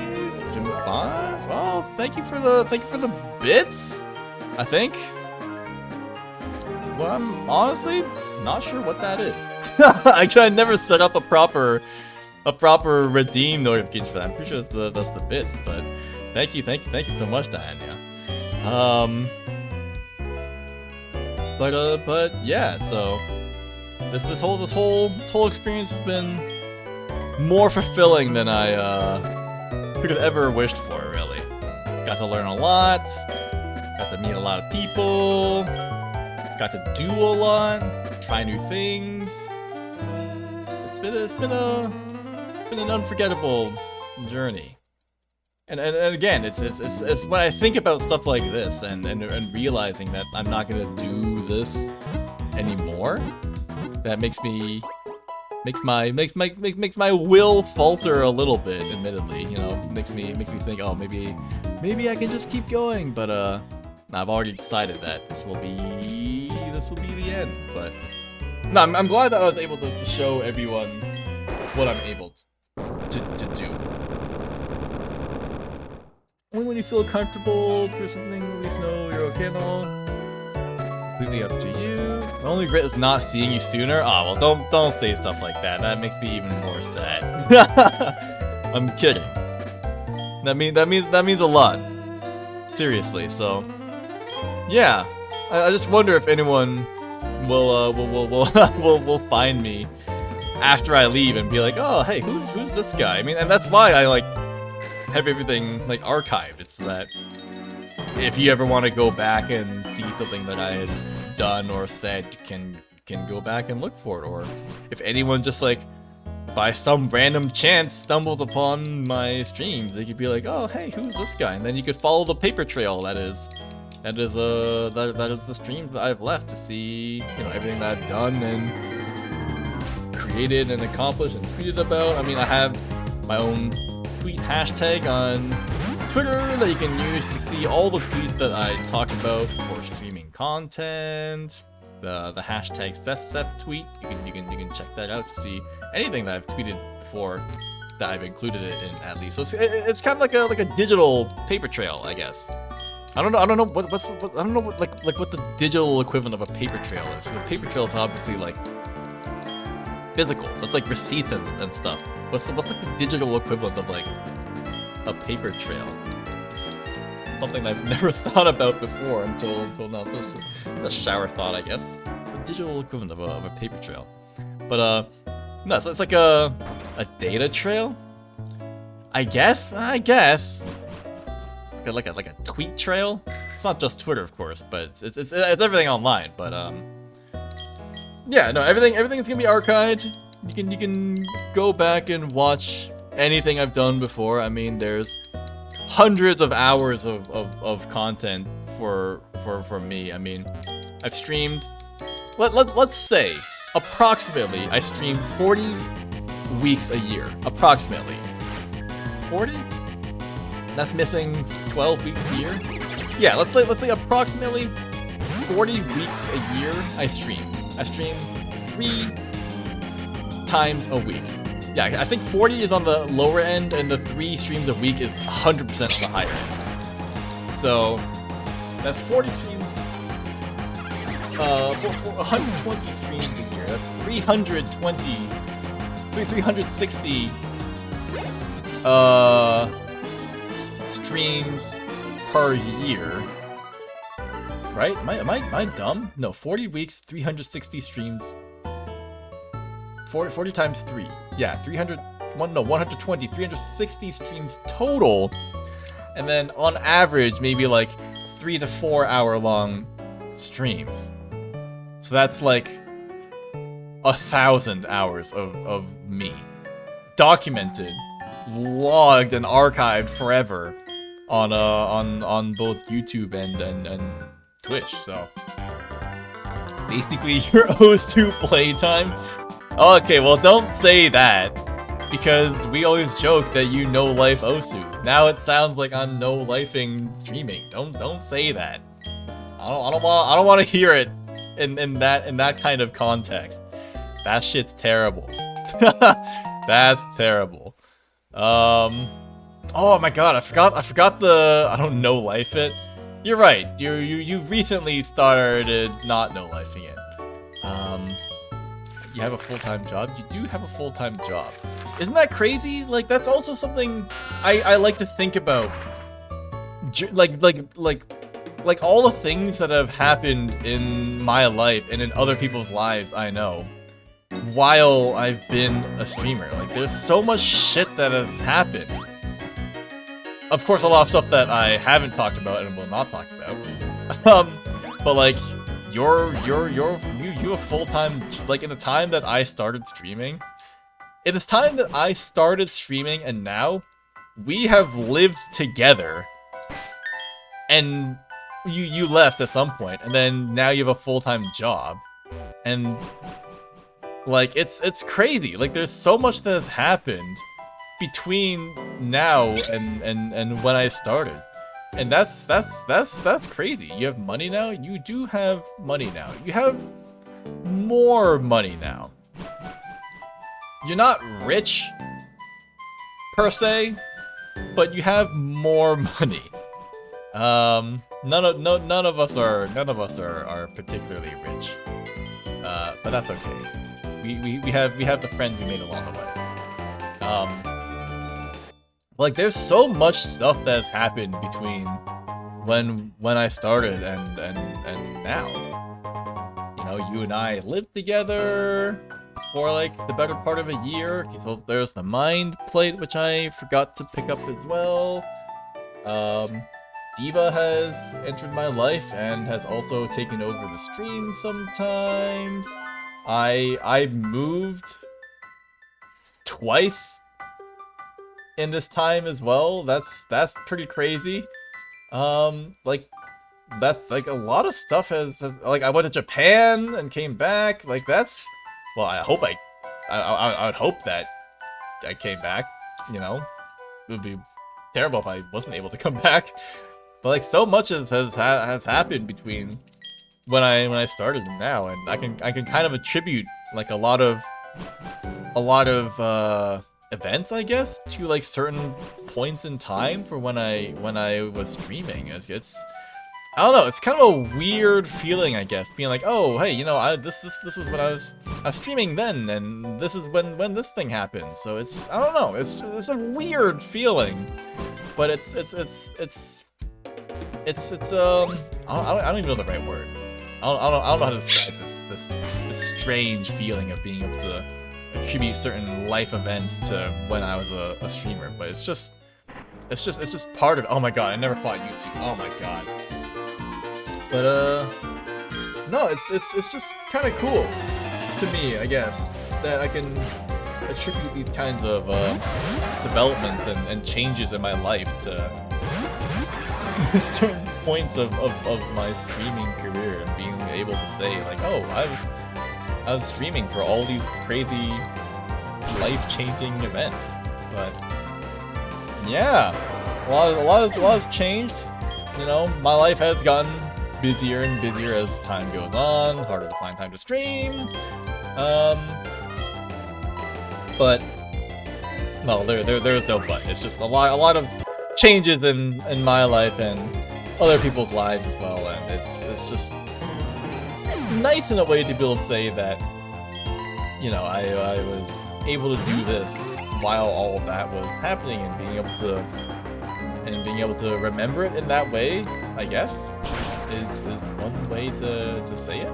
Speaker 1: Oh, thank you for the bits. I think. Well, I'm honestly not sure what that is. I never set up a proper redeem notification for that. I'm pretty sure that's the bits, but thank you so much, Diana. But yeah, so this whole experience has been more fulfilling than I could have ever wished for, really. Got to learn a lot, got to meet a lot of people, got to do a lot, try new things. It's been an unforgettable journey. And again, it's when I think about stuff like this and realizing that I'm not gonna do this anymore, that makes my will falter a little bit, admittedly. You know, makes me think, oh, maybe I can just keep going, but I've already decided that this will be the end. But no, I'm glad that I was able to show everyone what I'm able to do. Only when you feel comfortable through something, at least know you're okay and all. Completely up to you. My only regret is not seeing you sooner. Oh, well, don't say stuff like that. That makes me even more sad. I'm kidding. That means a lot. Seriously. So, yeah. I just wonder if anyone will find me after I leave and be like, oh, hey, who's this guy? I mean, and that's why I like have everything like archived. It's that if you ever want to go back and see something that I had done or said, you can go back and look for it. Or if anyone just like by some random chance stumbles upon my streams, they could be like, oh, hey, who's this guy? And then you could follow the paper trail that is the streams that I've left to see, you know, everything that I've done and created and accomplished and tweeted about. I mean, I have my own tweet hashtag on Twitter that you can use to see all the tweets that I talk about for streaming content. The hashtag Seth tweet, you can check that out to see anything that I've tweeted before that I've included it in, at least. So it's kind of like a digital paper trail, I guess. I don't know what the digital equivalent of a paper trail is. The paper trail is obviously like physical. That's like receipts and stuff. What's like the digital equivalent of like a paper trail? It's something I've never thought about before until now. Just a shower thought, I guess. The digital equivalent of a paper trail. But no, so it's like a data trail. I guess. Like a tweet trail. It's not just Twitter, of course, but it's everything online. But yeah, no, everything's gonna be archived. You can go back and watch anything I've done before. I mean, there's hundreds of hours of content for me. I mean, I've streamed. Let's say approximately I stream 40 weeks a year. Approximately 40. That's missing 12 weeks a year. Yeah, let's say approximately 40 weeks a year I stream. I stream 3 times a week. Yeah, I think 40 is on the lower end, and the 3 streams a week is 100% on the higher end. So that's 40 streams. For 120 streams a year. That's 360. Streams per year, right? Am I dumb? No, 40 weeks, 360 streams. 40 times 3. Yeah, 120, 360 streams total. And then on average, maybe like 3 to 4 hour long streams. So that's like 1,000 hours of me. Documented, logged and archived forever on both YouTube and Twitch. So basically your OS2 playtime. Okay, well don't say that, because we always joke that you no life Osu. Now it sounds like I'm no lifing streaming. Don't say that. I don't want to hear it in that kind of context. That shit's terrible. That's terrible. Oh my god, I forgot the I don't know life it. You're right. You recently started not no lifing it. You have a full-time job? You do have a full-time job. Isn't that crazy? Like, that's also something I like to think about. Like all the things that have happened in my life and in other people's lives I know while I've been a streamer. Like, there's so much shit that has happened. Of course, a lot of stuff that I haven't talked about and will not talk about. But like, you a full-time, like, in the time that I started streaming, and now we have lived together, and you left at some point, and then now you have a full-time job, and like, it's crazy. Like, there's so much that has happened between now and when I started. And that's crazy. You have money now? You do have money now. You have more money now. You're not rich per se, but you have more money. None of us are particularly rich. But that's okay. We have the friends we made along the way. Like, there's so much stuff that has happened between when I started and now. You know, you and I lived together for like the better part of a year. Okay, so there's the mind plate, which I forgot to pick up as well. Diva has entered my life and has also taken over the stream sometimes. I moved twice in this time as well. That's pretty crazy. Like, that's like a lot of stuff has like, I went to Japan and came back. Like, that's, well, I would hope that I came back, you know. It would be terrible if I wasn't able to come back. But like, so much has happened between when I started and now, and I can kind of attribute like a lot of events, I guess, to like certain points in time for when I was streaming. I don't know, it's kind of a weird feeling, I guess, being like, oh, hey, you know, this was when I was streaming then, and this is when this thing happened. So it's, I don't know, it's a weird feeling, but it's I don't even know the right word. I don't know how to describe this strange feeling of being able to attribute certain life events to when I was a streamer, but it's just part of it. Oh my god, I never fought YouTube. Oh my god. But no, it's just kind of cool to me, I guess, that I can attribute these kinds of developments and changes in my life to certain points of my streaming career, and being able to say like, oh, I was streaming for all these crazy life-changing events. But yeah, a lot has changed. You know, my life has gotten busier and busier as time goes on, harder to find time to stream. But no, there's no but. It's just a lot of changes in my life and other people's lives as well, and it's just nice in a way to be able to say that, you know, I was able to do this while all of that was happening, and being able to remember it in that way, I guess, is one way to say it.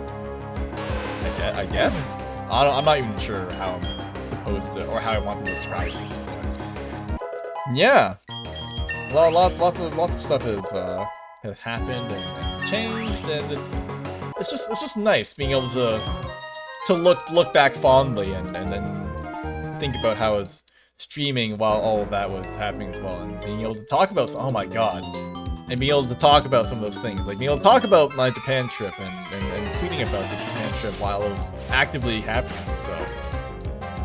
Speaker 1: I guess. I'm not even sure how I'm supposed to, or how I want to describe these, but yeah. Well, lots of stuff has happened and changed, and it's just nice being able to look back fondly and then think about how I was streaming while all of that was happening as well, and being able to talk about, oh my god, and being able to talk about some of those things, like being able to talk about my Japan trip and tweeting about the Japan trip while it was actively happening. So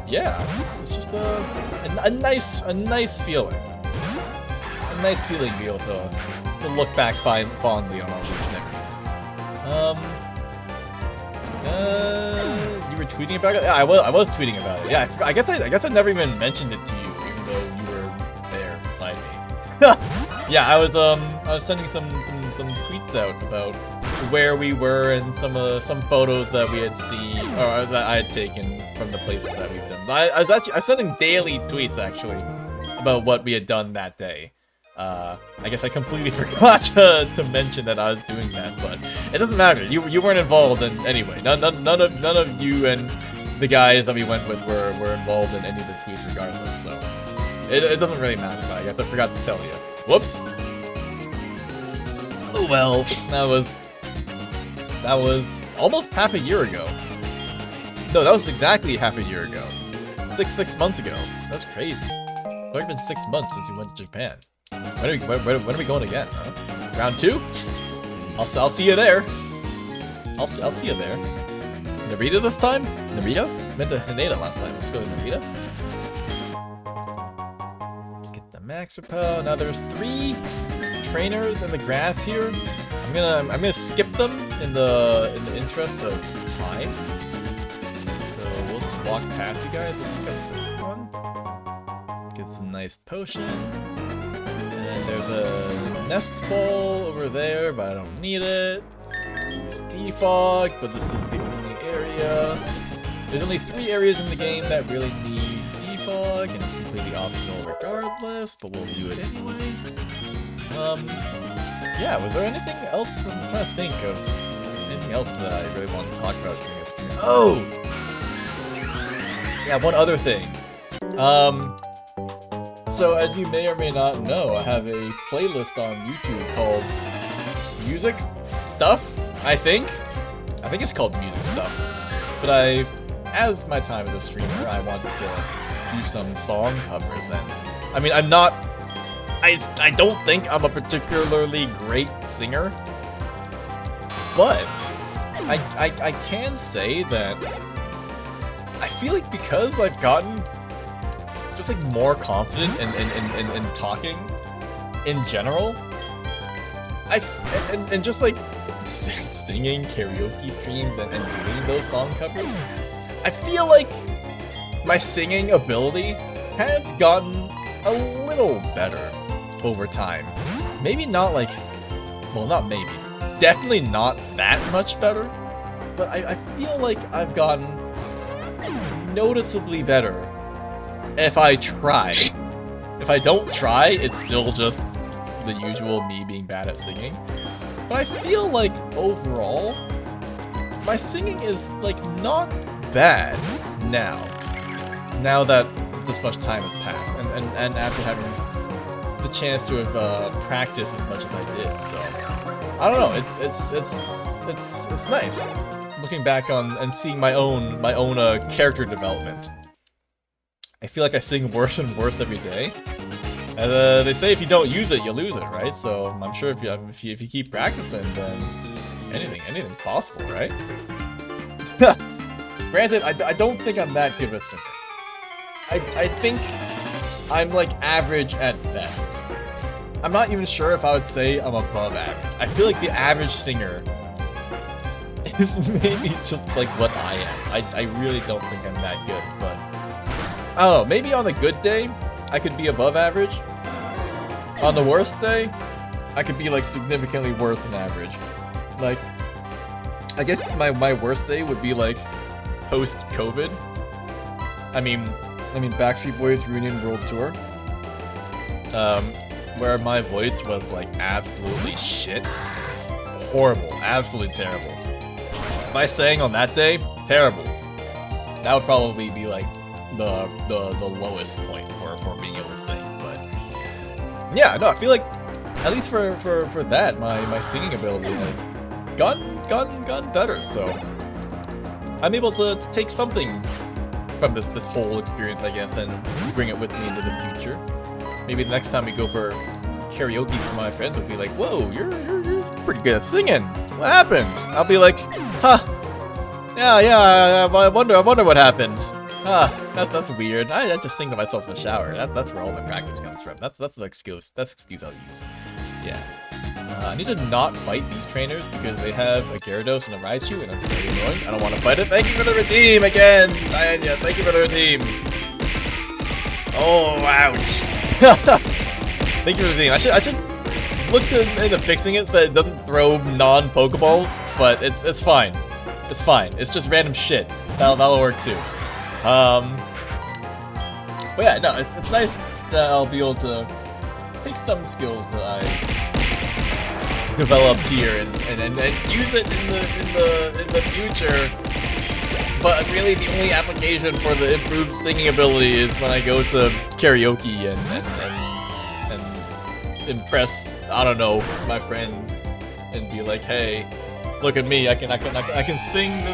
Speaker 1: yeah, it's just a nice feeling. A nice feeling to be able to look back fondly on all these memories. You were tweeting about it? Yeah, I was tweeting about it. Yeah, I guess I never even mentioned it to you, even though you were there beside me. Yeah, I was sending some tweets out about where we were and some photos that we had seen, or that I had taken from the places that we've done. I was sending daily tweets actually about what we had done that day. I guess I completely forgot to mention that I was doing that, but it doesn't matter. You weren't involved in anyway. None of you and the guys that we went with were involved in any of the tweets regardless. So it doesn't really matter. But I guess I forgot to tell you. Whoops. Oh well. That was almost half a year ago. No, that was exactly half a year ago. Six months ago. That's crazy. It's already been 6 months since you went to Japan. When are we going again, huh? Round 2? I'll see you there. I'll see you there. Narita this time? Narita? Meant to Haneda last time. Let's go to Narita. Get the max repel. Now there's 3 trainers in the grass here. I'm gonna skip them in the interest of time. So we'll just walk past you guys and look at this one. Get some nice potion. And there's a nest ball over there, but I don't need it. There's defog, but this is the only area. There's only 3 areas in the game that really need defog, and it's completely optional regardless, but we'll do it anyway. Yeah, was there anything else? I'm trying to think of anything else that I really wanted to talk about during this stream. Oh! Yeah, one other thing. So as you may or may not know, I have a playlist on YouTube called Music Stuff, I think it's called Music Stuff. But as my time as a streamer, I wanted to do some song covers, and I mean, I don't think I'm a particularly great singer, but I can say that I feel like because I've gotten just like more confident in talking in general, and just like singing karaoke streams and doing those song covers, I feel like my singing ability has gotten a little better over time. Maybe not like, well, not maybe. definitely not that much better, but I feel like I've gotten noticeably better if I try. If I don't try, it's still just the usual me being bad at singing. But I feel like overall, my singing is like not bad now. Now that this much time has passed, and after having the chance to have practiced as much as I did, so I don't know. It's nice looking back on and seeing my own character development. I feel like I sing worse and worse every day. And they say if you don't use it, you lose it, right? So I'm sure if you keep practicing, then anything's possible, right? Granted, I don't think I'm that good at singing. I think I'm like average at best. I'm not even sure if I would say I'm above average. I feel like the average singer is maybe just like what I am. I really don't think I'm that good, but I don't know, maybe on a good day, I could be above average. On the worst day, I could be like significantly worse than average. Like, I guess my worst day would be like post-COVID. I mean Backstreet Boys Reunion World Tour. Where my voice was like absolutely shit. Horrible, absolutely terrible. If I sang on that day, terrible. That would probably be like the lowest point for being able to sing, but yeah, no, I feel like at least for that, my singing ability has gotten better, so I'm able to take something from this whole experience, I guess, and bring it with me into the future. Maybe the next time we go for karaoke, some of my friends will be like, "Whoa, you're pretty good at singing. What happened?" I'll be like, "Huh, yeah, I wonder what happened. That's weird. I just sing to myself in the shower. That's where all my practice comes from. That's the excuse. That's the excuse I'll use. Yeah. I need to not fight these trainers because they have a Gyarados and a Raichu, and that's very annoying. I don't want to fight it. Thank you for the redeem again, Diana. Thank you for the redeem. Oh, ouch. Thank you for the redeem. I should look into fixing it so that it doesn't throw non-Pokeballs, but it's fine. It's fine. It's just random shit. That'll work too. But yeah, no, it's nice that I'll be able to take some skills that I developed here and use it in the future. But really, the only application for the improved singing ability is when I go to karaoke and impress, I don't know, my friends and be like, "Hey, look at me! I can sing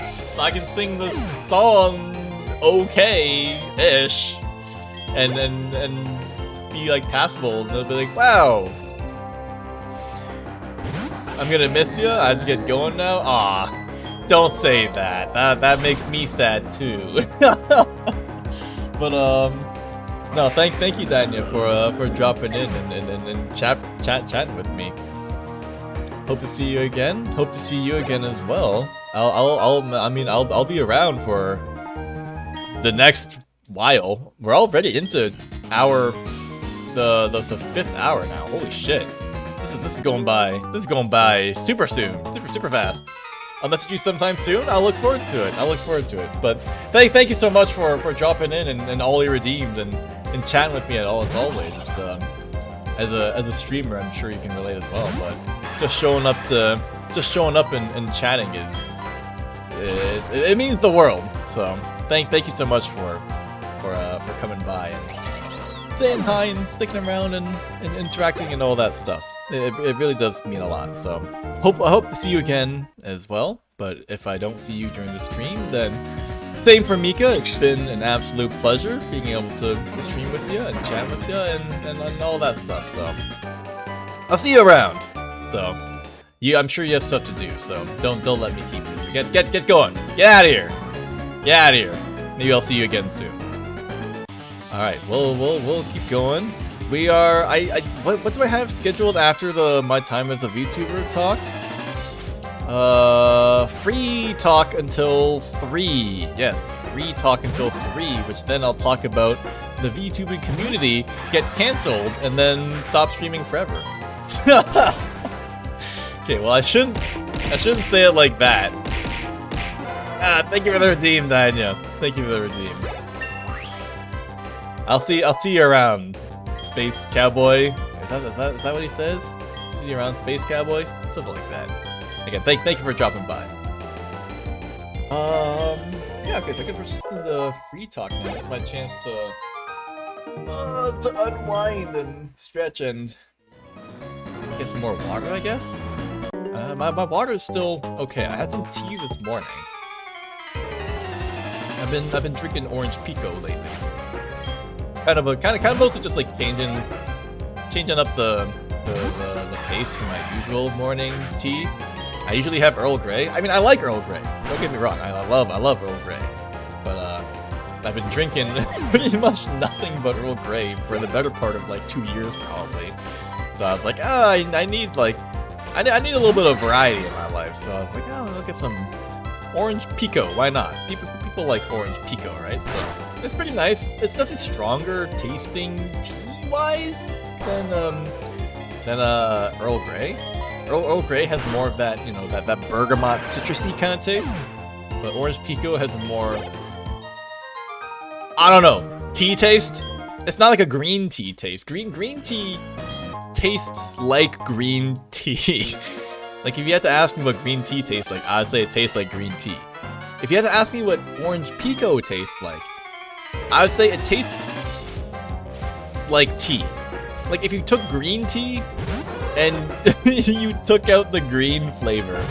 Speaker 1: this song okay-ish," and be like passable. And they'll be like, "Wow, I'm gonna miss you. I have to get going now." Aw. Don't say that. That makes me sad too. But no, thank you, Dania, for dropping in and chatting with me. Hope to see you again. Hope to see you again as well. I'll be around for the next while. We're already into the 5th hour now. Holy shit! This is going by super soon, super fast. I'll message you sometime soon. I'll look forward to it. But thank you so much for dropping in and all your redeemed and chatting with me at all. As always, it's, as a streamer, I'm sure you can relate as well. But just showing up and chatting it means the world. So thank you so much for coming by and saying hi and sticking around and interacting and all that stuff. It really does mean a lot, so I hope to see you again as well. But if I don't see you during the stream, then same for Mika. It's been an absolute pleasure being able to stream with you and chat with you and all that stuff. So I'll see you around. So I'm sure you have stuff to do. So don't let me keep this. Get going. Get out of here. Get out of here. Maybe I'll see you again soon. All right. We'll keep going. We are. What do I have scheduled after my time as a VTuber talk? Free talk until 3. Yes, free talk until 3, which then I'll talk about the VTubing community get cancelled and then stop streaming forever. Okay, well I shouldn't say it like that. Ah, thank you for the redeem, Danya. Thank you for the redeem. I'll see you around, Space Cowboy. Is that what he says? See you around, Space Cowboy? Something like that. Again, thank you for dropping by. Yeah, okay, so I guess we're just in the free talk now. It's my chance to unwind and stretch and get some more water, I guess? My water is still okay. I had some tea this morning. I've been drinking orange pico lately. Kind of mostly just like changing up the pace from my usual morning tea. I usually have Earl Grey. I mean, I like Earl Grey. Don't get me wrong. I love Earl Grey. But I've been drinking pretty much nothing but Earl Grey for the better part of like 2 years probably. So I was like, I need a little bit of variety in my life. So I was like, oh, look at some orange pico. Why not? People like orange pico, right? So it's pretty nice. It's definitely stronger tasting tea-wise than Earl Grey. Earl Grey has more of that, you know, that bergamot citrusy kind of taste. But orange pico has a more, I don't know, tea taste. It's not like a green tea taste. Green tea tastes like green tea. Like if you had to ask me what green tea tastes like, I'd say it tastes like green tea. If you had to ask me what orange pico tastes like, I would say it tastes like tea. Like if you took green tea and you took out the green flavor,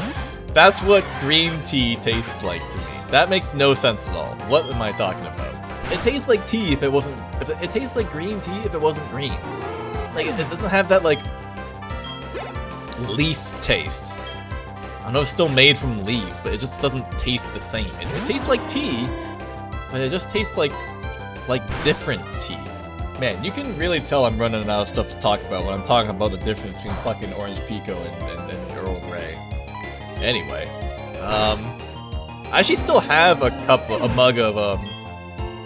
Speaker 1: that's what green tea tastes like to me. That makes no sense at all. What am I talking about? It tastes like tea if it wasn't. It tastes like green tea if it wasn't green. Like it doesn't have that like leaf taste. I know it's still made from leaves, but it just doesn't taste the same. It tastes like tea, but it just tastes like different tea. Man, you can really tell I'm running out of stuff to talk about when I'm talking about the difference between fucking orange pico and Earl Grey. Anyway, I actually still have a mug of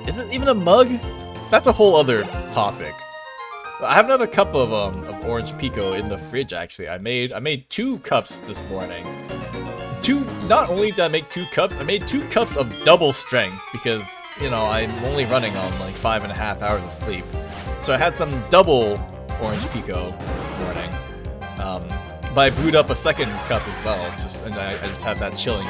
Speaker 1: is it even a mug? That's a whole other topic. I have another cup of orange pico in the fridge. Actually, I made 2 cups this morning. Not only did I make 2 cups, I made 2 cups of double strength because, you know, I'm only running on like 5.5 hours of sleep. So I had some double orange pico this morning. But I brewed up a second cup as well, and I just have that chilling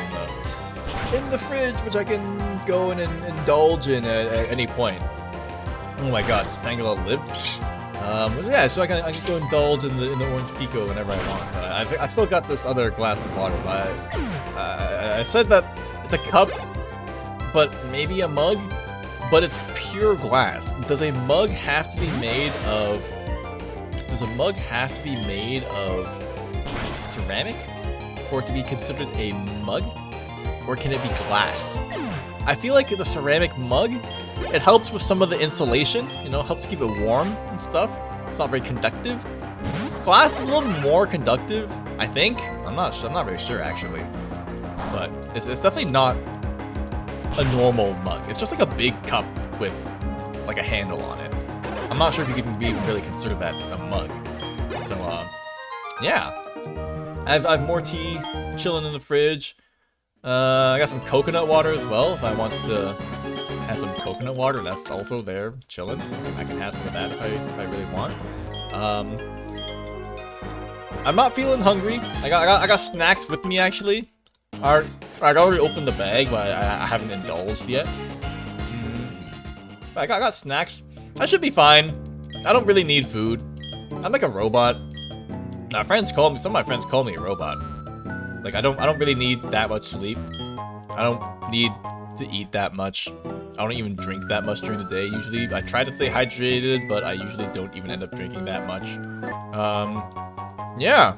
Speaker 1: in the fridge, which I can go and indulge in at any point. Oh my god, does Tangela live? Yeah, so I can go indulge in the orange pico whenever I want. I've still got this other glass of water, but I said that it's a cup, but maybe a mug, but it's pure glass. Does a mug have to be made of ceramic for it to be considered a mug? Or can it be glass? I feel like the ceramic mug, it helps with some of the insulation, you know, helps keep it warm and stuff. It's not very conductive. Glass is a little more conductive, I think. I'm not very sure actually. But it's definitely not a normal mug. It's just like a big cup with like a handle on it. I'm not sure if you can even really consider that a mug. So yeah. I have more tea chilling in the fridge. I got some coconut water as well if I wanted to have some coconut water. That's also there chilling. I can have some of that if I really want. I'm not feeling hungry. I got snacks with me actually. I already opened the bag, but I haven't indulged yet. I got snacks. I should be fine. I don't really need food. I'm like a robot. Some of my friends call me a robot. Like I don't really need that much sleep. I don't need to eat that much. I don't even drink that much during the day usually. I try to stay hydrated, but I usually don't even end up drinking that much. Yeah.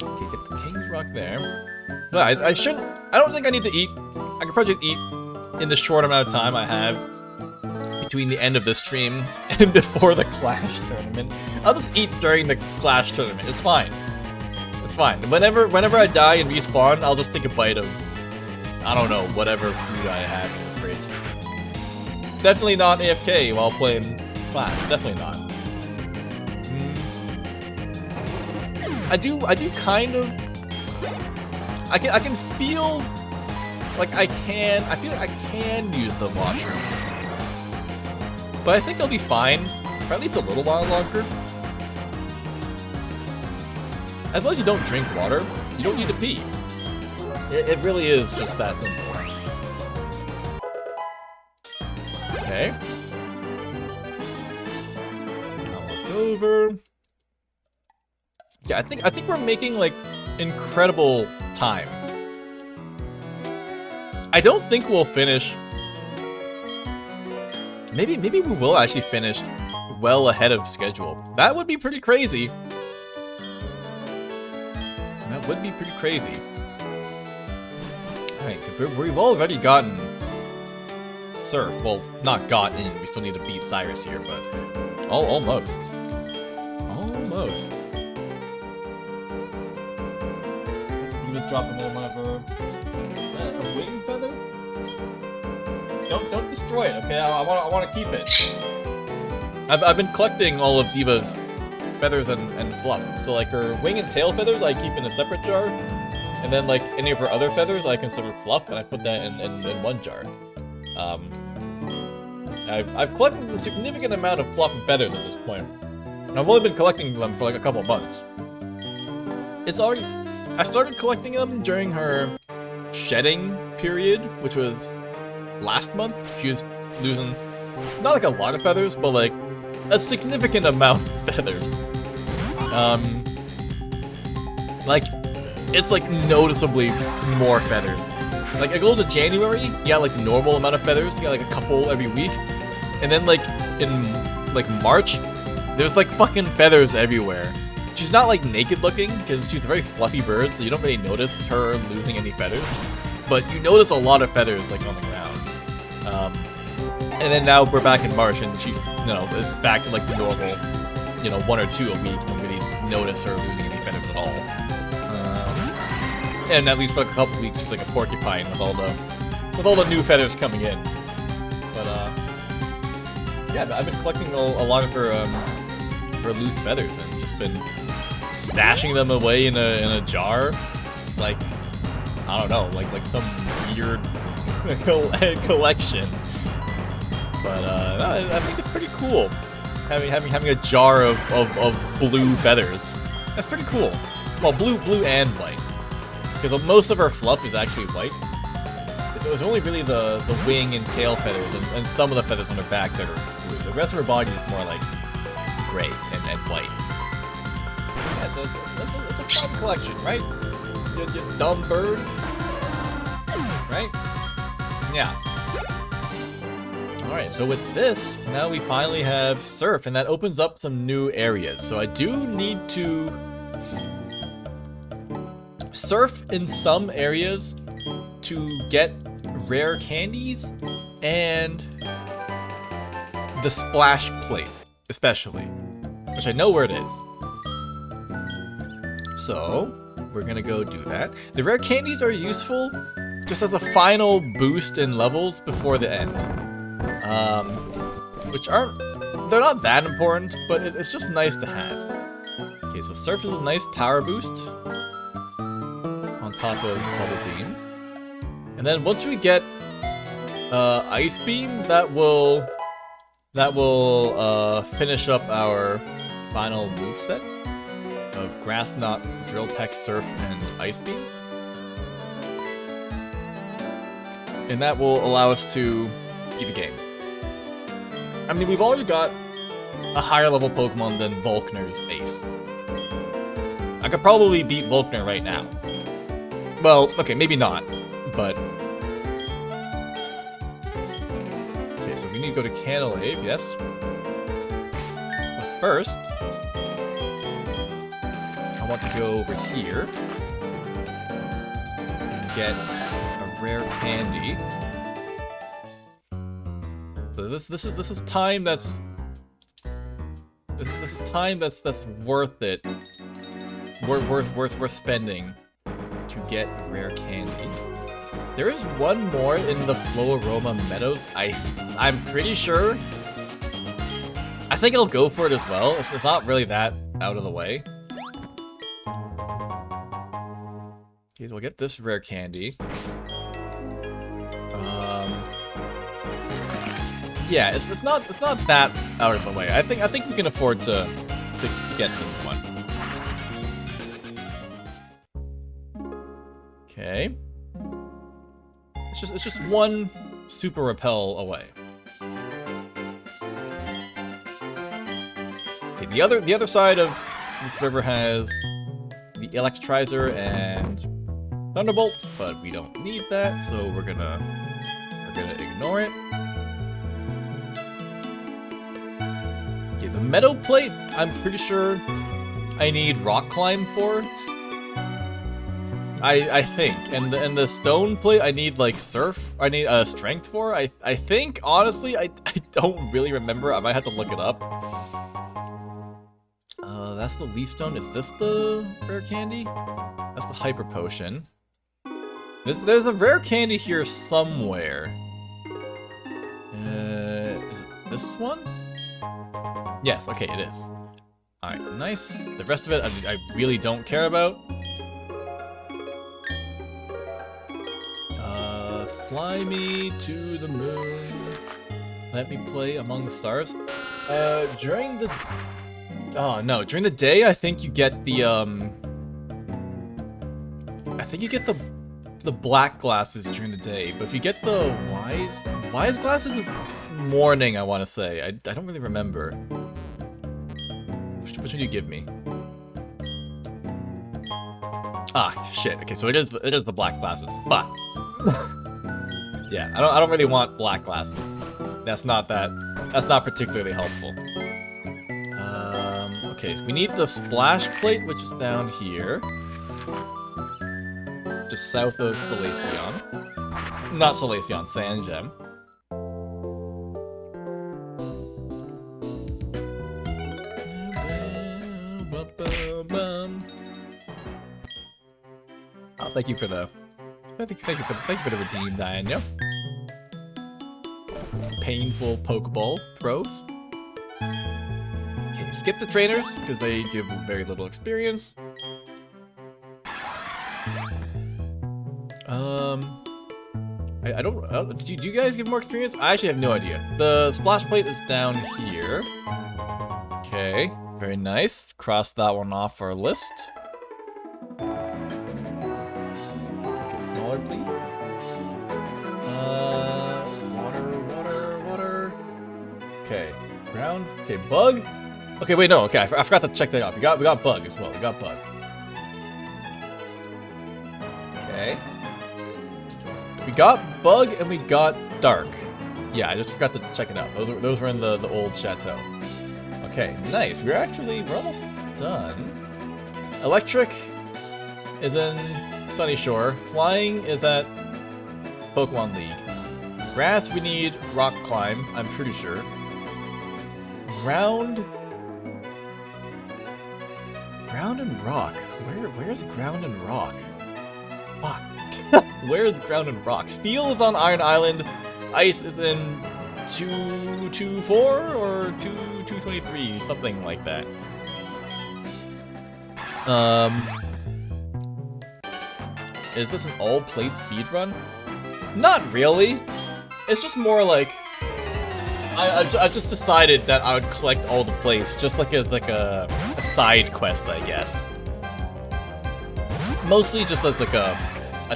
Speaker 1: Okay, get the King's Rock there. But I don't think I need to eat. I could probably eat in the short amount of time I have between the end of the stream and before the Clash tournament. I'll just eat during the Clash tournament. It's fine. It's fine. Whenever I die and respawn, I'll just take a bite of, I don't know, whatever food I have in the fridge. Definitely not AFK while playing Clash. Definitely not. I do kind of. I can feel like I feel like I can use the washroom, but I think I'll be fine for at least a little while longer. As long as you don't drink water, you don't need to pee. It really is just that simple. Okay. I'll look over. Yeah, I think we're making like incredible time. I don't think we'll finish. Maybe we will actually finish well ahead of schedule. That would be pretty crazy. That would be pretty crazy. Alright, because we've already gotten Surf. Well, not gotten. We still need to beat Cyrus here, but almost. Almost. He was dropping one of her a wing feather. Don't destroy it, okay? I want to keep it. I've been collecting all of Diva's feathers and fluff. So like her wing and tail feathers I keep in a separate jar, and then like any of her other feathers I consider fluff, and I put that in one jar. I've collected a significant amount of fluff and feathers at this point. I've only been collecting them for like a couple months. I started collecting them during her shedding period, which was last month. She was losing not like a lot of feathers, but like a significant amount of feathers. Like it's like noticeably more feathers. Like I go to January, you got like the normal amount of feathers, you got like a couple every week, and then like in like March, there's like fucking feathers everywhere. She's not like naked looking because she's a very fluffy bird, so you don't really notice her losing any feathers, but you notice a lot of feathers like on the ground. And then now we're back in March, and she's, you know, it's back to like the normal, you know, 1 or 2 a week. You don't really notice her losing any feathers at all. And at least for like a couple weeks, she's like a porcupine with all the new feathers coming in. But yeah, I've been collecting a lot of her loose feathers and just been stashing them away in a jar, like I don't know, like some weird collection. But I think it's pretty cool having a jar of blue feathers. That's pretty cool. Well, blue and white, because most of her fluff is actually white. So it was only really the wing and tail feathers and some of the feathers on her back that are blue. The rest of her body is more like gray and white. Yeah, so it's a fun collection, right? You dumb bird, right? Yeah. Alright, so with this, now we finally have Surf, and that opens up some new areas. So I do need to surf in some areas to get rare candies and the splash plate, especially, which I know where it is. So we're gonna go do that. The rare candies are useful just as a final boost in levels before the end. Which they're not that important, but it's just nice to have. Okay, so Surf is a nice power boost on top of Bubble Beam. And then once we get Ice Beam, that will finish up our final moveset of Grass Knot, Drill Peck, Surf, and Ice Beam. And that will allow us to beat the game. I mean, we've already got a higher level Pokemon than Volkner's Ace. I could probably beat Volkner right now. Well, okay, maybe not, but... Okay, so we need to go to Canalave, yes. But first, I want to go over here and get a rare candy. So this is time that's worth it. Worth spending to get a rare candy. There is one more in the Floaroma Meadows. I'm pretty sure. I think I'll go for it as well. It's not really that out of the way. Okay, so we'll get this rare candy. Yeah, it's not that out of the way. I think we can afford to get this one. Okay. It's just one super repel away. Okay, the other side of this river has the Electrizer and Thunderbolt, but we don't need that, so we're gonna ignore it. Okay, the Meadow Plate, I'm pretty sure I need Rock Climb for. I think, and the Stone Plate, I need like Surf. I need Strength for. I think honestly, I don't really remember. I might have to look it up. That's the Leaf Stone. Is this the rare candy? That's the Hyper Potion. There's a rare candy here somewhere. Is it this one? Yes, okay, it is. Alright, nice. The rest of it, I really don't care about. Fly me to the moon. Let me play among the stars. During the... Oh, no. During the day, I think you get the, I think you get the black glasses during the day, but if you get the wise glasses is morning, I want to say. I don't really remember. Which one do you give me? Ah, shit. Okay, so it is the black glasses, but yeah, I don't really want black glasses. That's not particularly helpful. Okay, so we need the Splash Plate, which is down here. Just south of Salacion. Not Salacion, Sand Gem. Oh, thank you for the redeem, Diana. Painful Pokeball throws. Okay, skip the trainers because they give very little experience. I don't do you guys give more experience? I actually have no idea. The Splash Plate is down here. Okay, very nice. Cross that one off our list. Make it smaller, please. Water. Okay, ground. Okay, bug. Okay, wait, no. Okay, I forgot to check that off. We got bug as well. We got bug. Okay. We got bug and we got dark. Yeah, I just forgot to check it out. Those were in the old chateau. Okay, nice. We're almost done. Electric is in Sunny Shore. Flying is at Pokemon League. Grass, we need Rock Climb, I'm pretty sure. Ground and Rock. Where's Ground and Rock? Fuck. Where's Ground and Rock? Steel is on Iron Island. Ice is in 224 or 223, something like that. Is this an all-plate speedrun? Not really. It's just more like I just decided that I would collect all the plates, just like as like a side quest, I guess. Mostly just as like a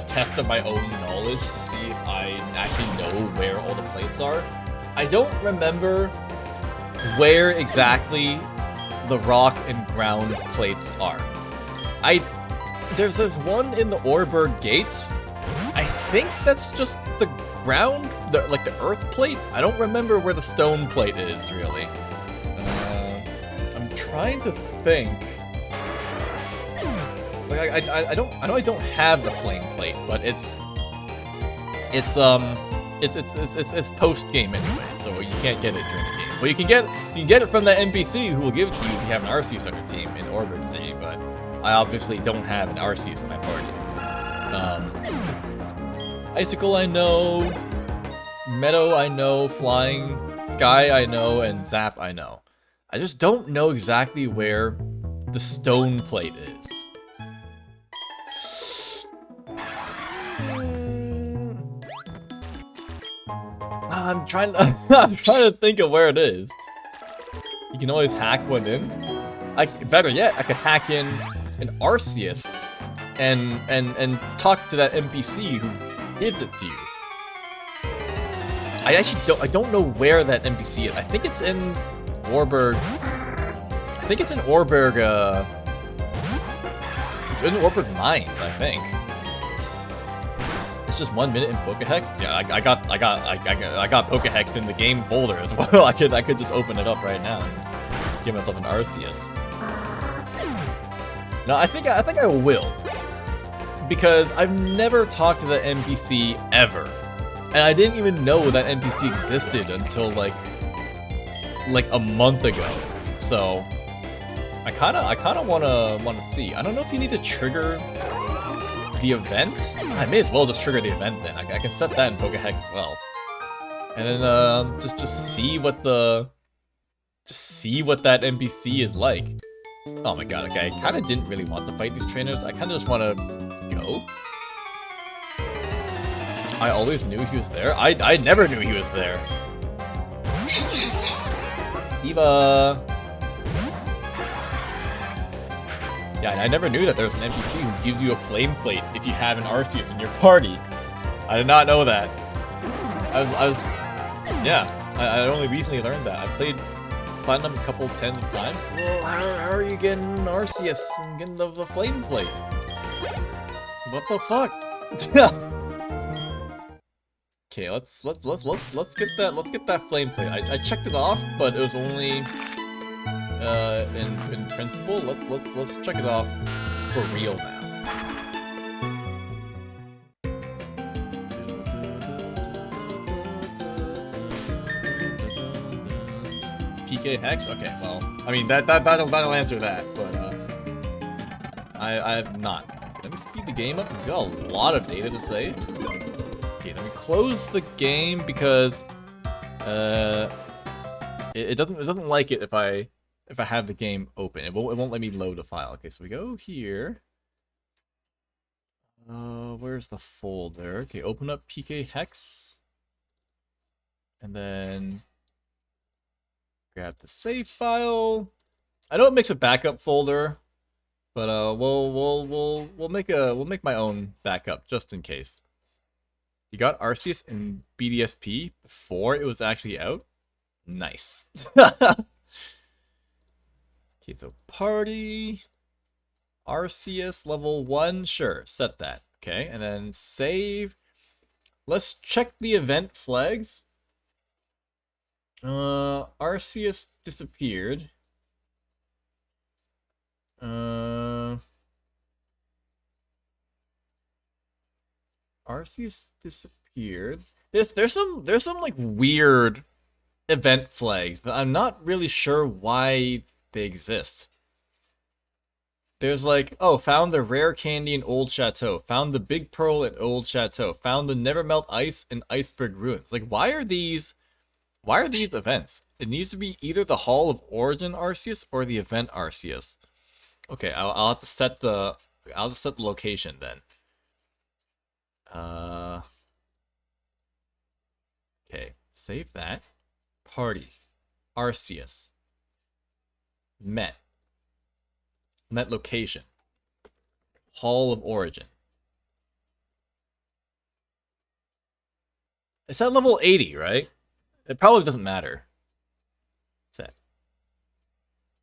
Speaker 1: test of my own knowledge to see if I actually know where all the plates are. I don't remember where exactly the rock and ground plates are. There's one in the Orberg Gates. I think that's just the ground, like the earth plate. I don't remember where the stone plate is, really. I'm trying to think. Like I know I don't have the flame plate, but it's post game anyway, so you can't get it during the game. But you can get it from the NPC who will give it to you if you have an Arceus on your team in Orberg City. But I obviously don't have an Arceus in my party. Icicle I know, Meadow I know, Flying, Sky I know, and Zap I know. I just don't know exactly where the stone plate is. I'm trying to think of where it is. You can always hack one in. Better yet, I could hack in an Arceus and talk to that NPC who gives it to you. I don't know where that NPC is. I think it's in Warburg. I think it's in Warburg. It's in Warburg Mine, I think. It's just 1 minute in Pokehex. Yeah, I got Pokehex in the game folder as well. I could just open it up right now and give myself an Arceus. No, I think I will, because I've never talked to the NPC ever, and I didn't even know that NPC existed until like a month ago. So I kind of wanna see. I don't know if you need to trigger the event. I may as well just trigger the event then. I can set that in Pokehex as well, and then just see what that NPC is like. Oh my god, okay, I kind of didn't really want to fight these trainers. I kind of just want to go. I always knew he was there. I never knew he was there. Eva! Yeah, I never knew that there was an NPC who gives you a flame plate if you have an Arceus in your party. I did not know that. I only recently learned that. I played Platinum a couple tens of times. Well, how are you getting Arceus and getting the flame plate? What the fuck? Okay, let's get that flame plate. I checked it off, but it was only in principle. Let's check it off for real now. PK Hex? Okay, well, I mean that'll answer that, but I have not. Let me speed the game up. We've got a lot of data to save. Okay, let me close the game because it doesn't like it if I have the game open. It won't let me load a file. Okay, so we go here. Where's the folder? Okay, open up PK Hex, and then grab the save file. I know it makes a backup folder, but we'll make my own backup just in case. You got Arceus in BDSP before it was actually out. Nice. Okay, so party Arceus level 1, sure, set that. Okay, and then save. Let's check the event flags. Arceus disappeared. Arceus disappeared. There's some like weird event flags that I'm not really sure why they exist. There's like, oh, found the rare candy in Old Chateau, found the big pearl in Old Chateau, found the never melt ice in Iceberg Ruins. Like, why are these events? It needs to be either the Hall of Origin Arceus or the event Arceus. Okay, I'll have to set the location then. Okay, save that. Party Arceus. Met location. Hall of Origin. It's at level 80, right? It probably doesn't matter. Set.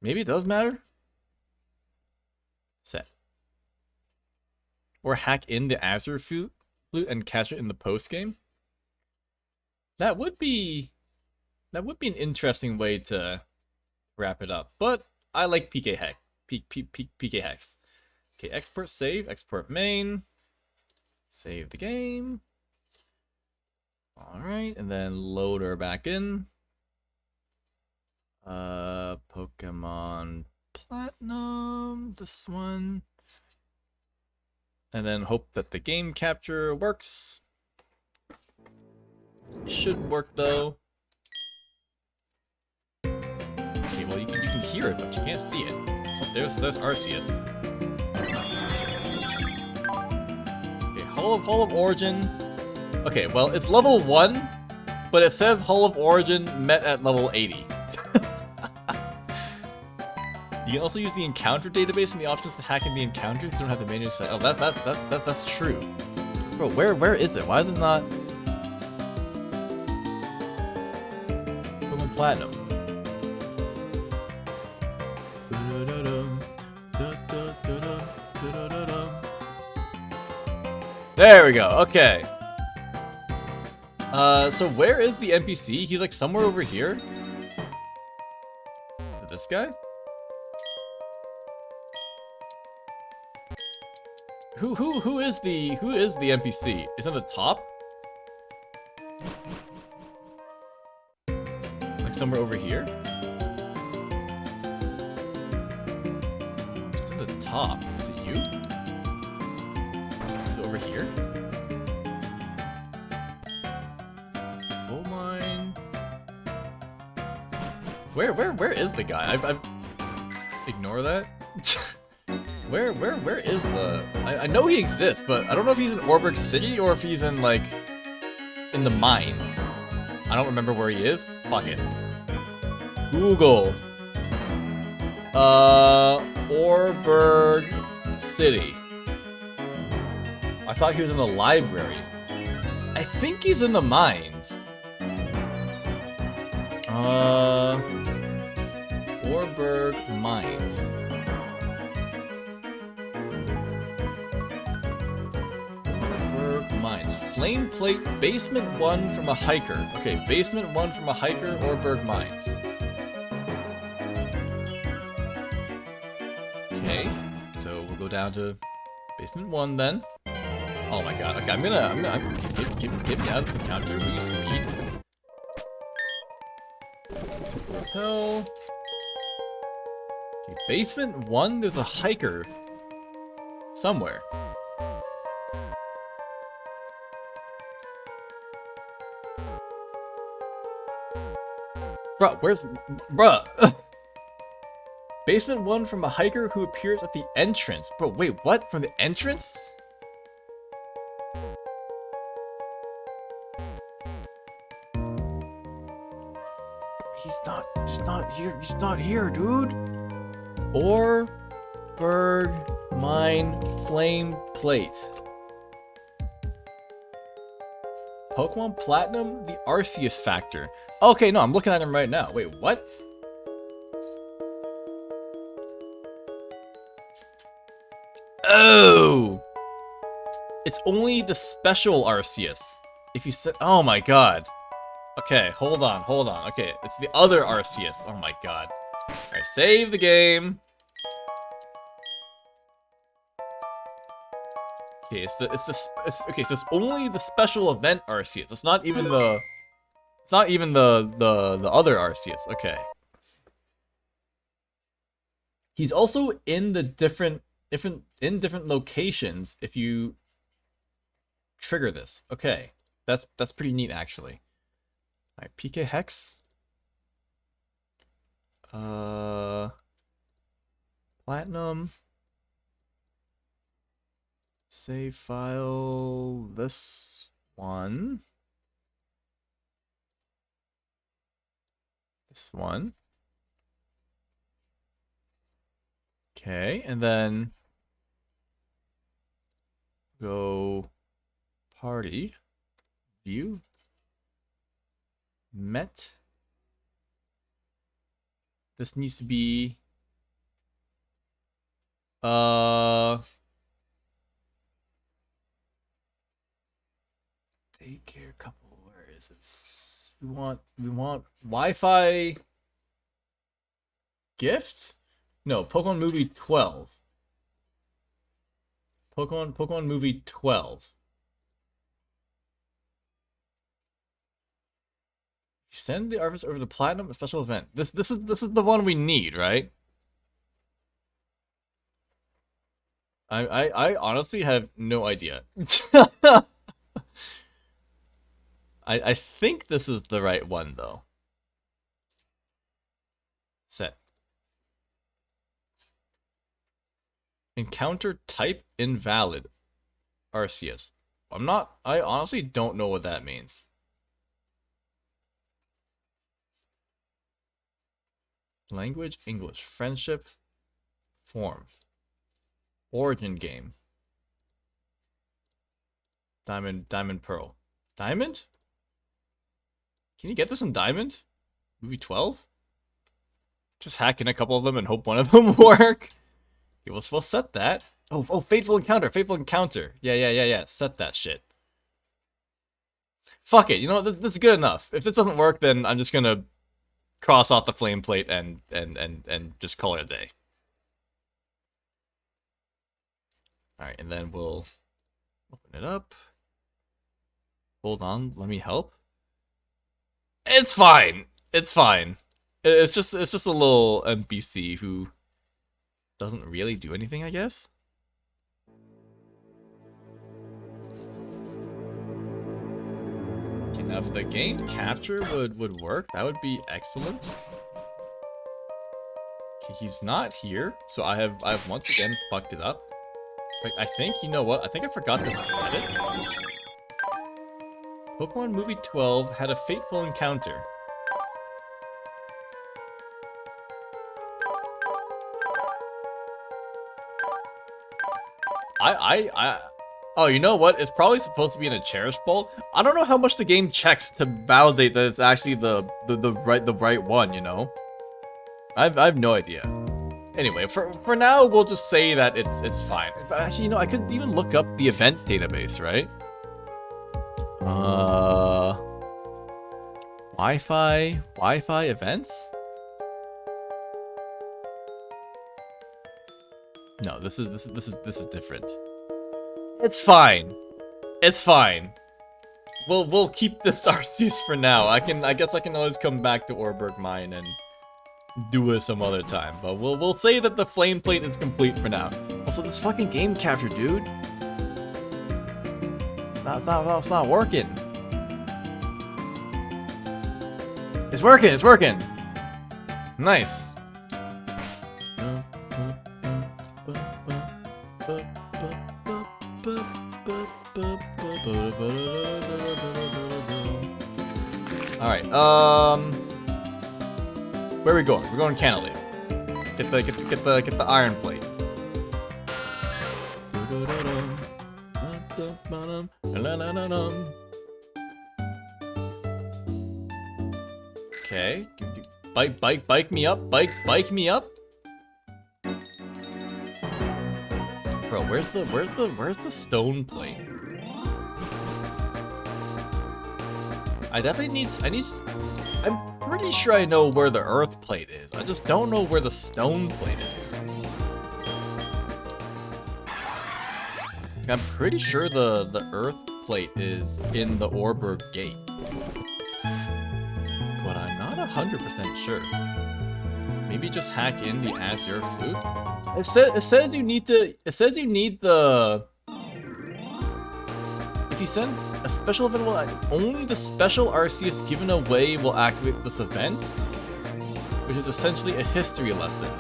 Speaker 1: Maybe it does matter? Set. Or hack in the Azure Flute and catch it in the post game. That would be an interesting way to wrap it up. But I like PK Hex. PK Hex. Okay, export save, export main. Save the game. Alright, and then load her back in. Pokemon Platinum, this one. And then hope that the game capture works. Should work though. Okay, well you can hear it, but you can't see it. Oh, there's Arceus. Okay, Hall of Origin. Okay, well, it's level 1, but it says Hall of Origin met at level 80. You can also use the encounter database and the options to hack in the encounters. You don't have to manually set. Oh, that's true. Bro, where is it? Why is it not Pokemon Platinum? There we go. Okay. So where is the NPC? He's like somewhere over here. This guy? Who is the NPC? Is it on the top? Like somewhere over here? It's at the top. Is it you? Is it over here? Oh mine. Where is the guy? I've ignore that. Where is the... I know he exists, but I don't know if he's in Orberg City or if he's in, like, in the mines. I don't remember where he is. Fuck it. Google. Orberg City. I thought he was in the library. I think he's in the mines. Orberg Mines. Mines. Flame plate, basement 1 from a hiker. Okay, basement 1 from a hiker, Orberg Mines. Okay, so we'll go down to basement 1 then. Oh my god, okay, get me out of this encounter, will you speed? Super hell. Okay, basement 1, there's a hiker somewhere. Bruh, bruh? Basement 1 from a hiker who appears at the entrance. Bro, wait, what? From the entrance? He's not here, dude. Orberg Mine Flame Plate. Pokemon Platinum, the Arceus Factor. Okay, no, I'm looking at him right now. Wait, what? Oh! It's only the special Arceus. If you said... Oh my god. Okay, hold on. Okay, it's the other Arceus. Oh my god. Alright, save the game. Okay, okay, so it's only the special event Arceus. It's not even the... It's not even the other Arceus. Okay. He's also in the different locations if you trigger this. Okay. That's pretty neat actually. Alright, PK Hex. Platinum. Save file this one. This one. Okay, and then go party, view, met. This needs to be daycare couple. Where is it? We want Wi-Fi gift? No, Pokemon Movie 12. Pokemon Movie 12. Send the Arvis over to Platinum, a special event. This is the one we need, right? I honestly have no idea. I think this is the right one though. Set. Encounter type invalid. Arceus. I honestly don't know what that means. Language, English, friendship, form, origin game. Diamond, pearl. Diamond? Can you get this in diamond? Movie 12? Just hack in a couple of them and hope one of them work. Okay, we'll set that. Oh, fateful encounter. Yeah. Set that shit. Fuck it. You know what? This is good enough. If this doesn't work, then I'm just gonna cross off the flame plate and just call it a day. All right, and then we'll open it up. Hold on, let me help. It's fine. It's fine. It's just a little NPC who doesn't really do anything, I guess. Okay, now if the game capture would work, that would be excellent. Okay, he's not here, so I have once again fucked it up. I think, you know what? I think I forgot to set it. Pokemon Movie 12 had a fateful encounter. Oh, you know what? It's probably supposed to be in a Cherish Ball. I don't know how much the game checks to validate that it's actually the right one, you know? I've no idea. Anyway, for now, we'll just say that it's fine. Actually, you know, I could even look up the event database, right? Wi-Fi events? No, this is different. It's fine. It's fine. We'll keep this Arceus for now. I guess I can always come back to Orberg Mine and do it some other time. But we'll say that the flame plate is complete for now. Also, this fucking game capture, dude. It's not working. It's working. Nice. Alright, where are we going? We're going Cantilever. Get the iron plate. Okay. Bike me up. Bike me up. Bro, where's the stone plate? I'm pretty sure I know where the earth plate is. I just don't know where the stone plate is. I'm pretty sure the earth plate is in the Orberg gate. But I'm not 100% sure. Maybe just hack in the Azure flute. It says you need the. If you send a special event, only the special Arceus given away will activate this event, which is essentially a history lesson.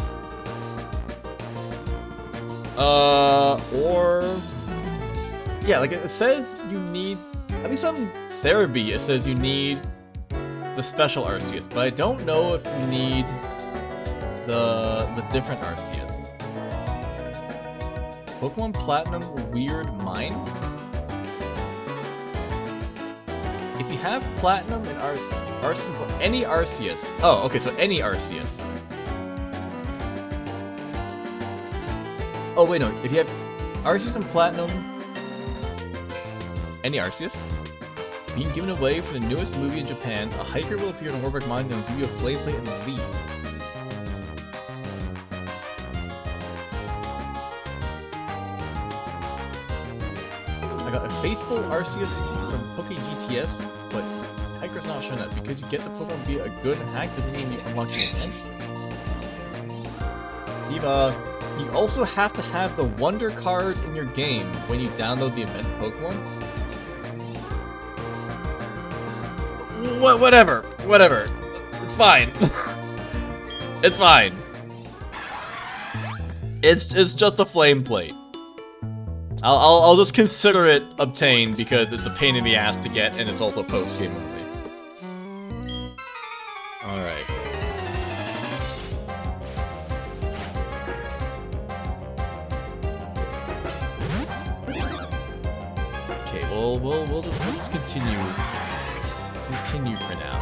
Speaker 1: Or yeah, like it says you need, at least on Cerebi, it says you need the special Arceus, but I don't know if you need the different Arceus. Pokemon Platinum Weird Mine. If you have Platinum in Arceus, any Arceus. Oh, okay, so any Arceus. Oh wait, no. If you have Arceus and Platinum, any Arceus being given away for the newest movie in Japan, a hiker will appear in Orberg Mine and give you a flame plate and leave. I got a faithful Arceus from Poke GTS, but hiker's not showing up because you get the Pokemon via a good hack doesn't mean you unlock the event. You also have to have the Wonder cards in your game when you download the event Pokemon. Whatever. It's fine. It's fine. It's just a flame plate. I'll just consider it obtained because it's a pain in the ass to get, and it's also post-game only. Alright. Okay, we'll just continue for now.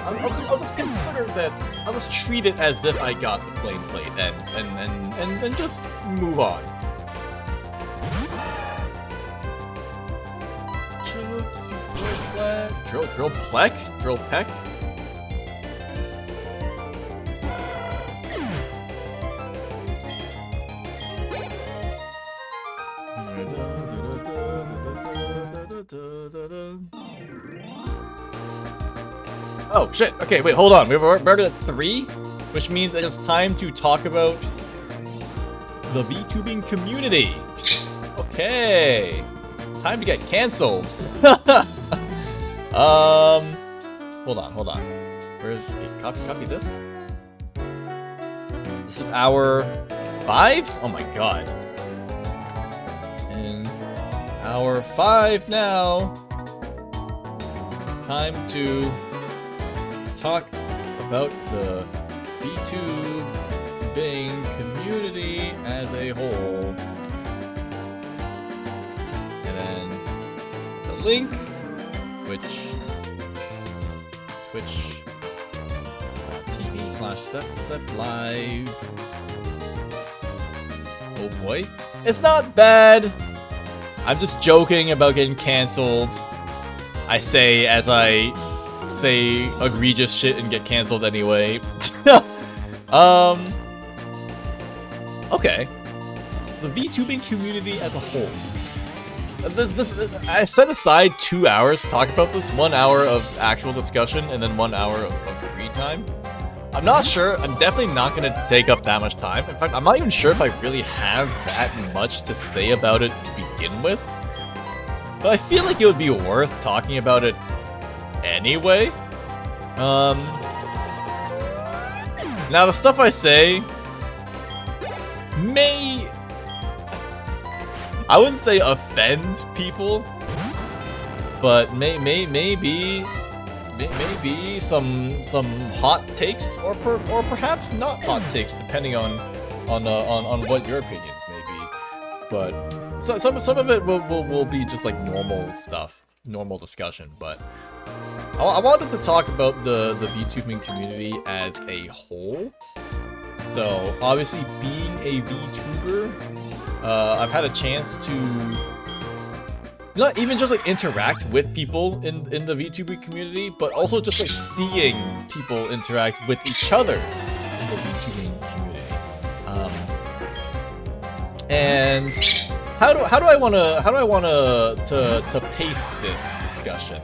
Speaker 1: I'll just consider that. I'll just treat it as if I got the flame plate and just move on. Drill peck. Oh shit, okay, wait, hold on. We're already at 3, which means that it's time to talk about the VTubing community. Okay. Time to get cancelled. Hold on. Where's copy this? This is hour 5? Oh my god. In hour 5 now. Time to talk about the VTubing community as a whole. And then the link, which twitch.tv/SethLive. Oh boy. It's not bad. I'm just joking about getting cancelled. I say as I say egregious shit and get cancelled anyway. Okay. The VTubing community as a whole. I set aside 2 hours to talk about this, 1 hour of actual discussion, and then 1 hour of free time. I'm not sure, I'm definitely not going to take up that much time. In fact, I'm not even sure if I really have that much to say about it to begin with. But I feel like it would be worth talking about it anyway. Now the stuff I say may, I wouldn't say offend people, but maybe some hot takes, or perhaps not hot takes, depending on what your opinions may be. But some of it will be just like normal stuff, normal discussion. But I wanted to talk about the VTubing community as a whole. So obviously, being a VTuber, I've had a chance to not even just like interact with people in the VTubing community, but also just like seeing people interact with each other in the VTubing community. And how do I want to pace this discussion?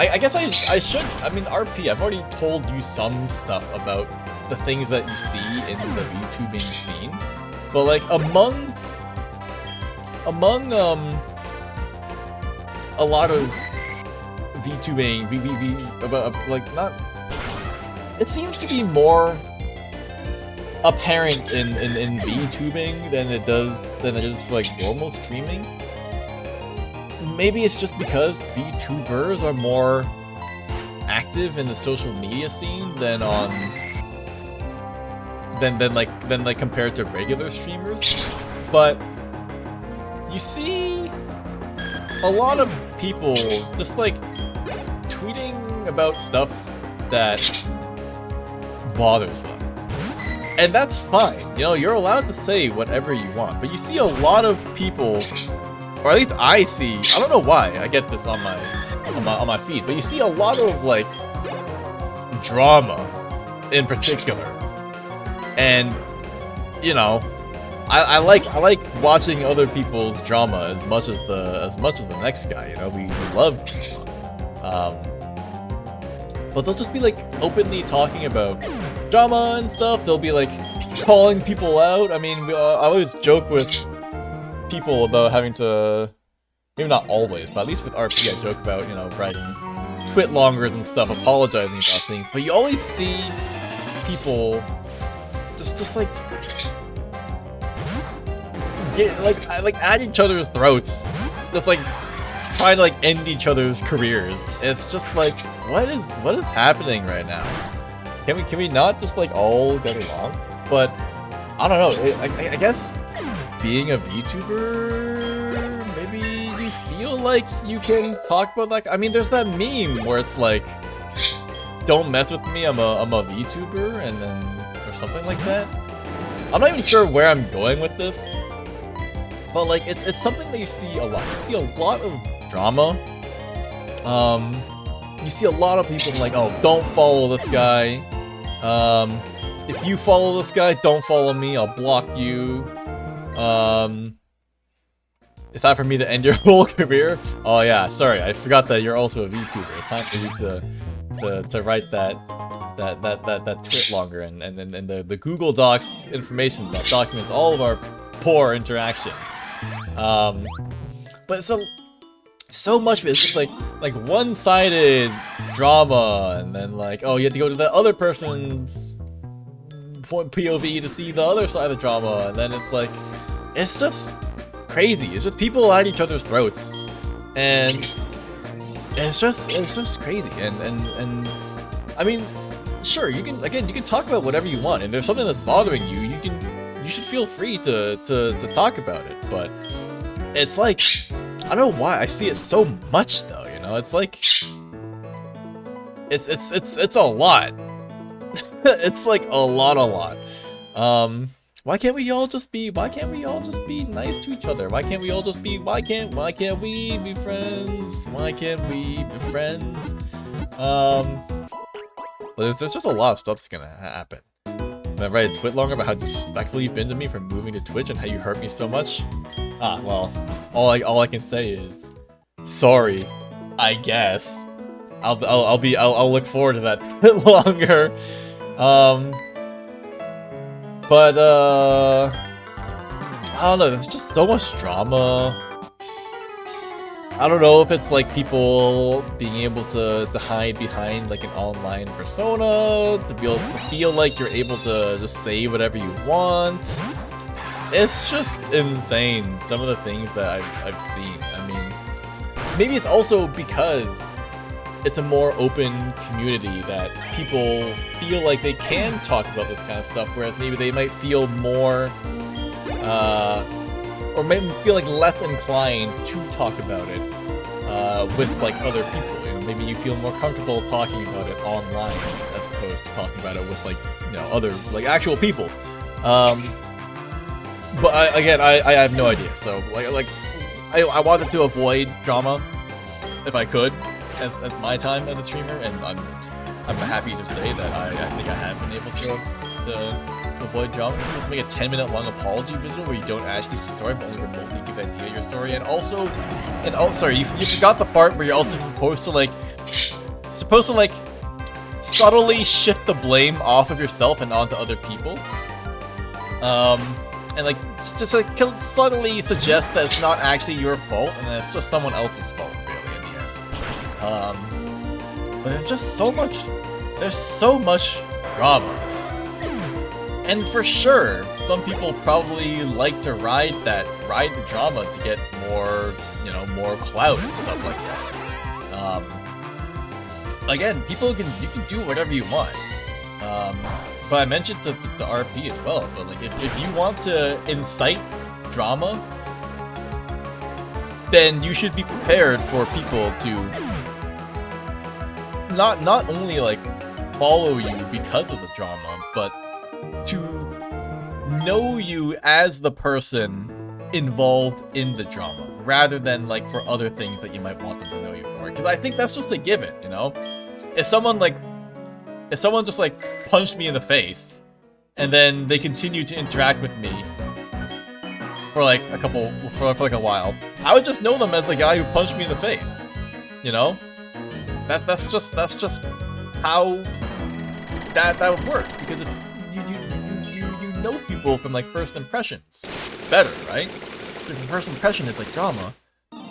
Speaker 1: I guess I should. I mean, RP, I've already told you some stuff about the things that you see in the VTubing scene, but like among a lot of VTubing, like not. It seems to be more apparent in VTubing than it is for like normal streaming. Maybe it's just because VTubers are more active in the social media scene than compared to regular streamers. But you see a lot of people just like tweeting about stuff that bothers them. And that's fine. You know, you're allowed to say whatever you want. But you see a lot of people, or at least I see, I don't know why I get this on my feed, but you see a lot of like drama in particular. And you know, I like watching other people's drama as much as the next guy, you know. We love drama. But they'll just be like openly talking about drama and stuff. They'll be like calling people out. I mean, I always joke with people about having to, maybe not always, but at least with RP I joke about, you know, writing twit longers and stuff, apologizing about things. But you always see people just like get like at each other's throats, just like trying to like end each other's careers. It's just like, what is happening right now? Can we not just like all get along? But I don't know. I guess being a VTuber, maybe you feel like you can talk about like, I mean, there's that meme where it's like, don't mess with me, I'm a VTuber, and then or something like that. I'm not even sure where I'm going with this, but like it's something that you see a lot. You see a lot of drama. You see a lot of people like, oh, don't follow this guy. If you follow this guy, don't follow me, I'll block you. It's time for me to end your whole career. Oh yeah, sorry, I forgot that you're also a VTuber. It's time for you to write that tweet longer and the Google Docs information that documents all of our poor interactions. But so much of it is just like one-sided drama, and then like, oh, you have to go to the other person's point POV to see the other side of the drama, and then it's like, it's just crazy. It's just people at each other's throats, and it's just crazy. And I mean, sure, you can talk about whatever you want, and if there's something that's bothering you, you should feel free to talk about it. But it's like, I don't know why I see it so much though, you know? It's like it's a lot. It's like a lot. Why can't we all just be nice to each other? Why can't we be friends? Why can't we be friends? But there's just a lot of stuff that's gonna happen. I read a tweet longer about how disrespectful you've been to me for moving to Twitch and how you hurt me so much. Well, all I can say is sorry, I guess. I'll look forward to that a bit longer. But I don't know, there's just so much drama. I don't know if it's like people being able to hide behind like an online persona, to be able to feel like you're able to just say whatever you want. It's just insane, some of the things that I've seen. I mean, maybe it's also because it's a more open community that people feel like they can talk about this kind of stuff, whereas maybe they might feel more, or maybe feel like less inclined to talk about it with like other people. You know, maybe you feel more comfortable talking about it online as opposed to talking about it with like, you know, other like actual people. But I have no idea. So I wanted to avoid drama if I could, as my time as a streamer, and I'm happy to say that I think I have been able to avoid drama. You're supposed to make a 10-minute long apology video where you don't actually say sorry, but only remotely give idea of your story, and sorry, you forgot the part where you're also supposed to like subtly shift the blame off of yourself and onto other people. And like just like subtly suggest that it's not actually your fault, and that it's just someone else's fault, really, in the end. But there's just so much drama. And for sure, some people probably like to ride the drama to get more, you know, more clout and stuff like that. Again, you can do whatever you want. But I mentioned to RP as well, but like if you want to incite drama, then you should be prepared for people to not only like follow you because of the drama, but to know you as the person involved in the drama, rather than like for other things that you might want them to know you for. Because I think that's just a given, you know? If someone just like punched me in the face, and then they continue to interact with me for like a while, I would just know them as the guy who punched me in the face. You know? That's just how that works, because you know people from like first impressions better, right? If the first impression is like drama,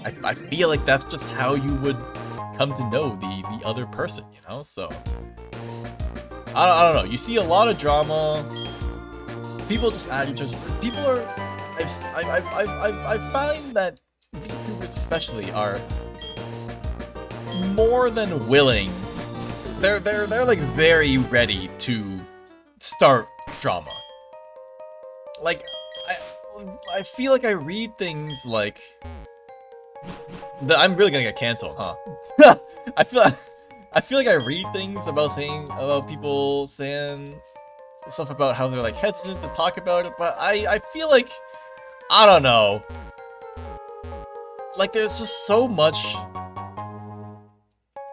Speaker 1: I feel like that's just how you would come to know the other person, you know? So I don't know. You see a lot of drama. People people are. I find that VTubers especially are more than willing. They're like very ready to start drama. Like I feel like I read things like I'm really gonna get canceled, huh? I feel like I read things about people saying stuff about how they're like hesitant to talk about it, but I feel like, I don't know, like there's just so much,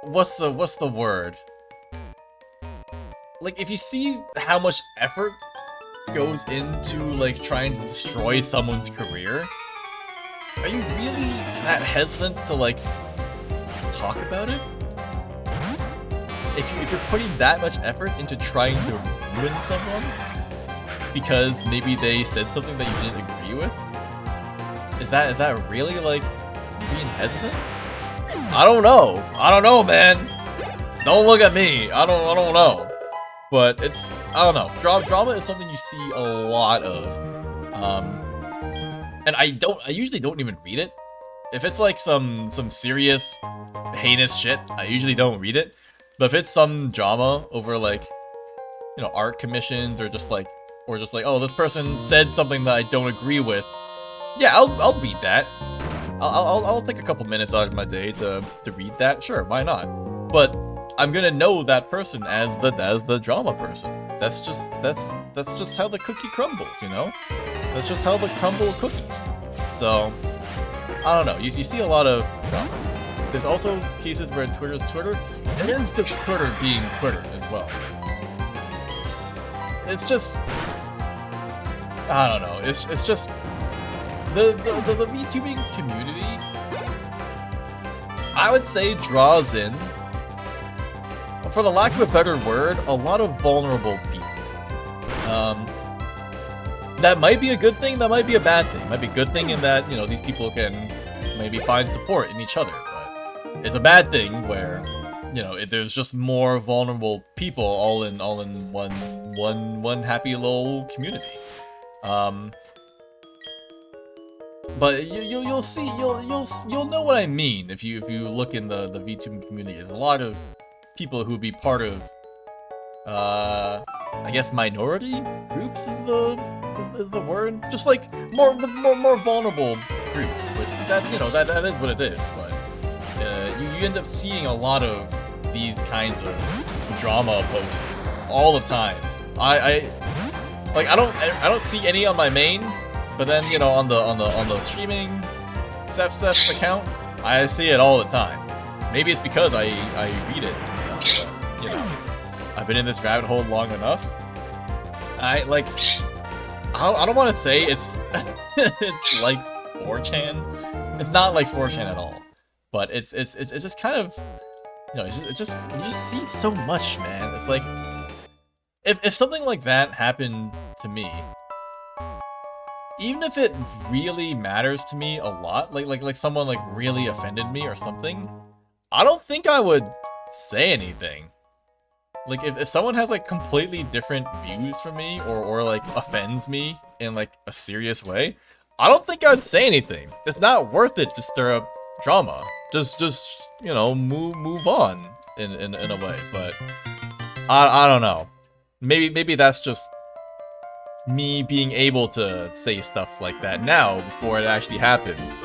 Speaker 1: what's the word? Like if you see how much effort goes into like trying to destroy someone's career, are you really that hesitant to like talk about it? If you're putting that much effort into trying to ruin someone because maybe they said something that you didn't agree with, is that really like being hesitant? I don't know, man. Don't look at me. I don't know. But it's, I don't know. Drama is something you see a lot of. And I usually don't even read it. If it's like some serious heinous shit, I usually don't read it. But if it's some drama over like, you know, art commissions or just like, oh, this person said something that I don't agree with, yeah, I'll read that. I'll take a couple minutes out of my day to read that. Sure, why not? But I'm gonna know that person as the drama person. That's just how the cookie crumbles, you know? That's just how they crumble cookies. So I don't know. You see a lot of drama. There's also cases where Twitter's Twitter, and it's just Twitter being Twitter as well. It's just, I don't know. It's just the VTubing community, I would say, draws in, for the lack of a better word, a lot of vulnerable people. That might be a good thing, that might be a bad thing. It might be a good thing in that, you know, these people can maybe find support in each other, but it's a bad thing where, you know, there's just more vulnerable people all in one happy little community. But you'll see, you'll know what I mean if you look in the VTubing community. There's a lot of people who be part of, I guess minority groups is the word. Just like more vulnerable groups. But that, you know, that is what it is. But you end up seeing a lot of these kinds of drama posts all the time. I don't see any on my main, but then, you know, on the streaming Seth's account, I see it all the time. Maybe it's because I read it and stuff, but, you know, I've been in this rabbit hole long enough. I don't want to say it's it's like 4chan. It's not like 4chan at all, but it's just kind of, you know, you just see so much, man. It's like if something like that happened to me, even if it really matters to me a lot, like someone like really offended me or something, I don't think I would say anything. Like if someone has like completely different views from me or like offends me in like a serious way, I don't think I'd say anything. It's not worth it to stir up drama. Just you know, move on in a way. But I don't know. Maybe that's just me being able to say stuff like that now before it actually happens.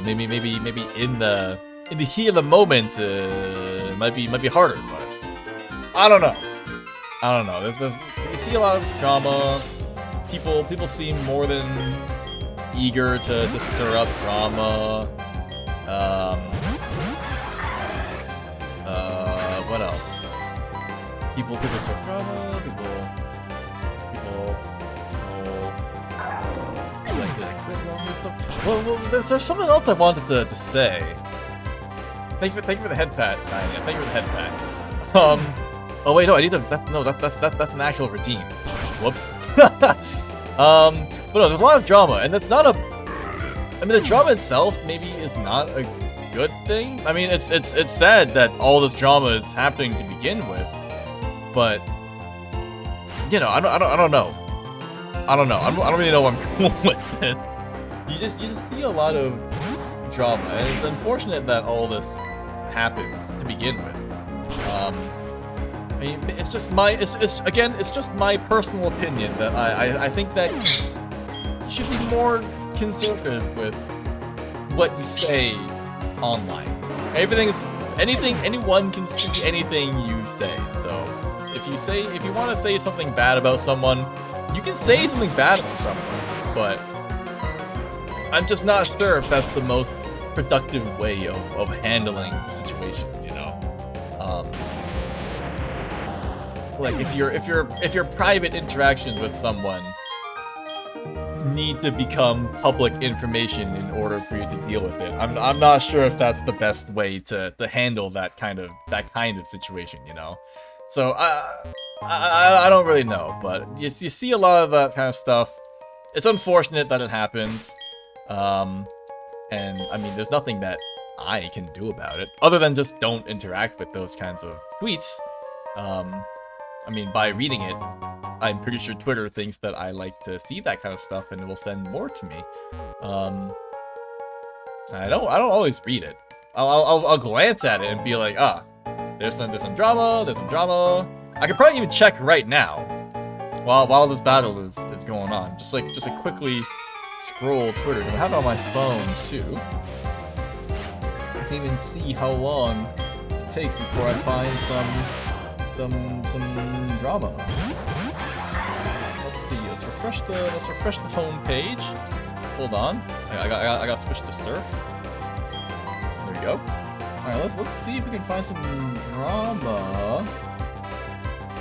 Speaker 1: Maybe in the heat of the moment, it might be harder, but I don't know. You see a lot of drama. People seem more than eager to stir up drama. What else? People start drama. People like stuff. Well, there's something else I wanted to say. Thank you for the head pat, Diane. Thank you for the head pat. Oh wait, no, I need to. That's an actual redeem. Whoops. But no, there's a lot of drama, and that's not a. I mean, the drama itself maybe is not a good thing. I mean, it's sad that all this drama is happening to begin with, but you know, I don't know. I don't really know where I'm going with it. You just see a lot of drama, and it's unfortunate that all this happens to begin with. I mean, it's just my personal opinion that I think that you should be more conservative with what you say online. Anyone can see anything you say. So if you want to say something bad about someone, you can say something bad about someone. But I'm just not sure if that's the most productive way of handling situations. You know, like if your private interactions with someone need to become public information in order for you to deal with it. I'm not sure if that's the best way to handle that kind of situation, you know. So I don't really know, but you see a lot of that kind of stuff. It's unfortunate that it happens, and I mean, there's nothing that I can do about it other than just don't interact with those kinds of tweets. I mean, by reading it, I'm pretty sure Twitter thinks that I like to see that kind of stuff and it will send more to me. I don't always read it. I'll glance at it and be like, there's some drama. I could probably even check right now while this battle is going on. Just quickly scroll Twitter. I have it on my phone too. I can even see how long it takes before I find some drama. Let's see. Let's refresh the home page. Hold on. I got switched to surf. There we go. All right. Let's see if we can find some drama.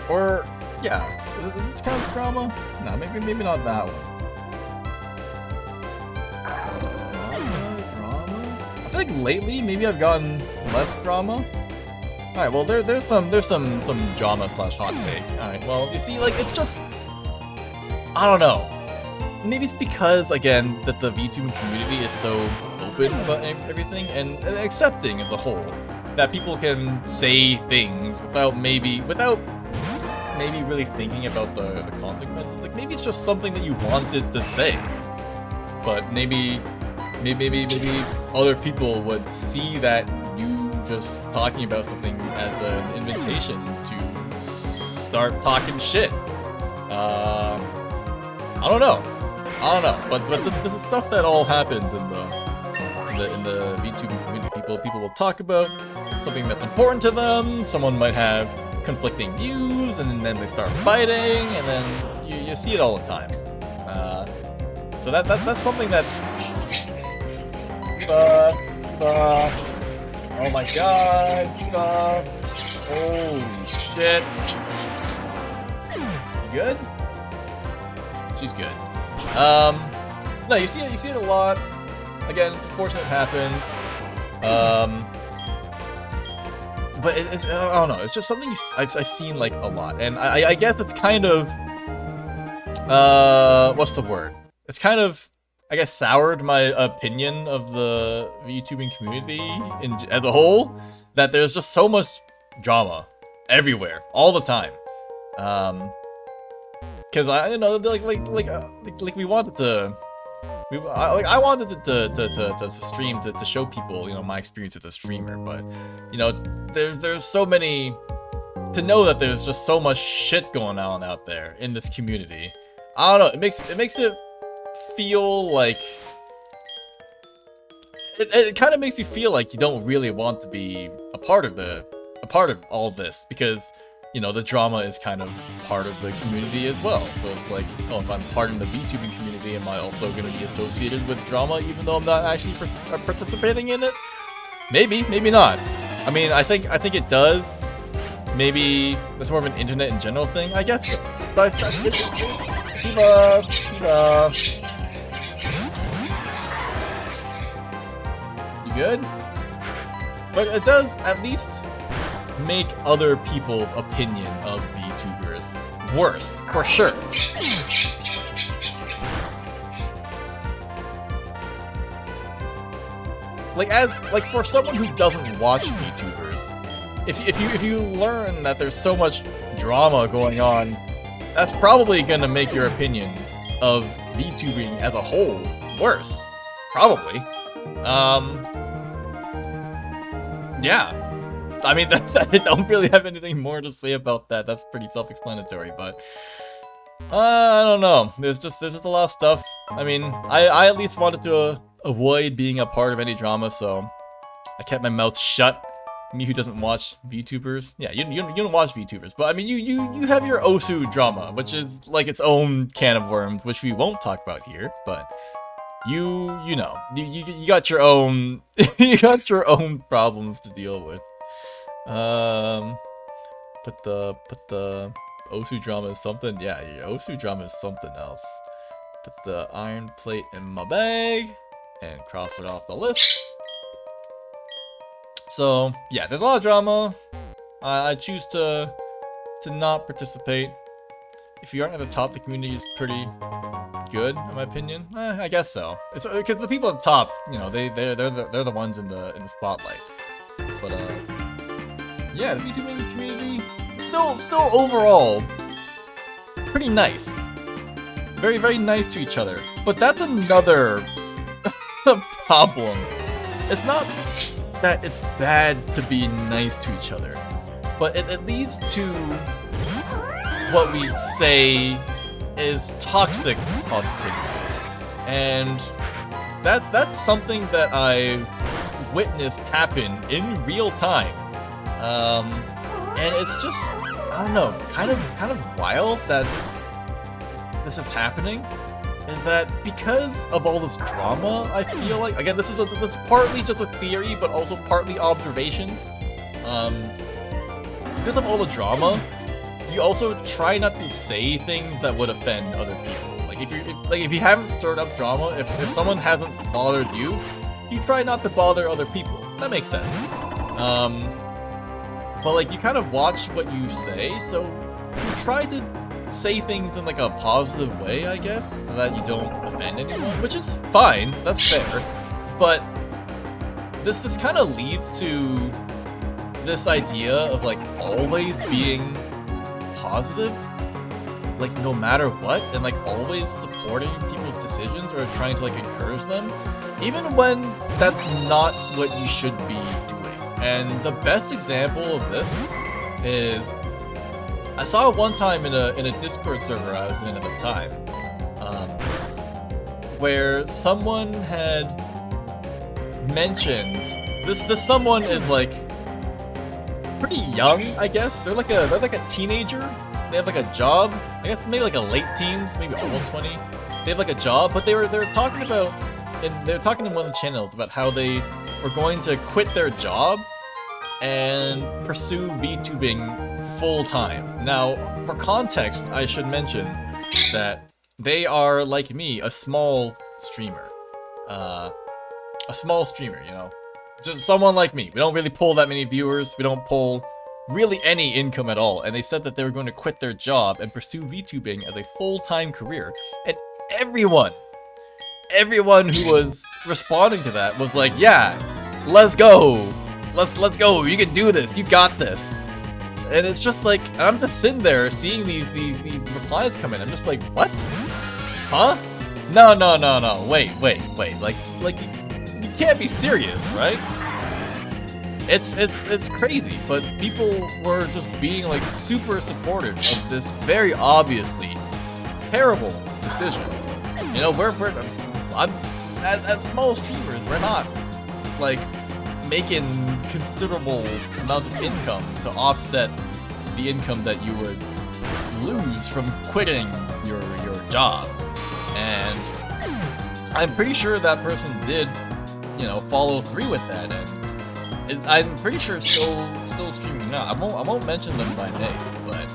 Speaker 1: Or yeah, this counts drama. No, maybe not that one. Drama. I feel like lately maybe I've gotten less drama. Alright, well there's some drama / hot take. Alright, well you see, like, it's just, I don't know. Maybe it's because, again, that the VTubing community is so open about everything and accepting as a whole, that people can say things without maybe really thinking about the consequences. Like, maybe it's just something that you wanted to say, but maybe other people would see that you just talking about something as an invitation to start talking shit. I don't know, but this is stuff that all happens in the VTubing community. People will talk about something that's important to them. Someone might have conflicting views, and then they start fighting, and then you see it all the time. So that's something that's. Oh my god, holy shit. You good? She's good. No, you see it a lot. Again, it's unfortunate it happens. But I don't know, it's just something I've seen, like, a lot. And I guess it's kind of, what's the word? It's kind of, I guess, soured my opinion of the VTubing community as a whole, that there's just so much drama everywhere, all the time. Because I don't know, like we wanted to, I wanted to stream to show people, you know, my experience as a streamer, but you know, there's so many, to know that there's just so much shit going on out there in this community. I don't know, it makes it feel like it kind of makes you feel like you don't really want to be a part of all this, because you know the drama is kind of part of the community as well. So it's like, oh, if I'm part of the VTubing community, am I also going to be associated with drama even though I'm not actually participating in it? Maybe not. I mean, I think it does. Maybe that's more of an internet in general thing, I guess. But Shiva. You good? But it does at least make other people's opinion of VTubers worse, for sure. Like for someone who doesn't watch VTubers, if you learn that there's so much drama going on that's probably gonna make your opinion of VTubing as a whole worse. Probably. Yeah. I mean, I don't really have anything more to say about that. That's pretty self-explanatory, but I don't know. There's just a lot of stuff. I mean, I at least wanted to avoid being a part of any drama, so I kept my mouth shut. Me who doesn't watch VTubers. Yeah, you don't watch VTubers, but I mean, you have your Osu drama, which is like its own can of worms, which we won't talk about here, but you know, you got your own you got your own problems to deal with. But the Osu drama is something. Yeah, your Osu drama is something else. Put the iron plate in my bag and cross it off the list. So yeah, there's a lot of drama. I choose to not participate. If you aren't at the top, the community is pretty good, in my opinion. I guess so. It's because the people at the top, you know, they're the ones in the spotlight. But yeah, the VTubing community still overall pretty nice. Very, very nice to each other. But that's another problem. It's not that it's bad to be nice to each other, but it leads to what we say is toxic positivity. And that's something that I witnessed happen in real time. And it's just, I don't know, kind of wild that this is happening. Is that because of all this drama, I feel like, again, this is partly just a theory, but also partly observations. Because of all the drama, you also try not to say things that would offend other people. Like if you haven't stirred up drama, if someone hasn't bothered you, you try not to bother other people. That makes sense. But like you kind of watch what you say, so you try to say things in like a positive way, I guess, so that you don't offend anyone, which is fine. That's fair. But this kind of leads to this idea of like always being positive, like no matter what, and like always supporting people's decisions or trying to like encourage them, even when that's not what you should be doing. And the best example of this is I saw it one time in a Discord server I was in at the time, where someone had mentioned this someone is like pretty young, I guess. They're like a teenager. They have like a job. I guess maybe like a late teens, maybe almost 20. They have like a job, but they're talking about, and they're talking in one of the channels about how they were going to quit their job and pursue VTubing full time. Now, for context, I should mention that they are, like me, a small streamer. A small streamer, you know? Just someone like me. We don't really pull that many viewers. We don't pull really any income at all. And they said that they were going to quit their job and pursue VTubing as a full-time career. And everyone who was responding to that was like, yeah, let's go. Let's go. You can do this. You got this. And it's just like, I'm just sitting there seeing these replies come in. I'm just like, what? Huh? No. Wait. Like you can't be serious, right? It's crazy, but people were just being like super supportive of this very obviously terrible decision. You know, as small streamers, we're not like making considerable amounts of income to offset the income that you would lose from quitting your job. And I'm pretty sure that person did, you know, follow through with that, and I'm pretty sure it's still streaming now. I won't mention them by name, but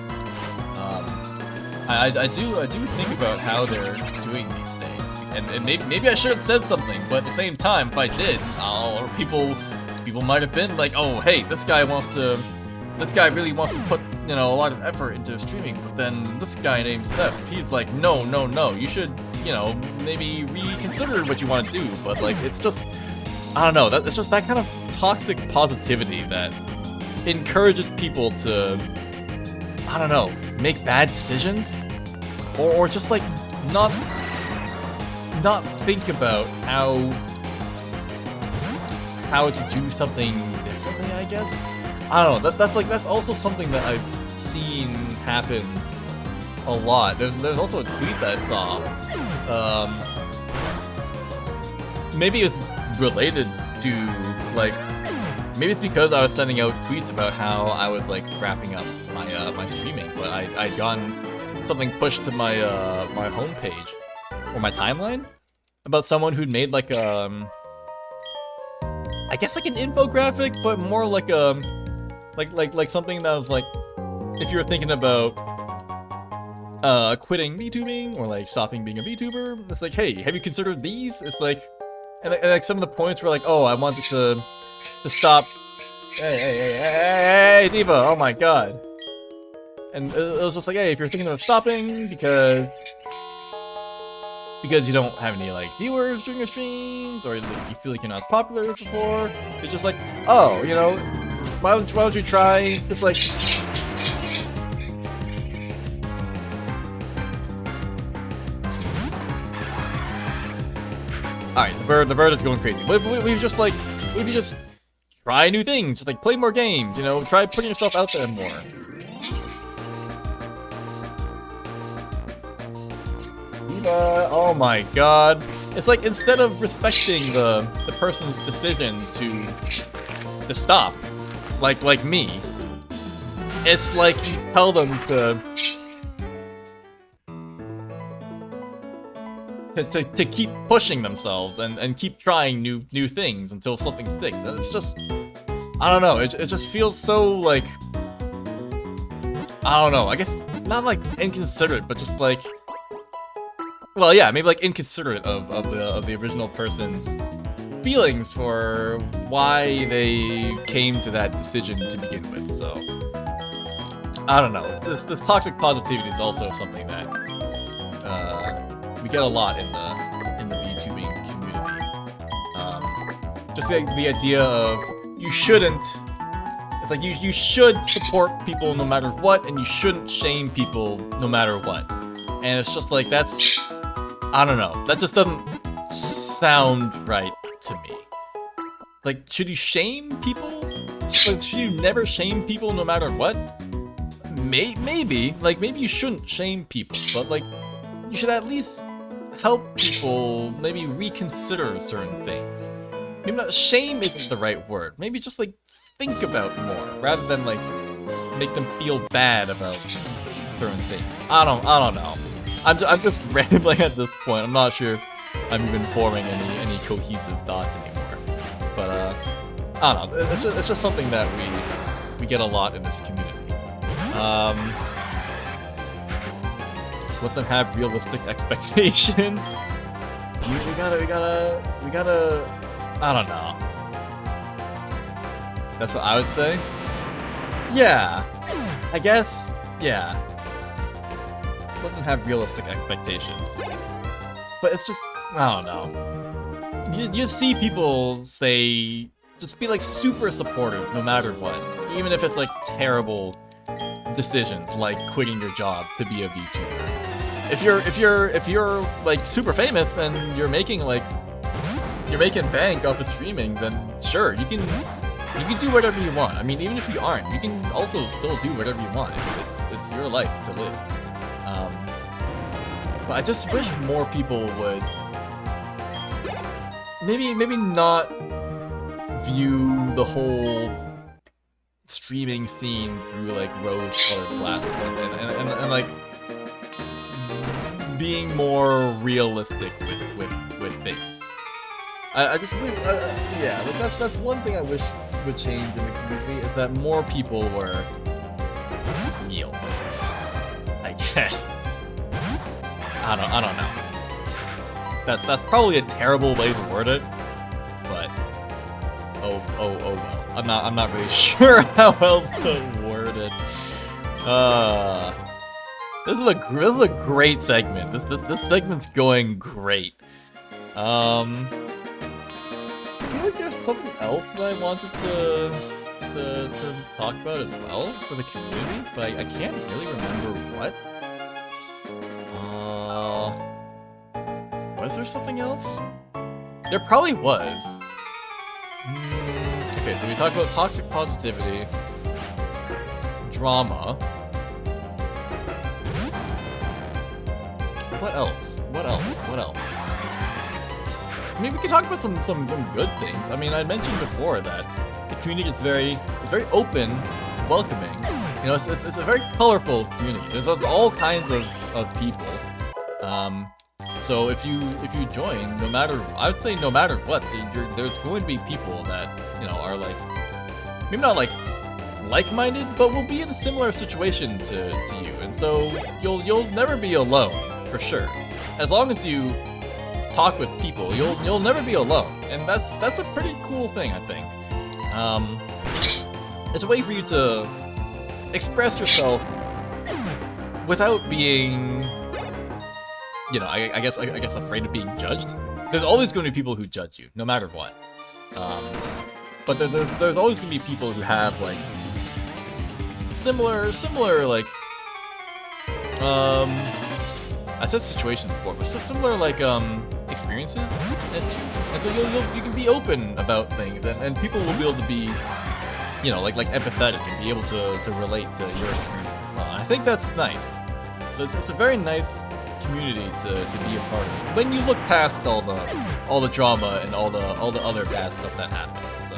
Speaker 1: I do think about how they're doing these things, and maybe I should have said something, but at the same time, if I did, or people might have been like, oh hey, this guy really wants to put, you know, a lot of effort into streaming, but then this guy named Seth, he's like, no, you should, you know, maybe reconsider what you want to do. But like, it's just, I don't know, it's just that kind of toxic positivity that encourages people to, I don't know, make bad decisions. or just like not think about how to do something differently, I guess. I don't know. That's also something that I've seen happen a lot. There's also a tweet that I saw. Maybe it's related to like, maybe it's because I was sending out tweets about how I was like wrapping up my streaming, but I'd gotten something pushed to my my homepage or my timeline about someone who'd made like I guess like an infographic, but more like like something that was like, if you're thinking about quitting VTubing or like stopping being a VTuber, it's like, hey, have you considered these? It's like, and like some of the points were like, oh, I wanted to stop. Hey, Diva! Oh my god! And it was just like, hey, if you're thinking of stopping because you don't have any like viewers during your streams, or like, you feel like you're not as popular as before, it's just like, oh, you know, why don't you try just like. Alright, the bird is going crazy. But if we just like, if you just try new things, just like play more games, you know, try putting yourself out there more. Diva, oh my god. It's like, instead of respecting the person's decision to stop, like me, it's like you tell them to keep pushing themselves and keep trying new things until something sticks. And it's just, I don't know, it just feels so like, I don't know, I guess not like inconsiderate, but just like, well, yeah, maybe like inconsiderate of the original person's feelings for why they came to that decision to begin with. So I don't know, this toxic positivity is also something that we get a lot in the VTubing community. Just the idea of you shouldn't. It's like you should support people no matter what, and you shouldn't shame people no matter what. And it's just like, that's, I don't know, that just doesn't sound right to me. Like, should you shame people? Like, should you never shame people no matter what? Maybe, like, maybe you shouldn't shame people, but like, you should at least help people maybe reconsider certain things. Maybe not, shame isn't the right word. Maybe just like think about more rather than like make them feel bad about certain things. I don't know. I'm just rambling at this point. I'm not sure I'm even forming any cohesive thoughts anymore. But I don't know. It's just something that we get a lot in this community. Let them have realistic expectations. We gotta, I don't know. That's what I would say? Yeah. I guess, yeah. Let them have realistic expectations. But it's just, I don't know. You see people say, just be like super supportive no matter what. Even if it's like terrible decisions, like quitting your job to be a VTuber. If you're like super famous and you're making bank off of streaming, then sure, you can do whatever you want. I mean, even if you aren't, you can also still do whatever you want. It's your life to live. But I just wish more people would maybe not view the whole streaming scene through like rose-colored glasses and like being more realistic with things. I just wish, yeah, that's one thing I wish would change in the community, is that more people were real. I guess. I don't know. That's probably a terrible way to word it, but oh well. I'm not really sure how else to word it. This is a great segment. This segment's going great. I feel like there's something else that I wanted to talk about as well for the community, but I can't really remember what. Was there something else? There probably was. Okay, so we talked about toxic positivity, drama. What else? What else? What else? I mean, we can talk about some good things. I mean, I mentioned before that the community is very open, welcoming. You know, it's a very colorful community. There's all kinds of people. So if you join, no matter, I would say no matter what, there's going to be people that, you know, are like, maybe not like-minded, but will be in a similar situation to you, and so you'll never be alone for sure. As long as you talk with people, you'll never be alone, and that's a pretty cool thing, I think. It's a way for you to express yourself without being, you know, I guess afraid of being judged. There's always going to be people who judge you, no matter what. But there's always going to be people who have like similar like I said situation before, but similar like experiences as you, and so you can be open about things, and people will be able to be, you know, like empathetic and be able to relate to your experiences as well. And I think that's nice. So it's a very nice community to be a part of when you look past all the drama and all the other bad stuff that happens. So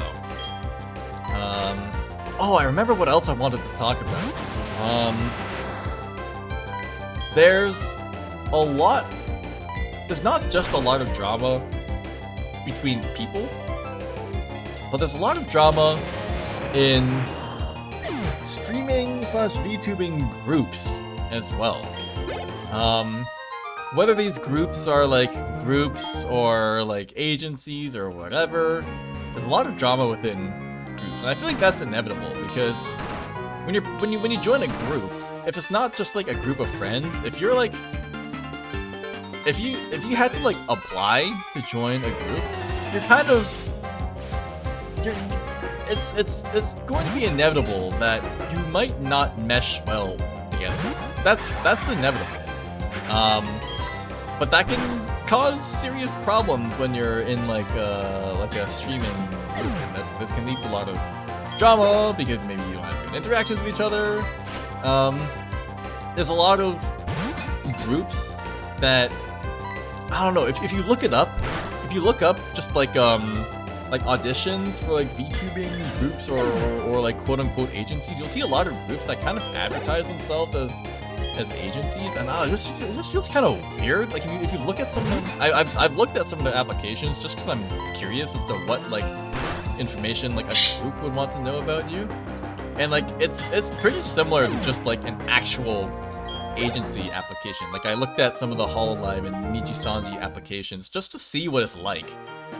Speaker 1: oh, I remember what else I wanted to talk about. There's not just a lot of drama between people, but there's a lot of drama in streaming / VTubing groups as well. Whether these groups are like groups or like agencies or whatever, there's a lot of drama within groups, and I feel like that's inevitable because when you join a group, if it's not just like a group of friends, if you're like, if you had to like apply to join a group, it's going to be inevitable that you might not mesh well together. That's inevitable. But that can cause serious problems when you're in like a streaming group, and this can lead to a lot of drama because maybe you don't have good interactions with each other. There's a lot of groups that, I don't know, if you look it up, if you look up just like auditions for like VTubing groups or like quote-unquote agencies, you'll see a lot of groups that kind of advertise themselves as agencies, and it just feels kind of weird. Like if you look at some of them, I've looked at some of their applications just because I'm curious as to what like information like a group would want to know about you, and like it's pretty similar to just like an actual agency application. Like I looked at some of the Hololive and Nijisanji applications just to see what it's like,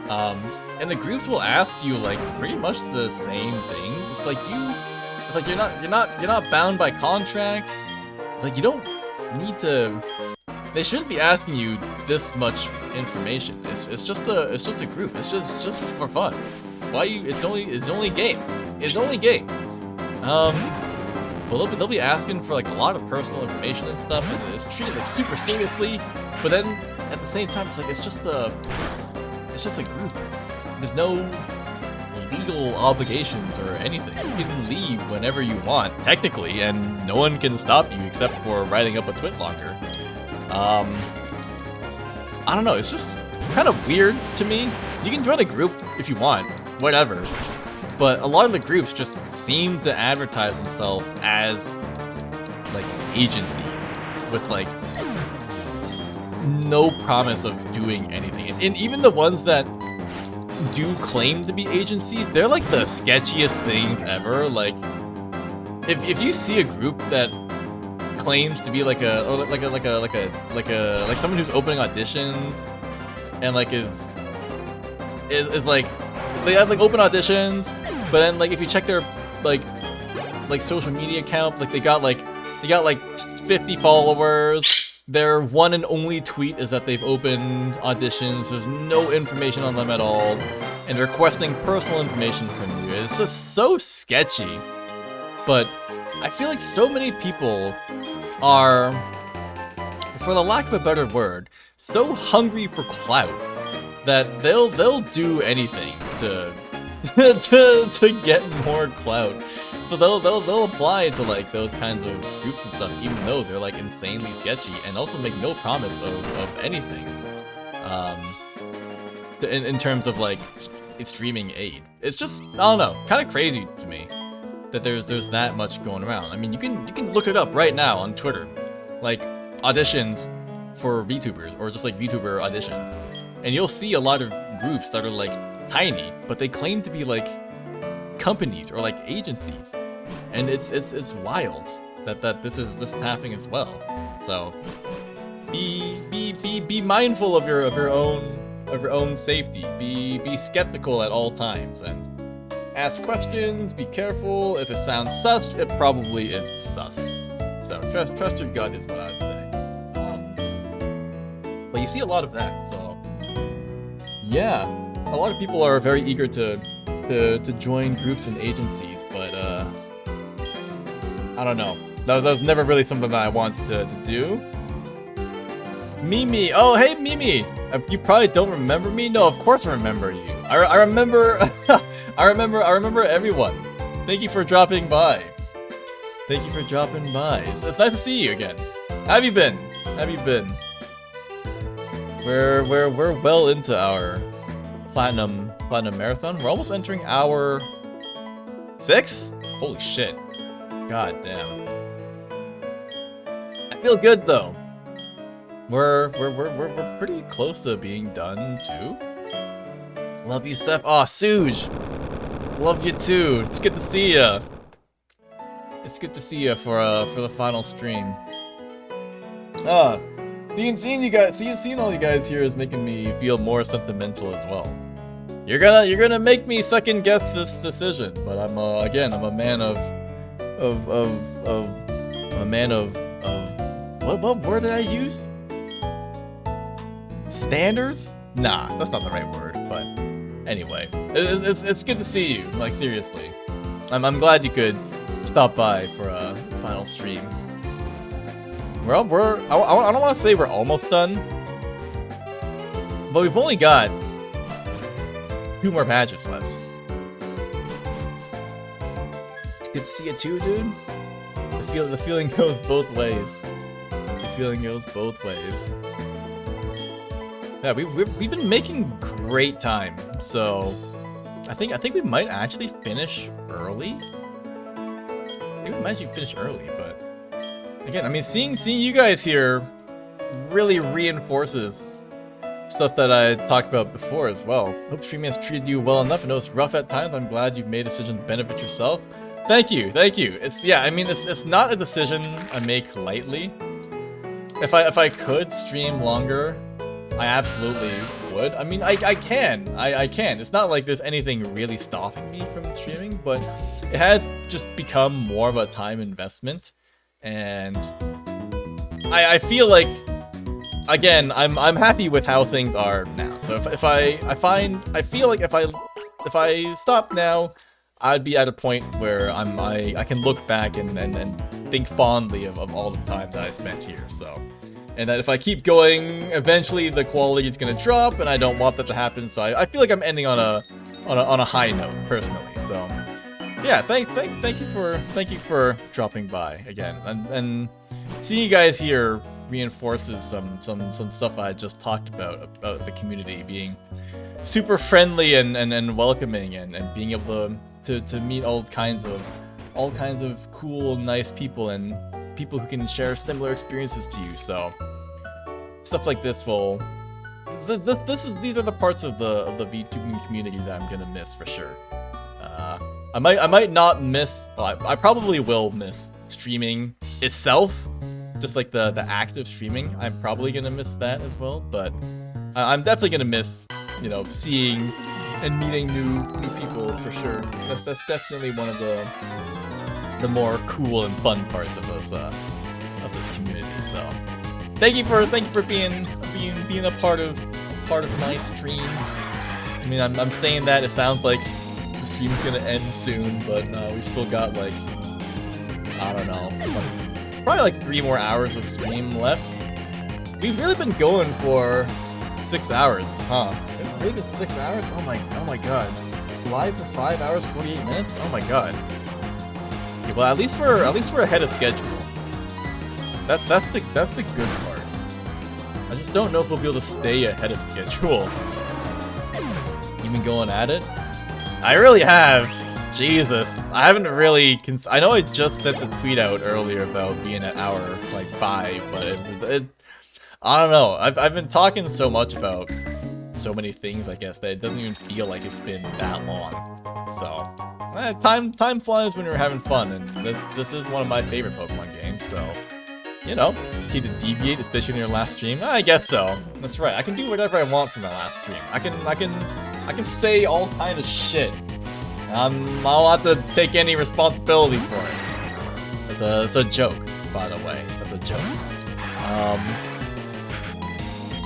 Speaker 1: and the groups will ask you like pretty much the same thing. It's like you're not bound by contract. Like you don't need to. They shouldn't be asking you this much information. It's just a group. It's just for fun. Why you? It's only a game. It's only a game. Well, they'll be asking for like a lot of personal information and stuff, and it's treated like super seriously. But then at the same time, it's like it's just a group. There's no legal obligations or anything. You can leave whenever you want, technically, and no one can stop you except for writing up a twit longer. I don't know. It's just kind of weird to me. You can join a group if you want, whatever. But a lot of the groups just seem to advertise themselves as like agencies with like no promise of doing anything. And even the ones that do claim to be agencies, they're like the sketchiest things ever. Like if you see a group that claims to be like someone who's opening auditions and like is like they have like open auditions, but then like if you check their like social media account, like they got like 50 followers. Their one and only tweet is that they've opened auditions. There's no information on them at all, and they're requesting personal information from you. It's just so sketchy. But I feel like so many people are for the lack of a better word, so hungry for clout that they'll do anything to to get more clout. So they'll apply to like those kinds of groups and stuff, even though they're like insanely sketchy, and also make no promise of anything. In terms of like streaming aid, it's just, I don't know, kind of crazy to me that there's that much going around. I mean, you can look it up right now on Twitter, like auditions for VTubers or just like VTuber auditions, and you'll see a lot of groups that are like tiny, but they claim to be like companies or like agencies, and it's wild that this is happening as well. So be mindful of your own safety. Be skeptical at all times and ask questions. Be careful. If it sounds sus, it probably is sus. So trust your gut is what I would say. But you see a lot of that. So yeah, a lot of people are very eager to join groups and agencies, but I don't know. That was never really something that I wanted to do. Mimi! Oh, hey Mimi! You probably don't remember me? No, of course I remember you. I remember I remember everyone. Thank you for dropping by. Thank you for dropping by. It's nice to see you again. How have you been? How have you been? We're well into our platinum marathon. We're almost entering hour 6? Holy shit. God damn. I feel good though. We're pretty close to being done too. Love you, Seth. Aw, Suge. Love you too. It's good to see ya. It's good to see ya for the final stream. Seeing you guys, seeing all you guys here is making me feel more sentimental as well. You're gonna make me second guess this decision, but I'm again, I'm a man of what word did I use? Standards? Nah, that's not the right word, but anyway. It's good to see you, like seriously. I'm glad you could stop by for a final stream. I don't want to say we're almost done, but we've only got 2 more patches left. It's good to see you too, dude. The feeling goes both ways. The feeling goes both ways. Yeah, we've been making great time, so I think we might actually finish early. I think we might actually finish early, but again, I mean, seeing you guys here really reinforces stuff that I talked about before as well. Hope streaming has treated you well enough. I know it's rough at times. I'm glad you've made a decision to benefit yourself. Thank you. It's I mean, it's not a decision I make lightly. If I could stream longer, I absolutely would. I mean, I can. It's not like there's anything really stopping me from streaming, but it has just become more of a time investment, and I feel like, again, I'm happy with how things are now. So I feel like if I stop now, I'd be at a point where I can look back and think fondly of all the time that I spent here. So. And that if I keep going, eventually the quality is gonna drop, and I don't want that to happen. So I feel like I'm ending on a high note personally. So yeah, thank you for dropping by again, and seeing you guys here reinforces some stuff I just talked about the community being super friendly and welcoming, and being able to meet all kinds of cool, nice people and people who can share similar experiences to you. So stuff like this will these are the parts of the VTubing community that I'm gonna miss for sure. I might not miss, well, I probably will miss streaming itself, just like the act of streaming. I'm probably gonna miss that as well, but I'm definitely gonna miss, you know, seeing and meeting new people for sure. That's definitely one of the more cool and fun parts of this community. So thank you for being a part of my streams. I mean, I'm saying that, it sounds like the stream's gonna end soon, but we've still got like, I don't know, probably like 3 more hours of stream left. we've really been going for 6 hours, huh? It's really been 6 hours? Oh my god. Live for 5 hours, 48 minutes? Oh my god. Okay, well, at least we're ahead of schedule. That's the good part. I just don't know if we'll be able to stay ahead of schedule. Even going at it? I really have. Jesus, I haven't really. I know I just sent the tweet out earlier about being at hour like 5, but I don't know. I've been talking so much about so many things, I guess, that it doesn't even feel like it's been that long. So, time flies when you're having fun, and this is one of my favorite Pokemon games. So, you know, it's key to deviate, especially in your last stream. I guess so. That's right. I can do whatever I want for my last stream. I can say all kind of shit. I don't have to take any responsibility for it. It's a joke, by the way. That's a joke.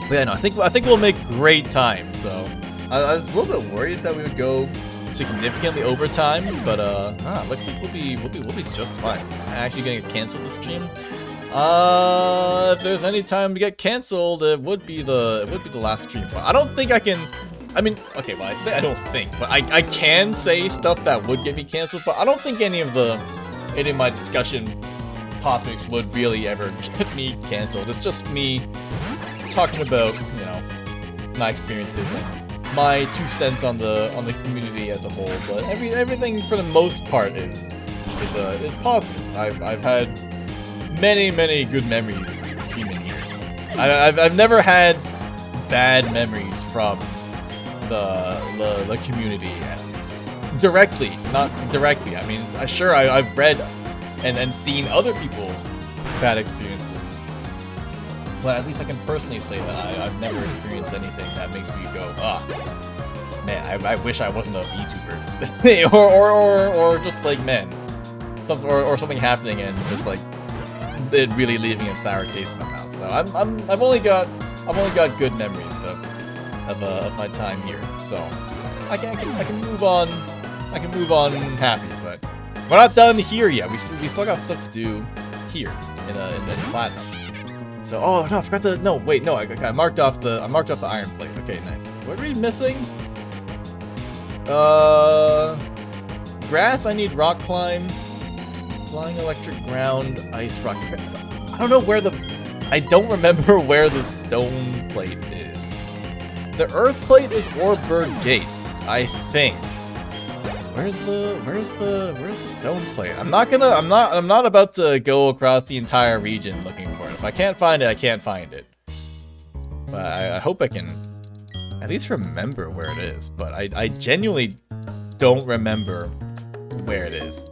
Speaker 1: But yeah, no, I think we'll make great time. So I was a little bit worried that we would go significantly over time, but looks like we'll be just fine. Actually gonna get canceled this stream. If there's any time to get canceled, it would be the last stream. But I don't think I can. I mean, okay, well, I say I don't think, but I can say stuff that would get me canceled, but I don't think any of my discussion topics would really ever get me canceled. It's just me talking about, you know, my experiences and my 2 cents on the community as a whole. But everything for the most part is positive. I've had many good memories streaming here. I've never had bad memories from the community, directly, not directly. I mean, I've read and seen other people's bad experiences, but at least I can personally say that I've never experienced anything that makes me go, man, I wish I wasn't a VTuber, or just like, man, or something happening and just like it really leaving a sour taste in my mouth. So I've only got good memories of my time here, so I can move on. I can move on happy, but we're not done here yet. We still got stuff to do here in the platinum. So no, I forgot to. No, wait, no. I marked off the iron plate. Okay, nice. What are we missing? Grass. I need rock climb. Flying electric ground. Ice rock. I don't know where I don't remember where the stone plate is. The earth plate is Orebird Gates, I think. Where's the stone plate? I'm not about to go across the entire region looking for it. If I can't find it, I can't find it. But I hope I can at least remember where it is. But I genuinely don't remember where it is.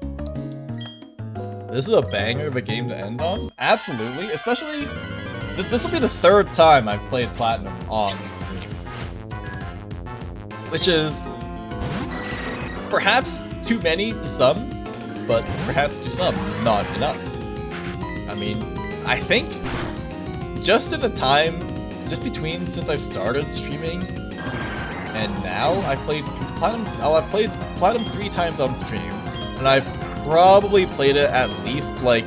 Speaker 1: This is a banger of a game to end on. Absolutely, especially this will be the 3rd time I've played Platinum on stream. Which is perhaps too many to some, but perhaps to some not enough. I mean, I think just in the time, just between since I started streaming and now, I've played Platinum. I've played Platinum 3 times on stream, and I've probably played it at least like,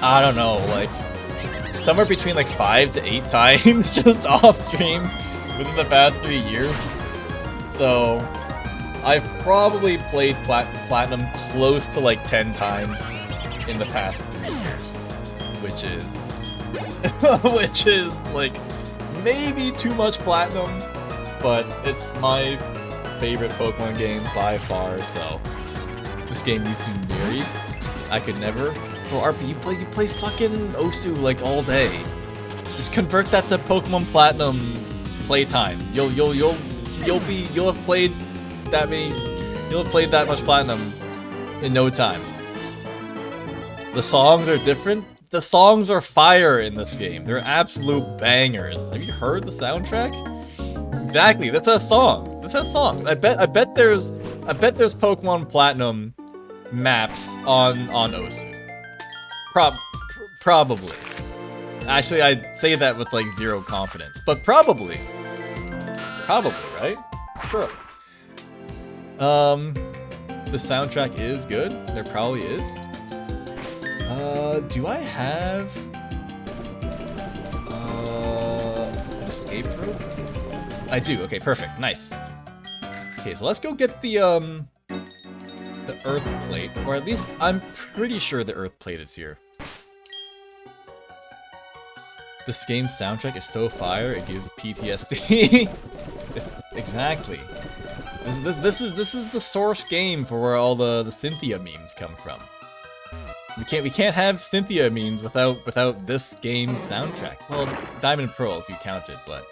Speaker 1: I don't know, like somewhere between like 5 to 8 times just off stream within the past 3 years. So I've probably played Platinum close to like 10 times in the past 3 years, which is like maybe too much Platinum, but it's my favorite Pokemon game by far. So this game needs to be married. I could never. Bro, RP, you play fucking Osu like all day. Just convert that to Pokemon Platinum playtime. You'll have played that much Platinum in no time. The songs are different. The songs are fire in this game. They're absolute bangers. Have you heard the soundtrack? Exactly, that's a song. That's a song. I bet there's Pokemon Platinum maps on Osu. Probably. Actually, I'd say that with like 0 confidence, but probably. Probably, right? Sure. The soundtrack is good. There probably is. Do I have escape rope? I do. Okay, perfect. Nice. Okay, so let's go get the earth plate, or at least I'm pretty sure the earth plate is here. This game's soundtrack is so fire, it gives PTSD. Exactly. This is the source game for where all the Cynthia memes come from. We can't have Cynthia memes without this game's soundtrack. Well, Diamond and Pearl if you count it, but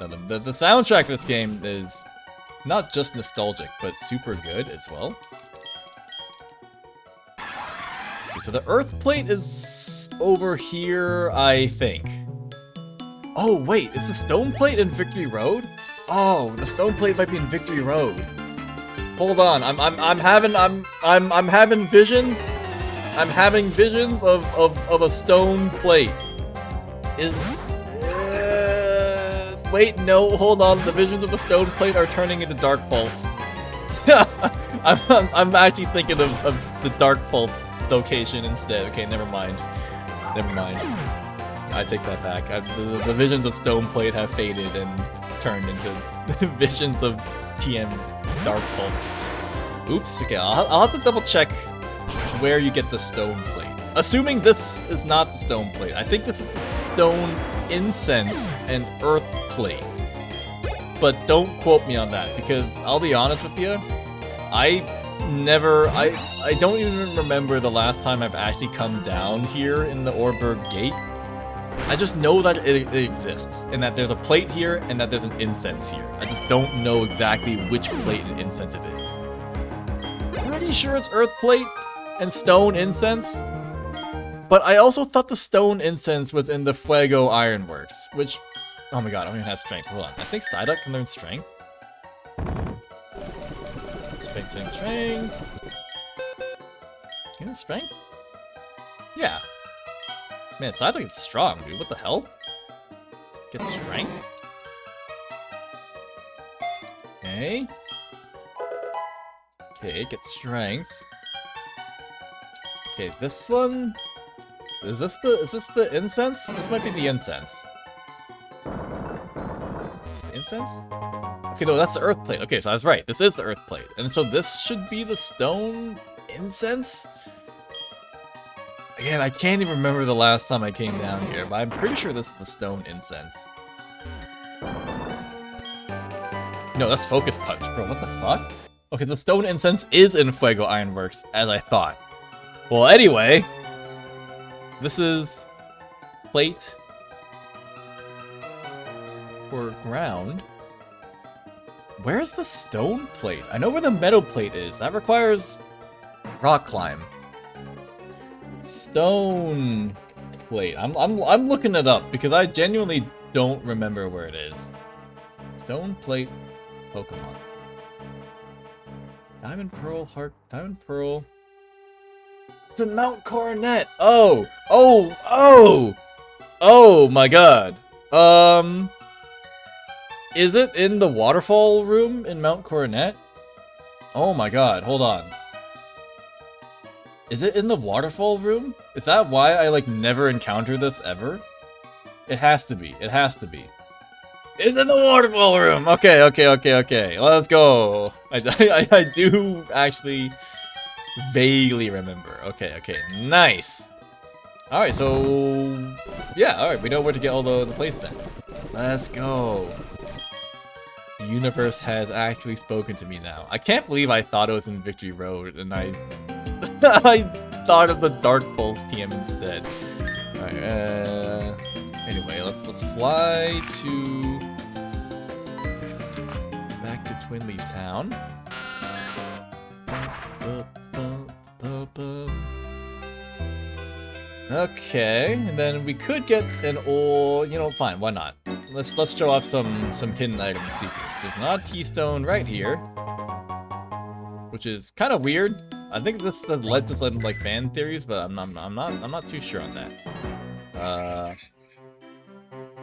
Speaker 1: the soundtrack for this game is not just nostalgic, but super good as well. Okay, so the earth plate is over here, I think. Oh wait, is the stone plate in Victory Road? Oh, the stone plate might be in Victory Road. Hold on, I'm having visions. I'm having visions of a stone plate. Wait, no, hold on. The visions of the stone plate are turning into Dark Pulse. I'm actually thinking of the Dark Pulse location instead. Okay, never mind. Never mind. I take that back. The visions of stone plate have faded and turned into visions of TM Dark Pulse. Oops. Okay, I'll have to double check where you get the stone plate. Assuming this is not the stone plate. I think this is the stone incense and earth plate. But don't quote me on that, because I'll be honest with you, I don't even remember the last time I've actually come down here in the Orberg Gate. I just know that it exists, and that there's a plate here, and that there's an incense here. I just don't know exactly which plate and incense it is. Pretty sure it's earth plate and stone incense, but I also thought the stone incense was in the Fuego Ironworks, which, oh my god, I don't even have strength. Hold on, I think Psyduck can learn strength. Strength. Can you learn strength? Yeah. Man, Psyduck is strong, dude. What the hell? Get strength? Okay. Okay, get strength. Okay, this one... Is this the incense? This might be the incense. Is it the incense? Okay, no, that's the earth plate. Okay, so I was right. This is the earth plate. And so this should be the stone incense? Again, I can't even remember the last time I came down here, but I'm pretty sure this is the stone incense. No, that's Focus Punch, bro. What the fuck? Okay, the stone incense is in Fuego Ironworks, as I thought. Well, anyway, this is plate or ground. Where's the stone plate? I know where the metal plate is. That requires rock climb. Stone plate. I'm looking it up because I genuinely don't remember where it is. Stone plate Pokemon. Diamond Pearl, Heart, Diamond Pearl. It's in Mount Coronet. Oh my god. Is it in the waterfall room in Mount Coronet? Oh my god, hold on. Is it in the waterfall room? Is that why I, like, never encountered this ever? It has to be. It has to be. It's in the waterfall room! Okay. Let's go. I do actually vaguely remember. Okay. Nice. Alright, so... yeah, alright, we know where to get all the places then. Let's go. The universe has actually spoken to me now. I can't believe I thought it was in Victory Road, and I thought of the Dark Pulse TM instead. Alright, anyway, let's fly to... back to Twinley Town. Okay, and then we could get an old... you know, fine, why not? Let's show off some hidden item secrets. There's an odd keystone right here, which is kind of weird. I think this led to some like fan theories, but I'm not too sure on that.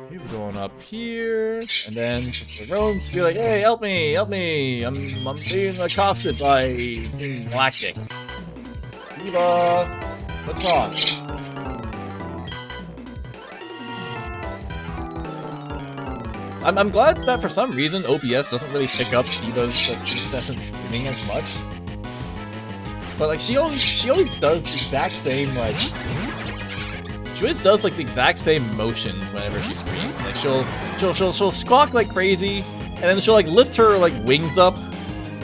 Speaker 1: Keep going up here, and then the rogues be like, "Hey, help me! I'm being accosted by Galactic. Eva, what's wrong?" I'm glad that for some reason OBS doesn't really pick up Diva's like, incessant screaming as much. But like she always does the exact same like she always does like the exact same motions whenever she screams. Like she'll squawk like crazy, and then she'll like lift her like wings up,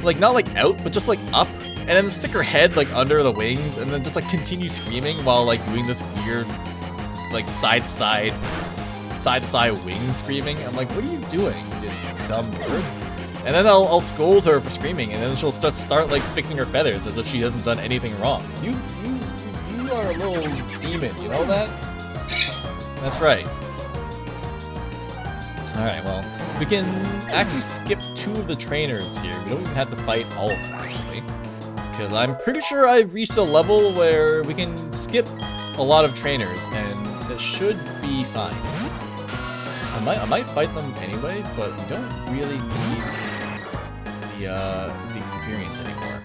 Speaker 1: like not like out, but just like up, and then stick her head like under the wings, and then just like continue screaming while like doing this weird like side to side wing screaming. I'm like, what are you doing, you dumb bird? And then I'll scold her for screaming, and then she'll start like fixing her feathers as if she hasn't done anything wrong. You are a little demon, you know that? That's right. Alright, well, we can actually skip 2 of the trainers here. We don't even have to fight all of them, actually. Because I'm pretty sure I've reached a level where we can skip a lot of trainers, and it should be fine. I might fight them anyway, but we don't really need the experience anymore.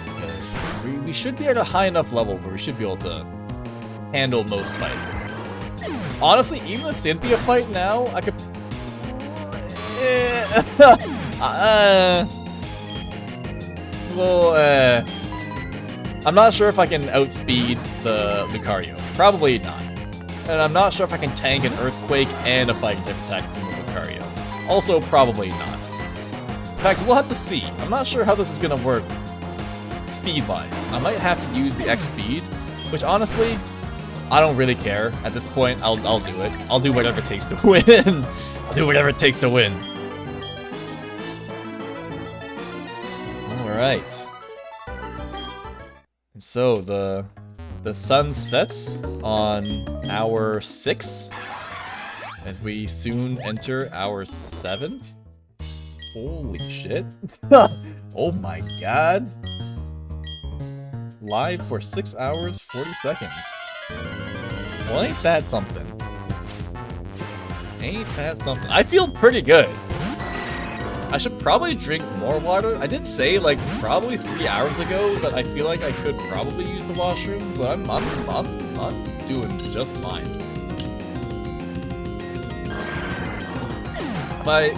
Speaker 1: Because we should be at a high enough level where we should be able to handle most fights. Honestly, even a Cynthia fight now, I could... I'm not sure if I can outspeed the Lucario. Probably not. And I'm not sure if I can tank an Earthquake and a Fighting type attack from the Lucario. Also, probably not. In fact, we'll have to see. I'm not sure how this is going to work speed-wise. I might have to use the X-Speed, which honestly, I don't really care. At this point, I'll do it. I'll do whatever it takes to win. I'll do whatever it takes to win. Alright. And so, the sun sets on hour 6, as we soon enter hour 7th. Holy shit. Oh my god. Live for 6 hours, 40 seconds. Well, ain't that something? Ain't that something? I feel pretty good. I should probably drink more water. I did say, like, probably 3 hours ago that I feel like I could probably use the washroom, but I'm doing just fine. If I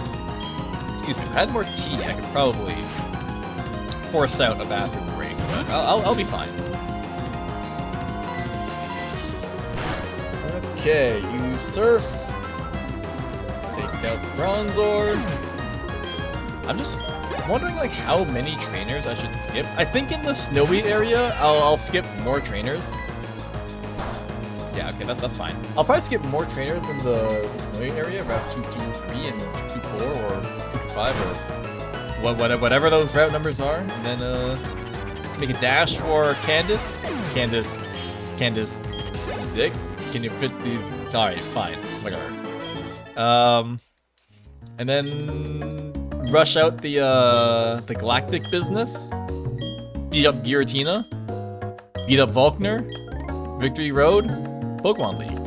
Speaker 1: had more tea, I could probably force out a bathroom break, but I'll be fine. Okay, use surf. Take out the Bronzor. I'm just wondering, like, how many trainers I should skip. I think in the snowy area, I'll skip more trainers. Yeah, okay, that's fine. I'll probably skip more trainers in the snowy area, Route 223 and 224 or 225 or whatever those route numbers are. And then make a dash for Candace. Candace, Dick, can you fit these? Alright, fine, whatever. And then rush out the Galactic business, beat up Giratina, beat up Volkner, Victory Road, Pokemon League.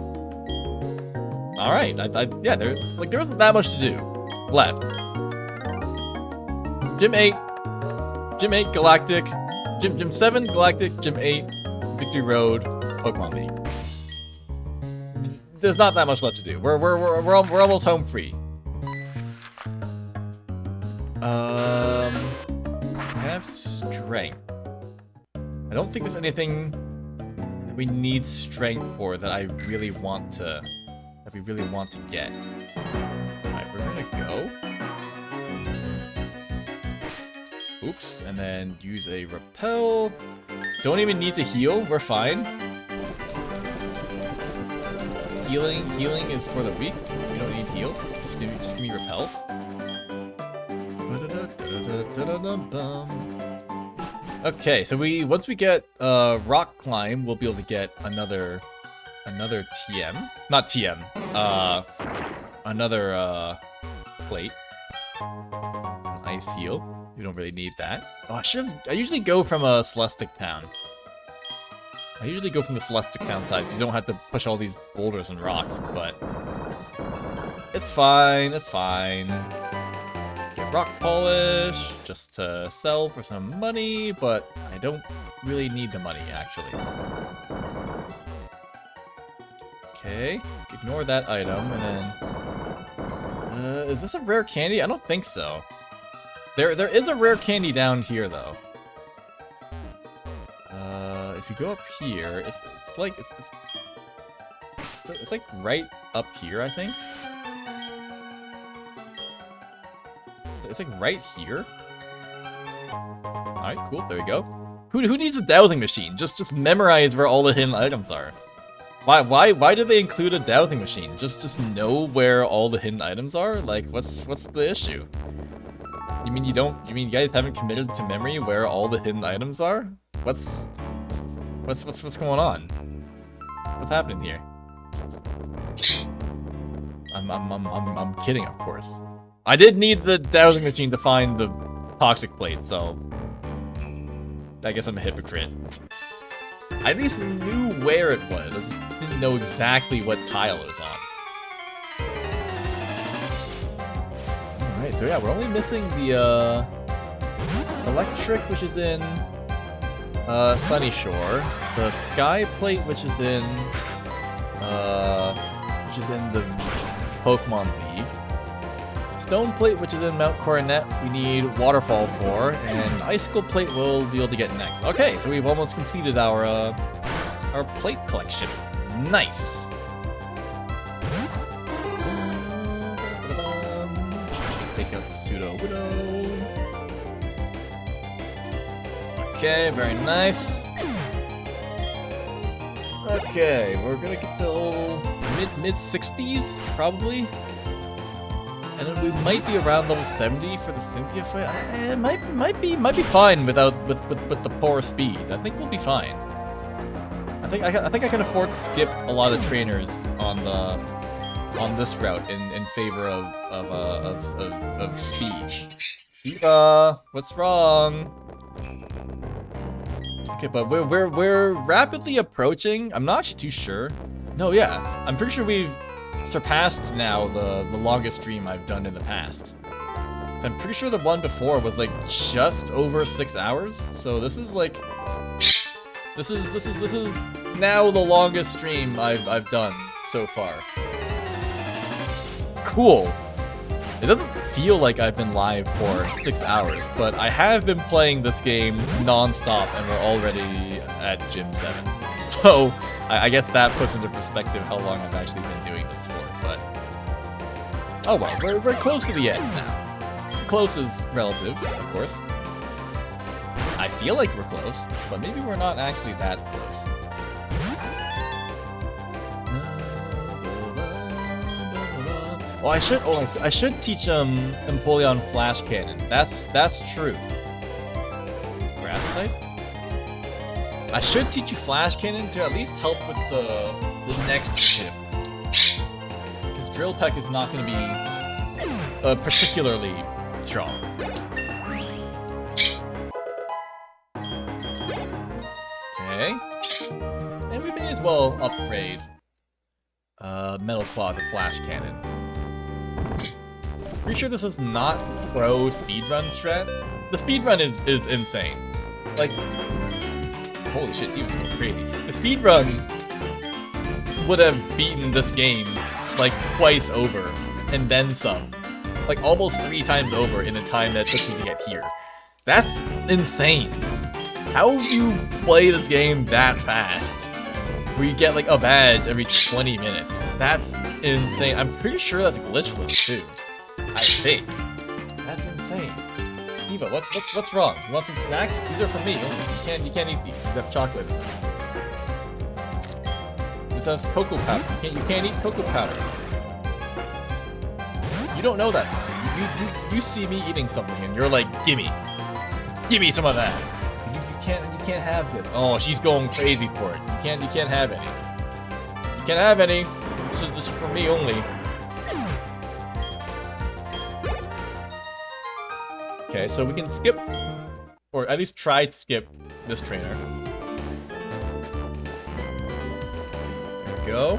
Speaker 1: All right, yeah, there wasn't that much to do left. Gym 8, Galactic, Gym 7, Galactic, Gym 8, Victory Road, Pokemon League. There's not that much left to do. We're almost home free. I have strength. I don't think there's anything that we need strength for that I really want to get. Alright, we're gonna go. Oops, and then use a repel. Don't even need to heal, we're fine. Healing is for the weak. We don't need heals. Just give me repels. Okay, so once we get rock climb, we'll be able to get another TM. Not TM. Another plate. An ice heal. We don't really need that. Oh, I usually go from a Celestic Town. I usually go from the Celestic Town side. You don't have to push all these boulders and rocks, but it's fine. It's fine. Get rock polish just to sell for some money, but I don't really need the money actually. Okay, ignore that item and then Is this a rare candy? I don't think so. There is a rare candy down here though. If you go up here, it's like it's like right up here, I think. It's like right here. All right, cool. There we go. Who needs a dowsing machine? Just memorize where all the hidden items are. Why did they include a dowsing machine? Just know where all the hidden items are? Like, what's the issue? You mean you guys haven't committed to memory where all the hidden items are? What's going on? What's happening here? I'm kidding, of course. I did need the dowsing machine to find the toxic plate, so I guess I'm a hypocrite. I at least knew where it was, I just didn't know exactly what tile it was on. Alright, so yeah, we're only missing the electric, which is in Sunny Shore, the sky plate, which is in the Pokemon League, stone plate, which is in Mount Coronet, we need waterfall for, and icicle plate we'll be able to get next. Okay, so we've almost completed our plate collection. Nice. Take out the pseudo widow. Okay, very nice. Okay, we're gonna get to mid 60s probably. And then we might be around level 70 for the Cynthia fight. It might be fine with the poor speed. I think we'll be fine. I think I can afford to skip a lot of trainers on this route in favor of speed. Eva, what's wrong? Okay, but we're rapidly approaching. I'm not actually too sure. No, yeah, I'm pretty sure we've surpassed now the longest stream I've done in the past. I'm pretty sure the one before was like just over 6 hours. So this is like this is now the longest stream I've done so far. Cool. It doesn't feel like I've been live for 6 hours, but I have been playing this game non-stop and we're already at Gym 7. So I guess that puts into perspective how long I've actually been doing this for, but oh well, we're close to the end now. Close is relative, of course. I feel like we're close, but maybe we're not actually that close. Oh, I should teach Empoleon Flash Cannon. That's true. Grass type? I should teach you Flash Cannon to at least help with the next ship. Because Drill Peck is not going to be particularly strong. Okay. And we may as well upgrade Metal Claw to Flash Cannon. Pretty sure this is not pro speedrun strat. The speedrun is insane. Like, holy shit, dude, it's going crazy. The speedrun would have beaten this game like twice over, and then some. Like almost 3 times over in the time that it took me to get here. That's insane. How do you play this game that fast? Where you get like a badge every 20 minutes. That's insane. I'm pretty sure that's glitchless too. I think. That's insane. Eva, what's wrong? You want some snacks? These are for me only. You can't eat these. They have chocolate in them. It says cocoa powder. You can't eat cocoa powder. You don't know that. You see me eating something and you're like, gimme some of that. You can't have this. Oh, she's going crazy for it. You can't have any. You can't have any. This is for me only. Okay, so we can skip, or at least try to skip this trainer. There we go.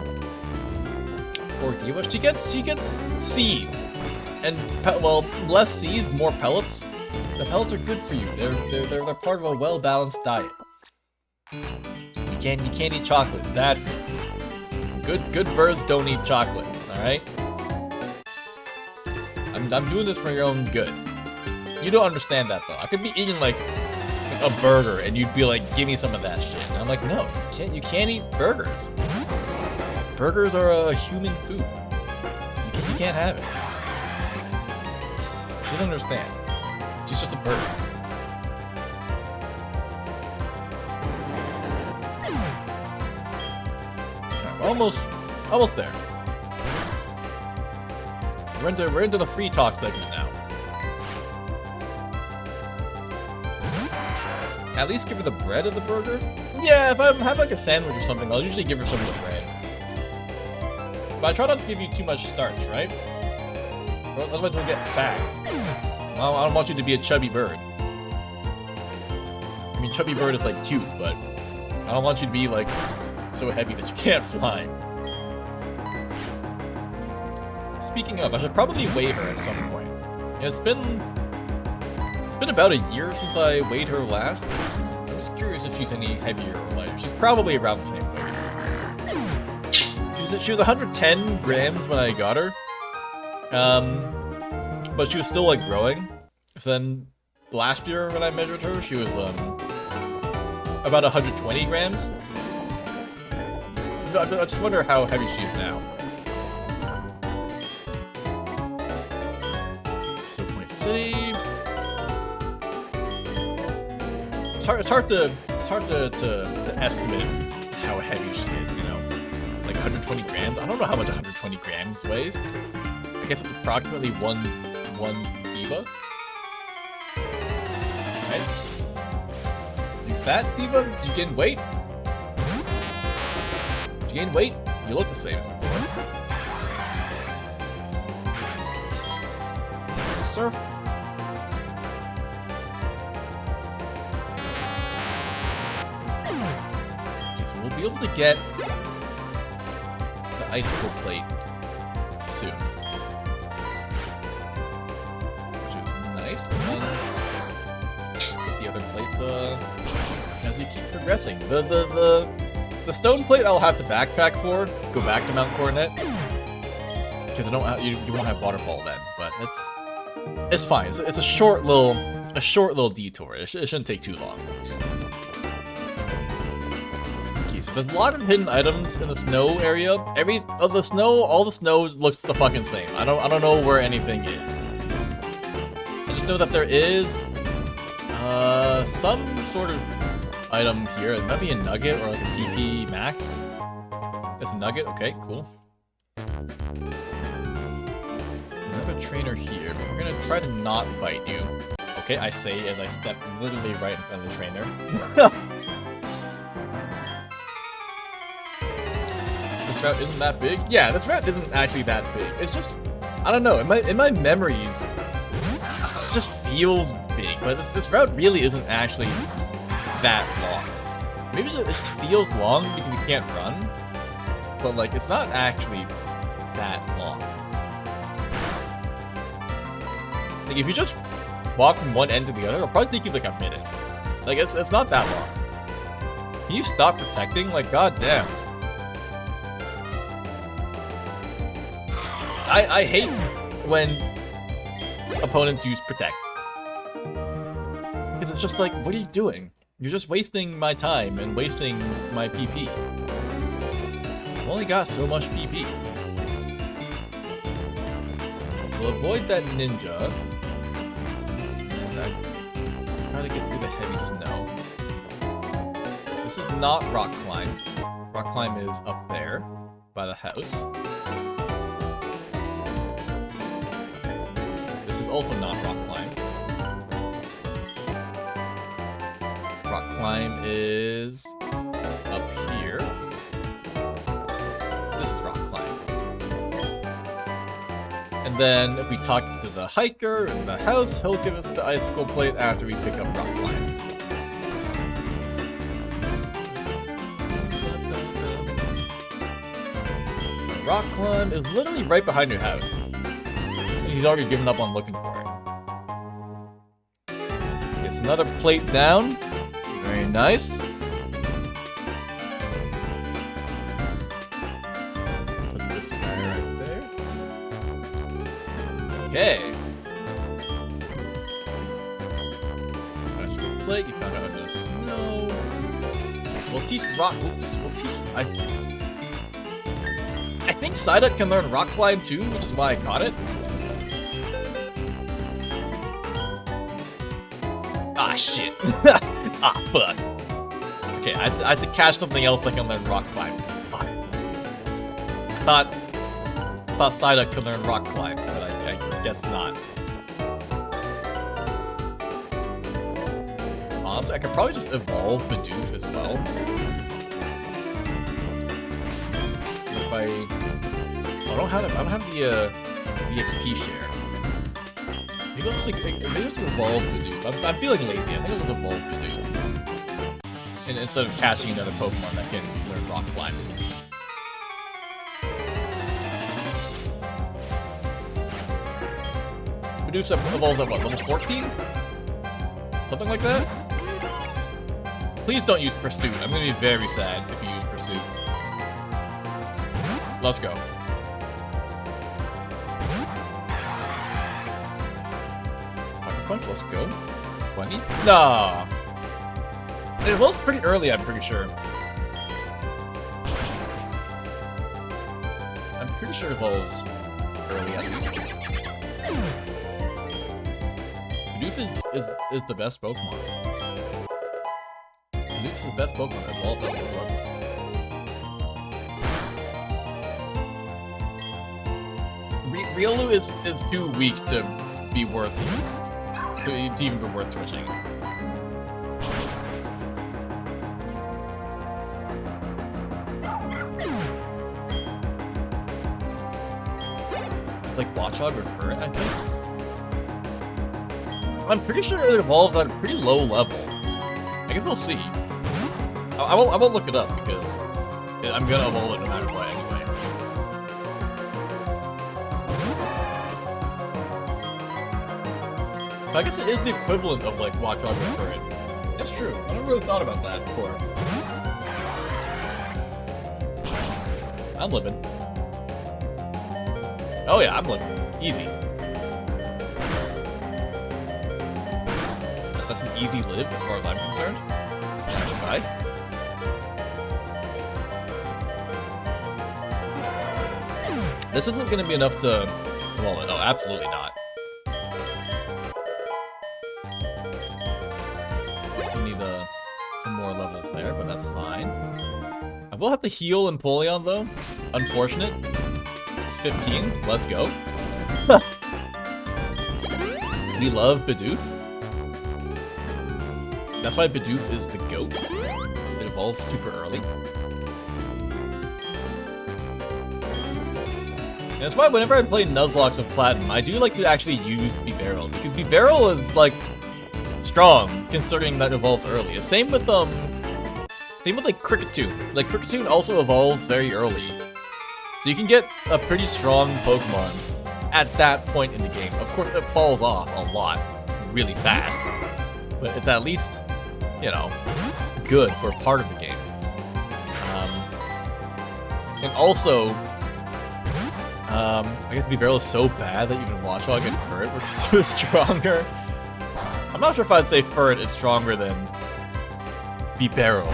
Speaker 1: Poor Diva. She gets seeds, and well, less seeds, more pellets. The pellets are good for you. They're part of a well-balanced diet. You can't eat chocolate. It's bad for you. Good birds don't eat chocolate. All right. I'm doing this for your own good. You don't understand that though. I could be eating like a burger and you'd be like, give me some of that shit. And I'm like, no, you can't eat burgers. Burgers are a human food. You can't have it. She doesn't understand. She's just a burger. Alright, we're almost there. We're into the free talk segment now. At least give her the bread of the burger? Yeah, if I have like a sandwich or something, I'll usually give her some of the bread. But I try not to give you too much starch, right? Otherwise you'll get fat. I don't want you to be a chubby bird. I mean, chubby bird is like cute, but I don't want you to be like so heavy that you can't fly. Speaking of, I should probably weigh her at some point. It's been about a year since I weighed her last. I'm just curious if she's any heavier or lighter. She's probably around the same weight. She was 110 grams when I got her. But she was still like growing. So then last year when I measured her, she was about 120 grams. I just wonder how heavy she is now. So Point City. It's hard to estimate how heavy she is, you know? Like 120 grams? I don't know how much 120 grams weighs. I guess it's approximately one diva. Right? You fat, diva? Did you gain weight? Did you gain weight? You look the same as before. Surf. We'll be able to get the icicle plate soon, which is nice. And then get the other plates as we keep progressing. The stone plate I'll have to backpack for. Go back to Mount Coronet because I don't you won't have waterfall then. But it's fine. It's a short little detour. It shouldn't take too long. So there's a lot of hidden items in the snow area. All the snow looks the fucking same. I don't know where anything is. I just know that there is some sort of item here. It might be a nugget or like a PP max. It's a nugget. Okay, cool. Another trainer here. We're gonna try to not bite you. Okay, I say as I step literally right in front of the trainer. This route isn't that big? Yeah, this route isn't actually that big. It's just, I don't know, in my memories, it just feels big, but this route really isn't actually that long. Maybe it just feels long because you can't run, but like, it's not actually that long. Like, if you just walk from one end to the other, it'll probably take you like a minute. Like, it's not that long. Can you stop protecting? Like, goddamn. I hate when opponents use protect. Because it's just like, what are you doing? You're just wasting my time and wasting my PP. I've only got so much PP. We'll avoid that ninja. And I try to get through the heavy snow. This is not rock climb. Rock climb is up there by the house. This is also not rock climb. Rock climb is up here. This is rock climb. And then if we talk to the hiker in the house, he'll give us the icicle plate after we pick up rock climb. The rock climb is literally right behind your house. He's already given up on looking for it. Gets another plate down. Very nice. Put this guy right there. Okay. Nice plate. You found out about the snow. We'll teach rock. Oops. We'll teach. I think Psyduck can learn rock climb too, which is why I caught it. Ah shit. Ah fuck. Okay, I have to catch something else that can learn rock climb. Fuck. I thought Psyduck could learn rock climb, but I guess not. Honestly, I could probably just evolve Bidoof as well. If I don't have the XP share. Maybe I'll just evolve Bidoof. I'm feeling lazy. I think I'll just evolve Bidoof. And instead of catching another Pokemon that can learn rock climb. Bidoof evolves at what, level 14? Something like that? Please don't use Pursuit. I'm gonna be very sad if you use Pursuit. Let's go. Sucker Punch, let's go. 20? Nah. It evolves pretty early, I'm pretty sure. I'm pretty sure it evolves early at least. Bidoof is the best Pokemon. Bidoof is the best Pokemon that evolves at all levels. Riolu is too weak to be worth it. To even be worth switching. It's like Watchog or Furret, I think. I'm pretty sure it evolved at a pretty low level. I guess we'll see. I won't look it up because I'm gonna evolve it no matter what anyway. But I guess it is the equivalent of like Watchog or Furret. It's true. I never really thought about that before. I'm living. Oh yeah, I'm living. Easy. That's an easy live as far as I'm concerned. Bye. This isn't going to be enough to evolve it. No, absolutely not. Still need some more levels there, but that's fine. I will have to heal Empoleon though. Unfortunate. It's 15. Let's go. We love Bidoof. That's why Bidoof is the GOAT. It evolves super early. And that's why whenever I play Nuzlocke of Platinum, I do like to actually use Bibarel, because Bibarel is, like, strong, considering that it evolves early. The same with, like, Kricketune. Like, Kricketune also evolves very early. So you can get a pretty strong Pokemon at that point in the game. Of course, it falls off a lot, really fast. But it's at least, you know, good for part of the game. And also, I guess Bibarel is so bad that even Watchog and Furret were so stronger. I'm not sure if I'd say Furret is stronger than Bibarel.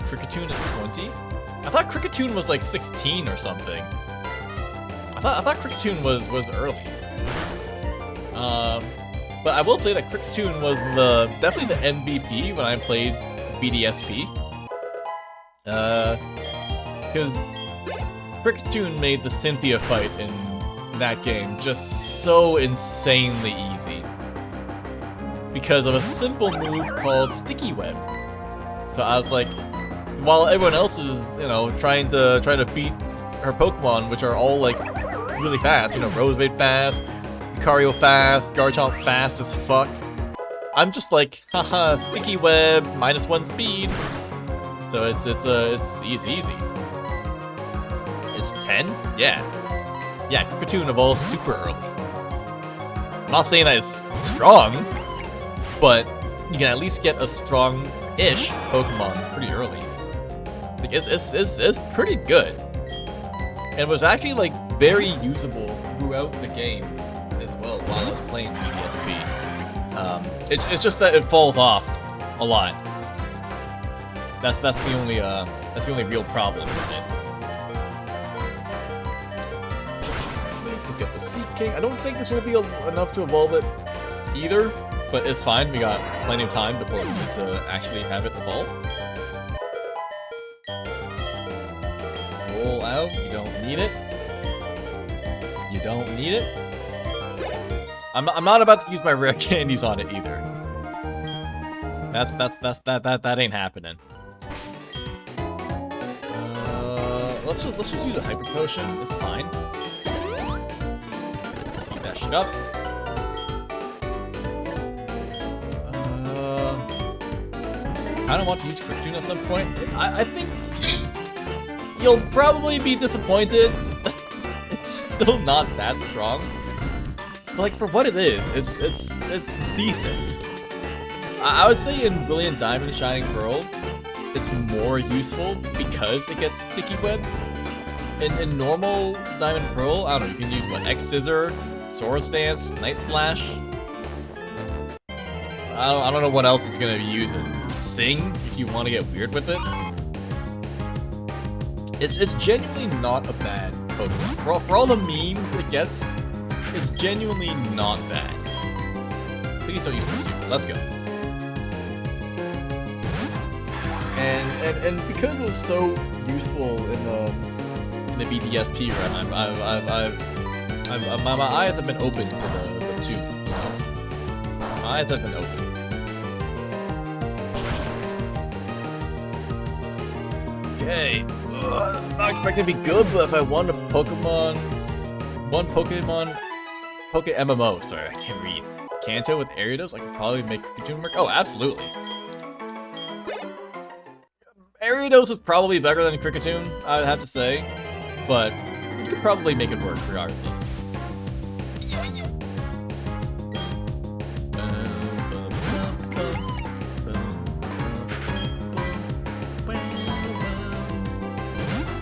Speaker 1: Kricketune is 20? I thought Kricketune was like 16 or something. I thought Kricketune was early. But I will say that Kricketune was definitely the MVP when I played BDSP. Because Kricketune made the Cynthia fight in that game just so insanely easy. Because of a simple move called Sticky Web. So I was like, while everyone else is, you know, trying to beat her Pokemon, which are all like really fast, you know, Rosevade fast, Lucario fast, Garchomp fast as fuck. I'm just like, haha, Sticky Web, -1 speed. So it's easy. It's 10? Yeah. Yeah, Kricketune evolves super early. I'm not saying that it's strong, but you can at least get a strong-ish Pokemon pretty early. Like, it's pretty good. and was actually like very usable throughout the game as well while I was playing DSP. It's just that it falls off a lot. That's the only real problem with it. To get the Sea King, I don't think this will be enough to evolve it either, but it's fine. We got plenty of time before we need to actually have it evolve. Roll out. You don't need it. You don't need it. I'm not about to use my rare candies on it either. That ain't happening. Let's just use a hyper potion. It's fine. Speed that shit up. I don't want to use Cricketune at some point. I think you'll probably be disappointed. It's still not that strong. But like for what it is, it's decent. I would say in Brilliant Diamond, Shining Pearl, it's more useful because it gets Sticky Web. In normal Diamond Pearl, I don't know, you can use what, X Scissor, Swords Dance, Night Slash. I don't know what else it's gonna be using. Sing, if you want to get weird with it. It's genuinely not a bad Pokemon. For all the memes it gets, it's genuinely not bad. Please don't use Pursuit. Let's go. And because it was so useful in the BDSP run, my eyes have been open to the tube. You know? My eyes have been open. Okay, I'm not expecting to be good, but if I want a Pokemon, Poke MMO, sorry, I can't read. Kanto with Ariados, I could probably make Cricketune work. Oh, absolutely. Ariados is probably better than Cricketune, I would have to say, but you could probably make it work regardless.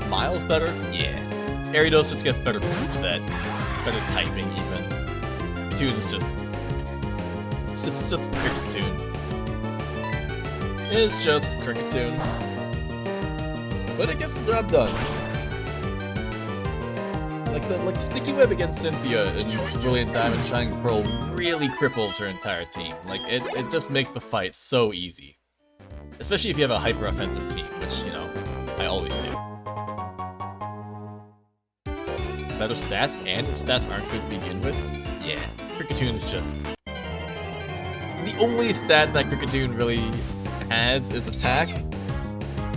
Speaker 1: Miles better? Yeah. Ariados just gets better moveset, better typing even. Cricketune is just... It's just Cricketune. It's just Cricketune. But it gets the job done. Like Sticky Web against Cynthia in Brilliant Diamond Shining Pearl really cripples her entire team. Like, it just makes the fight so easy. Especially if you have a hyper-offensive team, which, you know, I always do. Better stats, and its stats aren't good to begin with? Yeah, Cricketune is just... The only stat that Cricketune really has is attack,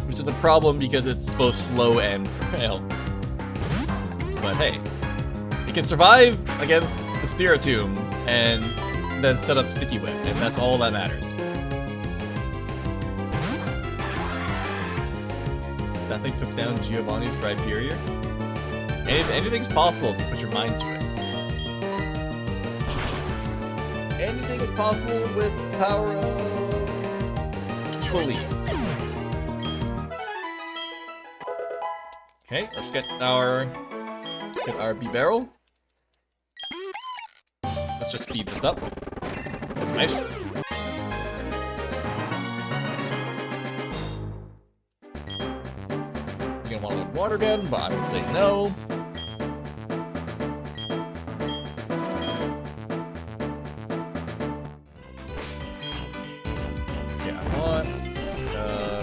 Speaker 1: which is a problem because it's both slow and frail. But hey, it can survive against the Spiritomb and then set up Sticky Web, and that's all that matters. That thing took down Giovanni's Rhyperior. Anything's possible if you put your mind to it. Anything is possible with the power of belief. Okay, let's get our B-Barrel. Let's just speed this up. Nice. You're gonna want to learn Water Gun, but I would say no. Yeah, I want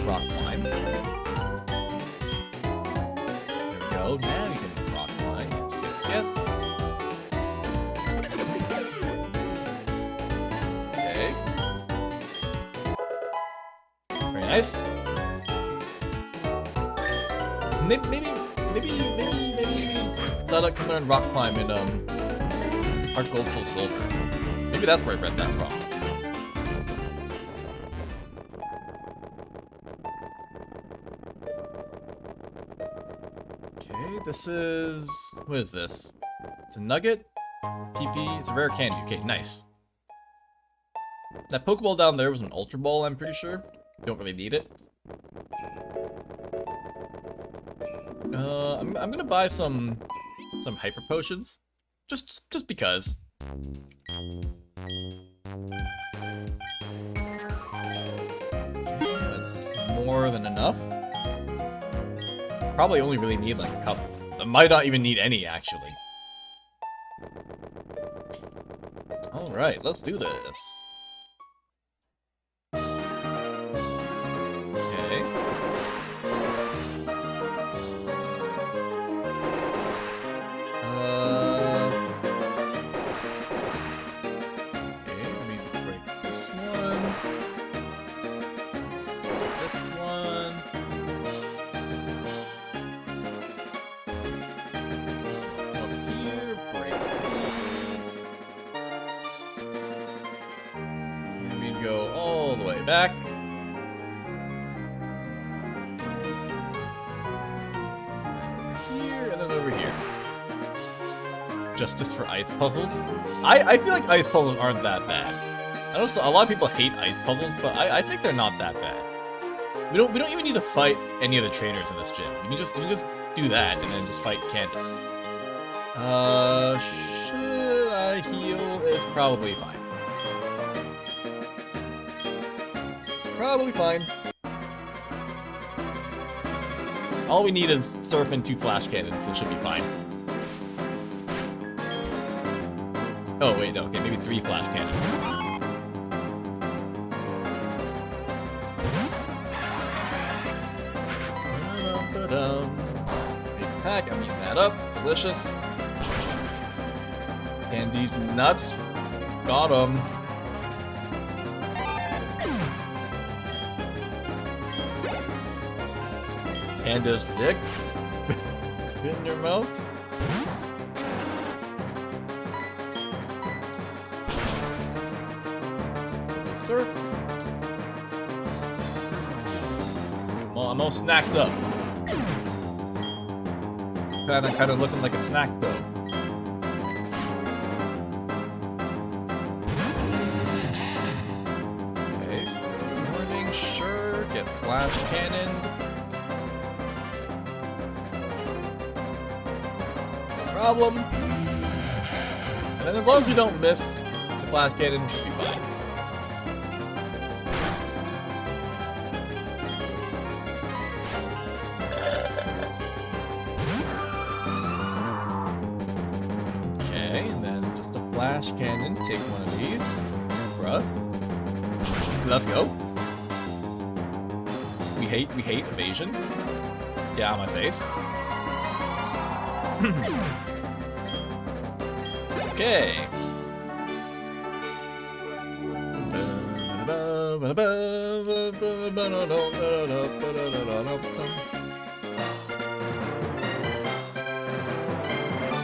Speaker 1: Rock Climb. There we go. Now you can Rock Climb. Yes, yes. Okay. Very nice. Maybe Zelda can learn Rock Climb in Heart Gold Soul Silver. Maybe that's where I read that from. Okay, this is... what is this? It's a nugget? PP? It's a rare candy. Okay, nice. That Pokeball down there was an Ultra Ball, I'm pretty sure. Don't really need it. I'm gonna buy some hyper potions, just because. That's more than enough. Probably only really need like a couple. I might not even need any actually. All right, let's do this. Okay. Okay, let me break this one. This one. Up here, break these. And we go all the way back. Here, and then over here. Justice for ice puzzles. I feel like ice puzzles aren't that bad. I know a lot of people hate ice puzzles, but I think they're not that bad. We don't even need to fight any of the trainers in this gym. You can just do that and then just fight Candace. Should I heal? It's probably fine. Probably fine. All we need is Surf and 2 flash cannons, so it should be fine. Oh wait, no, okay, maybe 3 flash cannons. Big attack, I'm eating that up. Delicious. Candy's nuts. Got him. Candace dick. In your mouth. Surf. Well, I'm all snacked up. Kind of looking like a snack though. Okay, so warning, sure, get flash cannon. No problem. And then as long as we don't miss the flash cannon, we should be fine. Flash cannon, take one of these. Bruh. Let's go. We hate evasion. Get out of my face. Okay.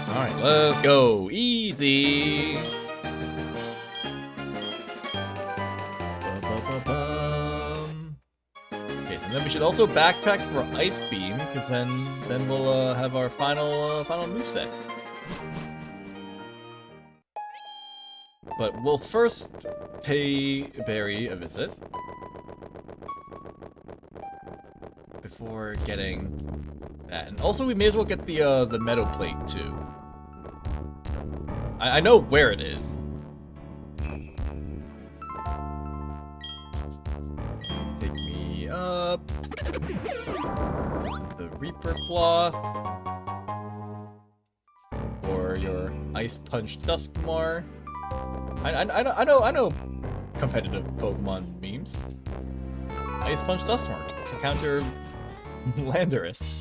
Speaker 1: Alright, let's go. Easy. Okay, so then we should also backtrack for Ice Beam, because then we'll have our final moveset. But we'll first pay Barry a visit before getting that. And also we may as well get the meadow plate too. I know where it is. Take me up. This is the Reaper Cloth. Or your Ice Punch Duskmar. I know competitive Pokemon memes. Ice Punch Duskmar to counter Landorus.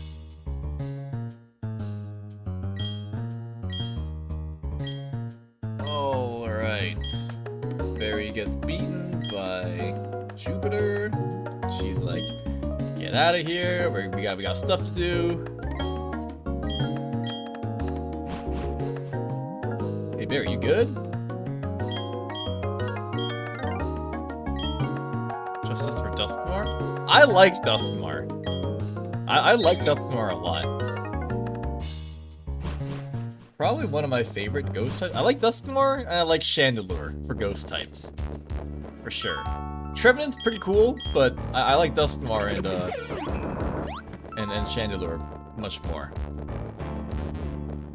Speaker 1: Alright. Barry gets beaten by Jupiter. She's like, get out of here, we got stuff to do. Hey Barry, you good? Justice for Duskmar? I like Duskmar. I like Duskmar a lot. Probably one of my favorite ghost types. I like Duskmar, and I like Chandelure for ghost types. For sure. Trevenant's pretty cool, but I like Duskmar and Chandelure much more.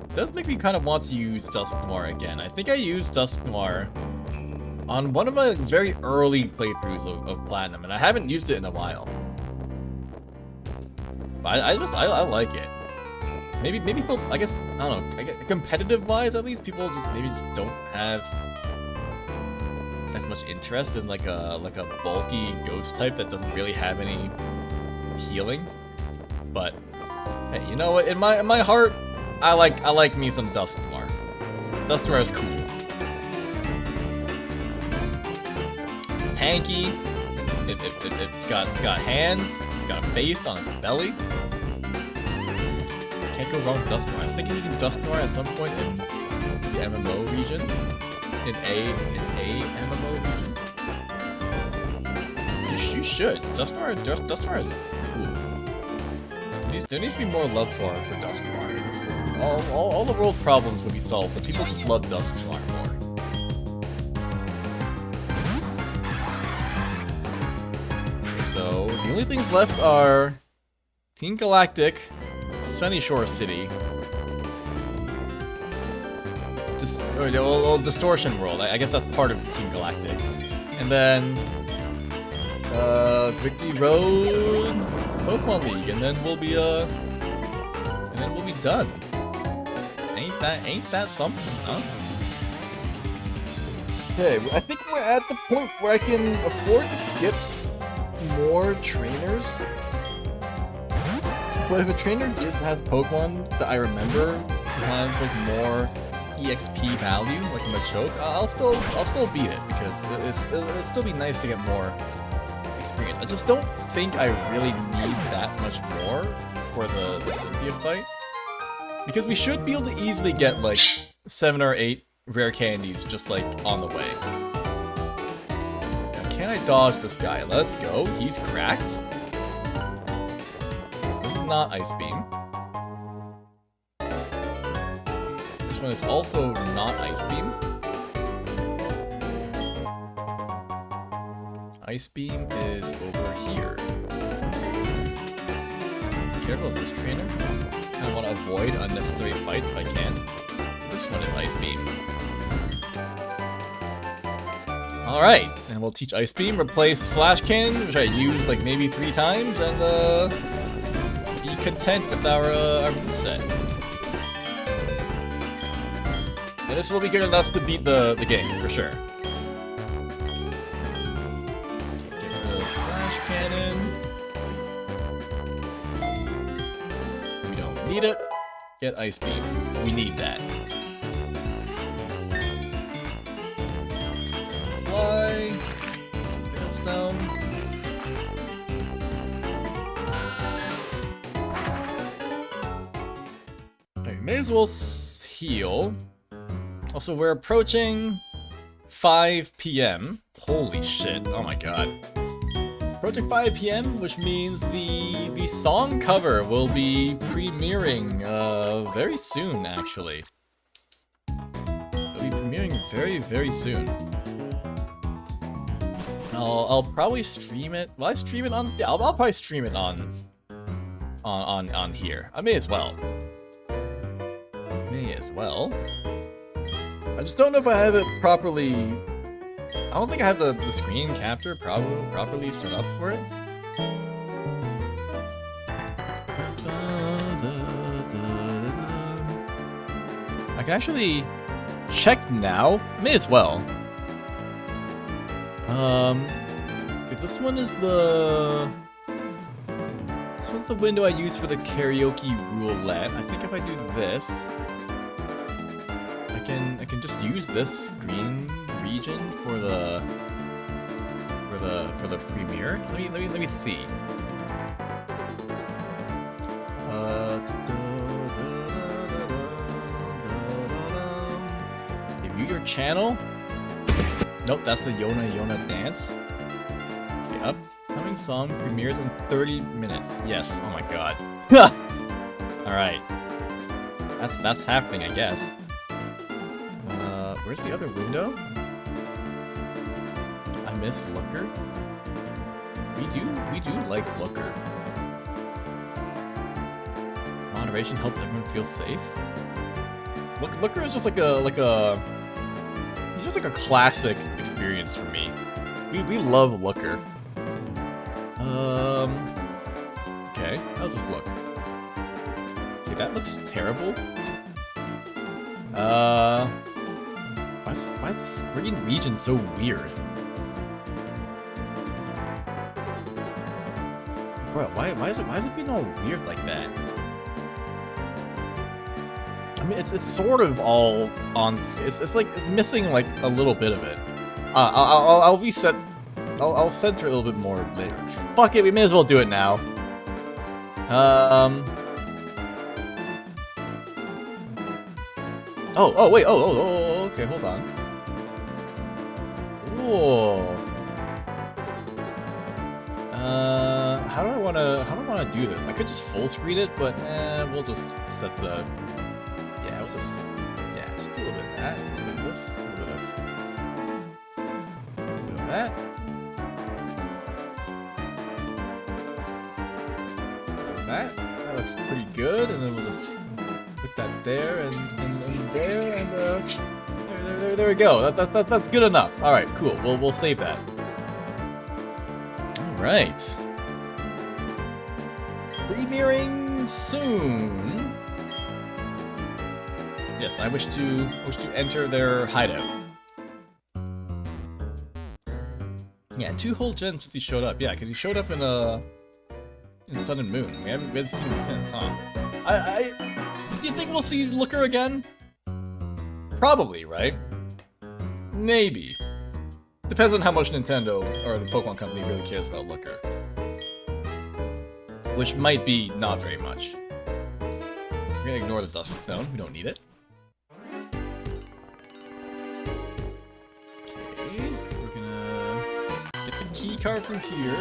Speaker 1: It does make me kind of want to use Dusk Noir again. I think I used Dusk Noir on one of my very early playthroughs of Platinum, and I haven't used it in a while. But I like it. Maybe people, I guess, I don't know, competitive-wise at least, people maybe just don't have as much interest in like a bulky ghost type that doesn't really have any healing. But hey, you know what? In my heart, I like me some Dusk Noir. Dusk Noir is cool. It's tanky. It's got hands. It's got a face on its belly. Can't go wrong with Dusk Noir. I was thinking using Dusk Noir at some point in the MMO region. In a MMO region. You should. Dusk Noir is cool. There needs to be more love for Dusk Noir. All the world's problems would be solved, but people just love Dusk Noir more. So the only things left are Team Galactic, Sunnyshore's City, Distortion World. I guess that's part of Team Galactic, and then Victory Road, Pokemon League, and then we'll be done. Ain't that something, huh? Okay, I think we're at the point where I can afford to skip more trainers. But if a trainer has Pokemon that I remember has like more EXP value, like a Machoke, I'll still beat it because it'll still be nice to get more experience. I just don't think I really need that much more for the Cynthia fight. Because we should be able to easily get like 7 or 8 rare candies just like on the way. Now, can I dodge this guy? Let's go. He's cracked. This is not Ice Beam. This one is also not Ice Beam. Ice Beam is over here. Just be careful of this trainer. I want to avoid unnecessary fights if I can. This one is Ice Beam. Alright, and we'll teach Ice Beam, replace Flash Cannon, which I used like maybe 3 times, and be content with our moveset. And this will be good enough to beat the game, for sure. Get rid of Flash Cannon. Need it. Get Ice Beam. We need that. Fly. Hailstone. Okay, may as well heal. Also, we're approaching 5 p.m. Holy shit. Oh my god. Approaching 5 p.m., which means the song cover will be premiering very soon, actually. It'll be premiering very, very soon. I'll probably stream it. Will I stream it on? Yeah, I'll probably stream it on here. I may as well. May as well. I just don't know if I have it properly. I don't think I have the screen capture properly set up for it. I can actually check now. May as well. This one's the window I use for the karaoke roulette. I think if I do this, I can just use this green region for the premiere. Let me see. View your channel. Nope, that's the Yona dance. Okay, upcoming song premieres in 30 minutes. Yes. Oh my god. All right. That's happening, I guess. Where's the other window? I miss Looker. We do like Looker. Moderation helps everyone feel safe. Looker is just like he's just like a classic experience for me. We love Looker. Okay, how's this look? Okay, that looks terrible. Why is this green region so weird? Bro, why is it being all weird like that? I mean, it's sort of all on. It's like it's missing like a little bit of it. I'll reset. I'll center it a little bit more later. Fuck it, we may as well do it now. Oh wait. Oh. Okay, hold on. Whoa. How do I wanna do this? I could just full screen it, but we'll just set the. Yeah, just do a little bit of that, a little bit of this, a little bit of that. That looks pretty good, and then we'll just put that there and there, and there we go. That's good enough. All right, cool. We'll save that. All right. Premiering soon. Yes, I wish to enter their hideout. Yeah, 2 whole gens since he showed up. Yeah, because he showed up in Sun and Moon. We haven't seen him since, huh? Do you think we'll see Looker again? Probably, right? Maybe. Depends on how much Nintendo or the Pokemon Company really cares about Looker. Which might be not very much. We're gonna ignore the Dusk Stone. We don't need it. Okay, we're gonna get the key card from here.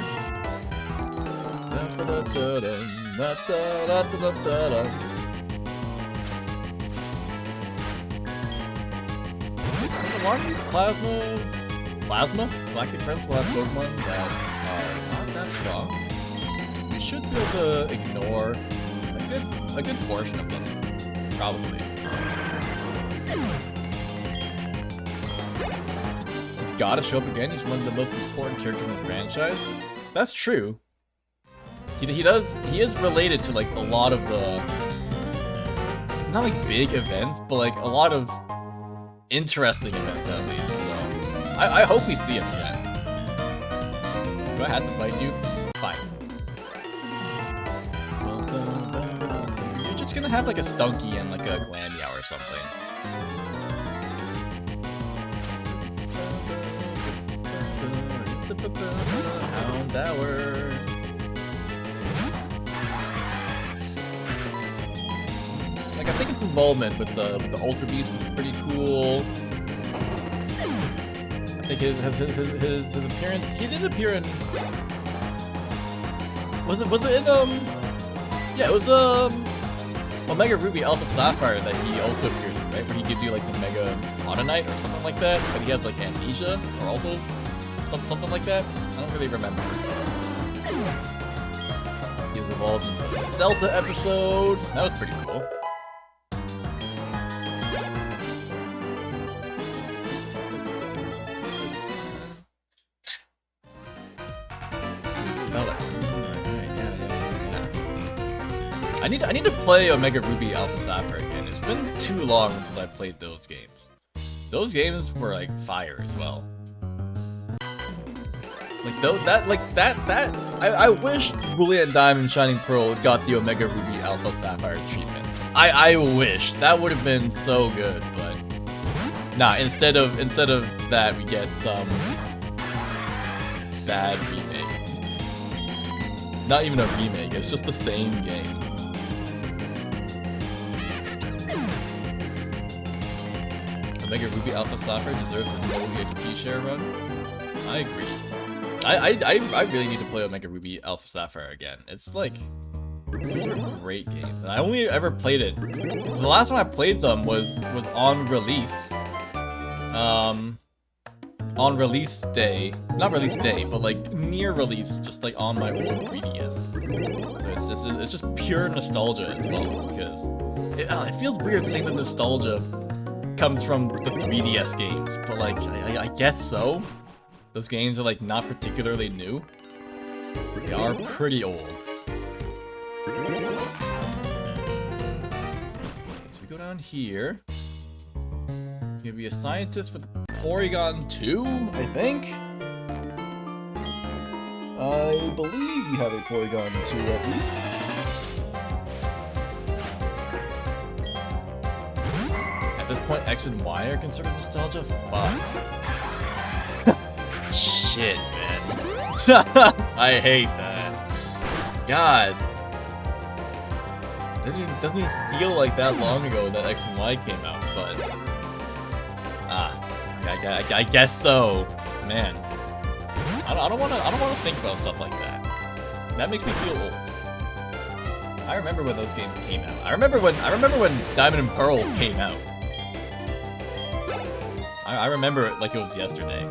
Speaker 1: Why do these Plasma? Galactic Prince will have Pokemon that are not that strong. We should be able to ignore a good portion of them. Probably. He's gotta show up again. He's one of the most important characters in the franchise. That's true. He is related to like a lot of the, not like big events, but like a lot of interesting events at least. So I hope we see him again. Do I have to fight you? Fine. You're just gonna have like a Stunky and like a Glanmeow or something. Houndour. Like I think its involvement with the Ultra Beast is pretty cool. I think his appearance. He did appear in. Was it in Yeah, it was Omega Ruby Alpha Sapphire that he also appeared in, right? Where he gives you like the Mega Autonite or something like that, but he has like amnesia or also something like that. I don't really remember. He was involved in the Delta episode. That was pretty cool. I need to play Omega Ruby Alpha Sapphire again. It's been too long since I played those games. Those games were like fire as well. I wish Brilliant Diamond Shining Pearl got the Omega Ruby Alpha Sapphire treatment. I wish that would have been so good, but nah. Instead of that, we get some bad remake. Not even a remake. It's just the same game. Omega Ruby Alpha Sapphire deserves a no EXP share run. I agree. I really need to play Omega Ruby Alpha Sapphire again. It's like, those are great games. And I only ever played it. The last time I played them was on release. on release day, not release day, but like near release, just like on my old 3DS. So it's just pure nostalgia as well, because it feels weird saying that nostalgia comes from the 3DS games, but like I guess so. Those games are like not particularly new. They are pretty old. Okay, so we go down here. It's gonna be a scientist with Porygon 2, I think? I believe we have a Porygon 2 at least. At this point, X and Y are considered nostalgia? Fuck. Shit, man. I hate that. God. Doesn't even feel like that long ago that X and Y came out, but... I guess so. Man. I don't wanna think about stuff like that. That makes me feel old. I remember when those games came out. I remember when Diamond and Pearl came out. I remember it like it was yesterday.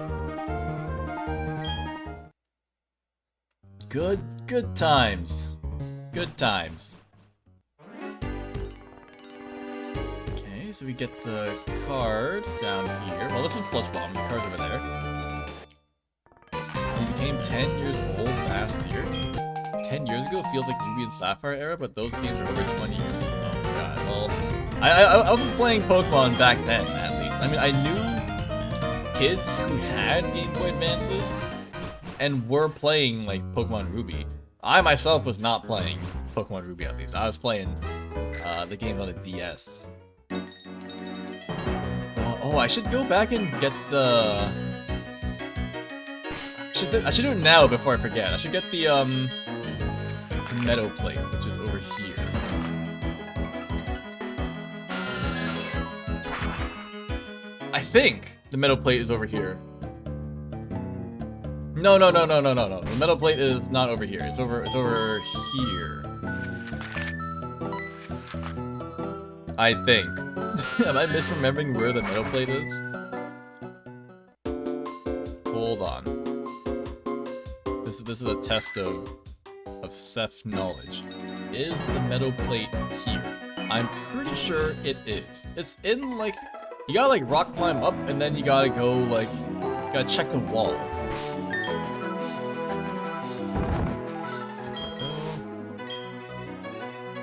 Speaker 1: Good times. Good times. Okay, so we get the card down here. Well, this one's Sludge Bomb. The card's over there. He became 10 years old last year. 10 years ago feels like Ruby and Sapphire era, but those games are over 20 years ago. Oh god, well... I wasn't playing Pokemon back then, at least. I mean, I knew kids who had Game Boy Advances and were playing, like, Pokemon Ruby. I myself was not playing Pokemon Ruby, at least. I was playing the game on the DS. Oh, I should go back and get the... I should do it now before I forget. I should get the Meadow Plate, which is over here. I think the Meadow Plate is over here. No. The Meadow Plate is not over here. It's over here. I think. Am I misremembering where the Meadow Plate is? Hold on. This is a test of Seth's knowledge. Is the Meadow Plate here? I'm pretty sure it is. It's in, like... You gotta, like, rock climb up, and then you gotta go, like... You gotta check the wall.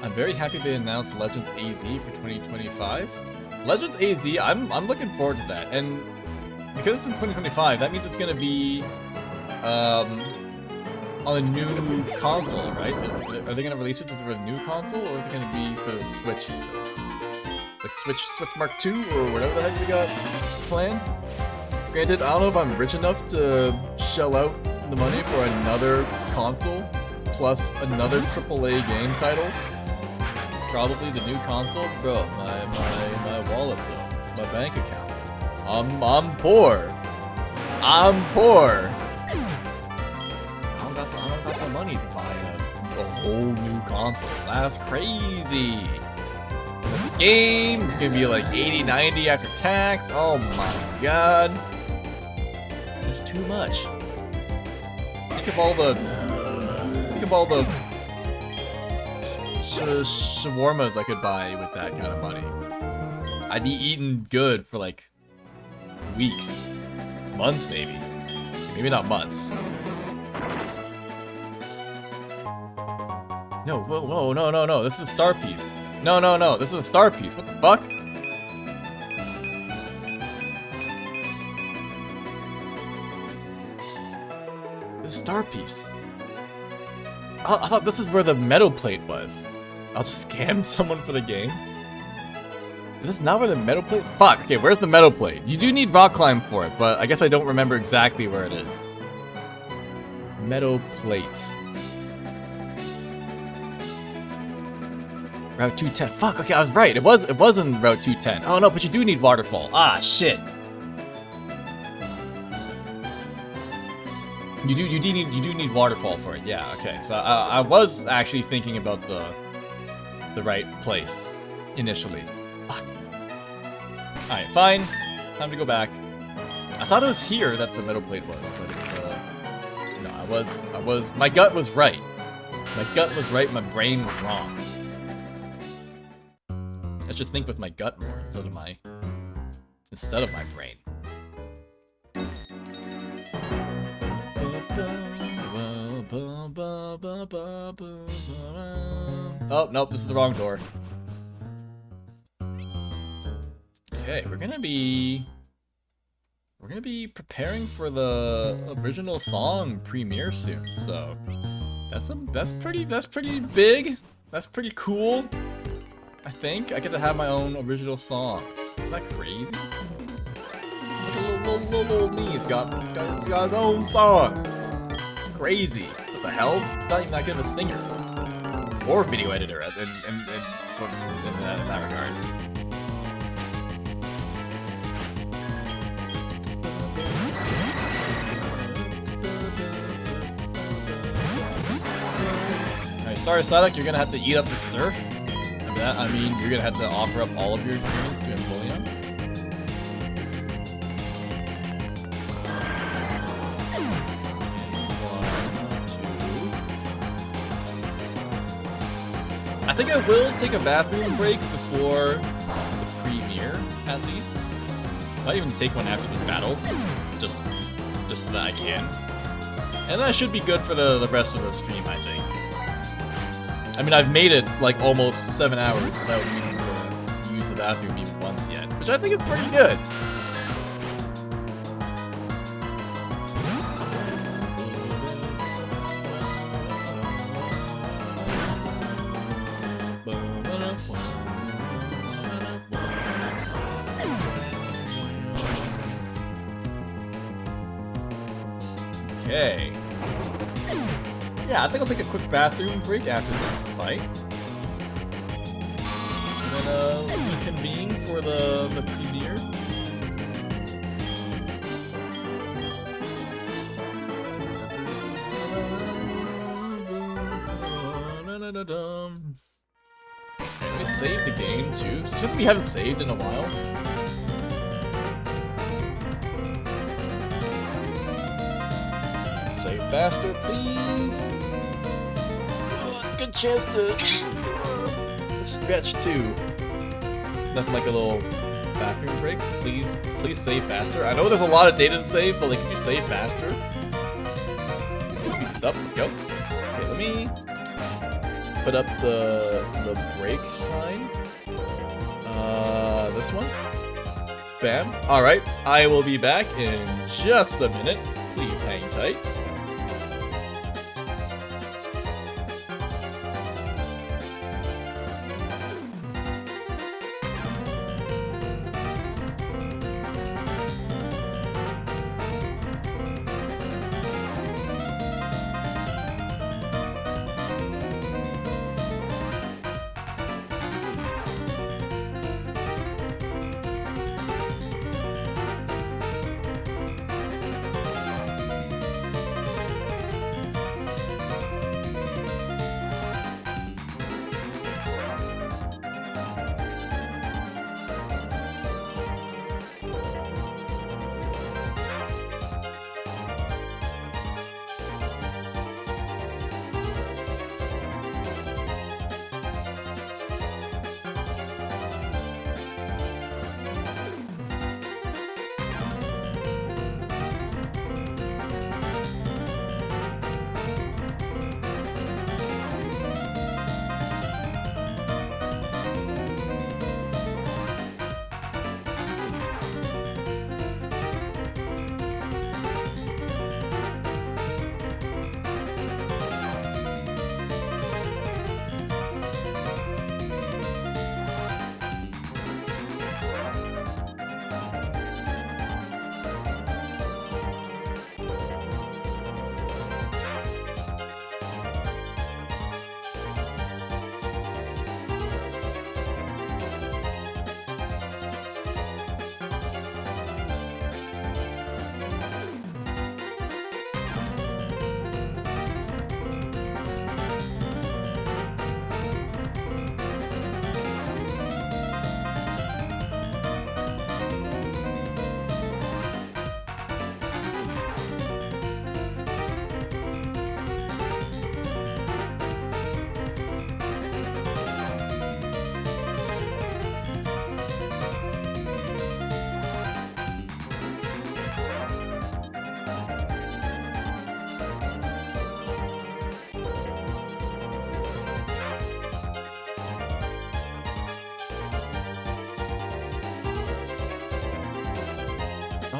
Speaker 1: I'm very happy they announced Legends AZ for 2025. Legends AZ, I'm looking forward to that. And because it's in 2025, that means it's gonna be... on a new console, right? Are they gonna release it for a new console, or is it gonna be for the Switch still? Like Switch Mark II, or whatever the heck we got planned? Granted, I don't know if I'm rich enough to shell out the money for another console, plus another AAA game title. Probably the new console? Bro, my wallet though. My bank account. I'm poor. I'm poor. I don't got the money to buy a whole new console. That's crazy. The game's gonna be like 80, 90 after tax. Oh my god. That's too much. Think of all the shawarmas I could buy with that kind of money. I'd be eating good for like weeks, months maybe. Maybe not months. No, whoa, no. This is a star piece. No. This is a star piece. What the fuck? This is a star piece. I thought this is where the Meadow Plate was. I'll just scam someone for the game. Is this not where the Meadow Plate? Fuck. Okay, where's the Meadow Plate? You do need rock climb for it, but I guess I don't remember exactly where it is. Meadow Plate. Route 210. Fuck, okay, I was right. It was in Route 210. Oh no, but you do need Waterfall. Ah, shit. You do need Waterfall for it. Yeah, okay. So I was actually thinking about the right place initially. Fuck. Alright, fine. Time to go back. I thought it was here that the metal plate was, but it's no, my gut was right. My gut was right, my brain was wrong. I should think with my gut more instead of my brain. Oh, nope, this is the wrong door. Okay, we're gonna be preparing for the original song premiere soon, so that's pretty big. That's pretty cool. I think I get to have my own original song. Isn't that crazy? Look at little me. It's got its own song. It's crazy. What the hell? It's not even that good of a singer or video editor in that regard. Alright, sorry Psyduck, you're gonna have to eat up the surf. And that, I mean, you're gonna have to offer up all of your experience to Empoleon. I think I will take a bathroom break before the premiere, at least. Might even take one after this battle, just so that I can. And that should be good for the rest of the stream, I think. I mean, I've made it like almost 7 hours without needing to use the bathroom even once yet, which I think is pretty good. Okay. Yeah, I think I'll take a quick bathroom break after this fight. And then reconvene for the premiere. Can we save the game too? Since we haven't saved in a while. Save faster, please. Good chance to stretch too. Nothing like a little bathroom break. Please save faster. I know there's a lot of data to save, but like if you save faster, speed this up. Let's go. Okay, let me put up the break sign. This one. Bam. All right, I will be back in just a minute. Please hang tight.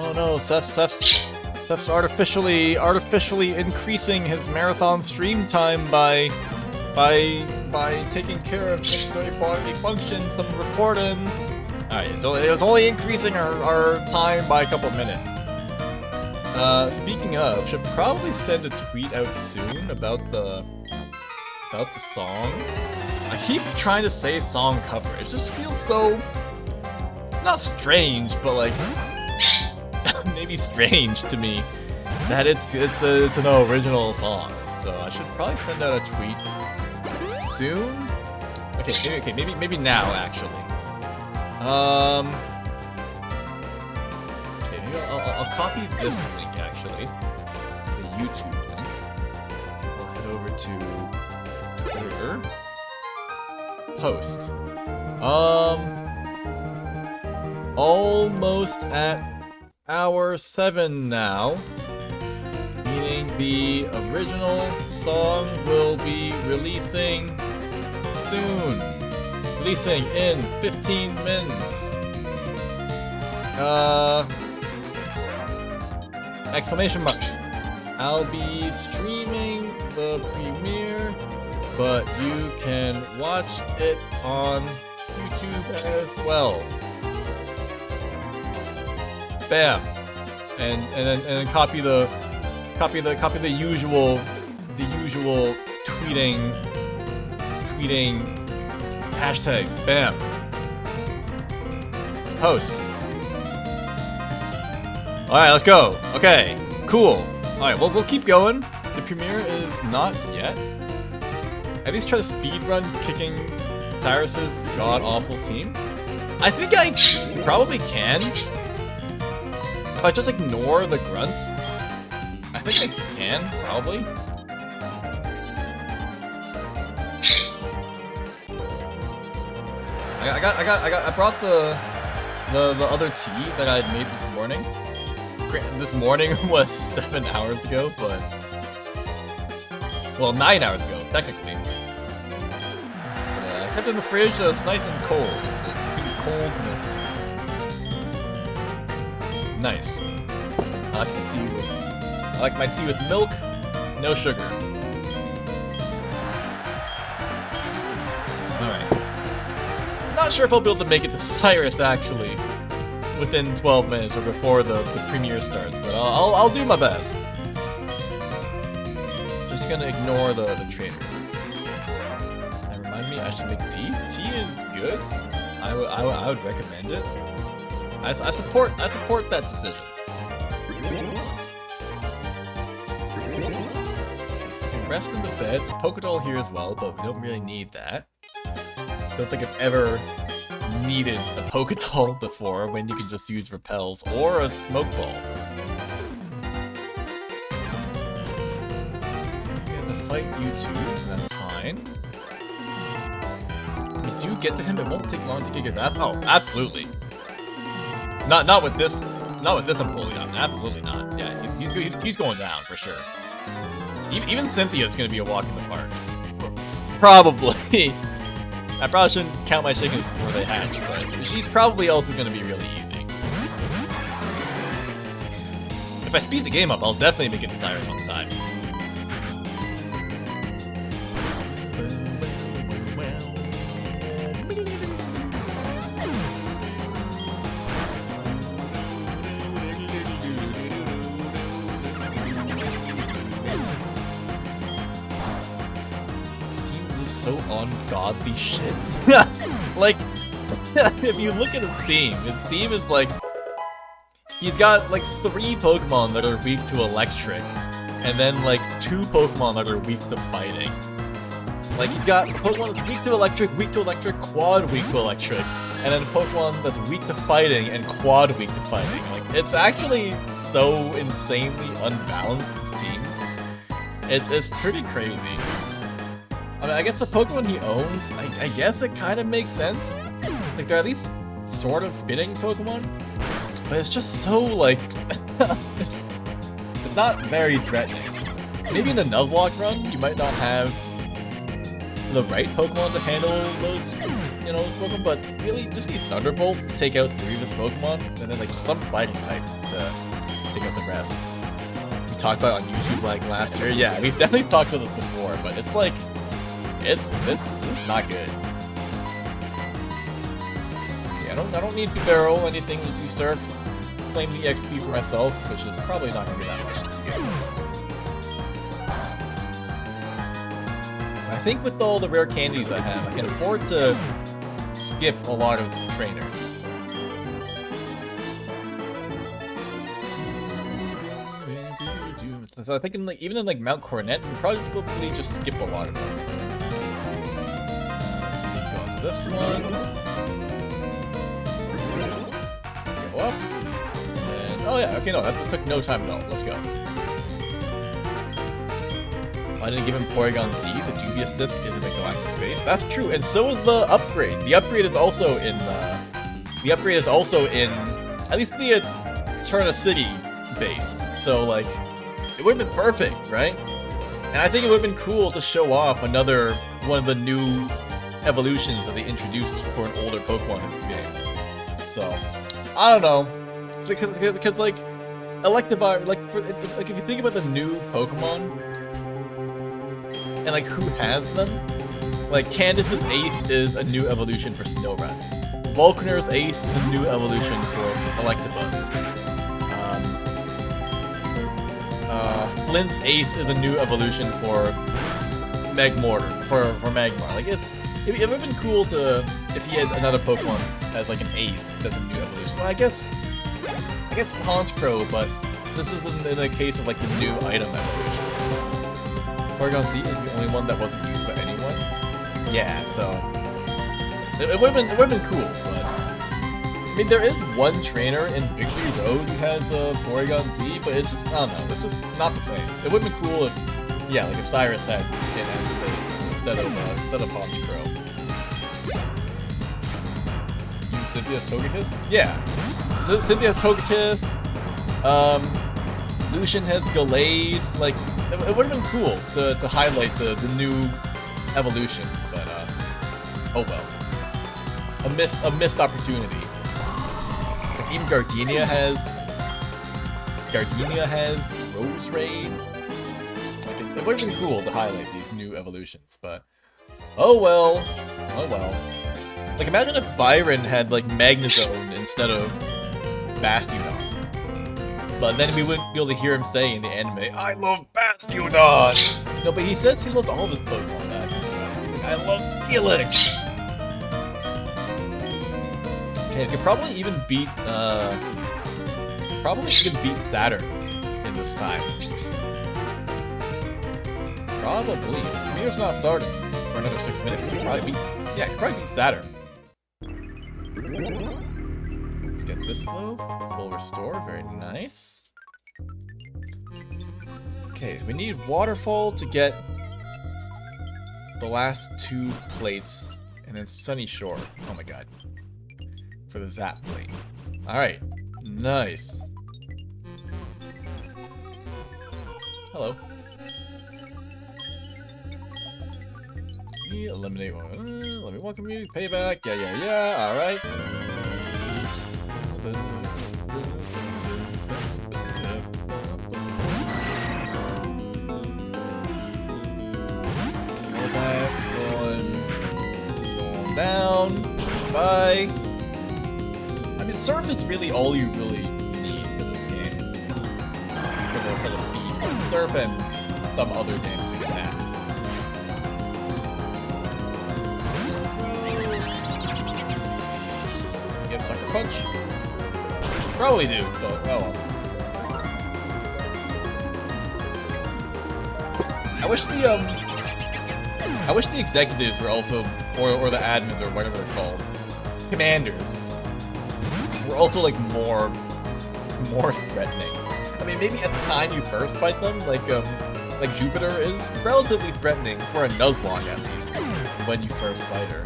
Speaker 1: Oh no, Seth's artificially increasing his marathon stream time by taking care of necessary bodily functions. I'm recording. Alright, so it was only increasing our time by a couple minutes. Speaking of, should probably send a tweet out soon about the song. I keep trying to say song cover. It just feels so not strange, but like maybe strange to me that it's an original song. So I should probably send out a tweet soon. Okay, maybe now actually. Okay, maybe I'll copy this link actually, the YouTube link. We'll head over to Twitter. Post. Almost at hour 7 now, meaning the original song will be releasing soon. Releasing in 15 minutes. Exclamation mark. I'll be streaming the premiere, but you can watch it on YouTube as well. Bam. And then copy the usual tweeting hashtags. Bam. Post. Alright, let's go. Okay, cool. Alright, well, we'll keep going. The premiere is not yet. At least try to speedrun kicking Cyrus's god-awful team. I think I probably can. If I just ignore the grunts, I think I can, probably. I brought the other tea that I had made this morning. This morning was 7 hours ago, but well, 9 hours ago technically. But, I kept it in the fridge, so it's nice and cold. It's gonna be cold milk. Nice. I like my tea with milk, no sugar. Alright. Not sure if I'll be able to make it to Cyrus, actually, within 12 minutes or before the premiere starts, but I'll do my best. Just gonna ignore the trainers. That remind me, I should make tea. Tea is good. I would recommend it. I support that decision. Rest in the beds. Pokedoll here as well, but we don't really need that. Don't think I've ever needed a Pokedoll before when you can just use repels or a smoke ball. Yeah, the fight you two, that's fine. We do get to him, it won't take long to kick his ass. Oh, absolutely. Not with this Empoleon, absolutely not. Yeah, he's going down for sure. Even Cynthia's gonna be a walk in the park. Probably. I probably shouldn't count my chickens before they hatch, but she's probably also gonna be really easy. If I speed the game up, I'll definitely make it to Cyrus on time. So ungodly shit. Like, if you look at his theme is like, he's got like 3 Pokemon that are weak to electric, and then like 2 Pokemon that are weak to fighting. Like, he's got a Pokemon that's weak to electric, quad weak to electric, and then a Pokemon that's weak to fighting and quad weak to fighting. Like, it's actually so insanely unbalanced, his team. It's pretty crazy. I mean, I guess the Pokemon he owns, I guess it kind of makes sense. Like, they're at least sort of fitting Pokemon. But it's just so, like... it's not very threatening. Maybe in a Nuzlocke run, you might not have the right Pokemon to handle those you know, this Pokemon, but really just need Thunderbolt to take out 3 of this Pokemon, and then like some fighting type to take out the rest. We talked about it on YouTube like last year. Yeah, we've definitely talked about this before, but it's like, it's not good. Yeah, I don't need to barrel anything to Surf. Claim the XP for myself, which is probably not gonna be that much to get. I think with all the rare candies I have, I can afford to skip a lot of trainers. So I think in, like, even in like Mount Coronet, we probably just skip a lot of them. So we go on this one. Go up. And, oh yeah, okay, no, that took no time at all. Let's go. I didn't give him Porygon Z, the dubious disc in the galactic base. That's true, and so is the upgrade. The upgrade is also in at least the Eterna City base. So like, it would have been perfect, right? And I think it would have been cool to show off another one of the new evolutions that they introduced for an older Pokemon in this game. So, I don't know, because like, Electivire, like if you think about the new Pokemon, and like who has them, like Candace's Ace is a new evolution for Snorunt. Volcaner's Ace is a new evolution for Electabuzz. Flint's Ace is a new evolution for Magmortar, for Magmar. Like it would have been cool to if he had another Pokemon as like an Ace that's a new evolution. Well, I guess Honchkrow, but this is in the case of like the new item evolutions. Porygon Z is the only one that wasn't used by anyone. Yeah, so it would have been cool, but I mean there is one trainer in Victory Road who has a Porygon Z, but it's just, I don't know, it's just not the same. It would have been cool if, yeah, like if Cyrus had instead of Honchkrow. Use Cynthia's Togekiss? Yeah. Cynthia's Togekiss. Lucian has Gallade. Like, it would have been cool to highlight the new evolutions, but oh well. A missed opportunity. Like, even Gardenia has Rose Raid. Like, it would have been cool to highlight these new evolutions, but oh well. Oh well. Like, imagine if Byron had like Magnezone instead of Bastiodon. But then we wouldn't be able to hear him say in the anime, I love Bastiodon! No, but he says he loves all of his Pokemon. I love Steelix! Okay, I could probably even beat, Saturn in this time. Probably. The meter's not starting for another 6 minutes. Could probably beat Saturn. Let's get this though. Full restore, very nice. Okay, so we need Waterfall to get the last 2 plates, and then Sunny Shore. Oh my god. For the Zap plate. Alright, nice. Hello. Eliminate one. Let me welcome you. Payback. Yeah. Alright. Going down. Bye. I mean, Surf is really all you really need for this game. For the speed. Surf and some other damaging attack. Get Sucker Punch. Probably do, but oh well. I wish the executives were also, or the admins or whatever they're called, commanders, were also like more threatening. I mean, maybe at the time you first fight them, like Jupiter is relatively threatening for a Nuzlocke at least when you first fight her.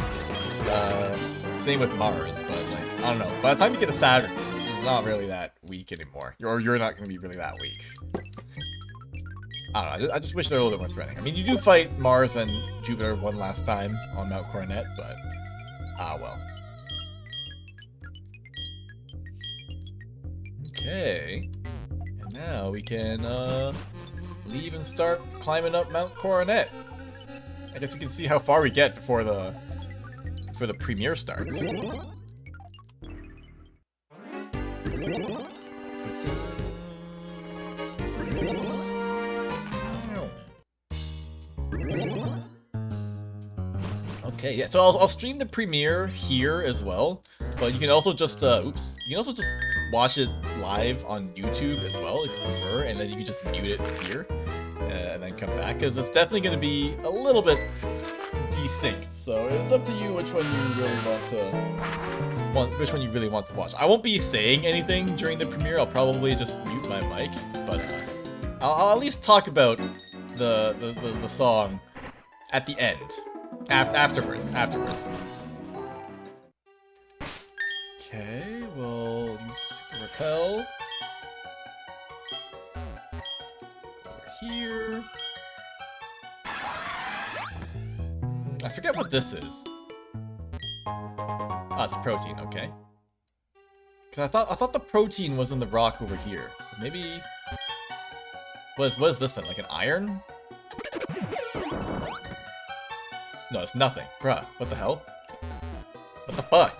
Speaker 1: Same with Mars, but like I don't know. By the time you get to Saturn, it's not really that weak anymore, or you're not going to be really that weak. I don't know. I just wish they were a little bit more threatening. I mean, you do fight Mars and Jupiter one last time on Mount Coronet, but Ah, well. Okay. And now we can, leave and start climbing up Mount Coronet. I guess we can see how far we get before the premiere starts. Okay, yeah, so I'll stream the premiere here as well, but you can also just, oops, you can also just watch it live on YouTube as well if you prefer, and then you can just mute it here, and then come back, because it's definitely going to be a little bit desynced, so it's up to you which one you really want to watch. I won't be saying anything during the premiere, I'll probably just mute my mic, but I'll at least talk about the song at the end. Afterwards. Okay, we'll use Super Repel. Over here. I forget what this is. Oh, it's protein, okay. Cause I thought the protein was in the rock over here. Maybe what is this then? Like an iron? No, it's nothing. Bruh, what the hell? What the fuck?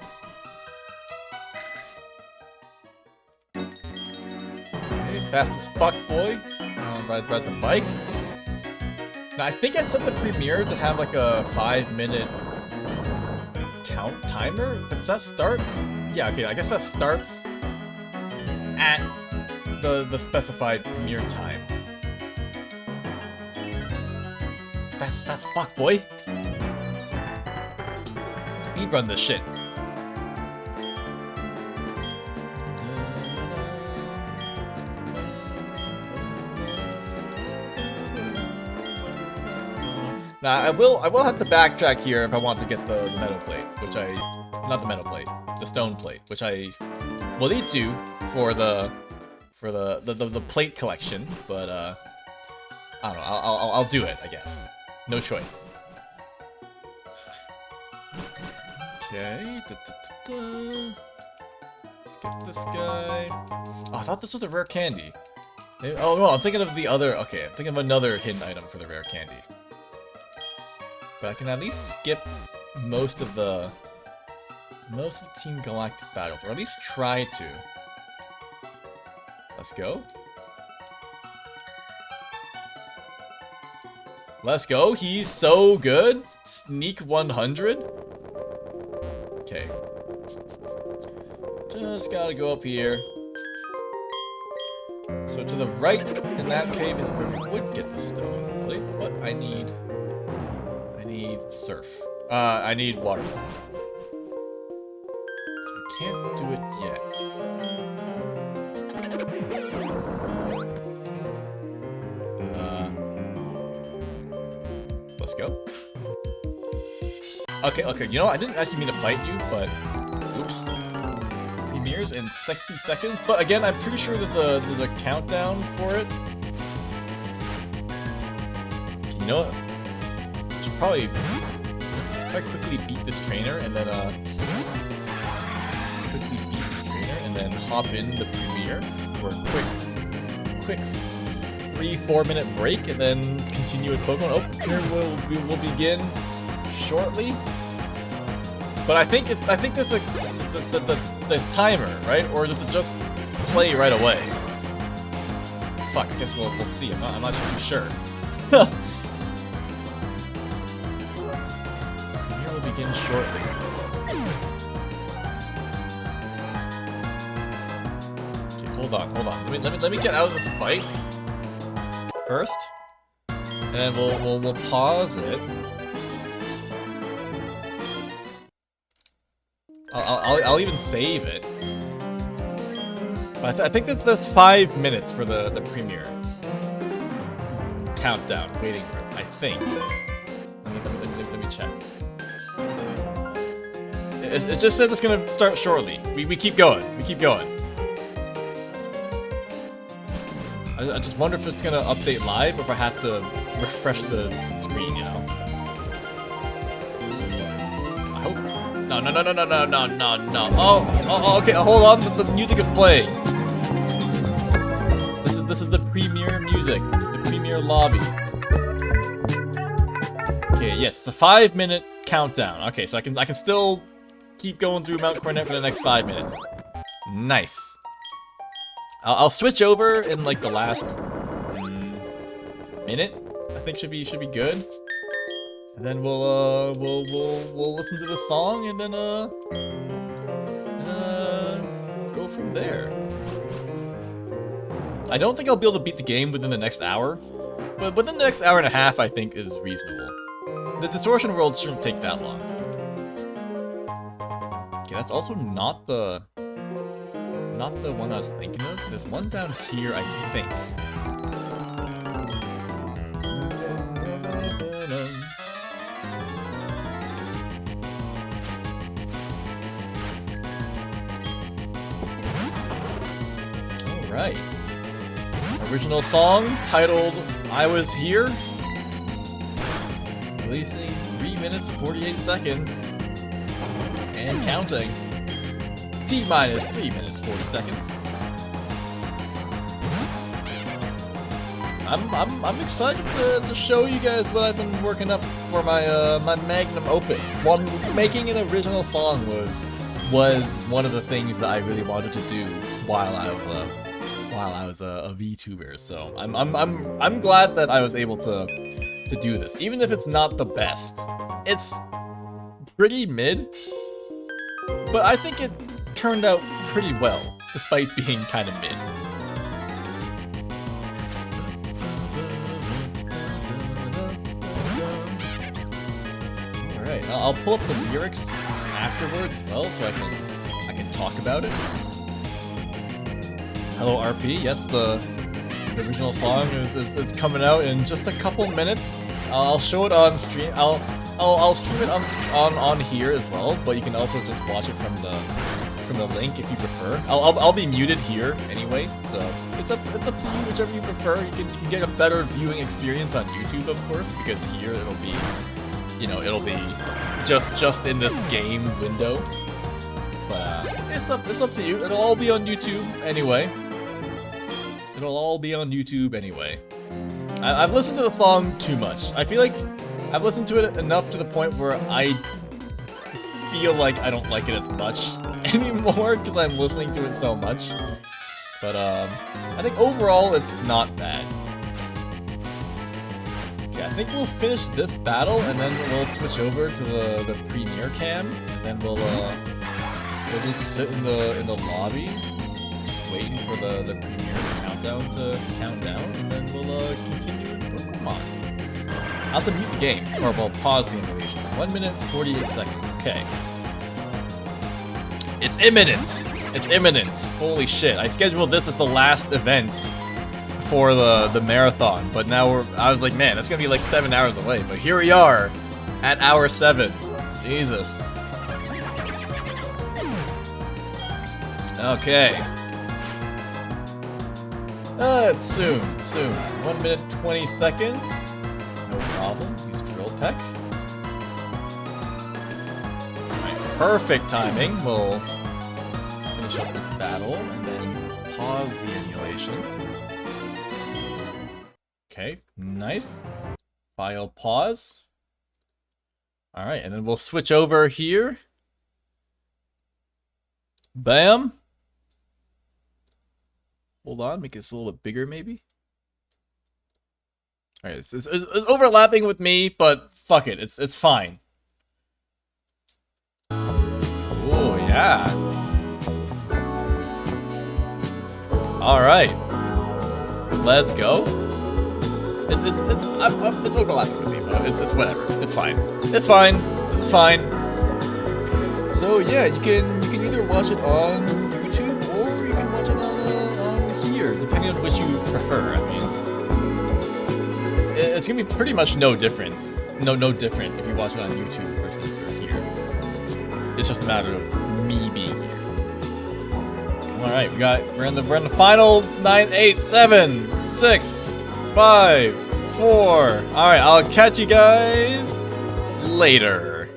Speaker 1: Okay, fast as fuck, boy. Ride the bike. Now, I think I'd set the premiere to have like a 5-minute count timer, but does that start? Yeah, okay, I guess that starts at the specified premiere time. Fast as fuck, boy. Speedrun this shit. Now I will have to backtrack here if I want to get the metal plate, which not the metal plate, the stone plate, which I will need to for the plate collection, but I don't know, I'll do it, I guess. No choice. Okay, let's get this guy. Oh, I thought this was a rare candy. Oh no, I'm thinking of the other. Okay, I'm thinking of another hidden item for the rare candy. But I can at least skip most of the Team Galactic battles, or at least try to. Let's go. Let's go. He's so good. Sneak 100. Okay. Just gotta go up here. So to the right in that cave is where we would get the stone plate, but I need surf. I need waterfall. So we can't do it yet. Let's go. Okay, you know what? I didn't actually mean to fight you, but oops. Premieres in 60 seconds, but again, I'm pretty sure there's a countdown for it. You know what? I should probably quickly beat this trainer and then hop in the premiere for a quick 3-4 minute break and then continue with Pokemon. Oh, here we will begin shortly. But I think there's the timer, right? Or does it just play right away? Fuck, I guess we'll see. I'm not too sure. Premiere will begin shortly. Okay, hold on. Let me get out of this fight first, and we'll pause it. I'll even save it. But I think that's 5 minutes for the premiere countdown. Waiting for it, I think. Let me check. It just says it's gonna start shortly. We keep going. I just wonder if it's gonna update live or if I have to refresh the screen, you know? I hope. No, No, no, no, no, no, no, no, no, no. Oh, okay, hold on, the music is playing. This is the premiere music, the premiere lobby. Okay, yes, it's a 5-minute countdown. Okay, so I can still keep going through Mount Coronet for the next 5 minutes. Nice. I'll switch over in like the last minute. I think should be good. And then we'll listen to the song and then go from there. I don't think I'll be able to beat the game within the next hour, but within the next hour and a half I think is reasonable. The distortion world shouldn't take that long. Okay, that's also not the one I was thinking of. There's one down here, I think. Alright. Original song titled I Was Here. Releasing 3 minutes 48 seconds. And counting. T-minus 3 minutes 40 seconds. I'm excited to show you guys what I've been working up for my my magnum opus. Well, making an original song was one of the things that I really wanted to do while I was a VTuber. So I'm glad that I was able to do this, even if it's not the best. It's pretty mid, but I think it turned out pretty well, despite being kind of mid. Alright, I'll pull up the lyrics afterwards as well, so I can talk about it. Hello RP, yes, the original song is coming out in just a couple minutes. I'll show it on stream. I'll stream it on here as well, but you can also just watch it from the link if you prefer. I'll be muted here anyway, so it's up to you, whichever you prefer. You can get a better viewing experience on YouTube, of course, because here it'll be, it'll be just in this game window. But it's up to you. It'll all be on YouTube anyway. I've listened to the song too much. I feel like I've listened to it enough to the point where I feel like I don't like it as much anymore because I'm listening to it so much. But I think overall it's not bad. Okay, I think we'll finish this battle and then we'll switch over to the premiere cam, and then we'll just sit in the lobby, just waiting for the premiere countdown to count down, and then we'll continue with Pokemon. I'll have to mute the game, or we'll pause the emulation. 1 minute 48 seconds. Okay. It's imminent. It's imminent. Holy shit! I scheduled this as the last event for the marathon, but now I was like, man, that's gonna be like 7 hours away. But here we are, at hour 7. Jesus. Okay. It's soon. 1 minute 20 seconds. No problem. Use Drill Peck. Alright, perfect timing. We'll finish up this battle and then pause the emulation. Okay, nice. File pause. Alright, and then we'll switch over here. Bam! Hold on, make this a little bit bigger, maybe. Alright, it's overlapping with me, but fuck it, it's fine. Oh yeah. Alright. Let's go. It's overlapping with me, but it's whatever. It's fine. It's fine. This is fine. So yeah, you can either watch it on YouTube or you can watch it on here, depending on which you prefer. I mean, it's gonna be pretty much no difference. No different if you watch it on YouTube versus if you're here. It's just a matter of me being here. All right, we're in the final 9, 8, 7, 6, 5, 4. All right, I'll catch you guys later.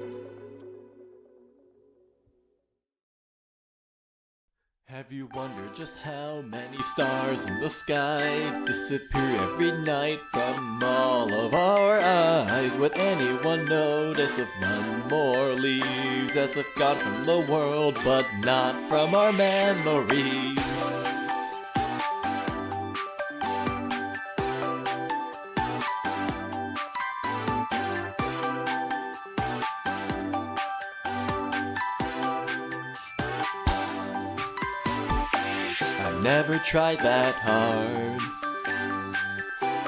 Speaker 1: Have you wondered just how many stars in the sky disappear every night from all of our eyes? Would anyone notice if one more leaves as if gone from the world, but not from our memories? I never tried that hard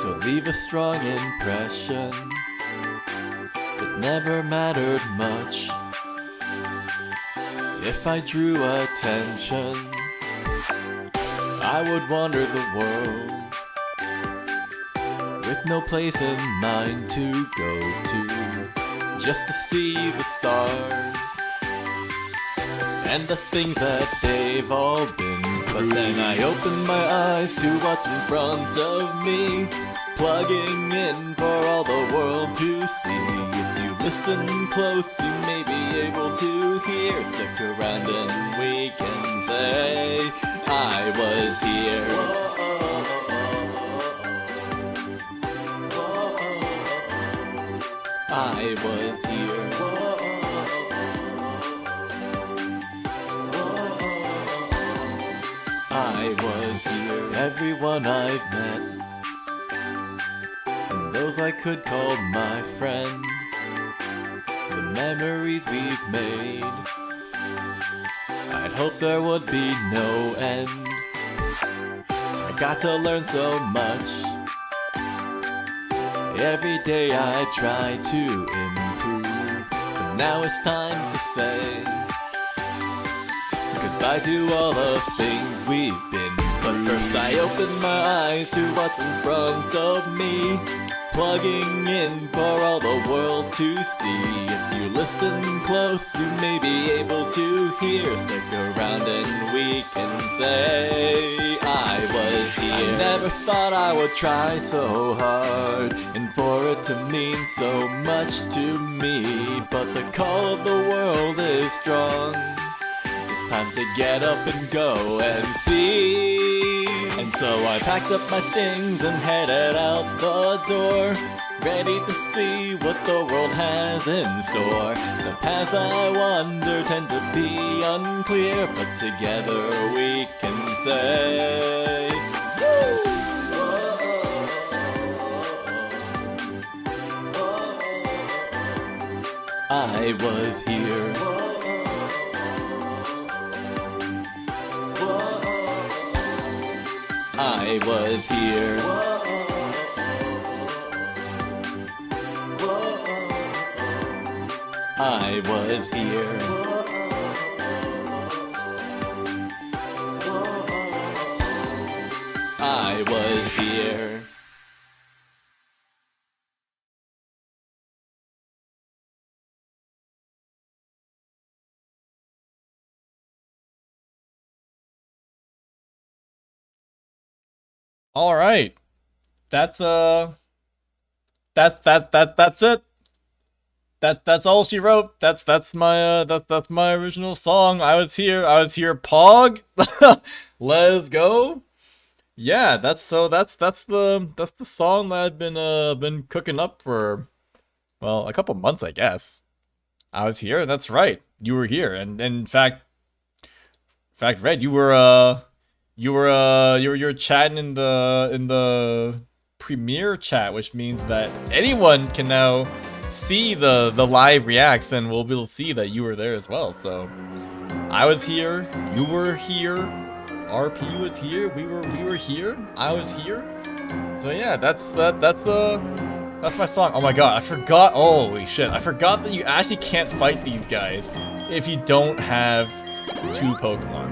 Speaker 1: to leave a strong impression. It never mattered much if I drew attention. I would wander the world with no place in mind to go to, just to see the stars and the things that they've all been through. But then I open my eyes to what's in front of me, plugging in for all the world to see. If you listen close, you may be able to hear. Stick around and we can say, I was here. I was here. I was here. Everyone I've met, and those I could call my friend, the memories we've made, I'd hope there would be no end. I got to learn so much. Every day I try to improve, but now it's time to say goodbye to all the things we've been through. But first I open my eyes to what's in front of me, plugging in for all the world to see. If you listen close, you may be able to hear. Stick around and we can say, I was here. I never thought I would try so hard and for it to mean so much to me, but the call of the world is strong. It's time to get up and go and see. And so I packed up my things and headed out the door, ready to see what the world has in store. The paths I wander tend to be unclear, but together we can say, I was here. I was here. I was here. I was here. All right, that's that's it. That's all she wrote. That's my original song. I was here. Pog. Let's go. Yeah, that's the song that I've been cooking up for, well, a couple months, I guess. I was here, and that's right. You were here, and in fact, Red, you were chatting in the premiere chat, which means that anyone can now see the live reacts, and we'll be able to see that you were there as well. So I was here, you were here, RP was here, we were here, I was here. So yeah, that's my song. Oh my god, I forgot. Holy shit, I forgot that you actually can't fight these guys if you don't have 2 Pokemon.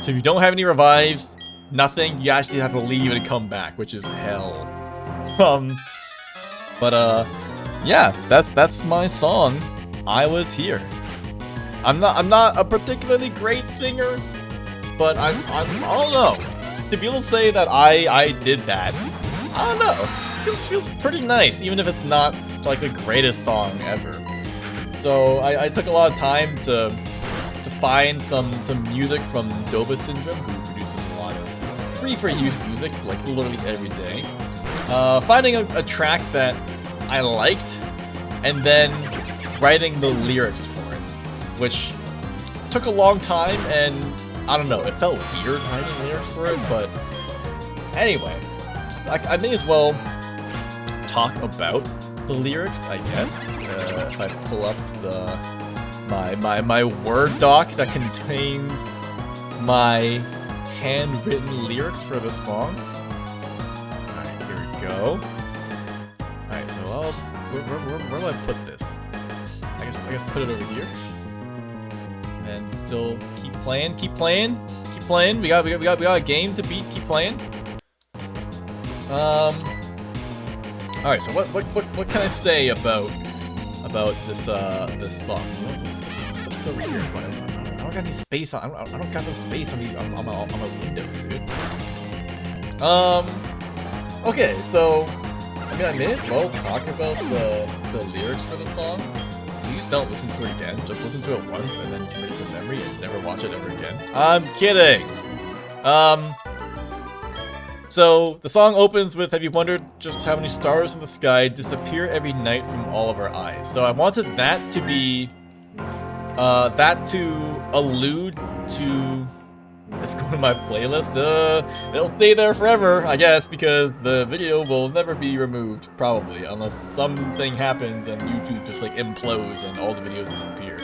Speaker 1: So if you don't have any revives, nothing, you actually have to leave and come back, which is hell. Yeah, that's my song. I was here. I'm not a particularly great singer, but I don't know. To be able to say that I did that, I don't know. It feels pretty nice, even if it's not like the greatest song ever. So I took a lot of time to find some music from DOVA-SYNDROME, who produces a lot of free for use music, like literally every day. Finding a track that I liked, and then writing the lyrics for it, which took a long time, and I don't know, it felt weird writing lyrics for it, but anyway, I may as well talk about the lyrics, I guess. If I pull up my Word doc that contains my handwritten lyrics for this song. Alright, here we go. Alright, so where will I put this? I guess put it over here. And still keep playing. We got a game to beat. Keep playing. Alright, so what can I say about this this song? Let's put this over here. I don't got any space on. I don't got no space on my Windows, dude. Okay, so I mean, I may as well talk about the lyrics for the song. Please don't listen to it again. Just listen to it once and then commit it to memory and never watch it ever again. I'm kidding. So the song opens with, have you wondered just how many stars in the sky disappear every night from all of our eyes? So I wanted that to be, that to allude to, let's go to my playlist, it'll stay there forever, I guess, because the video will never be removed, probably, unless something happens and YouTube just like implodes and all the videos disappear.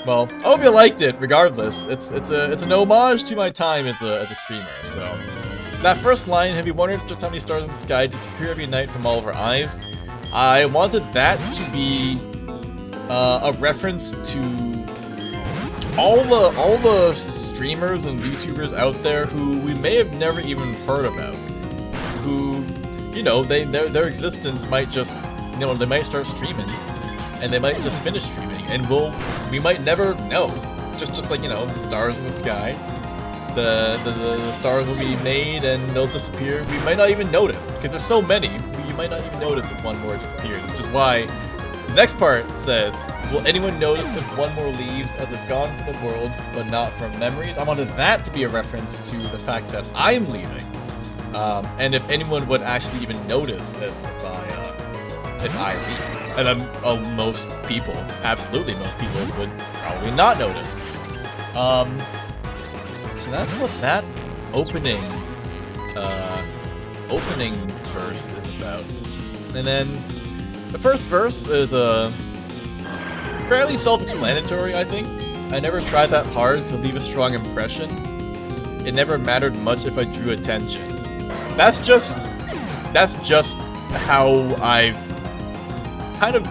Speaker 1: Well, I hope you liked it, regardless. It's an homage to my time as a streamer, so. That first line, have you wondered just how many stars in the sky disappear every night from all of our eyes? I wanted that to be a reference to all the streamers and YouTubers out there who we may have never even heard about. Who, you know, their existence might just, you know, they might start streaming, and they might just finish streaming, and we might never know. Just like, you know, the stars in the sky, the stars will be made and they'll disappear. We might not even notice, because there's so many, you might not even notice if one more disappears, which is why the next part says, will anyone notice if one more leaves as if gone from the world, but not from memories? I wanted that to be a reference to the fact that I'm leaving, and if anyone would actually even notice if I leave. And most people, absolutely most people, would probably not notice. So that's what that opening verse is about. And then the first verse is fairly self-explanatory, I think. I never tried that hard to leave a strong impression. It never mattered much if I drew attention. That's just how I've kind of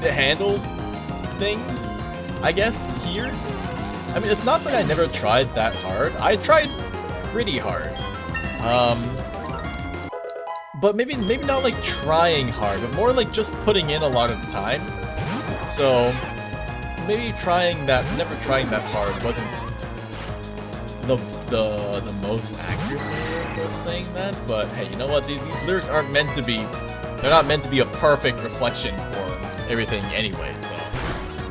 Speaker 1: handled things, I guess, here. I mean, it's not that I never tried that hard. I tried pretty hard. But maybe not like trying hard, but more like just putting in a lot of time. So maybe never trying that hard wasn't the most accurate way of saying that. But hey, you know what? These lyrics aren't meant to be. They're not meant to be a perfect reflection for everything anyway. So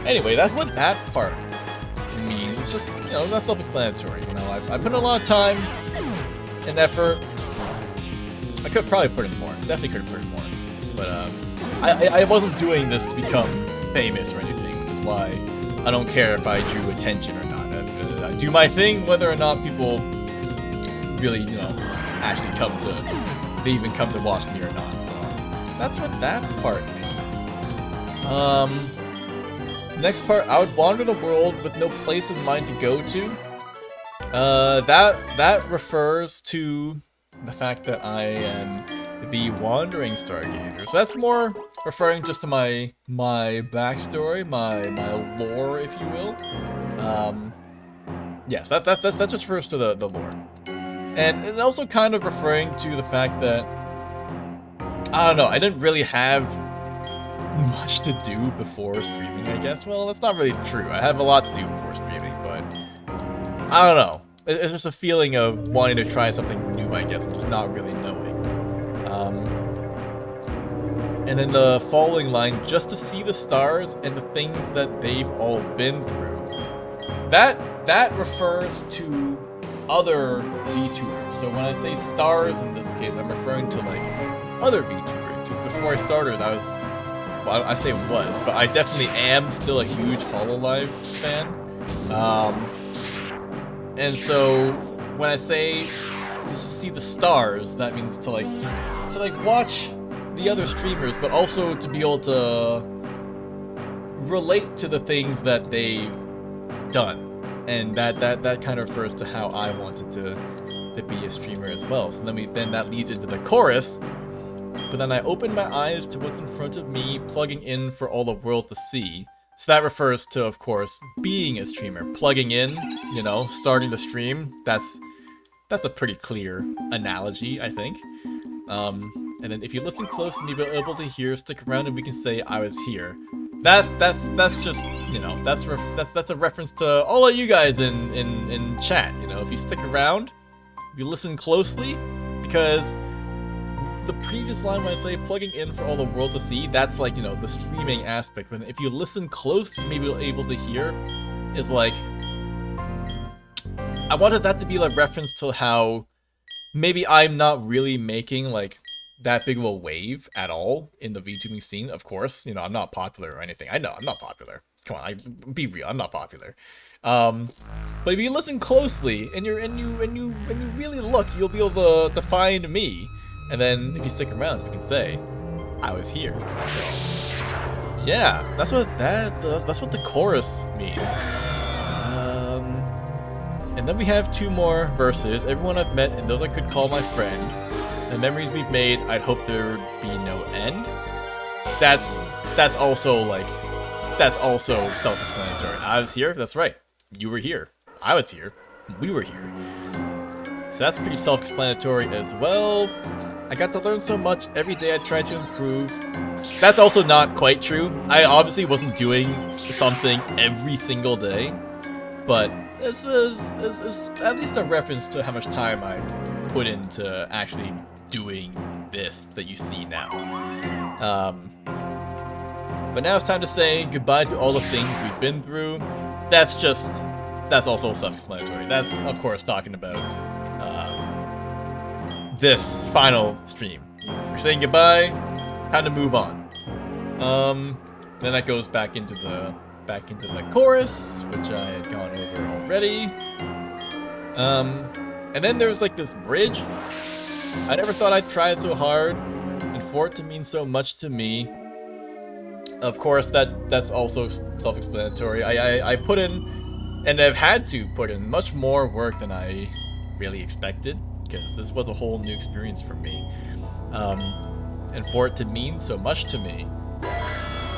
Speaker 1: anyway, that's what that part means. It's just, you know, that's self-explanatory. You know, I put in a lot of time and effort. I could probably put in more. Definitely could have put in more. But I wasn't doing this to become famous or anything, which is why I don't care if I drew attention or not. I do my thing, whether or not people really, you know, actually they even come to watch me or not. So that's what that part means. Next part, I would wander the world with no place in mind to go to. That refers to the fact that I am the wandering stargazer. So that's more referring just to my backstory, my lore, if you will. Yes, that just refers to the lore, and it also kind of referring to the fact that I don't know, I didn't really have much to do before streaming, I guess. Well, that's not really true. I have a lot to do before streaming, but I don't know. It's just a feeling of wanting to try something new, I guess, and just not really knowing. And then the following line, just to see the stars and the things that they've all been through. That refers to other VTubers. So when I say stars in this case, I'm referring to like other VTubers. Just before I started, I was, well, I say was, but I definitely am still a huge Hololive fan. And so when I say to see the stars, that means to watch the other streamers, but also to be able to relate to the things that they've done. And that kind of refers to how I wanted to be a streamer as well. So then that leads into the chorus. But then I open my eyes to what's in front of me, plugging in for all the world to see. So that refers to, of course, being a streamer, plugging in, you know, starting the stream. That's a pretty clear analogy, I think. And then if you listen close and you'll be able to hear, stick around and we can say I was here. That's just, you know, that's a reference to all of you guys in chat. You know, if you stick around, if you listen closely, because the previous line when I say plugging in for all the world to see, that's like, you know, the streaming aspect. But if you listen close, you may be able to hear is like, I wanted that to be like reference to how maybe I'm not really making like that big of a wave at all in the VTubing scene. Of course, you know, I'm not popular or anything. I know I'm not popular. Come on, be real. I'm not popular. But if you listen closely and you really look, you'll be able to find me. And then if you stick around, you can say, I was here. So yeah, that's what the chorus means. And then we have two more verses. Everyone I've met and those I could call my friend. The memories we've made, I'd hope there'd be no end. That's also self-explanatory. I was here, that's right. You were here. I was here. We were here. So that's pretty self-explanatory as well. I got to learn so much. Every day I tried to improve. That's also not quite true. I obviously wasn't doing something every single day. But this is at least a reference to how much time I put into actually doing this that you see now. But now it's time to say goodbye to all the things we've been through. That's also self-explanatory. That's, of course, talking about this final stream. We're saying goodbye, time to move on. Then that goes back into the chorus, which I had gone over already. And then there's like this bridge. I never thought I'd try so hard, and for it to mean so much to me. Of course, that's also self-explanatory. I put in, and I've had to put in much more work than I really expected, because this was a whole new experience for me. And for it to mean so much to me,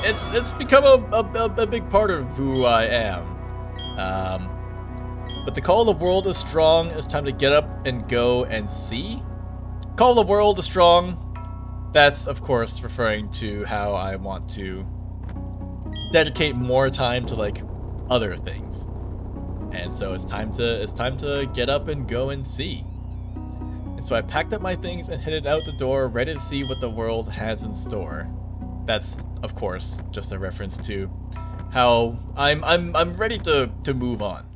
Speaker 1: it's become a big part of who I am. But the call of the world is strong. It's time to get up and go and see. Call of the world is strong. That's, of course, referring to how I want to dedicate more time to like other things. And so it's time to get up and go and see. And so I packed up my things and headed out the door, ready to see what the world has in store. That's, of course, just a reference to how I'm ready to move on.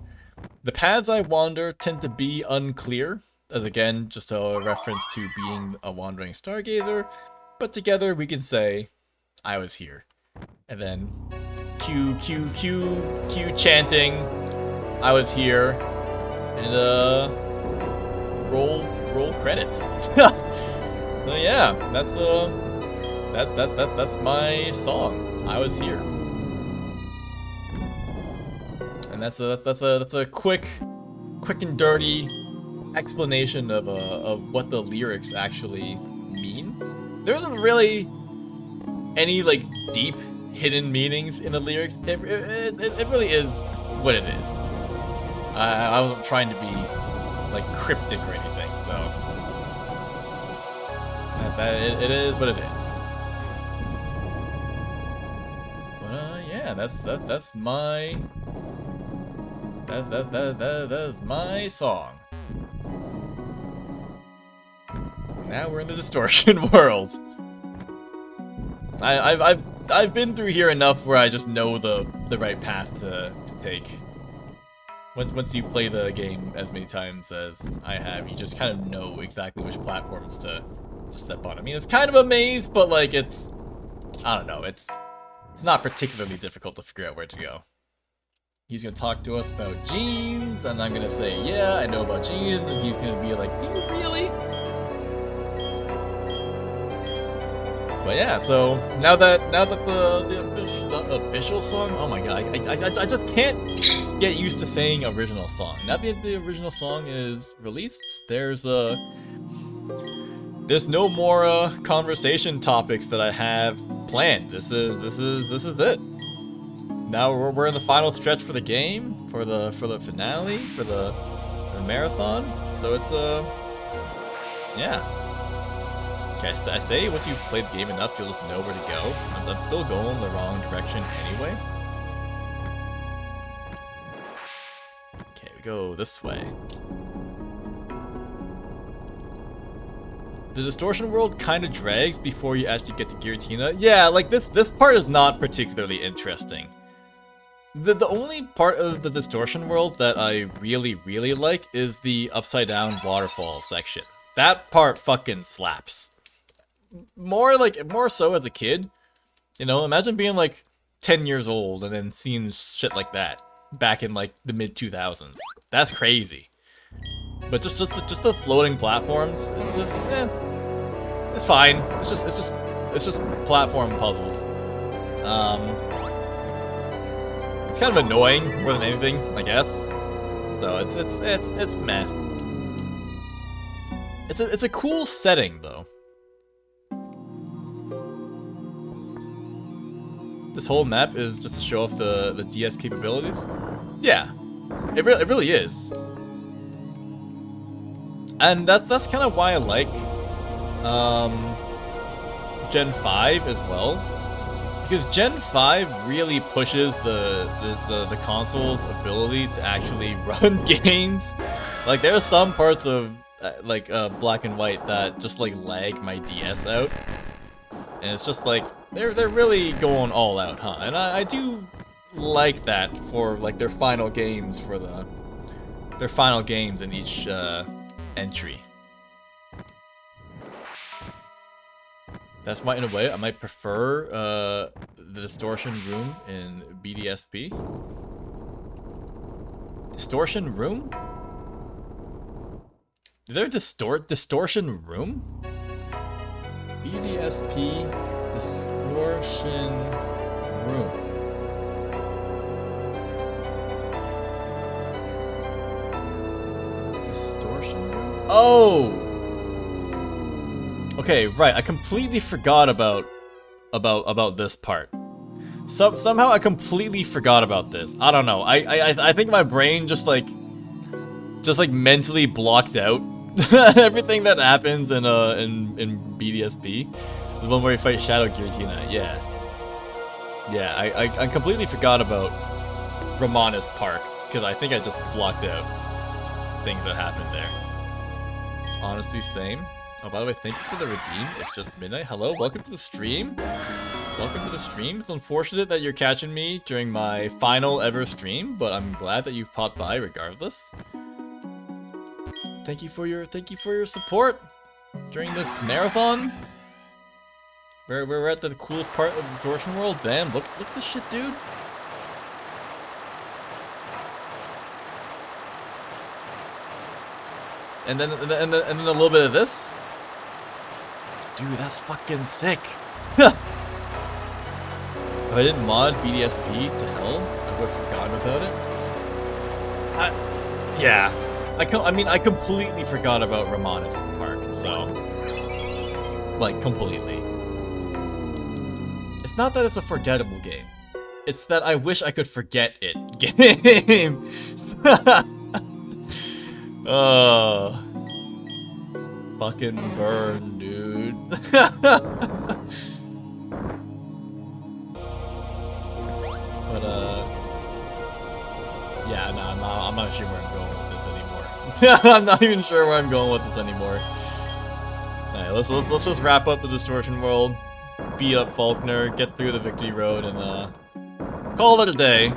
Speaker 1: The paths I wander tend to be unclear, as again, just a reference to being a wandering stargazer, but together we can say, I was here. And then, cue chanting, I was here, and roll credits. So yeah, that's my song. I was here. And that's a quick and dirty explanation of what the lyrics actually mean. There isn't really any like deep hidden meanings in the lyrics. It really is what it is. I wasn't trying to be like cryptic or anything, so it is what it is. But yeah, that's my that's my song. Now we're in the distortion world. I've been through here enough where I just know the right path to take. Once you play the game as many times as I have, you just kind of know exactly which platforms to step on. I mean, it's kind of a maze, but like it's, I don't know, it's not particularly difficult to figure out where to go. He's gonna talk to us about jeans, and I'm gonna say, yeah, I know about jeans, and he's gonna be like, do you really? But yeah, so now that the official song, oh my god, I just can't get used to saying original song. Now that the original song is released, there's no more conversation topics that I have planned. This is it. Now we're in the final stretch for the game, for the finale, for the marathon. So it's yeah. Okay, I say once you've played the game enough, you'll just know where to go. I'm still going the wrong direction anyway. Okay, we go this way. The distortion world kind of drags before you actually get to Giratina. Yeah, like this part is not particularly interesting. The only part of the distortion world that I really like is the upside down waterfall section. That part fucking slaps. More so as a kid. You know, imagine being like 10 years old and then seeing shit like that back in like the mid 2000s. That's crazy. But just the floating platforms, it's just it's fine. It's just platform puzzles. It's kind of annoying more than anything, I guess. So it's meh. It's a cool setting though. This whole map is just to show off the DS capabilities. Yeah, it really is. And that's kind of why I like Gen 5 as well. Because Gen 5 really pushes the console's ability to actually run games. Like, there are some parts of Black and White that just like lag my DS out. And it's just like, they're really going all out, huh? And I do like that for like their final games in each entry. That's why, in a way, I might prefer the distortion room in BDSP. Distortion room? Is there a distortion room? BDSP distortion room. Distortion room? Oh! Okay, right. I completely forgot about this part. Somehow I completely forgot about this. I don't know. I think my brain just like mentally blocked out everything that happens in BDSP. The one where you fight Shadow Giratina. Yeah. Yeah, I completely forgot about Romanus Park because I think I just blocked out things that happened there. Honestly, same. Oh, by the way, thank you for the redeem. It's just midnight. Hello, welcome to the stream. Welcome to the stream. It's unfortunate that you're catching me during my final ever stream, but I'm glad that you've popped by regardless. Thank you for your support during this marathon. We're at the coolest part of the distortion world. Bam! Look at this shit, dude. And then a little bit of this. Dude, that's fucking sick. If I didn't mod BDSP to hell, I would have forgotten about it. Yeah. I mean, I completely forgot about Romanus Park, so... Like, completely. It's not that it's a forgettable game. It's that I wish I could forget it game. Oh. Fucking burn, dude. But, yeah, no, I'm not sure where I'm going with this anymore. I'm not even sure where I'm going with this anymore. Alright, let's just wrap up the distortion world. beat up Faulkner, get through the victory road, and call it a day.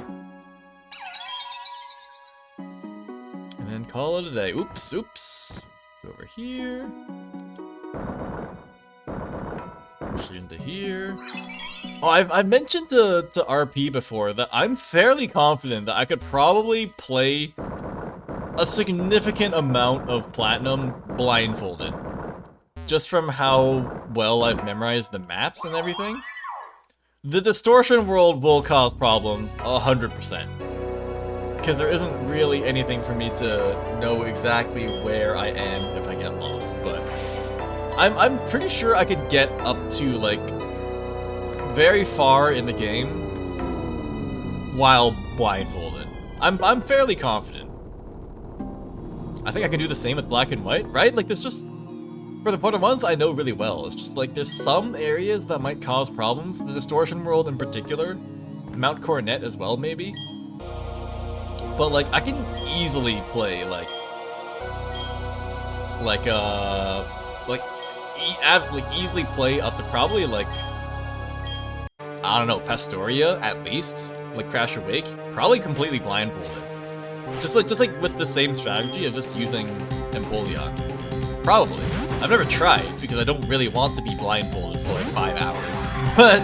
Speaker 1: And then call it a day. Oops, oops. Go over here. Push into here. Oh, I've mentioned to RP before that I'm fairly confident that I could probably play a significant amount of Platinum blindfolded. Just from how well I've memorized the maps and everything. The distortion world will cause problems 100%. Because there isn't really anything for me to know exactly where I am if I get lost, but I'm pretty sure I could get up to, like, very far in the game while blindfolded. I'm fairly confident. I think I can do the same with black and white, right? Like, there's just, for the ones I know really well, it's just like there's some areas that might cause problems. The distortion world in particular, Mount Coronet as well, maybe. But like, I can easily play easily play up to probably like, I don't know, Pastoria at least, like Crash or Wake, probably completely blindfolded. Just like with the same strategy of just using Empoleon. Probably. I've never tried because I don't really want to be blindfolded for like 5 hours, but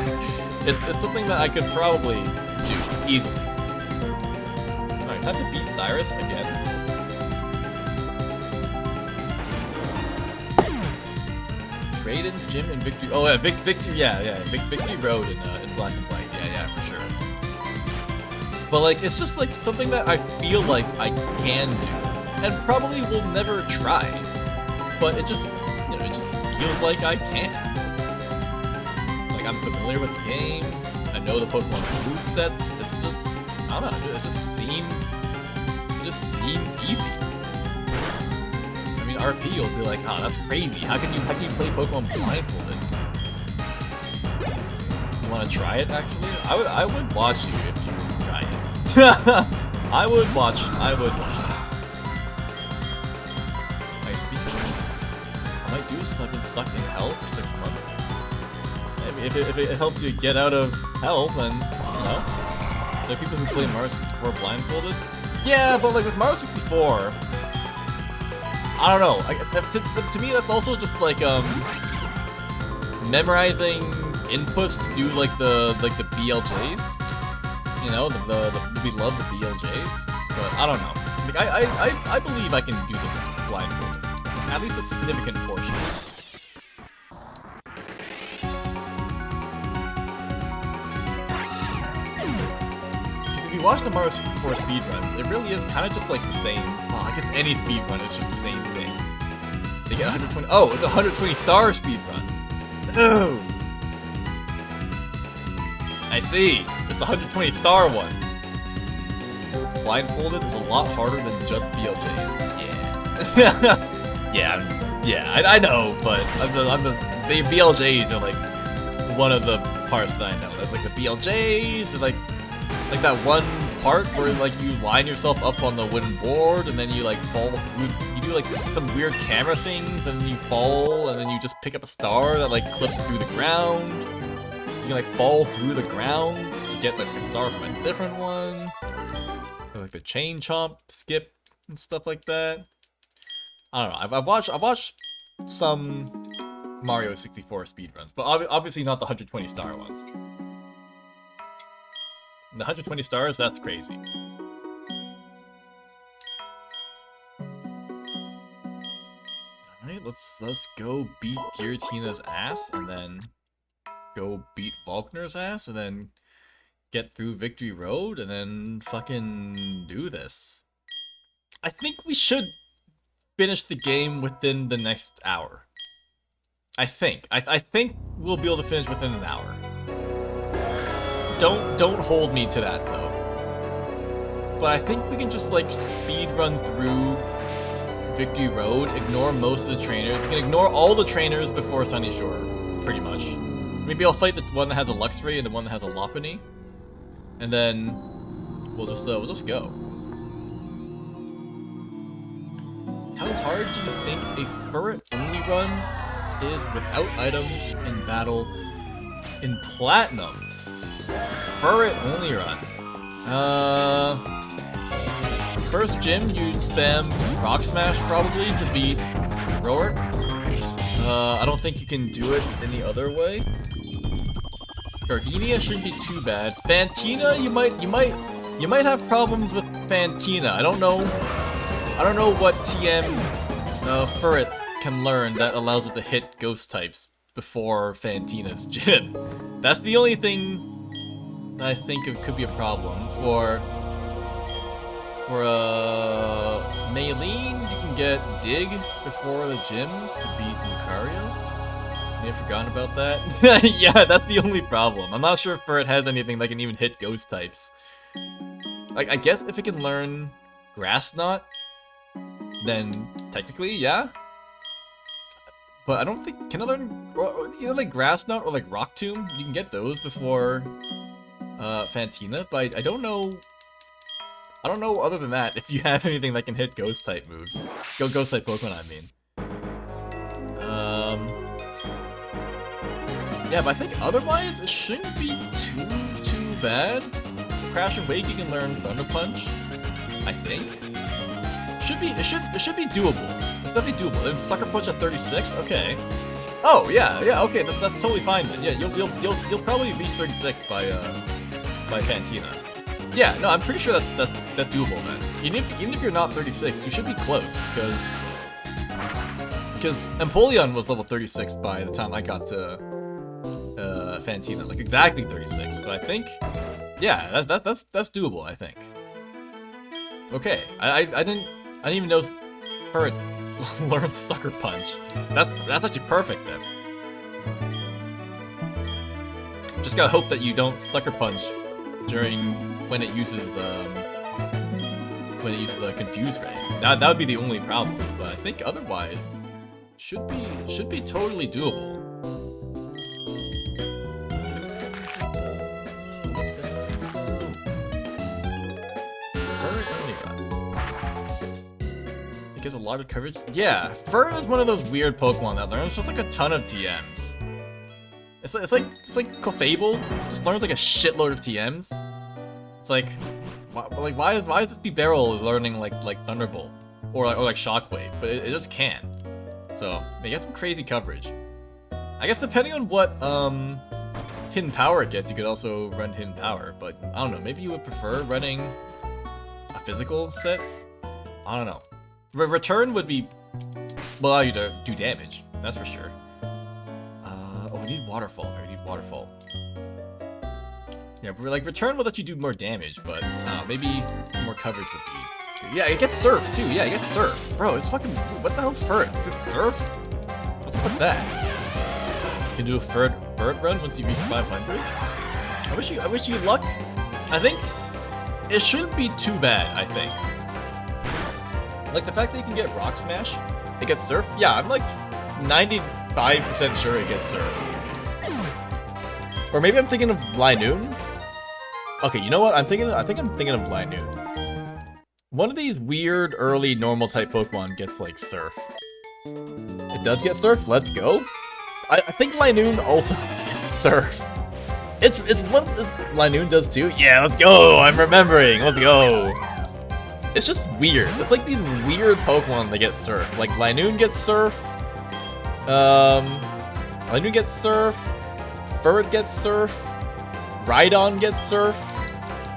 Speaker 1: it's something that I could probably do easily. Alright, time to beat Cyrus again. Trade-ins, Gym, and Victory. Oh yeah, Victory Road in Black and White. Yeah, for sure. But like, it's just like something that I feel like I can do, and probably will never try. But it just, you know, it just feels like I can. Like, I'm familiar with the game. I know the Pokemon's movesets. It's just, I don't know. It just seems easy. I mean, RP will be like, oh, that's crazy. How can you play Pokemon blindfolded? You want to try it? Actually, I would watch you if you try it. I would watch that. I might do since I've been stuck in hell for 6 months. I mean, if it helps you get out of hell, then, you know. There are people who play Mario 64 blindfolded. Yeah, but like with Mario 64, I don't know. To me, that's also just like memorizing inputs to do like the BLJs. You know, we love the BLJs, but I don't know. Like I believe I can do this blindfolded. At least a significant portion. If you watch the Mario 64 speedruns, it really is kind of just like the same. Well, I guess any speedrun is just the same thing. They get 120. Oh, it's a 120-star speedrun. Oh, I see. It's the 120-star one. Blindfolded is a lot harder than just BLJs. Yeah. Yeah, I know, but the BLJs are like one of the parts that I know. Like the BLJs are like that one part where like you line yourself up on the wooden board and then you like fall through. You do like some weird camera things and then you fall and then you just pick up a star that like clips through the ground. You can like fall through the ground to get like a star from a different one. Or, like the chain chomp skip and stuff like that. I don't know. I've watched some Mario 64 speedruns, but obviously not the 120-star ones. And the 120 stars, that's crazy. Alright, let's go beat Giratina's ass, and then go beat Faulkner's ass, and then get through Victory Road, and then fucking do this. I think we should finish the game within the next hour. I think we'll be able to finish within an hour. Don't hold me to that though. But I think we can just like speed run through Victory Road, ignore most of the trainers. We can ignore all the trainers before Sunny Shore, pretty much. Maybe I'll fight the one that has a Luxray and the one that has a Lopunny, and then we'll just go. How hard do you think a Furret only run is without items in battle? In Platinum, Furret only run. First gym, you'd spam Rock Smash probably to beat Roark. I don't think you can do it any other way. Gardenia shouldn't be too bad. Fantina, you might have problems with Fantina. I don't know what TM's Furret can learn that allows it to hit ghost types before Fantina's gym. That's the only thing I think it could be a problem. For Maylene, you can get Dig before the gym to beat Lucario. May have forgotten about that. Yeah, that's the only problem. I'm not sure if Furret has anything that can even hit ghost types. Like, I guess if it can learn Grass Knot, then technically, yeah. But I don't think, can it learn, like Grass Knot or like Rock Tomb? You can get those before Fantina, but I don't know other than that if you have anything that can hit ghost type moves. Ghost type Pokemon, I mean. Yeah, but I think otherwise it shouldn't be too bad. Crash and Wake, you can learn Thunder Punch, I think. It should be doable. It's definitely doable. Then Sucker Punch at 36. Okay. Oh yeah. Okay. That's totally fine then. Yeah, you'll probably reach 36 by Fantina. Yeah. No, I'm pretty sure that's doable then. Even if you're not 36, you should be close because Empoleon was level 36 by the time I got to Fantina, like exactly 36. So I think, yeah, that's doable. I think. Okay. I didn't even know Furret learned Sucker Punch. That's actually perfect then. Just gotta hope that you don't Sucker Punch during when it uses a Confuse Ray. That would be the only problem. But I think otherwise should be totally doable. Gives a lot of coverage. Yeah, Furret is one of those weird Pokemon that learns just like a ton of TMs. It's like Clefable just learns like a shitload of TMs. It's like, why is this Bibarel learning like Thunderbolt or like Shockwave, but it just can. So they get some crazy coverage. I guess depending on what Hidden Power it gets, you could also run Hidden Power. But I don't know. Maybe you would prefer running a physical set. I don't know. Return would allow you to do damage, that's for sure. Oh, we need Waterfall. I need Waterfall. Yeah, but like Return would let you do more damage, but maybe more coverage would be. Yeah, it gets Surf too. Yeah, it gets Surf. Bro, it's fucking. What the hell's Furret? Is it Surf? What's up with that? You can do a Furret run once you reach 500. I wish you luck. I think it shouldn't be too bad. I think. Like, the fact that you can get Rock Smash, it gets Surf? Yeah, I'm like 95% sure it gets Surf. Or maybe I'm thinking of Linoon? Okay, you know what? I think I'm thinking of Linoon. One of these weird early normal type Pokemon gets like Surf. It does get Surf? Let's go. I think Linoon also gets Surf. It's Linoon does too? Yeah, let's go! I'm remembering! Let's go! It's just weird. It's like these weird Pokemon that get Surf. Like Linoon gets Surf. Linoon gets Surf. Furret gets Surf. Rhydon gets Surf.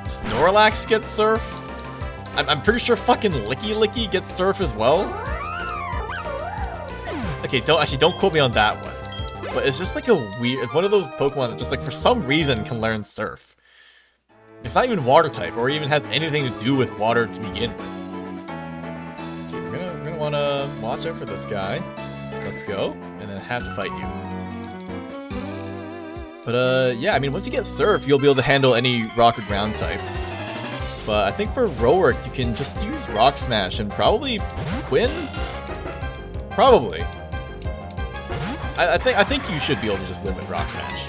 Speaker 1: Snorlax gets Surf. I'm pretty sure fucking Licky gets Surf as well. Okay, don't quote me on that one. But it's just like a weird. It's one of those Pokemon that just like for some reason can learn Surf. It's not even water type, or even has anything to do with water to begin with. Okay, we're gonna wanna watch out for this guy. Let's go, and then have to fight you. But yeah, I mean, once you get Surf, you'll be able to handle any rock or ground type. But I think for Roark, you can just use Rock Smash and probably win. Probably. I think you should be able to just win with Rock Smash.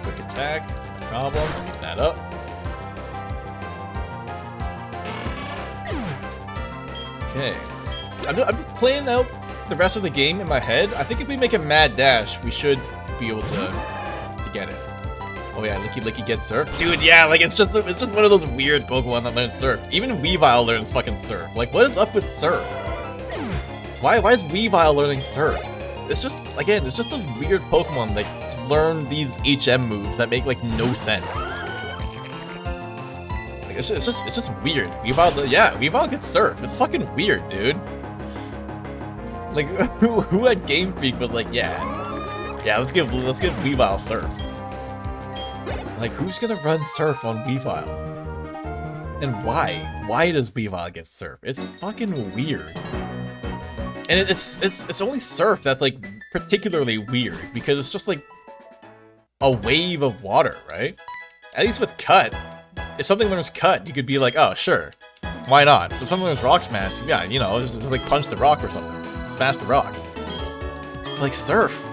Speaker 1: Quick attack, no problem. Get that up. Okay. I'm playing out the rest of the game in my head, I think if we make a mad dash, we should be able to get it. Oh yeah, Licky gets Surf. Dude, yeah, like it's just one of those weird Pokemon that learns Surf. Even Weavile learns fucking Surf. Like, what is up with Surf? Why is Weavile learning Surf? It's just, again, it's just those weird Pokemon that learn these HM moves that make like no sense. Like it's just weird. Weavile gets Surf. It's fucking weird, dude. Like who at Game Freak was like, yeah, let's give Weavile Surf. Like, who's gonna run Surf on Weavile? And why? Why does Weavile get Surf? It's fucking weird. And it's only Surf that's like particularly weird because it's just like a wave of water, right? At least with Cut, if something learns Cut, you could be like, oh sure, why not? If something learns Rock Smash, yeah, you know, just like punch the rock or something, smash the rock. But like Surf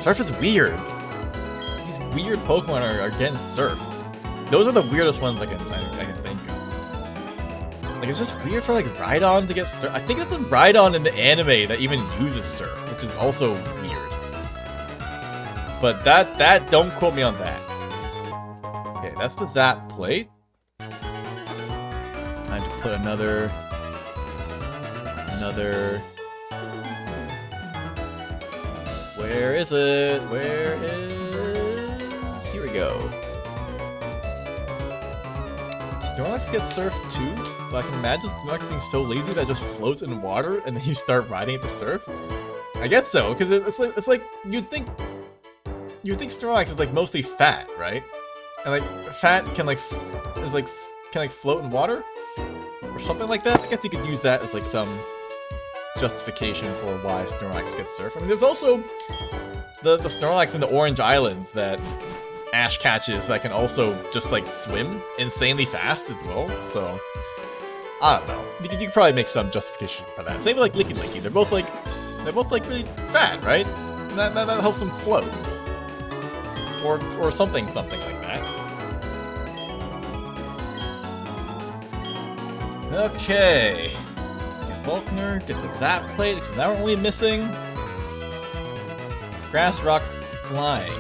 Speaker 1: is weird. Weird Pokemon are getting Surf. Those are the weirdest ones I can think of. Like, it's just weird for like Rhydon to get Surf. I think it's the Rhydon in the anime that even uses Surf, which is also weird. But that don't quote me on that. Okay, that's the Zap plate. Time to put another. Where is it? Where is? Here we go. Snorlax gets Surf too, but I can imagine Snorlax being so lazy that it just floats in water and then you start riding it to Surf. I guess so, because it's like you'd think Snorlax is like mostly fat, right? And like fat can float in water or something like that. I guess you could use that as like some justification for why Snorlax gets Surf. I mean, there's also the Snorlax in the Orange Islands that Ash catches that can also just like swim insanely fast as well. So I don't know. You could probably make some justification for that. Same with like Licky. They're both like really fat, right? And that helps them float, or something like that. Okay. Get Volkner. Get the Zap plate. Because now we're only missing Grass, Rock, Flying.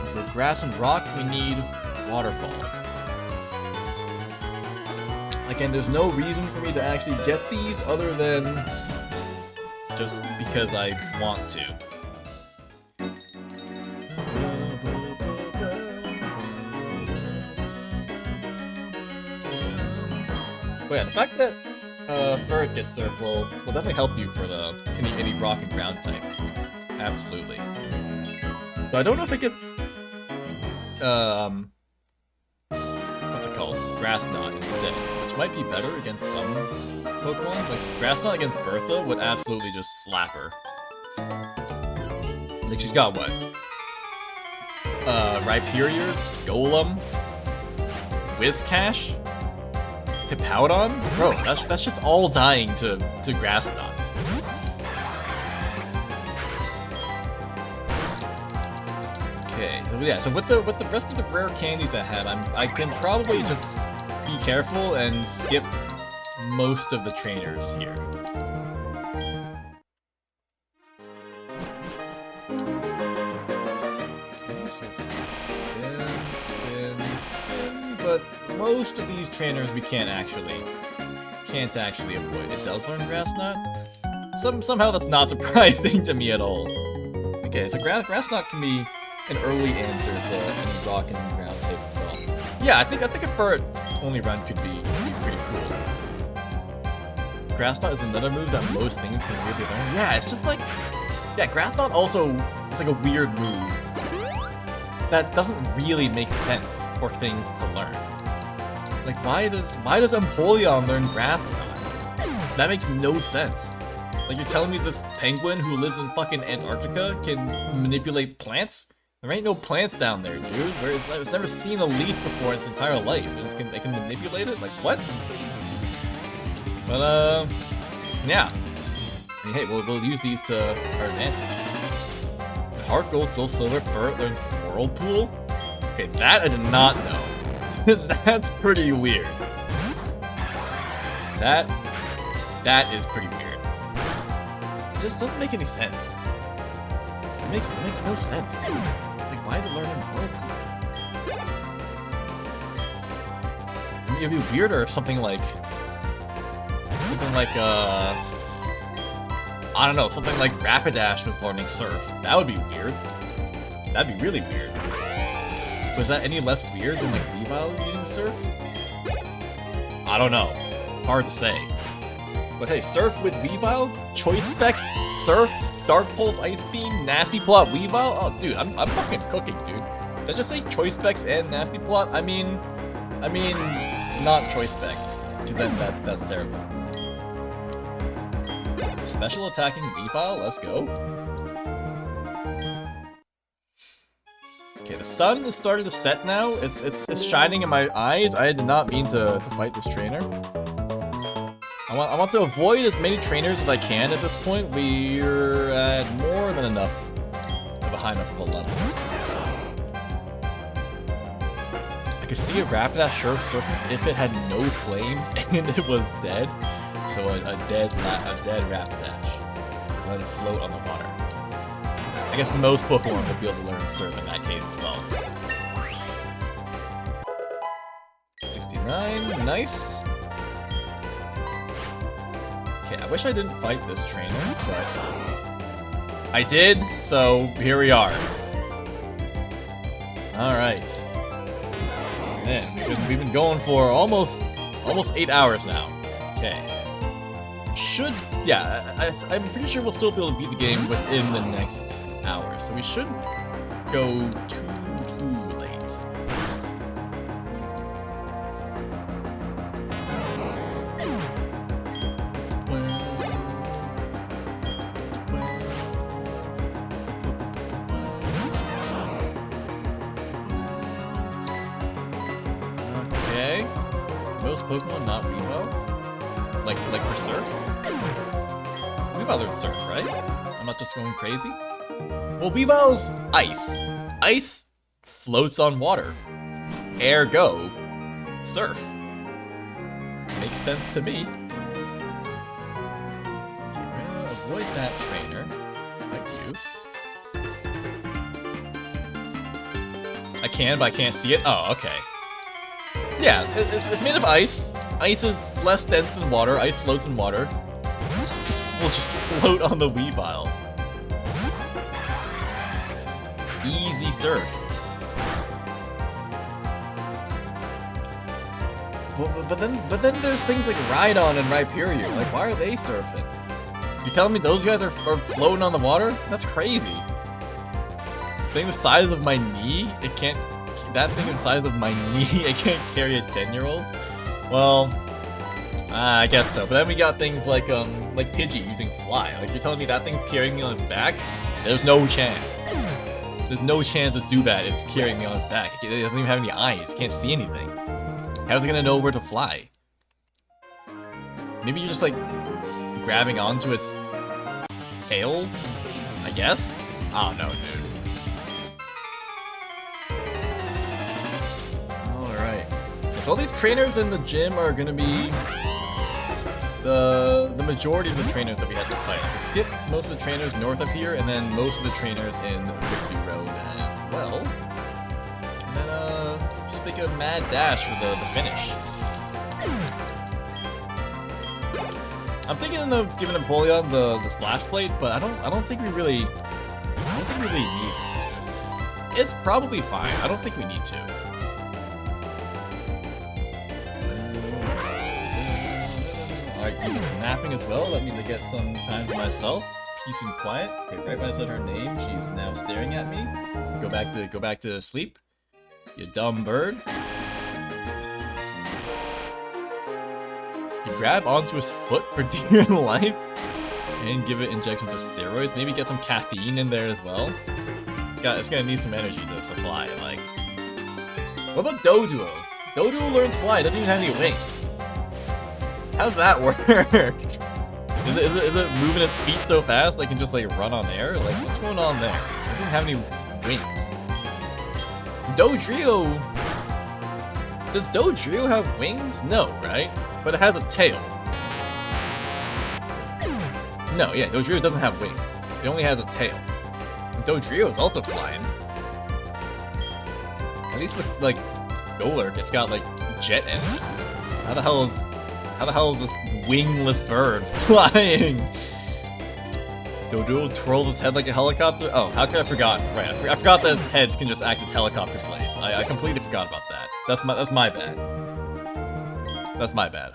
Speaker 1: For Grass and Rock, we need Waterfall. Again, there's no reason for me to actually get these other than just because I want to. But yeah, the fact that Ferret gets Surf will definitely help you for any Rock and Ground type. Absolutely. So I don't know if it gets what's it called? Grass Knot instead, which might be better against some Pokemon. Like Grass Knot against Bertha would absolutely just slap her. Like she's got what? Rhyperior, Golem, Whiscash, Hippowdon? Bro, that shit's all dying to Grass Knot. Okay, yeah, so with the rest of the rare candies I have, I can probably just be careful and skip most of the trainers here. Okay, so spin, but most of these trainers we can't actually avoid. It does learn Grass Knot. Somehow that's not surprising to me at all. Okay, so Grass Knot can be an early answer to any Rock and Ground types as well. Yeah, I think a Ferret only run could be pretty cool. Grass Knot is another move that most things can really learn. Yeah, it's just like, yeah, Grass Knot also is like a weird move that doesn't really make sense for things to learn. Like, why does Empoleon learn Grass Knot? That makes no sense. Like, you're telling me this penguin who lives in fucking Antarctica can manipulate plants? There ain't no plants down there, dude. It's never seen a leaf before its entire life, and it can manipulate it? Like, what? But, yeah. I mean, hey, we'll use these to our advantage. Heart Gold, Soul Silver, Ferret learns Whirlpool? Okay, that I did not know. That's pretty weird. That is pretty weird. just doesn't make any sense. It makes no sense, dude. Like, why is it learning whirlpool? I mean, it'd be weirder if something like, I don't know, something like Rapidash was learning Surf. That would be weird. That'd be really weird. Was that any less weird than like Weavile using Surf? I don't know. Hard to say. But hey, Surf with Weavile, Choice Specs, Surf, Dark Pulse, Ice Beam, Nasty Plot, Weavile. Oh, dude, I'm fucking cooking, dude. Did I just say Choice Specs and Nasty Plot? I mean, not Choice Specs, because then that's terrible. Special attacking Weavile, let's go. Okay, the sun is starting to set now. It's shining in my eyes. I did not mean to fight this trainer. I want to avoid as many trainers as I can at this point. We're at more than enough of a high enough of a level. I could see a Rapidash surf if it had no flames and it was dead. So a dead Rapidash. Let it float on the water. I guess most Pokemon would be able to learn Surf in that case as well. 69, nice. Okay, I wish I didn't fight this trainer, but I did, so here we are. Alright. Man, we've been going for almost 8 hours now. Okay. I'm pretty sure we'll still be able to beat the game within the next hour, so we shouldn't go too late. Okay. Most Pokemon not Weavile? Like for Surf? Weavile learns Surf, right? I'm not just going crazy? Well, Weavile's Ice. Ice floats on water. Ergo, Surf. Makes sense to me. Okay, we're gonna avoid that trainer. Like you. I can, but I can't see it. Oh, okay. Yeah, it's made of ice. Ice is less dense than water. Ice floats in water. We'll just float on the Weavile. Easy Surf. But then there's things like Rhydon and Rhyperior. Like, why are they surfing? You telling me those guys are floating on the water? That's crazy. Thing the size of my knee, it can't. That thing the size of my knee, it can't carry a 10-year-old. Well, I guess so. But then we got things like Pidgey using Fly. Like, you're telling me that thing's carrying me on its back? There's no chance. There's no chance it's Zubat is carrying me on its back. It doesn't even have any eyes. It can't see anything. How's it gonna know where to fly? Maybe you're just like grabbing onto its tails? I guess? I don't know, dude. Alright. So all these trainers in the gym are gonna be the majority of the trainers that we had to fight. We skipped most of the trainers north of here, and then most of the trainers in Victory Road as well. And then just make a mad dash for the finish. I'm thinking of giving Empoleon the Splash Blade, but I don't think we really need to. It's probably fine. I don't think we need to. Alright, Demon's napping as well. That means I get some time to myself. Peace and quiet. Okay, right when I said her name, she's now staring at me. Go back to sleep. You dumb bird. You grab onto his foot for dear life and give it injections of steroids. Maybe get some caffeine in there as well. It's gonna need some energy to fly. Like, what about Doduo? Doduo learns fly. Doesn't even have any wings. How's that work? Is it moving its feet so fast they can just like run on air? Like, what's going on there? It doesn't have any wings. Dodrio. Does Dodrio have wings? No, right? But it has a tail. No, yeah, Dodrio doesn't have wings. It only has a tail. And Dodrio is also flying. At least with, like, Golurk, it's got, like, jet engines. How the hell is this wingless bird flying? Dodrio twirls his head like a helicopter? Oh, how could I forgot? Right, I forgot that his heads can just act as helicopter blades. I completely forgot about that. That's my bad. That's my bad.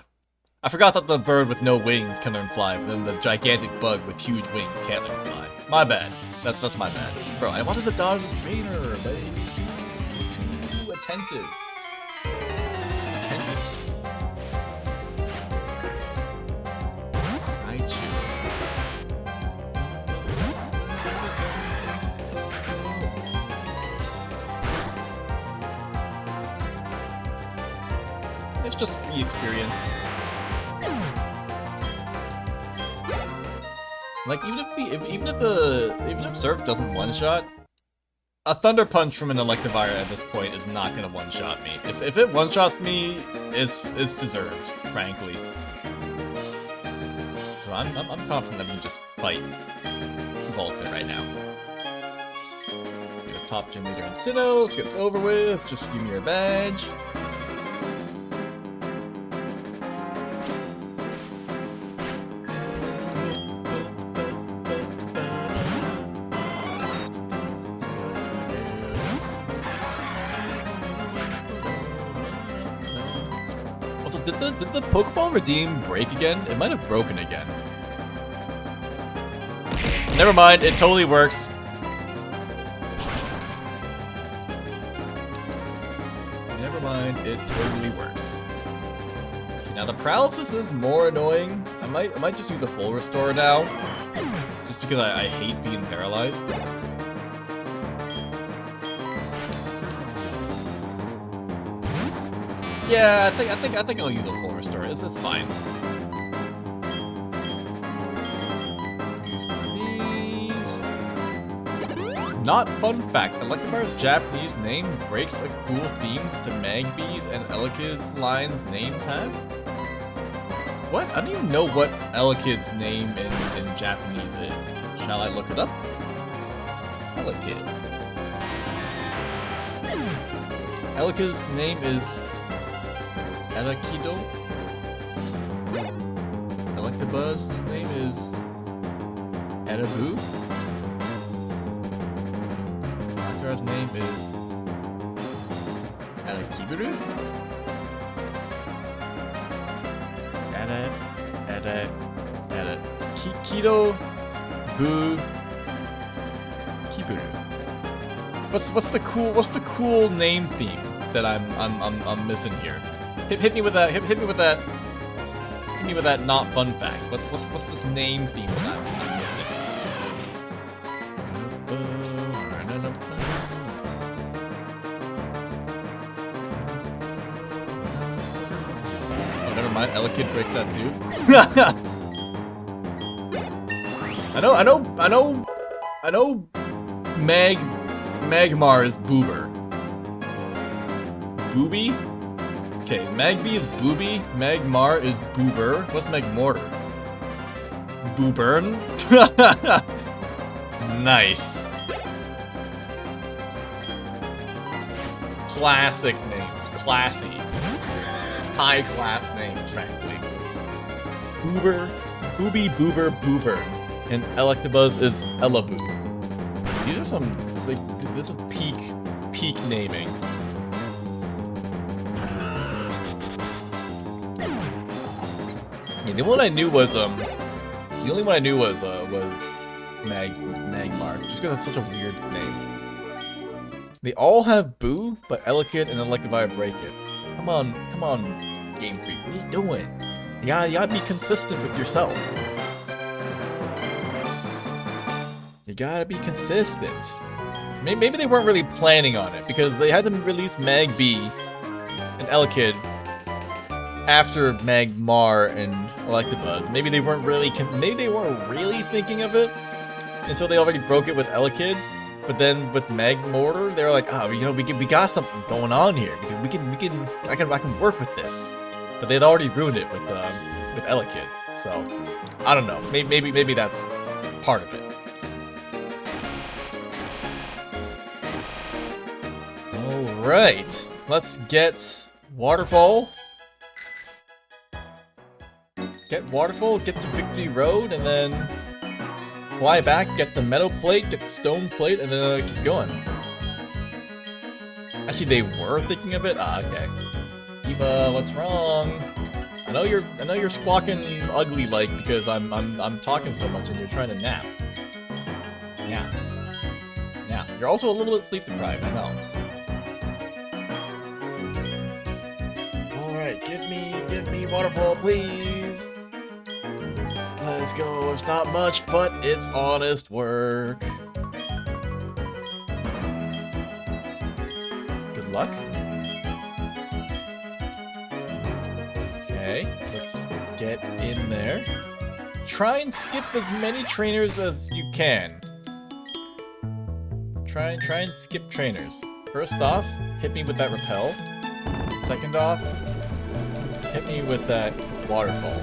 Speaker 1: I forgot that the bird with no wings can learn fly, but then the gigantic bug with huge wings can't learn fly. My bad. That's my bad. Bro, I wanted to dodge this trainer, but he's too attentive. Raichu. It's just free experience. Like even if Surf doesn't one-shot, a Thunder Punch from an Electivire at this point is not gonna one-shot me. If it one-shots me, it's deserved, frankly. So I'm confident that we can just fight Volta right now. Get a top gym leader in Sinnoh, let's get this over with, let's just give me your badge. Also, did the Pokeball Redeem break again? It might have broken again. Never mind, it totally works. Never mind, it totally works. Okay, now the paralysis is more annoying. I might just use the full restore now, just because I hate being paralyzed. Yeah, I think I'll use a full restore. It's fine. Not fun fact, Electivire's Japanese name breaks a cool theme that the Magby's and Elekid's lines names have? What? I don't even know what Elekid's name in Japanese is. Shall I look it up? Elekid. Elekid's name is Elekido. Electabuzz, his name is Erebu. His name is Elekiburu. Kido Bu Kiburu. What's the cool name theme that I'm missing here? Hit me with that. Hit me with that. Hit me with that. Not fun fact. What's this name theme that I'm missing? Oh, never mind. Elekid breaks that too. I know. Magmar is Boober. Booby? Okay, Magby is Booby, Magmar is Boober. What's Magmortar? Boobern? Nice. Classic names. Classy. High class names, frankly. Boober, Booby, Boober, Boobern. And Electabuzz is Elaboo. These are some, like, this is peak naming. Yeah, the only one I knew was Magmar, just because it's such a weird name. They all have Boo, but Elekid and Electivire break it. Come on, Game Freak, what are you doing? You gotta be consistent with yourself. You gotta be consistent. Maybe they weren't really planning on it, because they had to release Magby and Elekid after Magmar and Electabuzz. Maybe they weren't really thinking of it, and so they already broke it with Elekid. But then with Magmortar, they were like, oh, you know, we got something going on here because I can work with this. But they'd already ruined it with Elekid. So, I don't know. Maybe that's part of it. Alright, let's get Waterfall. Get Waterfall, get to Victory Road, and then fly back, get the metal plate, get the stone plate, and then keep going. Actually, they were thinking of it? Ah, okay. Eva, what's wrong? I know you're squawking ugly like because I'm talking so much and you're trying to nap. Yeah. Yeah. You're also a little bit sleep deprived, I know. Alright, give me Waterfall, please. Let's go. It's not much, but it's honest work. Good luck. Okay, let's get in there. Try and skip as many trainers as you can. Try and skip trainers. First off, hit me with that repel. Second off, hit me with that waterfall.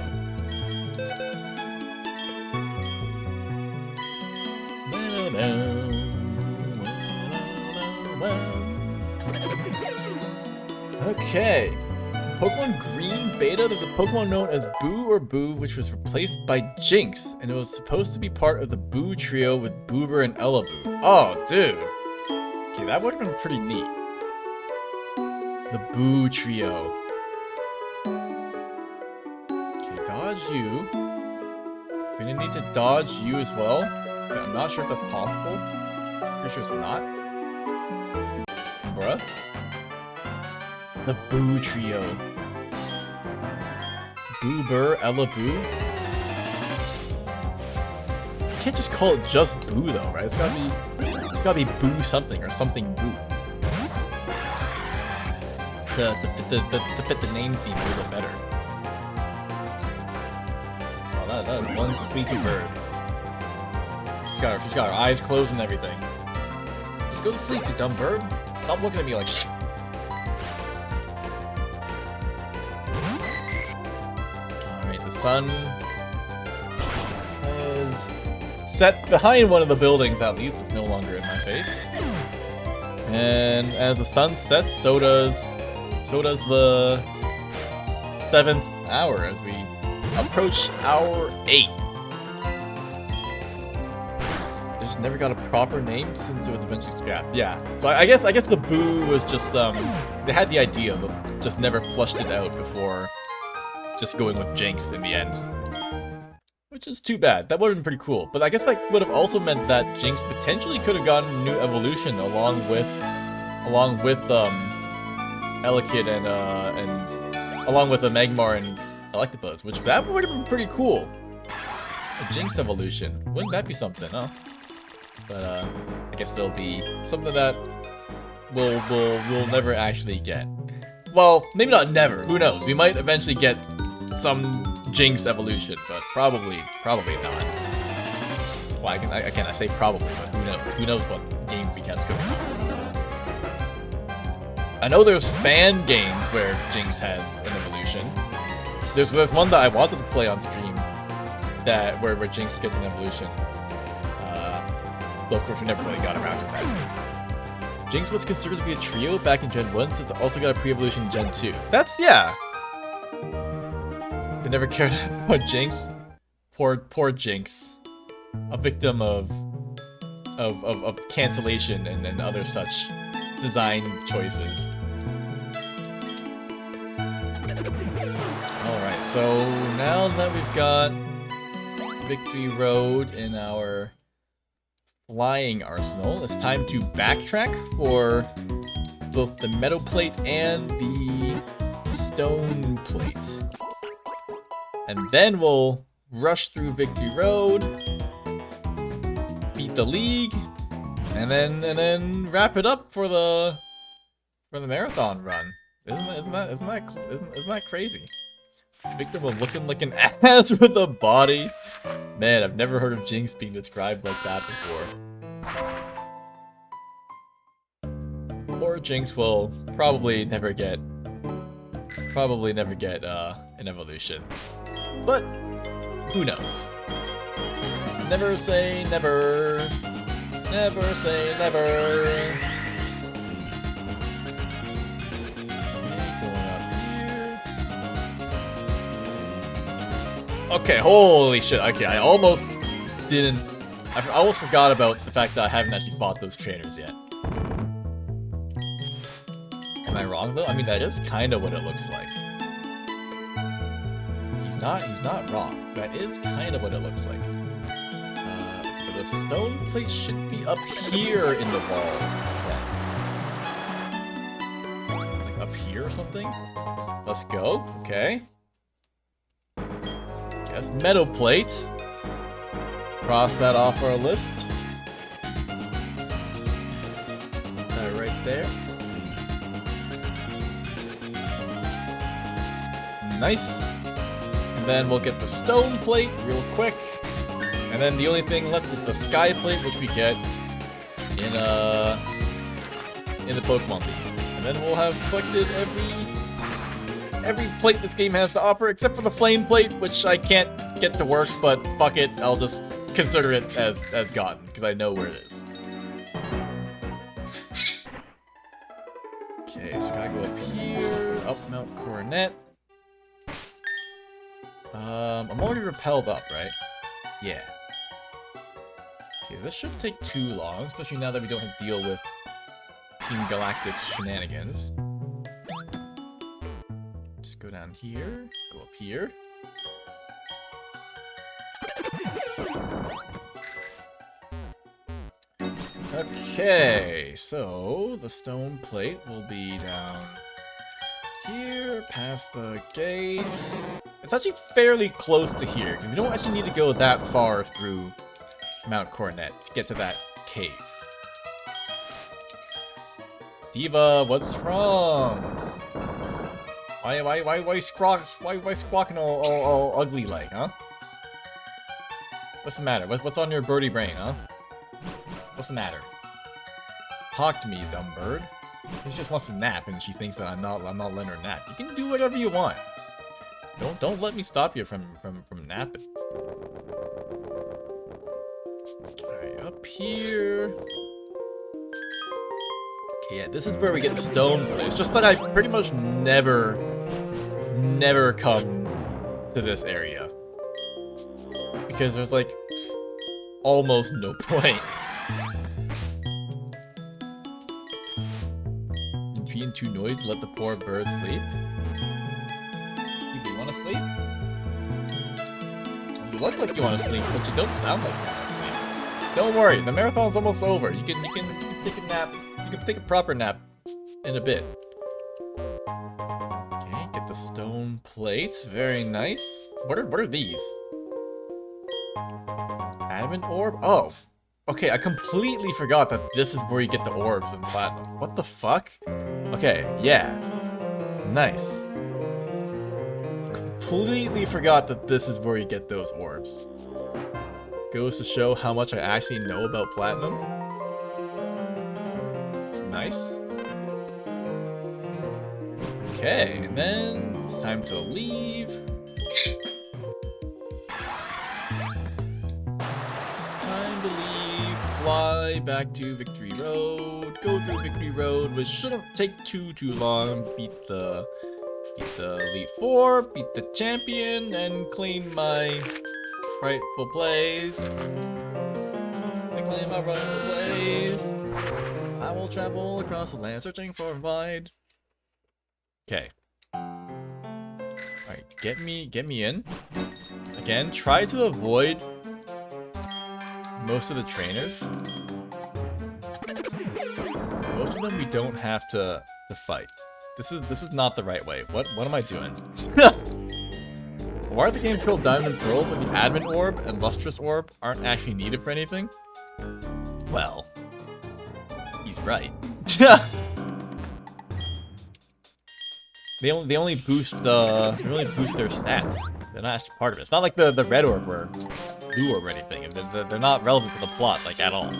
Speaker 1: Okay. Pokemon Green Beta, there's a Pokemon known as Boo or Boo, which was replaced by Jinx, and it was supposed to be part of the Boo trio with Boober and Elaboo. Oh, dude. Okay, that would have been pretty neat. The Boo trio. Okay, dodge you. We're gonna need to dodge you as well. Okay, I'm not sure if that's possible. Pretty sure it's not. Bruh. The Boo trio. Boober, Elaboo. You can't just call it just Boo though, right? It's gotta be Boo something or something Boo. To fit the name theme a little bit better. Oh, that is one sleepy bird. She's got her eyes closed and everything. Just go to sleep, you dumb bird. Stop looking at me like that. Alright, the sun is set behind one of the buildings, at least. It's no longer in my face. And as the sun sets, so does the 7th hour as we approach hour 8. Just never got a proper name since it was eventually scrapped. Yeah, so I guess the Boo was just they had the idea but just never flushed it out before just going with Jinx in the end, which is too bad. That would have been pretty cool, but I guess that would have also meant that Jinx potentially could have gotten a new evolution along with Elekid and along with a Magmar and Electabuzz, which that would have been pretty cool. A Jinx evolution, wouldn't that be something, huh? But I guess there'll be something that we'll never actually get. Well, maybe not never. Who knows? We might eventually get some Jinx evolution, but probably not. Well, I can't say probably, but who knows? Who knows what game Freecast could be. I know there's fan games where Jinx has an evolution. There's one that I wanted to play on stream where Jinx gets an evolution. But of course we never really got around to that. Jinx was considered to be a trio back in Gen 1, so it's also got a pre-evolution in Gen 2. That's, yeah! They never cared about Jinx. Poor Jinx. A victim of cancellation and other such design choices. Alright, so now that we've got Victory Road in our flying arsenal, it's time to backtrack for both the metal plate and the stone plate. And then we'll rush through Victory Road, beat the league, and then wrap it up for the marathon run. Isn't that crazy? Victor will looking like an ass with a body. Man, I've never heard of Jinx being described like that before. Poor Jinx will probably never get an evolution. But Who knows? Never say never. Never say never. Okay, going up here. Okay, holy shit. Okay, I almost didn't... I almost forgot about the fact that I haven't actually fought those trainers yet. Am I wrong though? I mean, that is kind of what it looks like. He's not wrong. That is kind of what it looks like. So the stone plate should be up here in the wall. Yeah. Like up here or something? Let's go. Okay. Yes, metal plate. Cross that off our list. That right there. Nice. And then we'll get the stone plate real quick. And then the only thing left is the sky plate, which we get in the Pokemon League. And then we'll have collected every plate this game has to offer, except for the flame plate, which I can't get to work, but fuck it, I'll just consider it as gotten, because I know where it is. Okay, so gotta go up here, up Mount Coronet. I'm already repelled up, right? Yeah. Okay, this shouldn't take too long, especially now that we don't have to deal with Team Galactic's shenanigans. Just go down here, go up here. Okay, so the stone plate will be down here, past the gate. It's actually fairly close to here, because we don't actually need to go that far through Mount Coronet to get to that cave. Diva, what's wrong? Why squawking all ugly like, huh? What's the matter? What's on your birdie brain, huh? What's the matter? Talk to me, you dumb bird. She just wants to nap, and she thinks that I'm not letting her nap. You can do whatever you want. Don't let me stop you from napping. Alright, up here. Okay, yeah, this is where we get the stone plate. It's just that I pretty much never come to this area. Because there's like almost no point. Being too noisy to let the poor bird sleep. Do you want to sleep? You look like you want to sleep, but you don't sound like you want to sleep. Don't worry, the marathon's almost over. You can take a nap. You can take a proper nap in a bit. Okay, get the stone plate. Very nice. What are these? Adamant orb? Oh. Okay, I completely forgot that this is where you get the orbs in Platinum. What the fuck? Okay, yeah. Nice. Completely forgot that this is where you get those orbs. Goes to show how much I actually know about Platinum. Nice. Okay, and then it's time to leave. Fly back to Victory Road, go through Victory Road, which shouldn't take too long. Beat the Elite Four, beat the champion, and claim my rightful place. I will travel across the land, searching far and wide. Okay. Alright, get me in. Again, try to avoid most of the trainers. Most of them we don't have to fight. This is not the right way. What am I doing? Why are the games called Diamond and Pearl, but the Adamant Orb and Lustrous Orb aren't actually needed for anything? Well, he's right. They only boost their stats. They're not actually part of it. It's not like the Red Orb or Blue Orb or anything, and they're not relevant to the plot, like, at all.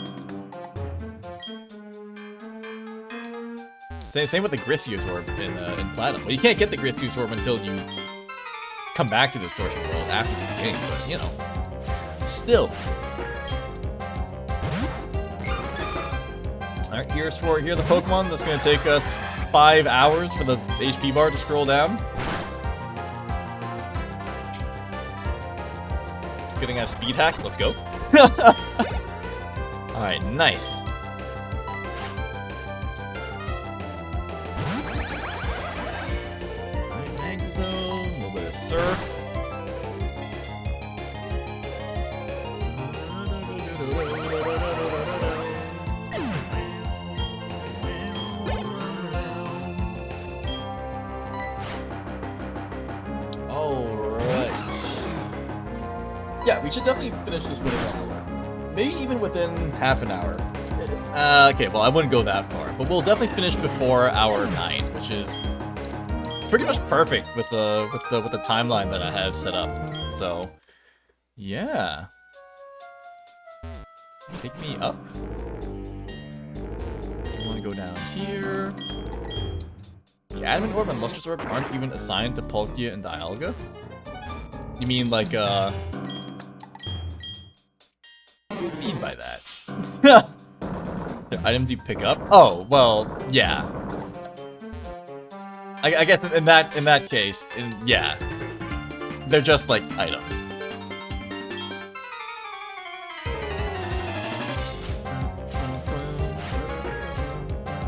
Speaker 1: Same with the Grisius Orb in Platinum. Well, you can't get the Grisius Orb until you come back to Distortion World after the game, but you know, still. Alright, here are the Pokemon. That's going to take us 5 hours for the HP bar to scroll down. Getting a speed hack. Let's go. Alright, nice. Alright, Mag Zone, a little bit of Surf. Yeah, we should definitely finish this within an hour. Maybe even within half an hour. Okay, well, I wouldn't go that far, but we'll definitely finish before hour 9, which is pretty much perfect with the timeline that I have set up. So, yeah. Pick me up. I want to go down here. The Adamant Orb and Lustrous Orb aren't even assigned to Palkia and Dialga? You mean like, what do you mean by that? The items you pick up? Oh, well, yeah. I guess in that case, yeah. They're just like items.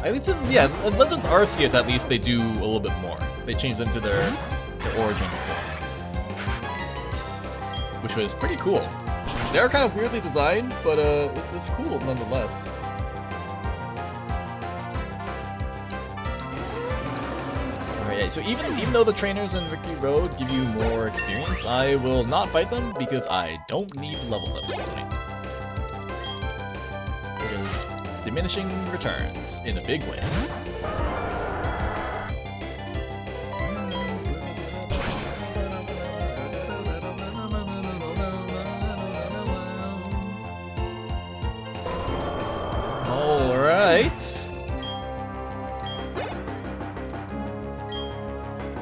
Speaker 1: At least in Legends Arceus, at least they do a little bit more. They change them to their origin form, which was pretty cool. They are kind of weirdly designed, but it's cool nonetheless. Alright, so even though the trainers in Victory Road give you more experience, I will not fight them because I don't need levels at this point. Because diminishing returns in a big way. Alright.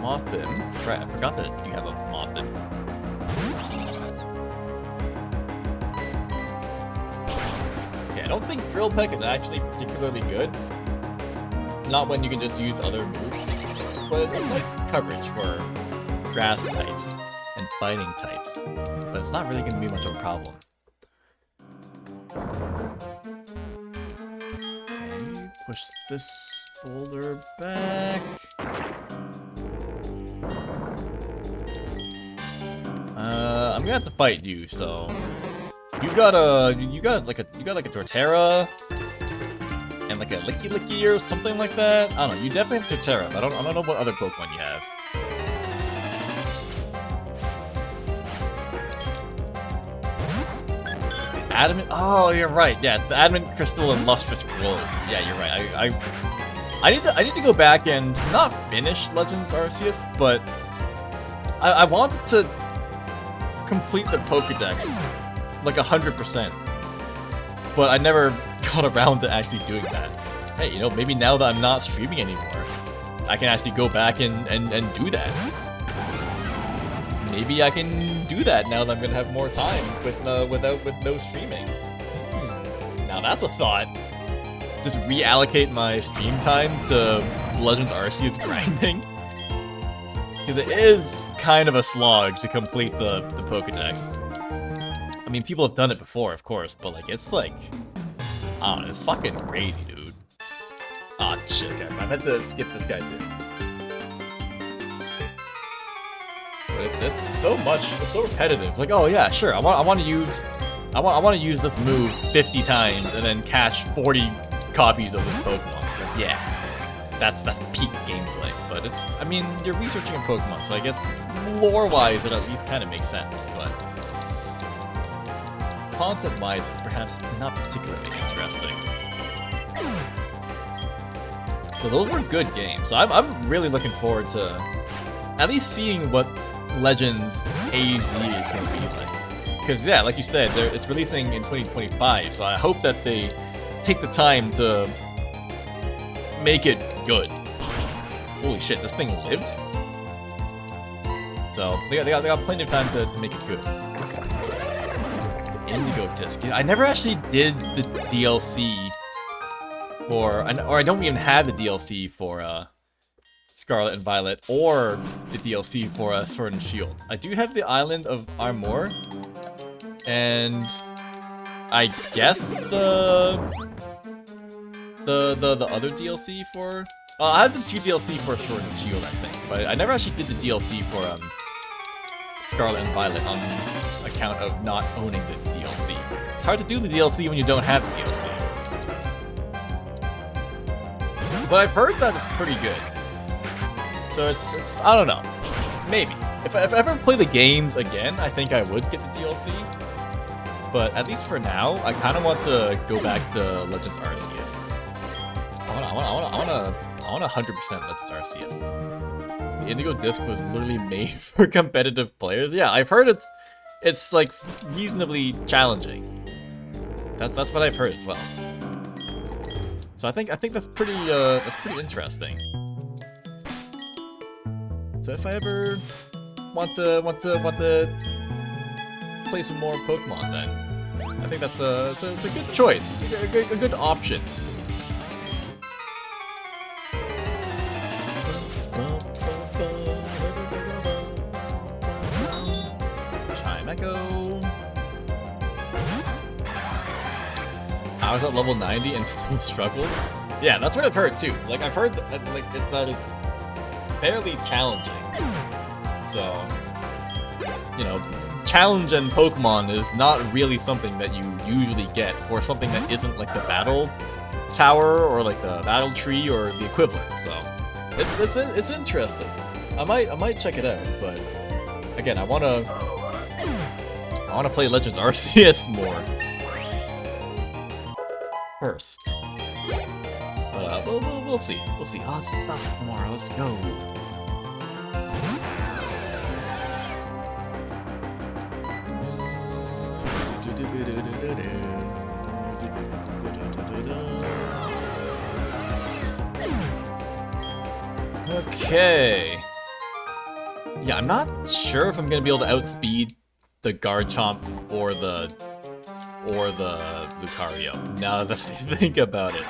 Speaker 1: Mothbin. Right, I forgot that you have a Mothbin. I don't think Drill Peck is actually particularly good. Not when you can just use other moves. But it's nice coverage for grass types and fighting types. But it's not really going to be much of a problem. Okay, push this boulder back. I'm gonna have to fight you, so you got like a Torterra and like a Licky or something like that. I don't know. You definitely have Torterra. But I don't know what other Pokemon you have. The Adamant. Oh, you're right. Yeah, the Adamant Crystal and Lustrous Gold. Yeah, you're right. I need to go back and not finish Legends Arceus, but I wanted to complete the Pokédex like 100%, but I never got around to actually doing that. Hey, you know, maybe now that I'm not streaming anymore, I can actually go back and do that. Maybe I can do that now that I'm gonna have more time with no streaming. Now that's a thought. Just reallocate my stream time to Legends Arceus grinding. Because it is kind of a slog to complete the Pokédex. I mean, people have done it before, of course, but like, it's like, I don't know, it's fucking crazy, dude. Ah, shit, okay, I meant to skip this guy too. But it's so much, it's so repetitive. Like, oh yeah, sure, I want to use this move 50 times and then catch 40 copies of this Pokemon. Like, yeah. That's peak gameplay, but it's, I mean, you're researching a Pokemon, so I guess lore-wise it at least kind of makes sense, but content-wise it's perhaps not particularly interesting. But those were good games, so I'm really looking forward to at least seeing what Legends AZ is going to be like. Because yeah, like you said, it's releasing in 2025, so I hope that they take the time to make it good. Holy shit, this thing lived? So they got plenty of time to make it good. Indigo disc. I never actually did the DLC for, or I don't even have the DLC for Scarlet and Violet, or the DLC for Sword and Shield. I do have the Island of Armor, and I guess the other DLC for. I have the 2 DLC for Sword and Shield, I think, but I never actually did the DLC for Scarlet and Violet on account of not owning the DLC. It's hard to do the DLC when you don't have the DLC. But I've heard that it's pretty good. So it's I don't know. Maybe. If I ever play the games again, I think I would get the DLC. But at least for now, I kind of want to go back to Legends Arceus. I want 100% Legends Arceus. The Indigo Disc was literally made for competitive players. Yeah, I've heard it's like reasonably challenging. That's what I've heard as well. So I think that's pretty interesting. So if I ever want to play some more Pokemon, then I think that's a good choice, a good option. I was at level 90 and still struggled. Yeah, that's what I've heard too. Like I've heard that it's fairly challenging. So, you know, challenge and Pokemon is not really something that you usually get for something that isn't like the battle tower or like the battle tree or the equivalent. So, it's interesting. I might check it out, but again, I wanna play Legends Arceus more first. But we'll see. We'll see. Oh, it's dusk tomorrow. Let's go. Okay. Yeah, I'm not sure if I'm gonna be able to outspeed the Garchomp or the Lucario, now that I think about it.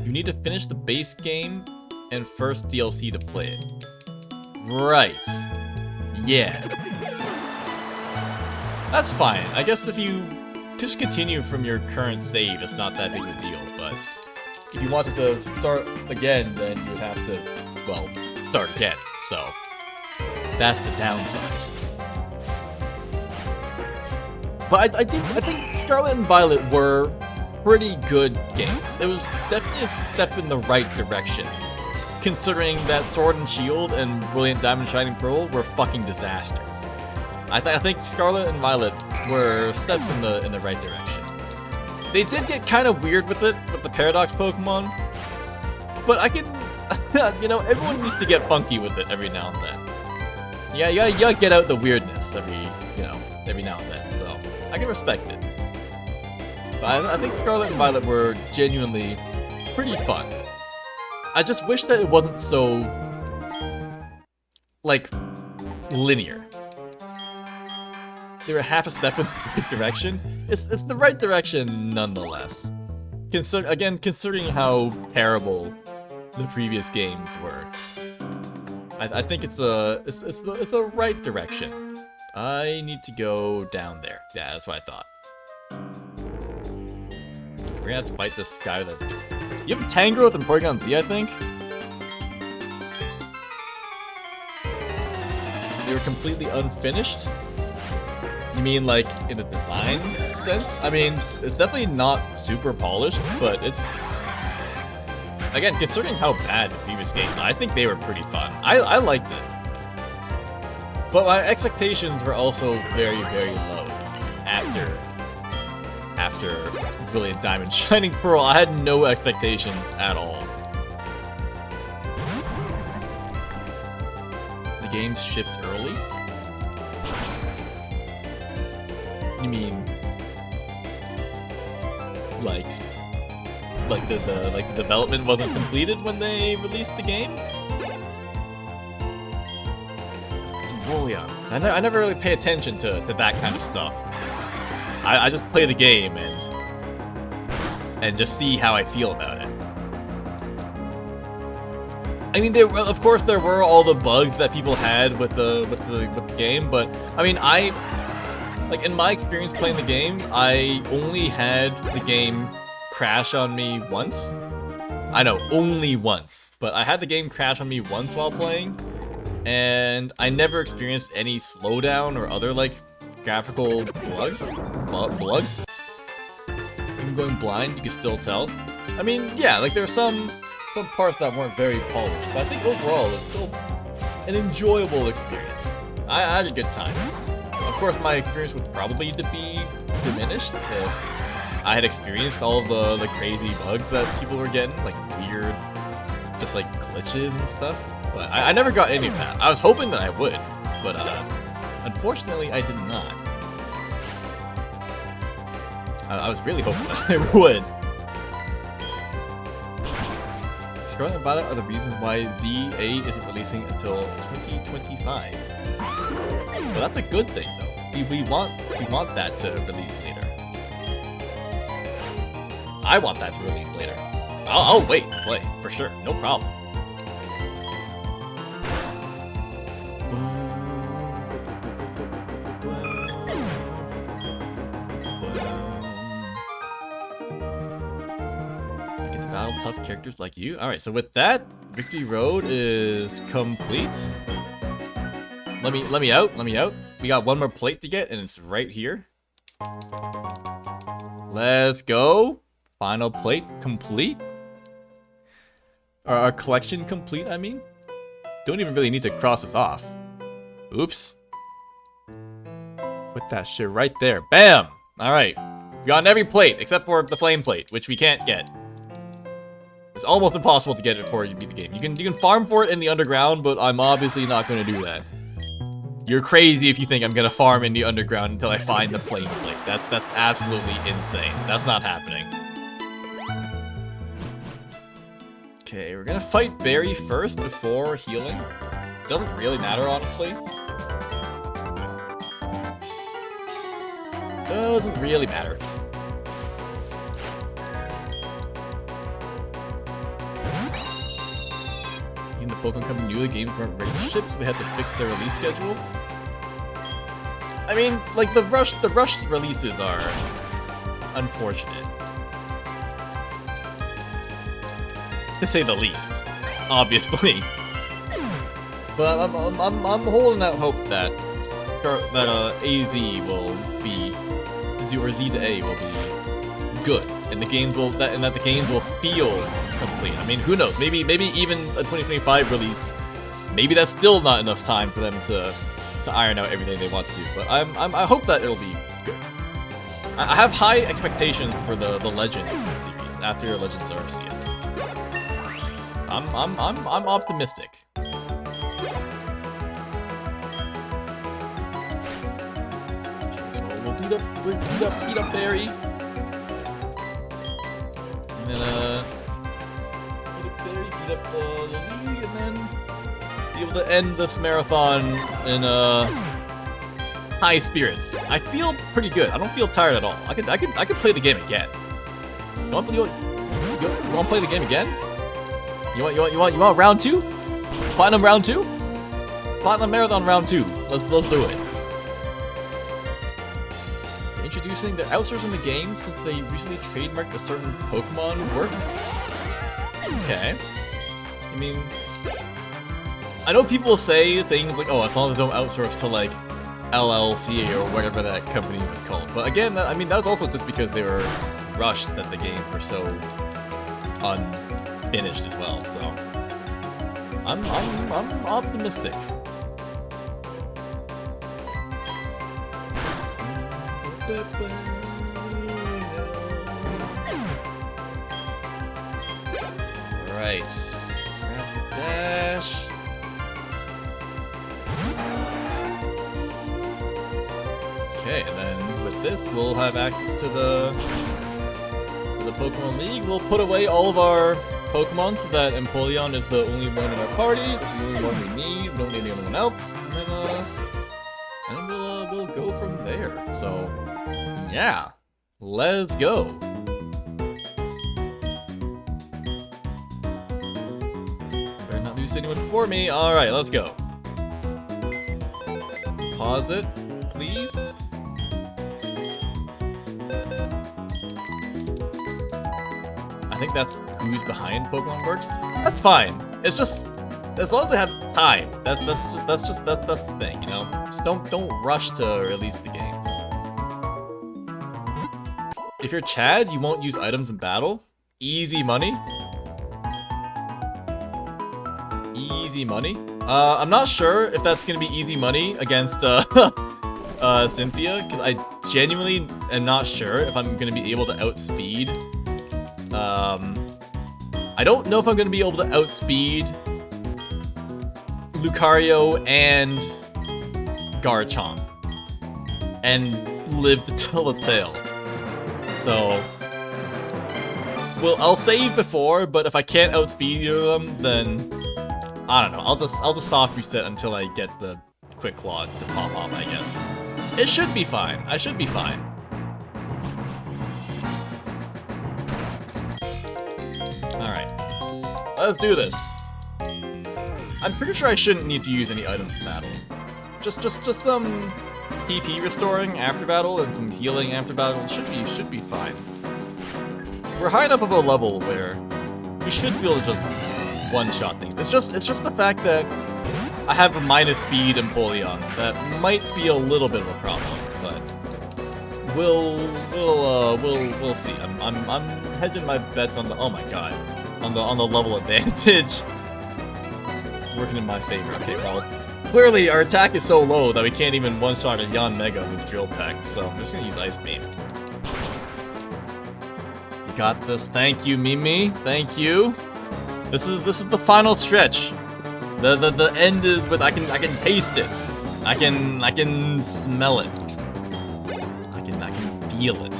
Speaker 1: You need to finish the base game and first DLC to play it. Right. Yeah. That's fine. I guess if you just continue from your current save, it's not that big of a deal, but if you wanted to start again, then you'd have to, well, start again, so that's the downside. But I think Scarlet and Violet were pretty good games. It was definitely a step in the right direction, considering that Sword and Shield and Brilliant Diamond Shining Pearl were fucking disasters. I think Scarlet and Violet were steps in the right direction. They did get kind of weird with it, with the Paradox Pokemon, but I can, you know, everyone needs to get funky with it every now and then. Yeah, you gotta get out the weirdness every now and then, so I can respect it. But I think Scarlet and Violet were genuinely pretty fun. I just wish that it wasn't so, like, linear. They were half a step in the right direction. It's the right direction nonetheless. Considering how terrible the previous games were, I think it's the right direction. I need to go down there. Yeah, that's what I thought. We're gonna have to fight this guy that. You have Tangrowth and Porygon Z, I think. They were completely unfinished. You mean like in a design sense? I mean, it's definitely not super polished, but it's, again, considering how bad the previous game, I think they were pretty fun. I liked it. But my expectations were also very, very low after Brilliant Diamond Shining Pearl. I had no expectations at all. The game's shipped early? You mean like the development wasn't completed when they released the game? It's Rollia. I never really pay attention to that kind of stuff. I just play the game and just see how I feel about it. I mean, of course there were all the bugs that people had with the game, but I mean, like in my experience playing the game, I only had the game crash on me once. I know, only once, but I had the game crash on me once while playing, and I never experienced any slowdown or other like graphical bugs. Even going blind, you can still tell. I mean, yeah, like there's some parts that weren't very polished, but I think overall it's still an enjoyable experience. I had a good time. Of course, my experience would probably be diminished if I had experienced all of the crazy bugs that people were getting, like weird, just like glitches and stuff. But I never got any of that. I was hoping that I would, but unfortunately I did not. I was really hoping that I would. Scarlet and Violet are the reasons why ZA isn't releasing until 2025. But that's a good thing, though. We want that to release later. I want that to release later. I'll wait to play for sure, no problem. Tough characters like you. Alright, so with that, Victory Road is complete. Let me out. We got one more plate to get, and it's right here. Let's go. Final plate complete. Our collection complete, I mean. Don't even really need to cross this off. Oops. Put that shit right there. Bam! Alright. We got every plate, except for the flame plate, which we can't get. It's almost impossible to get it before you beat the game. You can farm for it in the underground, but I'm obviously not going to do that. You're crazy if you think I'm going to farm in the underground until I find the flame plate. That's absolutely insane. That's not happening. Okay, we're going to fight Barry first before healing. Doesn't really matter, honestly. Doesn't really matter. The Pokemon Company knew the games weren't ready to ship, so they had to fix their release schedule. I mean, like the rushed releases are unfortunate, to say the least. Obviously, but I'm holding out hope that AZ will be Z to A will be good, and the games will that the games will feel complete. I mean, who knows? Maybe even a 2025 release, maybe that's still not enough time for them to iron out everything they want to do. But I hope that it'll be good. I have high expectations for the Legends series after Legends Arceus. I'm optimistic. We'll beat up Barry. And then beat up the league, and then be able to end this marathon in high spirits. I feel pretty good. I don't feel tired at all. I could play the game again. You want to play the game again? You want round 2? Platinum round 2? Platinum marathon round 2. Let's do it. Introducing the outsourcing the game since they recently trademarked a certain Pokemon works. Okay. I mean, I know people say things like, oh, as long as they don't outsource to, like, LLC or whatever that company was called. But again, I mean, that was also just because they were rushed that the games were so unfinished as well, so I'm optimistic. Alright. Rapid dash. Okay, and then with this, we'll have access to the Pokemon League. We'll put away all of our Pokemon so that Empoleon is the only one in our party. This is the only one we need. We don't need anyone else. And then we'll go from there. So, yeah. Let's go. Better not lose anyone before me. Alright, let's go. Pause it, please. I think that's who's behind Pokemon Works. That's fine. It's just as long as they have time. That's the thing, you know. Just don't rush to release the games. If you're Chad, you won't use items in battle. Easy money. Easy money. I'm not sure if that's gonna be easy money against Cynthia, because I genuinely am not sure if I'm gonna be able to outspeed. I don't know if I'm gonna be able to outspeed Lucario and Garchomp and live to tell the tale. So, well, I'll save before, but if I can't outspeed either of them, then I don't know. I'll just soft reset until I get the Quick Claw to pop off, I guess. It should be fine. I should be fine. Alright. Let's do this. I'm pretty sure I shouldn't need to use any items in battle. Just some PP restoring after battle and some healing after battle should be fine. We're high enough of a level where we should be able to just one-shot things. It's just the fact that I have a minus speed Empoleon that might be a little bit of a problem, but we'll see. I'm hedging my bets on the on the level advantage working in my favor. Okay, well, clearly our attack is so low that we can't even one-shot a Yanmega with Drill Peck, so I'm just gonna use Ice Beam. You got this. Thank you, Mimi. Thank you. This is the final stretch. The end is, but I can taste it. I can smell it. I can feel it.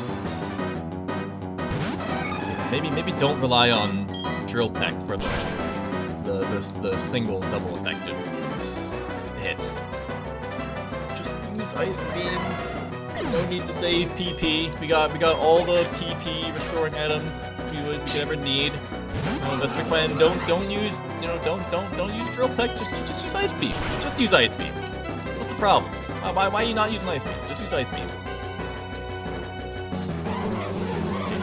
Speaker 1: Maybe don't rely on Drill Peck for the single double effective hits. Just use Ice Beam. No need to save PP. We got all the PP restoring items we could ever need. Vespiquen, don't use Drill Peck. Just use Ice Beam. Just use Ice Beam. What's the problem? Why are you not using Ice Beam? Just use Ice Beam.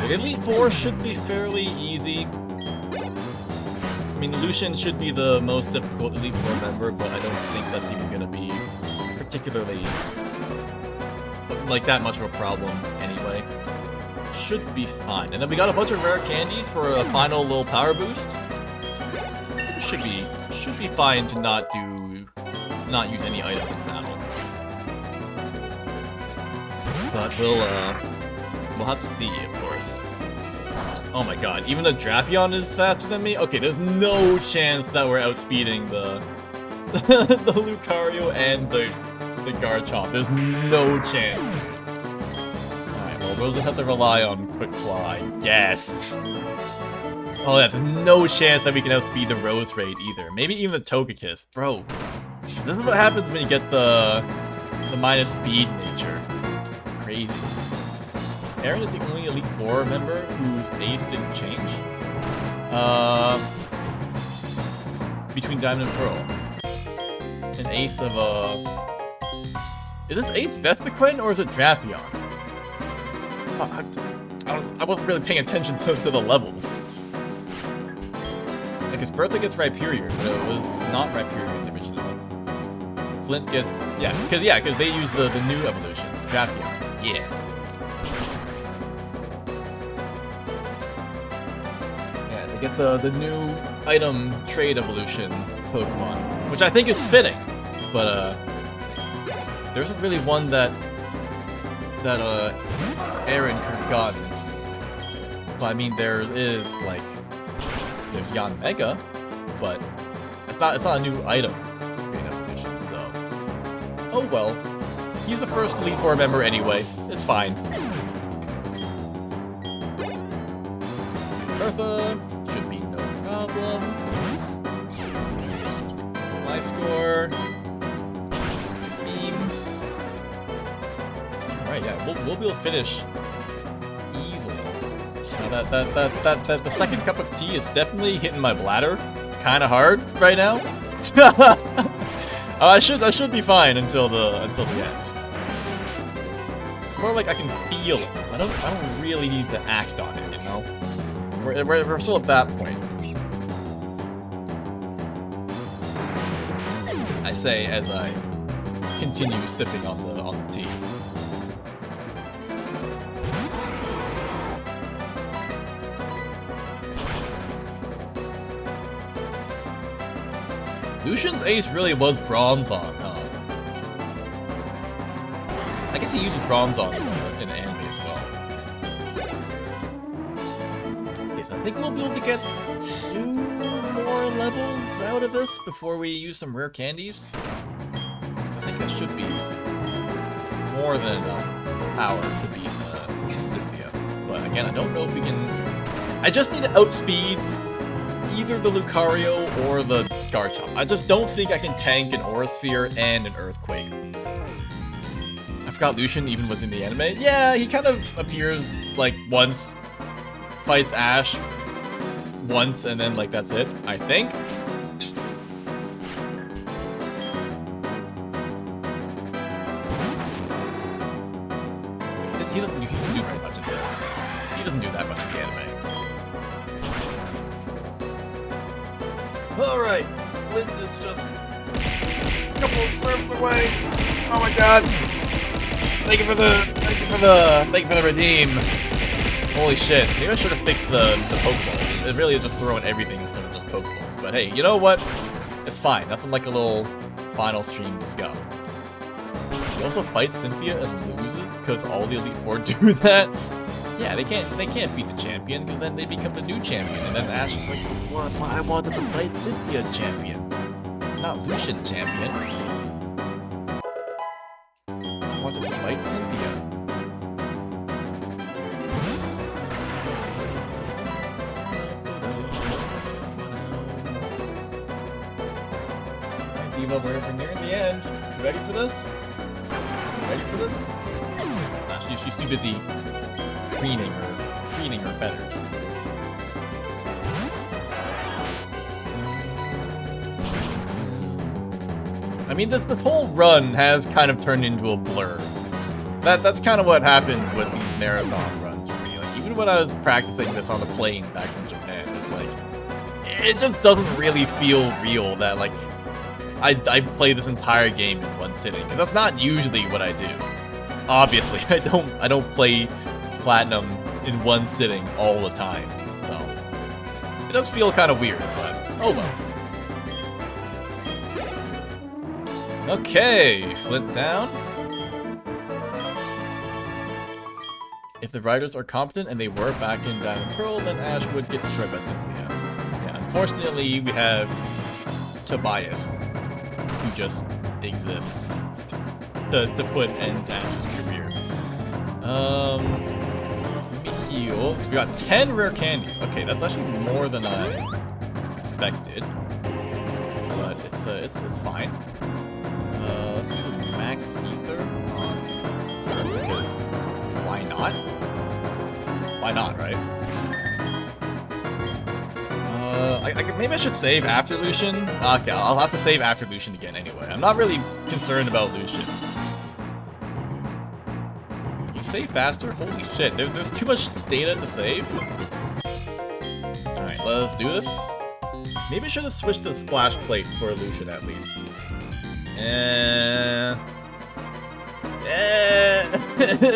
Speaker 1: Okay, Elite Four should be fairly easy. I mean, Lucian should be the most difficult Elite Four member, but I don't think that's even gonna be particularly like that much of a problem anyway. Should be fine. And then we got a bunch of rare candies for a final little power boost. Should be fine to not use any items in battle. But we'll have to see, of course. Oh my god, even a Drapion is faster than me? Okay, there's no chance that we're outspeeding the the Lucario and the Garchomp. There's no chance. Alright, well, we'll just have to rely on Quick Claw, I guess. Oh yeah, there's no chance that we can outspeed the Rose Raid either. Maybe even the Togekiss. Bro, this is what happens when you get the minus speed nature. Crazy. Aaron is the only Elite Four member whose ace didn't change. Between Diamond and Pearl. An ace of is this ace Vespiquen or is it Drapion? I wasn't really paying attention to the levels. Because Bertha gets Rhyperior, but it was not Rhyperior in the original. Flint gets because they use the new evolutions. Drapion. Yeah. Get the new item trade evolution Pokemon, which I think is fitting, but there isn't really one that Aaron could have gotten. Well, I mean there's Yanmega, but it's not a new item trade evolution, so oh well. He's the first Elite Four member anyway. It's fine. Bertha. Should be no problem. My score. Steam. Alright, yeah, we'll be able to finish easily. Now the second cup of tea is definitely hitting my bladder kind of hard right now. I should be fine until the end. It's more like I can feel it. I don't really need to act on it, you know? We're still at that point. I say as I continue sipping on the tea. Lucian's ace really was Bronzon, huh? I guess he uses Bronzon in the anime as well. Okay, so I think we'll be able to get 2 more levels out of this before we use some rare candies. I think that should be more than enough power to beat Cynthia. But again, I don't know if we can... I just need to outspeed either the Lucario or the Garchomp. I just don't think I can tank an Aura Sphere and an Earthquake. I forgot Lucian even was in the anime. Yeah, he kind of appears like once, fights Ash once, and then like that's it, I think. He doesn't do very much in the anime. He doesn't do that much in the anime. Alright, Flint is just a couple of serves away. Oh my god. Thank you for the redeem. Holy shit. Maybe I should have fixed the Pokeballs. It really is just throwing everything instead of just Pokeballs. But hey, you know what? It's fine. Nothing like a little final stream scuff. He also fights Cynthia and loses because all the Elite Four do that. Yeah, they can't beat the champion because then they become the new champion, and then Ash is like, what? I wanted to fight Cynthia champion, not Lucian champion. I wanted to fight Cynthia. Alright, Diva, we're nearing the end. You ready for this? Ready for this? Nah, she's too busy preening her feathers. I mean, this whole run has kind of turned into a blur. That's kind of what happens with these marathon runs for me. Like, even when I was practicing this on the plane back in Japan, it's like, it just doesn't really feel real that, like, I play this entire game in one sitting. And that's not usually what I do. Obviously, I don't play Platinum in one sitting all the time, so it does feel kind of weird, but oh well. Okay, Flint down. If the riders are competent and they were back in Diamond Pearl, then Ash would get destroyed by Cynthia. Yeah, unfortunately, we have Tobias, who just exists to put an end to Ash's career. Let me heal, because we got 10 rare candies. Okay, that's actually more than I expected, but it's fine. Let's use a max ether on Surf, because why not? Why not, right? Maybe I should save after Lucian. Okay, I'll have to save after Lucian again anyway. I'm not really concerned about Lucian. Save faster? Holy shit, there's too much data to save. Alright, let's do this. Maybe I should have switched to the splash plate for Lucian at least.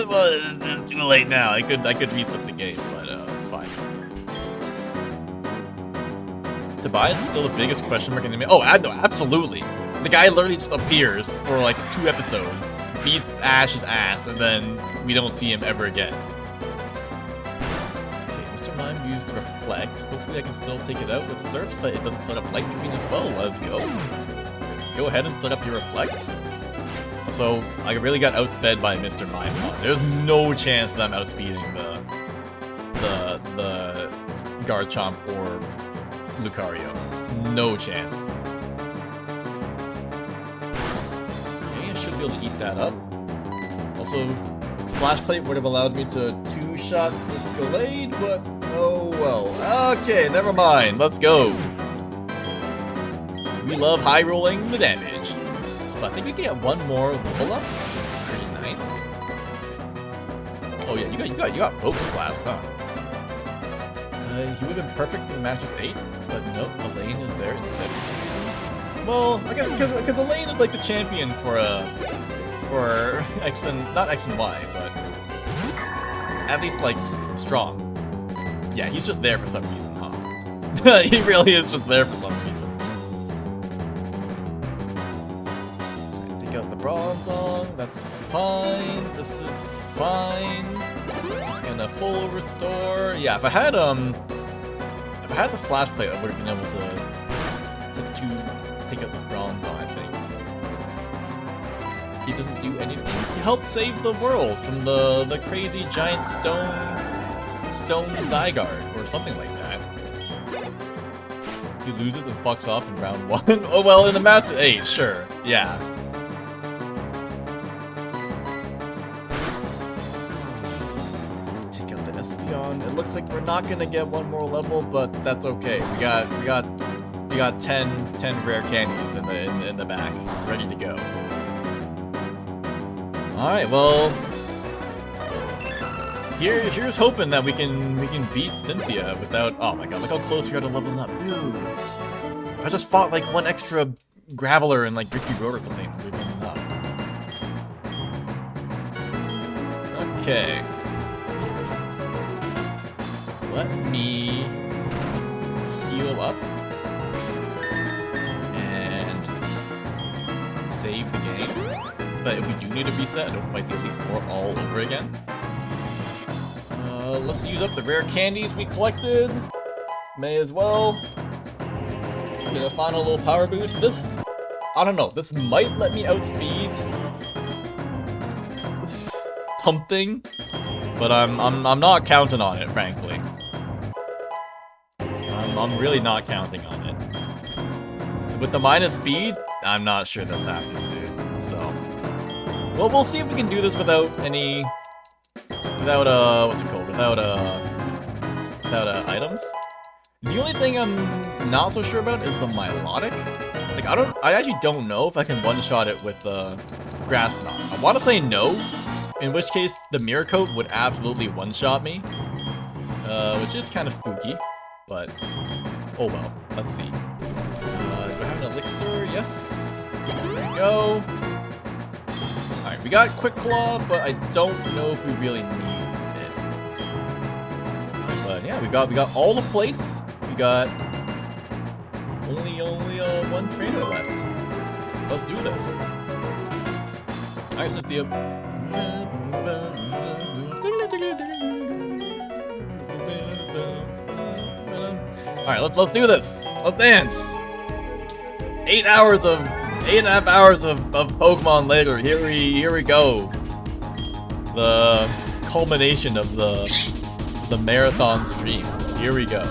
Speaker 1: Well, it's too late now. I could reset the game, but it's fine. Tobias is still the biggest question mark in the anime. Oh, no, absolutely. The guy literally just appears for like 2 episodes, beats Ash's ass, and then we don't see him ever again. Okay, Mr. Mime used Reflect. Hopefully I can still take it out with Surf so that it doesn't set up Light Screen as well. Let's go. Go ahead and set up your Reflect. Also, I really got outsped by Mr. Mime. There's no chance that I'm outspeeding the Garchomp or Lucario. No chance. Okay, I should be able to eat that up. Also, Splash Plate would have allowed me to two-shot this Gallade, but oh well. Okay, never mind. Let's go. We love high rolling the damage. So I think we can get one more level up, which is pretty nice. Oh yeah, you got Focus Blast, huh? He would have been perfect for the Masters 8, but nope, Elaine is there instead for some reason. Well, I guess because Elaine is like the champion for X and not X and Y, but at least like strong. Yeah, he's just there for some reason, huh? He really is just there for some reason. Take out the Bronzong, that's fine. This is fine. It's gonna full restore. Yeah, if I had the Splash Plate, I would have been able to take out this Bronzong, I think. He doesn't do anything. He helped save the world from the crazy giant stone Zygarde or something like that. He loses and fucks off in round 1. Oh well, in the match 8, sure. Yeah. Take out the Espeon. It looks like we're not gonna get one more level, but that's okay. We got 10 rare candies in the back, ready to go. Alright, well, here's hoping that we can beat Cynthia without. Oh my god, look how close we are to leveling up, dude. If I just fought like one extra Graveler and like Victory Road or something, it would have been enough. Okay, let me heal up and save the game. That if we do need a reset, I don't fight the Elite Four all over again. Let's use up the rare candies we collected. May as well. Get a final little power boost. This, I don't know, this might let me outspeed something, but I'm not counting on it, frankly. I'm really not counting on it. With the minus speed, I'm not sure that's happening, dude. So. Well, we'll see if we can do this without what's it called? Without items. The only thing I'm not so sure about is the Milotic. Like, I actually don't know if I can one-shot it with the Grass Knot. I want to say no, in which case the Mirror Coat would absolutely one-shot me, which is kind of spooky, but oh well. Let's see. Do I have an elixir? Yes. There we go. Alright, we got Quick Claw, but I don't know if we really need it. But yeah, we got all the plates. We got only one trainer left. Let's do this. Alright, Cynthia. Alright, let's do this. Let's dance. 8.5 hours of Pokemon later, here we go. The culmination of the marathon stream. Here we go.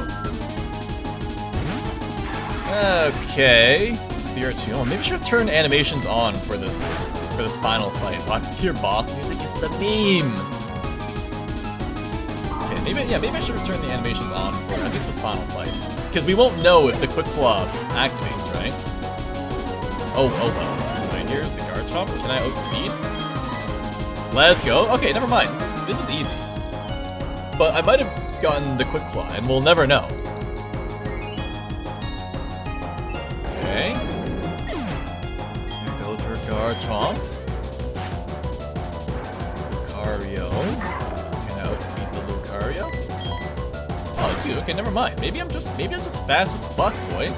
Speaker 1: Okay. Spiritomb. Maybe I should turn animations on for this final fight. I can hear boss music. It's the beam. Okay, maybe I should turn the animations on for at least this final fight. Because we won't know if the Quick Claw activates, right? Oh well. Right, here's the Garchomp. Can I outspeed? Let's go. Okay, never mind. This is easy. But I might have gotten the Quick Claw, and we'll never know. Okay. There goes her Garchomp. Lucario. Can I outspeed the Lucario? Oh, dude. Okay, never mind. Maybe I'm just fast as fuck, boy.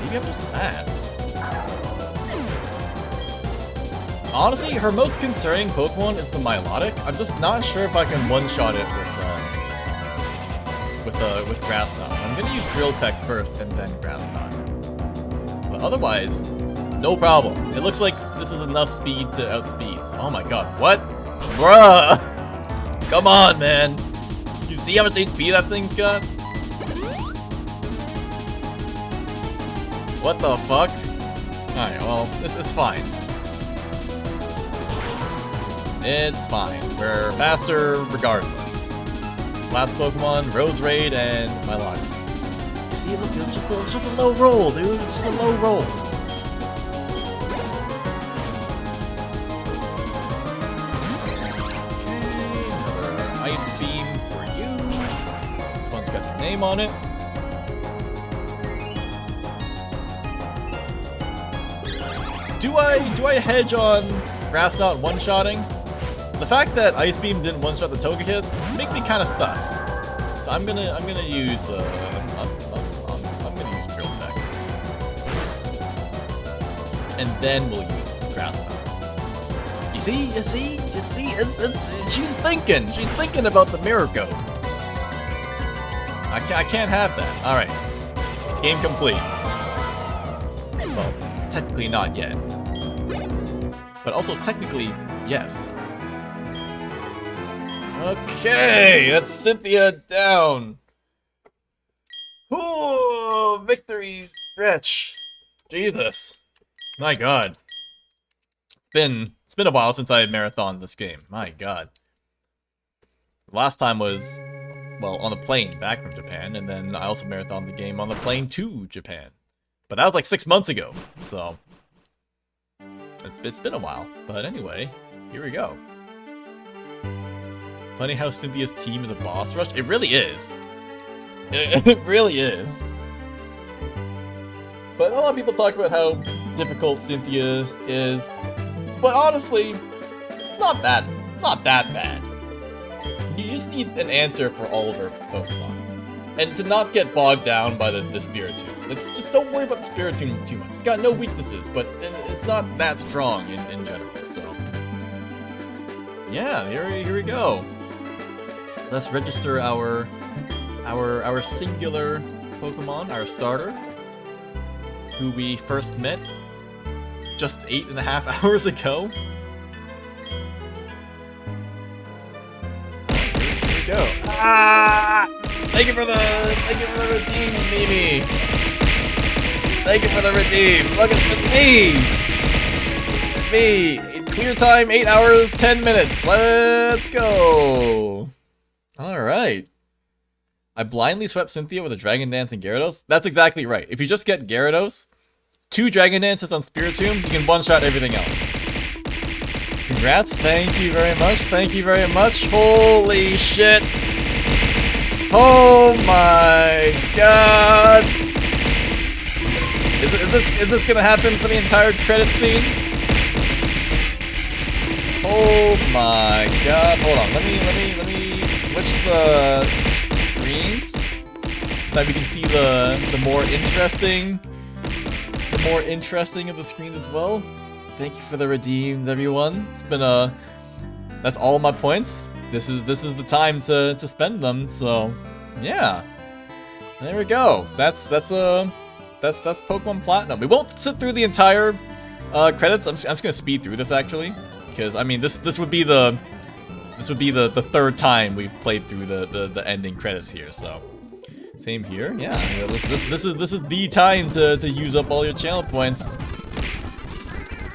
Speaker 1: Maybe I'm just fast. Honestly, her most concerning Pokemon is the Milotic. I'm just not sure if I can one-shot it with Grass Knot. So I'm gonna use Drill Peck first and then Grass Knot. But otherwise, no problem. It looks like this is enough speed to outspeed. Oh my god, what? Bruh! Come on, man! You see how much HP that thing's got? What the fuck? Alright, well, this is fine. It's fine. We're faster regardless. Last Pokemon, Rose Raid, and my logic. You see, look, it's just a low roll, dude. It's just a low roll. Ice Beam for you. This one's got your name on it. Do I hedge on Grass Knot one-shotting? The fact that Ice Beam didn't one-shot the Togekiss makes me kind of sus. So I'm gonna use I'm gonna use Drill Peck, and then we'll use Grass Knot. You see, she's thinking about the Miracle. I can't have that. All right, game complete. Well, technically not yet, but also technically yes. Okay, that's Cynthia down. Ooh, victory stretch. Jesus, my God. It's been a while since I had marathoned this game. My God. Last time was, well, on the plane back from Japan, and then I also marathoned the game on the plane to Japan. But that was like 6 months ago, so it's been a while. But anyway, here we go. Funny how Cynthia's team is a boss rush. It really is. It really is. But a lot of people talk about how difficult Cynthia is. But honestly, it's not that bad. You just need an answer for all of her Pokemon. And to not get bogged down by the Spiritomb. Like, just don't worry about the Spiritomb too much. It's got no weaknesses, but it's not that strong in general, so. Yeah, here we go. Let's register our singular Pokemon, our starter, who we first met just 8.5 hours ago. Here we go. Ah! Thank you for the redeem, Mimi. Thank you for the redeem. Look, it's me. It's me. Clear time, 8 hours, 10 minutes. Let's go. All right. I blindly swept Cynthia with a Dragon Dance and Gyarados. That's exactly right. If you just get Gyarados, 2 Dragon Dances on Spiritomb, you can one-shot everything else. Congrats. Thank you very much. Thank you very much. Holy shit. Oh my God. Is this gonna happen for the entire credit scene? Oh my God. Hold on. Let me switch the screens so that we can see the more interesting of the screen as well. Thank you for the redeems, everyone. It's been that's all my points. This is the time to spend them. So yeah, there we go. That's Pokemon Platinum. We won't sit through the entire credits. I'm just gonna speed through this actually, because I mean this would be the third time we've played through the ending credits here. So same here. Yeah, this is the time to use up all your channel points.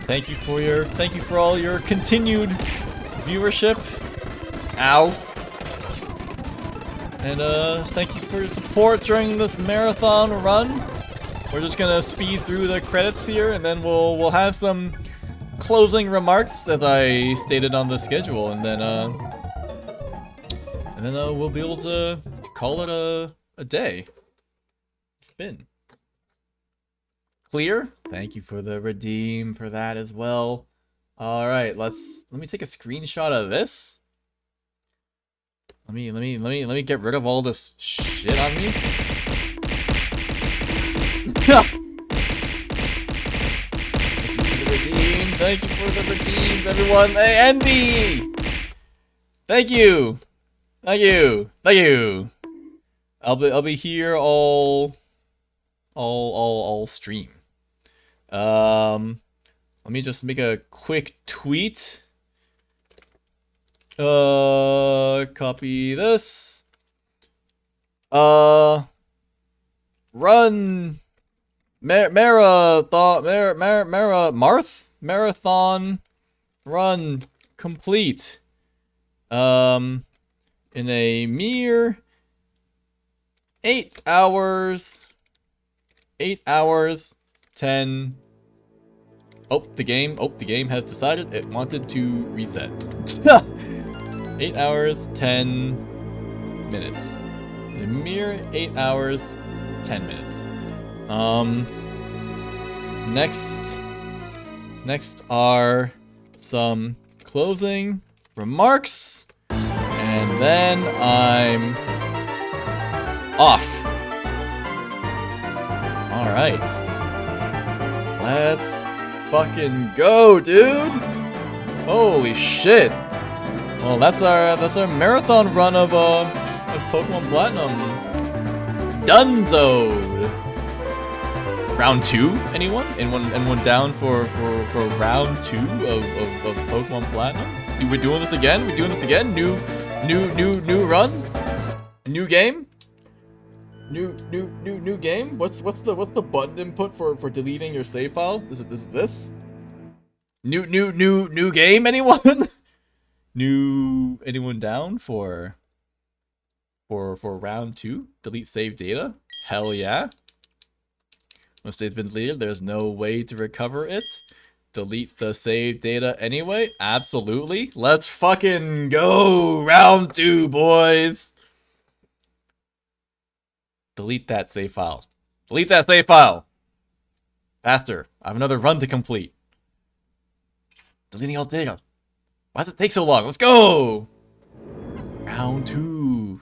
Speaker 1: Thank you for all your continued viewership. Ow. And thank you for your support during this marathon run. We're just gonna speed through the credits here, and then we'll have some closing remarks as I stated on the schedule, and then we'll be able to call it a day. Spin. Clear. Thank you for the redeem for that as well. All right, let me take a screenshot of this. Let me get rid of all this shit on me. Thank you for the redeems, everyone. Hey, Envy! Thank you. I'll be here all stream. Let me just make a quick tweet. Copy this. Run marathon run complete. In a mere 8 hours. 8 hours, 10. Oh, the game has decided it wanted to reset. 8 hours, 10 minutes. A mere 8 hours, 10 minutes. Next are some closing remarks, and then I'm off. Alright. Let's fucking go, dude! Holy shit! Well, that's our marathon run of Pokemon Platinum. Dunzo! Round 2? Anyone? Anyone down for round 2 of Pokemon Platinum? We're doing this again? We're doing this again? New run? New game? New game? What's the button input for deleting your save file? Is it this? New game, anyone? Anyone down for round 2? Delete save data? Hell yeah. Once it's been deleted, there's no way to recover it. Delete the save data anyway? Absolutely. Let's fucking go! Round 2, boys! Delete that save file. Delete that save file! Faster. I have another run to complete. Deleting all data. Why does it take so long? Let's go! Round 2.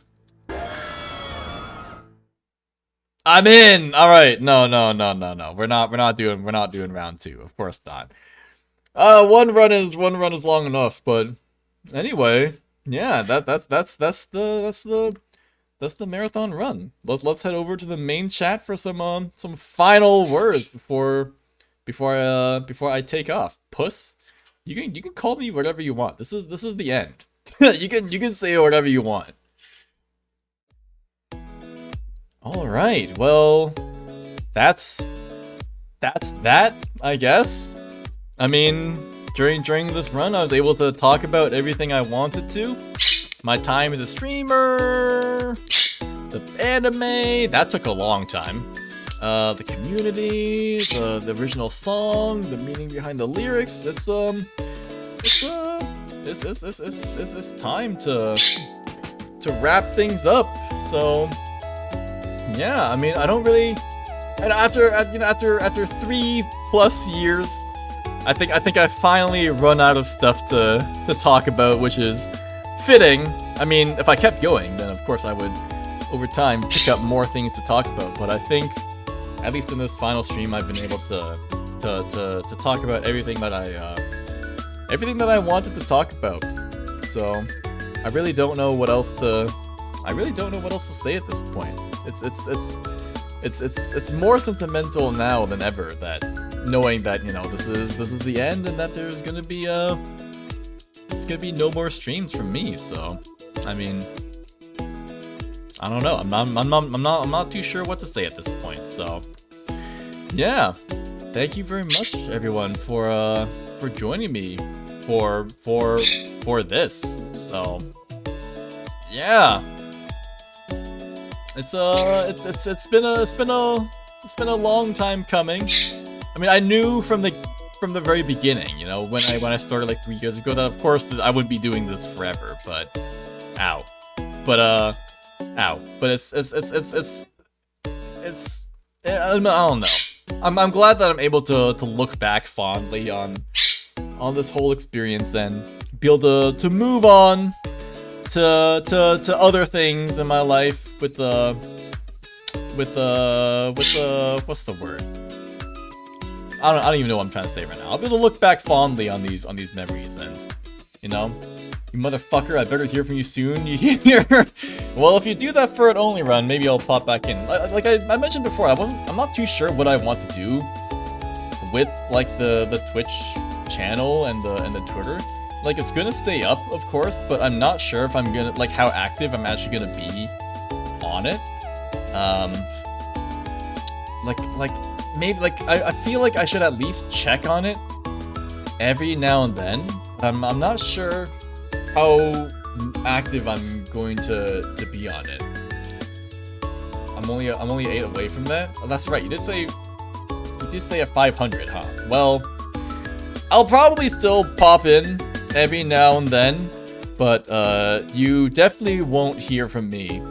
Speaker 1: I'm in! Alright, no. We're not doing round 2. Of course not. One run is long enough, but anyway, yeah, that's the marathon run. Let's head over to the main chat for some final words before I take off. Puss, you can call me whatever you want. This is the end. you can say whatever you want. All right. Well, that's that, I guess. I mean, during this run, I was able to talk about everything I wanted to. My time as a streamer, the anime, that took a long time. The community, the original song, the meaning behind the lyrics. It's time to wrap things up. So yeah, I mean, I don't really. And after 3+ years, I think I finally run out of stuff to talk about, which is fitting. I mean, if I kept going, then of course I would, over time, pick up more things to talk about. But I think, at least in this final stream, I've been able to talk about everything that I wanted to talk about. So I really don't know what else to say at this point. It's more sentimental now than ever, that knowing that, you know, this is the end, and that there's gonna be no more streams from me. So I mean, I don't know. I'm not too sure what to say at this point. So yeah, thank you very much, everyone, for joining me for this. So yeah. It's been a long time coming. I mean, I knew from the very beginning, you know, when I started like 3 years ago, that of course I wouldn't be doing this forever. But I don't know. I'm glad that I'm able to look back fondly on this whole experience and be able to move on to other things in my life with the what's the word? I don't even know what I'm trying to say right now. I'll be able to look back fondly on these memories, and you know, you motherfucker, I better hear from you soon. You hear? Well, if you do that for an only run, maybe I'll pop back in. Like I mentioned before, I'm not too sure what I want to do with like the Twitch channel and the Twitter. Like, it's gonna stay up, of course, but I'm not sure if I'm gonna, like, how active I'm actually gonna be on it. maybe like I feel like I should at least check on it every now and then. I'm not sure how active I'm going to be on it. I'm only 8 away from that. Oh, that's right. You did say a 500, huh? Well, I'll probably still pop in every now and then, but you definitely won't hear from me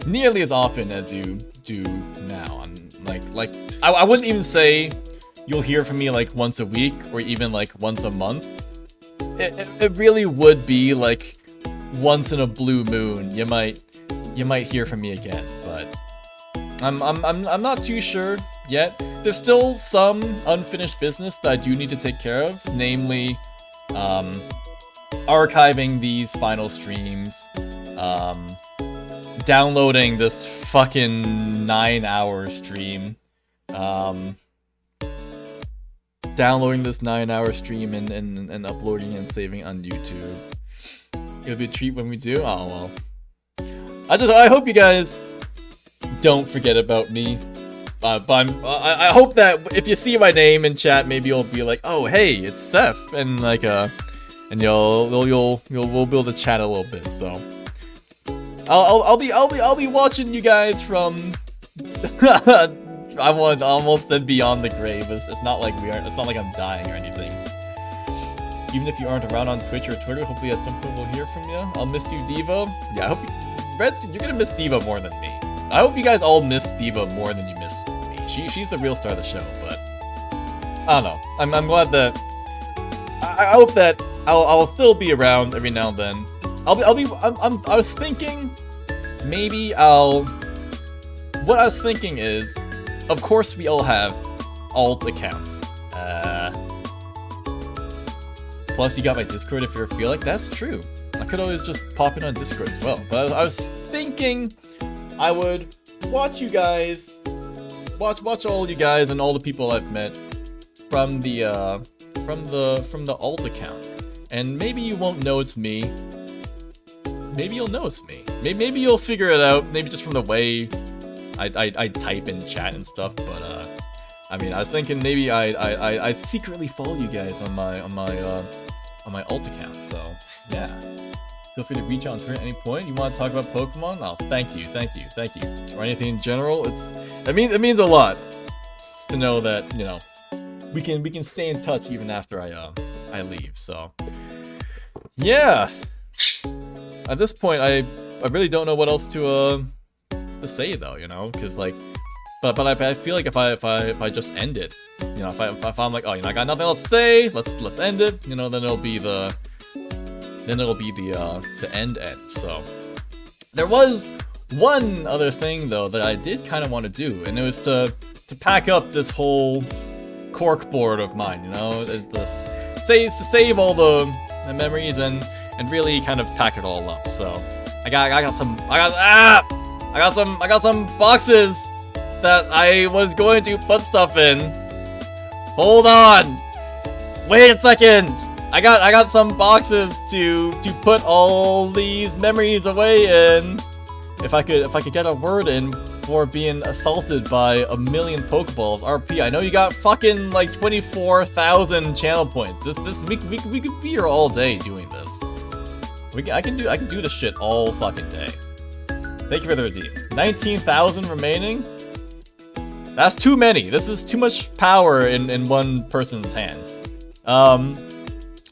Speaker 1: nearly as often as you do now. And like I wouldn't even say you'll hear from me like once a week or even like once a month. It really would be like once in a blue moon. You might hear from me again, but I'm not too sure yet. There's still some unfinished business that I do need to take care of, namely archiving these final streams, downloading this fucking 9-hour stream, downloading this 9-hour stream and uploading and saving on YouTube. It'll be a treat when we do. Oh well. I hope you guys don't forget about me. But I hope that if you see my name in chat, maybe you'll be like, oh hey, it's Seth, and like and we'll be able to chat a little bit. So I'll be watching you guys from I almost said beyond the grave. It's not like it's not like I'm dying or anything. Even if you aren't around on Twitch or Twitter, hopefully at some point we'll hear from you. I'll miss you, Diva. Yeah, I hope Redskin, you're gonna miss Diva more than me. I hope you guys all miss Diva more than you miss me. She's the real star of the show, but I don't know. I'm glad that I hope that I'll still be around every now and then. I was thinking maybe what I was thinking is, of course we all have alt accounts. Plus you got my Discord if you feel like. That's true. I could always just pop in on Discord as well. But I was thinking I would watch you guys, watch all you guys and all the people I've met from the alt account, and maybe you won't know it's me. Maybe you'll know it's me. Maybe you'll figure it out. Maybe just from the way I type in chat and stuff. But I mean, I was thinking maybe I'd secretly follow you guys on my alt account. So yeah. Feel free to reach out on Twitter at any point. You want to talk about Pokemon? Oh, thank you. Or anything in general. It means a lot to know that, you know, we can stay in touch even after I leave. So yeah. At this point, I really don't know what else to say though, you know, because like, but I feel like if I just end it, you know, if I'm like, oh, you know, I got nothing else to say, let's end it, you know, then it'll be the end. So there was one other thing though that I did kind of want to do, and it was to pack up this whole corkboard of mine, you know, to save all the memories and really kind of pack it all up. So I got some boxes that I was going to put stuff in. Hold on, wait a second. I got some boxes to put all these memories away in. If I could get a word in for being assaulted by 1,000,000 Pokeballs. RP, I know you got fucking like 24,000 channel points. We could be here all day doing this. I can do this shit all fucking day. Thank you for the redeem. 19,000 remaining. That's too many. This is too much power in one person's hands.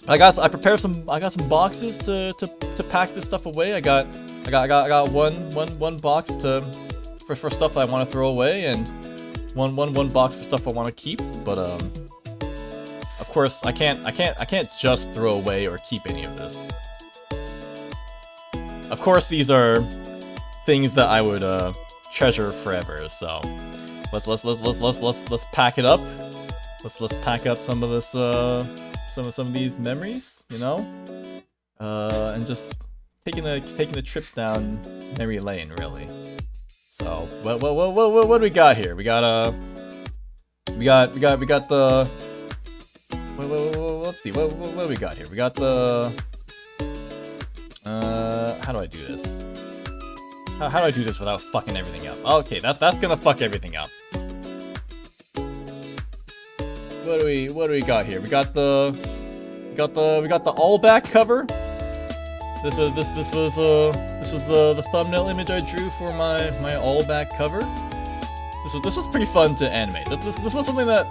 Speaker 1: I got some boxes to pack this stuff away. I got one box for stuff that I want to throw away, and one box for stuff I want to keep. But of course I can't just throw away or keep any of this. Of course these are things that I would treasure forever. So let's pack it up. Let's pack up some of this some of these memories, you know, and just taking a trip down memory lane, really. So what do we got here? We got the let's see, what do we got here? We got the how do I do this? How do I do this without fucking everything up? Okay, that's gonna fuck everything up. what do we got here? We got the all back cover. This was the thumbnail image I drew for my all back cover. This was pretty fun to animate. This was something that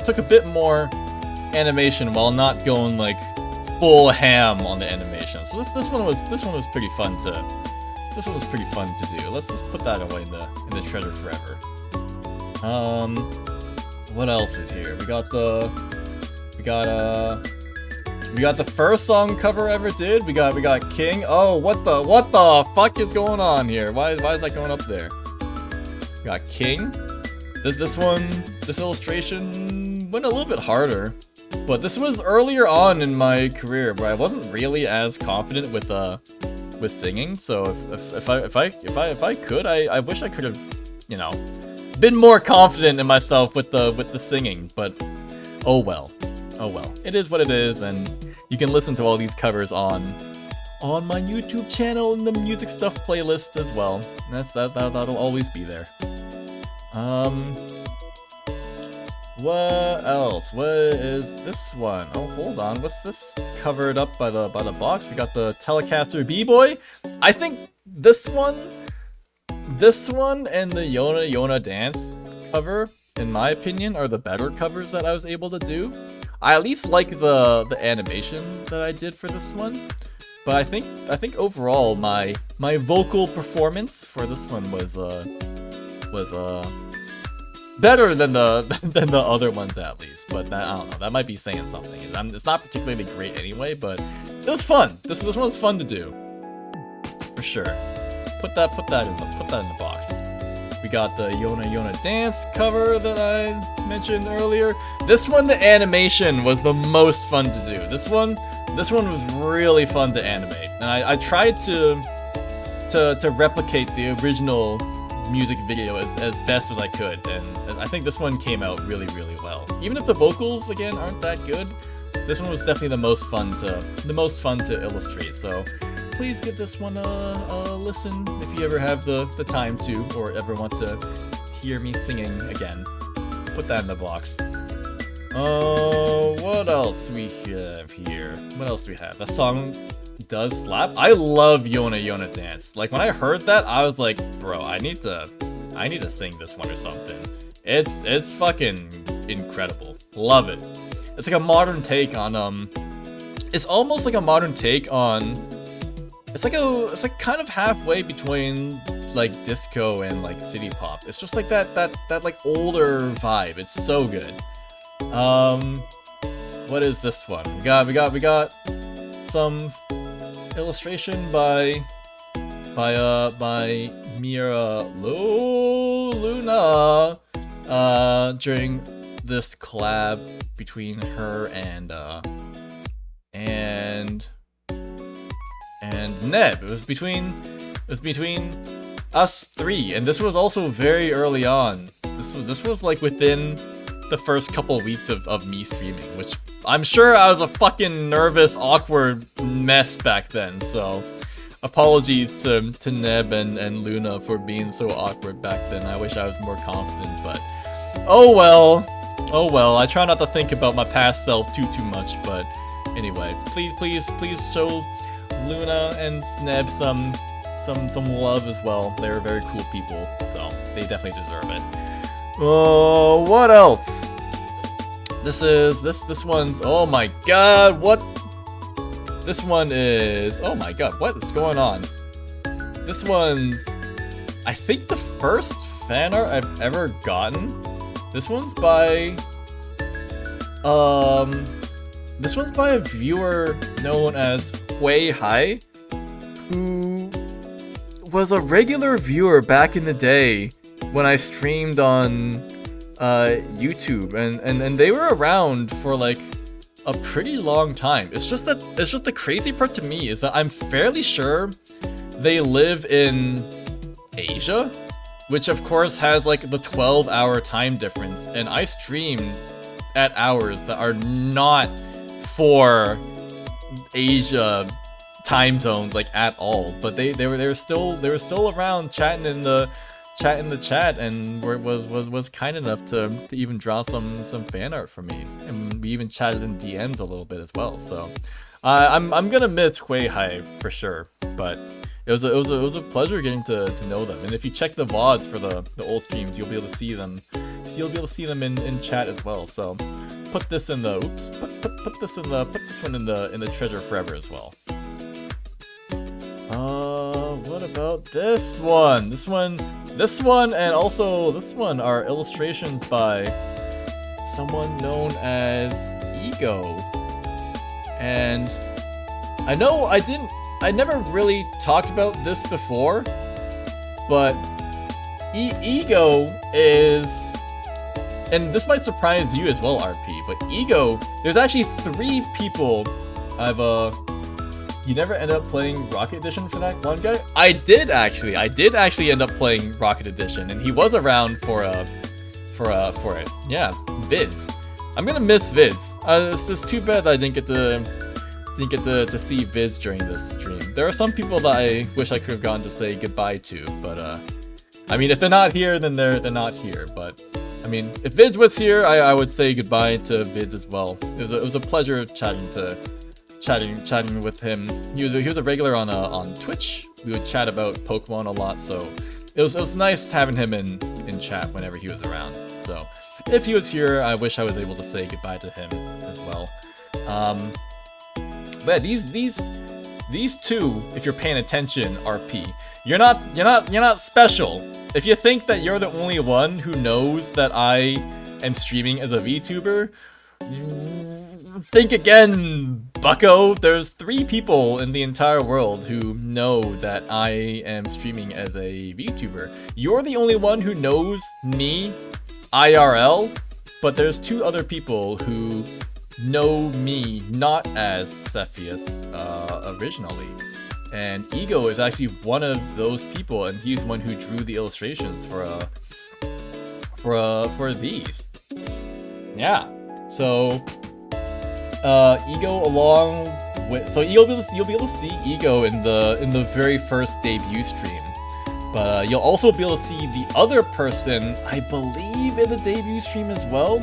Speaker 1: took a bit more animation while not going like full ham on the animation. So this one was pretty fun to do. Let's put that away in the treasure forever. What else is here? We got the first song cover I ever did. We got King. Oh, what the fuck is going on here? Why is that going up there? We got King. This illustration went a little bit harder, but this was earlier on in my career where I wasn't really as confident with singing. So if I could, I wish I could have, you know, been more confident in myself with the singing. But oh well. It is what it is, and you can listen to all these covers on my YouTube channel in the music stuff playlist as well. That'll always be there. What else? What is this one? Oh, hold on. What's this? It's covered up by the box. We got the Telecaster B-Boy. I think this one and the Yona Yona Dance cover, in my opinion, are the better covers that I was able to do. I at least like the animation that I did for this one, but I think overall my vocal performance for this one was better than the other ones at least. But I don't know, that might be saying something. It's not particularly great anyway, but it was fun. This one was fun to do, for sure. Put that in the box. We got the Yona Yona Dance cover that I mentioned earlier. This one, the animation was the most fun to do. This one was really fun to animate, and I tried to replicate the original music video as best as I could, and I think this one came out really, really well. Even if the vocals again aren't that good, this one was definitely the most fun to illustrate. So please give this one a listen if you ever have the time to, or ever want to hear me singing again. Put that in the box. What else we have here? What else do we have? That song does slap. I love Yona Yona Dance. Like, when I heard that, I was like, bro, I need to sing this one or something. It's fucking incredible. Love it. It's like a modern take on it's almost like a modern take on, it's like kind of halfway between like disco and like city pop. It's just like that like older vibe. It's so good. What is this one? We got some illustration by Mira Luna during this collab between her and Neb. It was between us three, and this was also very early on. This was like within the first couple weeks of me streaming, which I'm sure I was a fucking nervous, awkward mess back then. So apologies to Neb and Luna for being so awkward back then. I wish I was more confident, but oh well. I try not to think about my past self too much, but anyway, please show Luna and Neb some love as well. They're very cool people, so they definitely deserve it. What else? This one's, oh my god, what? This one is, oh my god, what is going on? This one's, I think, the first fan art I've ever gotten. This one's by a viewer known as Hui Hai, who was a regular viewer back in the day when I streamed on YouTube, and they were around for like a pretty long time. It's just the crazy part to me is that I'm fairly sure they live in Asia, which of course has like the 12-hour time difference, and I stream at hours that are not for Asia time zones like at all. But they were still around chatting in the chat in the chat and was kind enough to even draw some fan art for me, and we even chatted in DMs a little bit as well. So I'm gonna miss Hui Hai for sure, but it was a pleasure getting to know them. And if you check the VODs for the old streams, you'll be able to see them. You'll be able to see them in chat as well. So put this in the put this one in the treasure forever as well. What about this one? This one, and also this one are illustrations by someone known as Ego. And I know I never really talked about this before, but Ego is, and this might surprise you as well, RP, but Ego, there's actually 3 people you never end up playing Rocket Edition for that one guy? I did actually end up playing Rocket Edition, and he was around for it. Yeah, Vids. I'm gonna miss Vids. It's just too bad that I didn't get to see Vids during this stream. There are some people that I wish I could have gone to say goodbye to, but I mean, if they're not here, then they're not here. But I mean, if Vids was here, I would say goodbye to Vids as well. It was a pleasure chatting with him. He was a regular on Twitch. We would chat about Pokemon a lot, so it was nice having him in chat whenever he was around. So if he was here, I wish I was able to say goodbye to him as well. But these two, if you're paying attention, RP, you're not special. If you think that you're the only one who knows that I am streaming as a VTuber, think again, bucko. There's 3 people in the entire world who know that I am streaming as a VTuber. You're the only one who knows me IRL, but there's 2 other people who know me not as Cepheus originally. And Ego is actually one of those people, and he's one who drew the illustrations for these. Yeah. So Ego along with, so you'll be able to see Ego in the very first debut stream, but you'll also be able to see the other person, I believe, in the debut stream as well,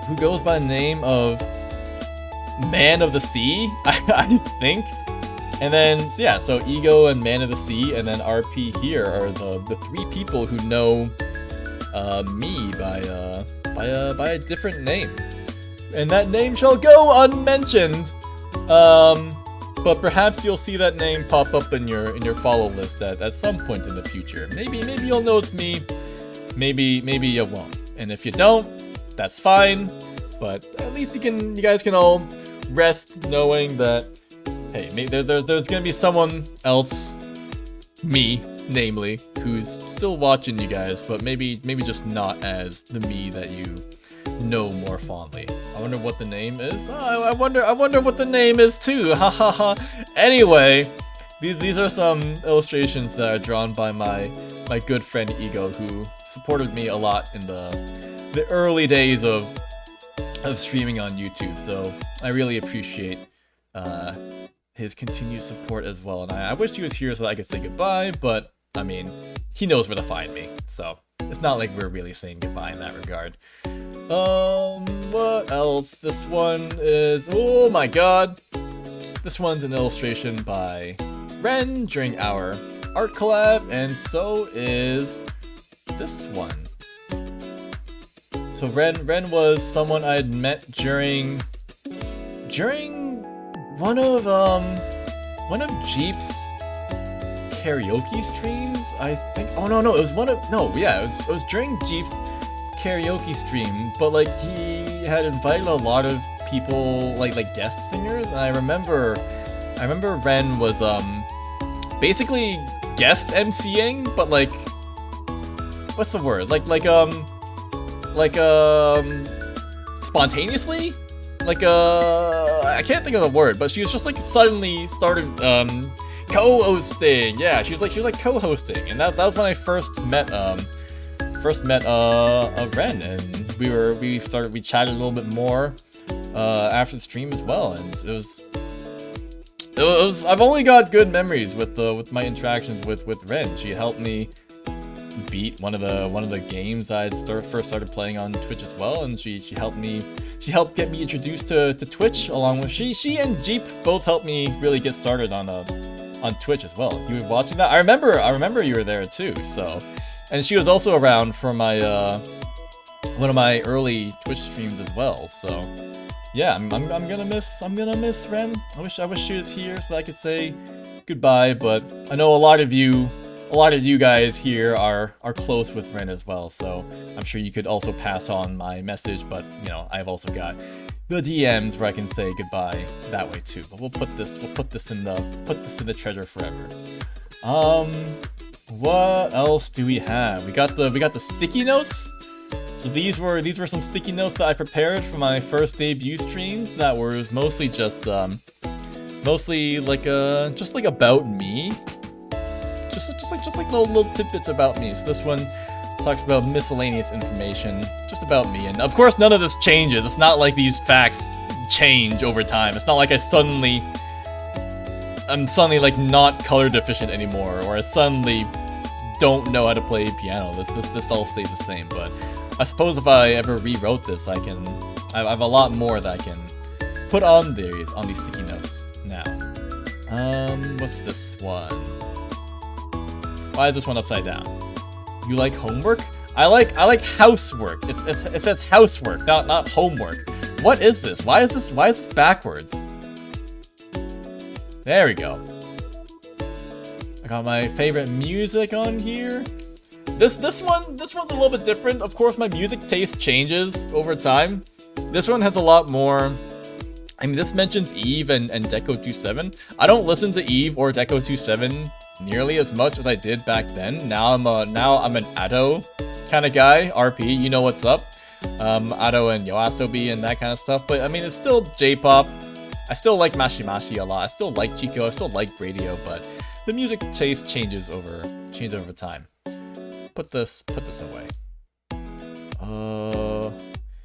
Speaker 1: who goes by the name of Man of the Sea, I think. And then yeah, so Ego and Man of the Sea, and then RP here are the 3 people who know me by a different name. And that name shall go unmentioned. But perhaps you'll see that name pop up in your follow list at some point in the future. Maybe you'll know it's me. Maybe you won't. And if you don't, that's fine. But at least you guys can all rest knowing that, hey, there's gonna be someone else, me, namely, who's still watching you guys, but maybe just not as the me that you know more fondly. I wonder what the name is. Oh, I wonder what the name is too. Ha ha ha. Anyway, these are some illustrations that are drawn by my good friend Ego, who supported me a lot in the early days of streaming on YouTube. So I really appreciate his continued support as well. And I wish he was here so that I could say goodbye, but I mean, he knows where to find me, so it's not like we're really saying goodbye in that regard. What else? This one is, oh my god, this one's an illustration by Ren during our art collab, and so is this one. So Ren was someone I had met during one of Jeep's karaoke streams, I think. Oh no, it was it was during Jeep's karaoke stream, but like he had invited a lot of people, like guest singers, and I remember Ren was basically guest MCing, but like, what's the word? Like spontaneously? I can't think of the word, but she was just like suddenly started co-hosting. Yeah, she was like co-hosting, and that was when I first met Ren, and we chatted a little bit more after the stream as well, and it was I've only got good memories with my interactions with Ren. She helped me beat one of the games I'd first started playing on Twitch as well, and she helped get me introduced to Twitch, along with she and Jeep both helped me really get started on Twitch as well. You were watching that? I remember you were there too. So, and she was also around for my one of my early Twitch streams as well. So, yeah, I'm gonna miss Ren. I wish she was here so that I could say goodbye. But I know a lot of you guys here are close with Ren as well. So I'm sure you could also pass on my message. But you know, I've also got the DMs where I can say goodbye that way too. But we'll put this in the treasure forever. What else do we have? We got the sticky notes. So these were some sticky notes that I prepared for my first debut streams that were mostly just mostly like just like about me. Just like little tidbits about me. So this one talks about miscellaneous information just about me, and of course none of this changes. It's not like these facts change over time. It's not like I'm suddenly like not color deficient anymore, or I suddenly don't know how to play piano. This all stays the same. But I suppose if I ever rewrote this, I have a lot more that I can put on these sticky notes now. What's this one? Why is this one upside down? You like homework? I like housework. It says housework, not homework. What is this? Why is this backwards? There we go. I got my favorite music on here. This one's a little bit different. Of course, my music taste changes over time. This one has a lot more. I mean, this mentions Eve and Deco 27. I don't listen to Eve or Deco 27 nearly as much as I did back then. Now I'm an Ado kind of guy. RP, you know what's up. Ado and Yoasobi and that kind of stuff. But I mean, it's still J-pop. I still like Mashi Mashi a lot. I still like Chico. I still like Radio, but the music taste changes over time. Put this away.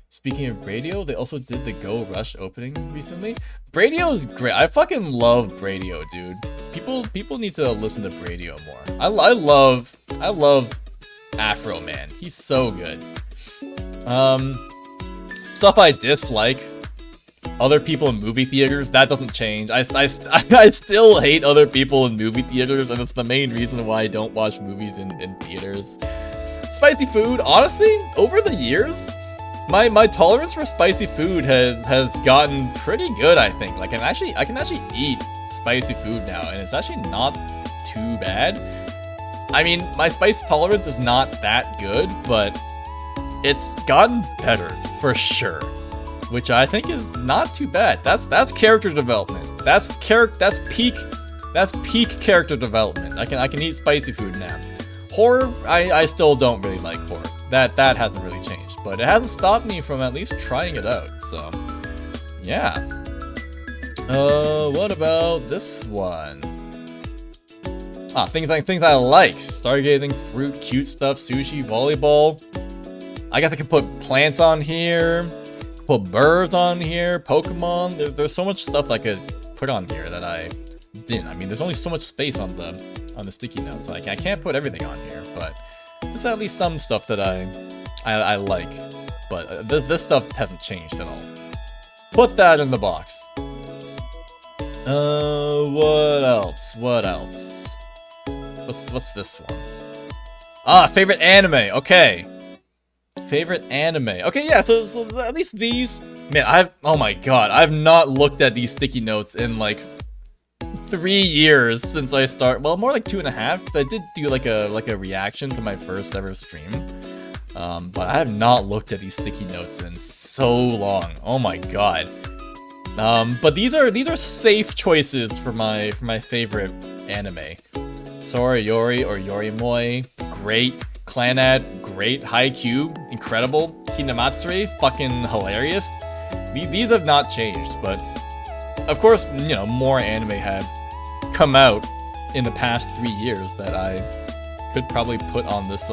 Speaker 1: Speaking of Radio, they also did the Go Rush opening recently. Bradio is great. I fucking love Bradio, dude. People need to listen to Bradio more. I love Afro Man. He's so good. Stuff I dislike. Other people in movie theaters, that doesn't change. I still hate other people in movie theaters, and it's the main reason why I don't watch movies in theaters. Spicy food, honestly, over the years, my tolerance for spicy food has gotten pretty good, I think. Like I can actually eat spicy food now, and it's actually not too bad. I mean, my spice tolerance is not that good, but it's gotten better for sure, which I think is not too bad. That's character development. That's peak character development. I can eat spicy food now. Horror, I still don't really like horror. That hasn't really changed, but it hasn't stopped me from at least trying it out. So, yeah. What about this one? Things I like: stargazing, fruit, cute stuff, sushi, volleyball. I guess I can put plants on here, put birds on here, Pokemon. There's so much stuff I could put on here that I didn't. I mean, there's only so much space on the sticky notes, so I can't put everything on here. But there's at least some stuff that I like. But this stuff hasn't changed at all. Put that in the box. What else? What's this one? Favorite anime. Okay. Favorite anime. Okay, yeah, so at least these. Man, oh my god, I've not looked at these sticky notes in like 3 years since I started. Well, more like 2.5, because I did do like a reaction to my first ever stream. But I have not looked at these sticky notes in so long. Oh my god. But these are safe choices for my favorite anime. Sora Yori or Yorimoi, great. Clanad, great. Haikyuu, incredible. Hinamatsuri, fucking hilarious. These have not changed, but of course, you know, more anime have come out in the past 3 years that I could probably put on this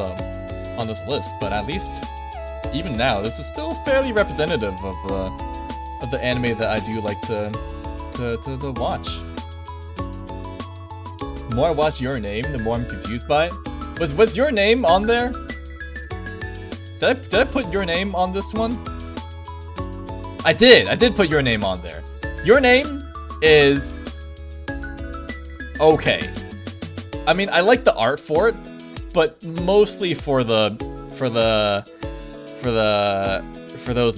Speaker 1: list. But at least, even now, this is still fairly representative of the anime that I do like to watch. The more I watch Your Name, the more I'm confused by it. Was your name on there? Did I put your name on this one? I did put your name on there. Your name is okay. I mean, I like the art for it, but mostly for those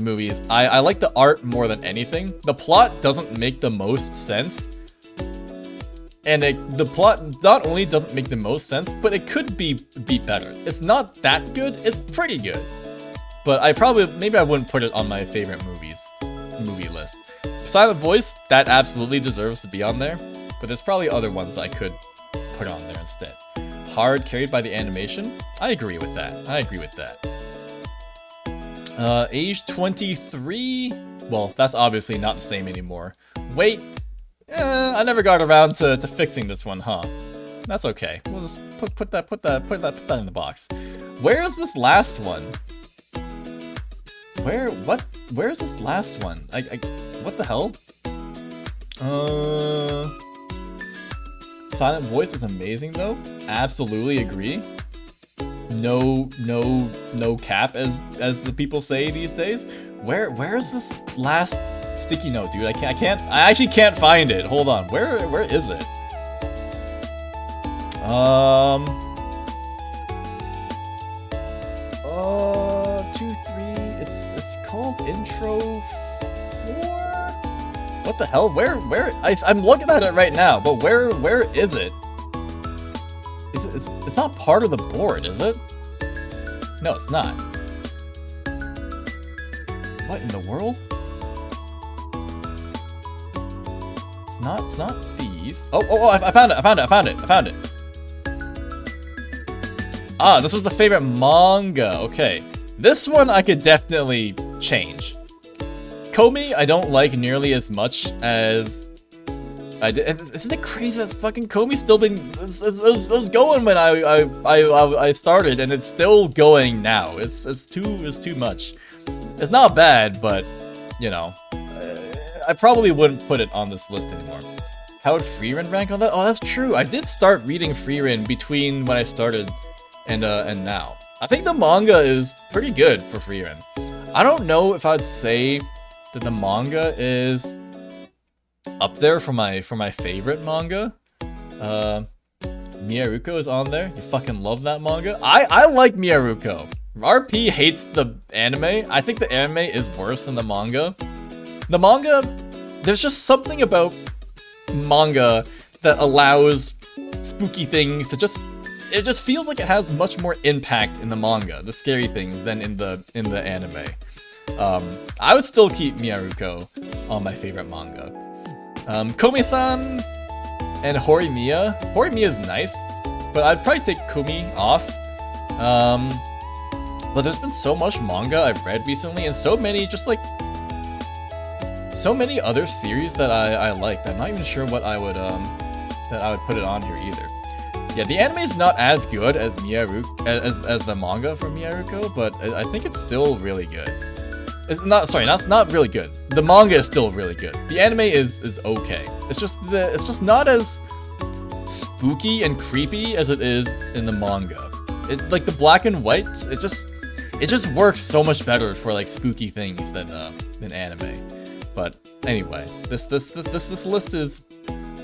Speaker 1: movies. I like the art more than anything. The plot doesn't make the most sense. And the plot not only doesn't make the most sense, but it could be better. It's not that good, it's pretty good. But maybe I wouldn't put it on my favorite movie list. Silent Voice, that absolutely deserves to be on there, but there's probably other ones that I could put on there instead. Hard carried by the animation, I agree with that. Age 23, well, that's obviously not the same anymore. Wait, I never got around to fixing this one, huh? That's okay. We'll just put that in the box. Where is this last one? Where is this last one? What the hell? Silent Voice is amazing though. Absolutely agree. No cap as the people say these days. Where is this last sticky note, dude? I actually can't find it. Hold on. Where is it? 2, 3. It's called Intro 4. What the hell? Where? I'm looking at it right now, but where is it? It's not part of the board, is it? No, it's not. What in the world? It's not these. Oh, I found it. Ah, this was the favorite manga. Okay. This one I could definitely change. Komi, I don't like nearly as much as I did. Isn't it crazy that fucking Komi's still been... It was going when I started, and it's still going now. It's too much. It's not bad, but, you know, I probably wouldn't put it on this list anymore. How would Frieren rank on that? Oh, that's true. I did start reading Frieren between when I started and now. I think the manga is pretty good for Frieren. I don't know if I'd say that the manga is up there for my favorite manga. Miyaruko is on there. You fucking love that manga. I like Miyaruko. RP hates the anime. I think the anime is worse than the manga. The manga, there's just something about manga that allows spooky things to just... It just feels like it has much more impact in the manga, the scary things, than in the anime. I would still keep Miyaruko on my favorite manga. Komi-san and Horimiya. Horimiya is nice, but I'd probably take Komi off. But there's been so much manga I've read recently, and so many other series that I liked. I'm not even sure what I would put it on here either. Yeah, the anime is not as good as as the manga for Miyaruko, but I think it's still really good. It's not really good. The manga is still really good. The anime is okay. It's just not as spooky and creepy as it is in the manga. Like the black and white, it just works so much better for like spooky things than anime. But anyway, this list is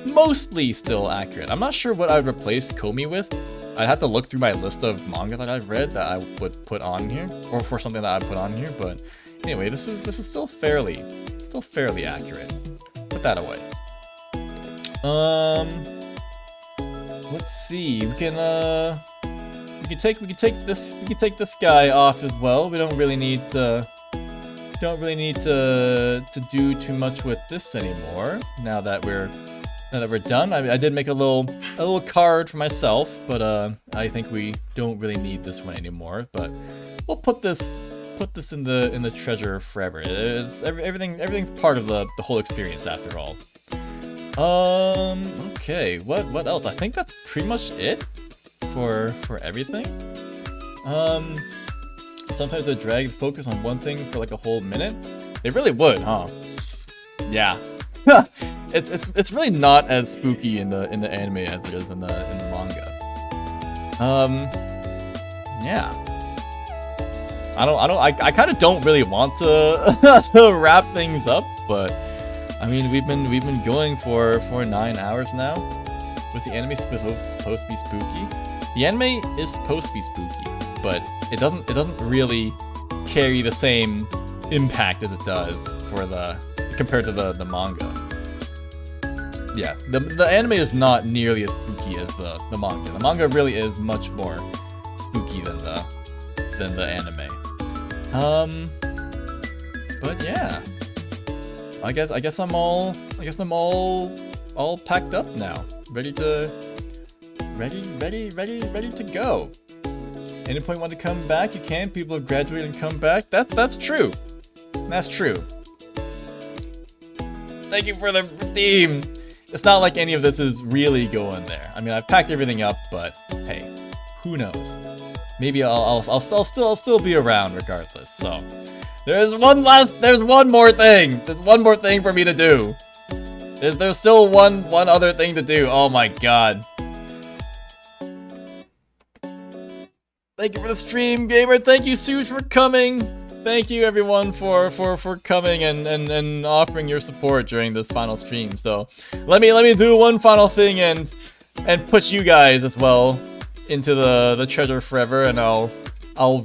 Speaker 1: mostly still accurate. I'm not sure what I would replace Komi with. I'd have to look through my list of manga that I've read that I would put on here, or for something that I'd put on here. But anyway, this is still fairly accurate. Put that away. Let's see. We can take this guy off as well. We don't really need to do too much with this anymore. Now that we're done, I did make a little card for myself, but I think we don't really need this one anymore. But we'll put this in the treasure forever. Everything's part of the whole experience after all. Okay, what else? I think that's pretty much it for everything. Sometimes they drag the focus on one thing for like a whole minute. They really would, huh? Yeah. It's really not as spooky in the anime as it is in the manga. Yeah. I kind of don't really want to to wrap things up, but I mean, we've been going for 9 hours now. Was the anime supposed to be spooky? The anime is supposed to be spooky, but it doesn't really carry the same impact as it does for compared to the manga. Yeah, the anime is not nearly as spooky as the manga. The manga really is much more spooky than the anime. But yeah, I guess I'm all packed up now, ready to go. Any point want to come back, you can. People have graduated and come back. That's true. That's true. Thank you for the redeem. It's not like any of this is really going there. I mean, I've packed everything up, but hey, who knows? Maybe I'll still be around regardless. So there's one more thing. There's one more thing for me to do. There's still one other thing to do. Oh my god. Thank you for the stream, gamer. Thank you, Suge, for coming. Thank you, everyone, for coming and offering your support during this final stream. So let me do one final thing and push you guys as well into the treasure forever, and I'll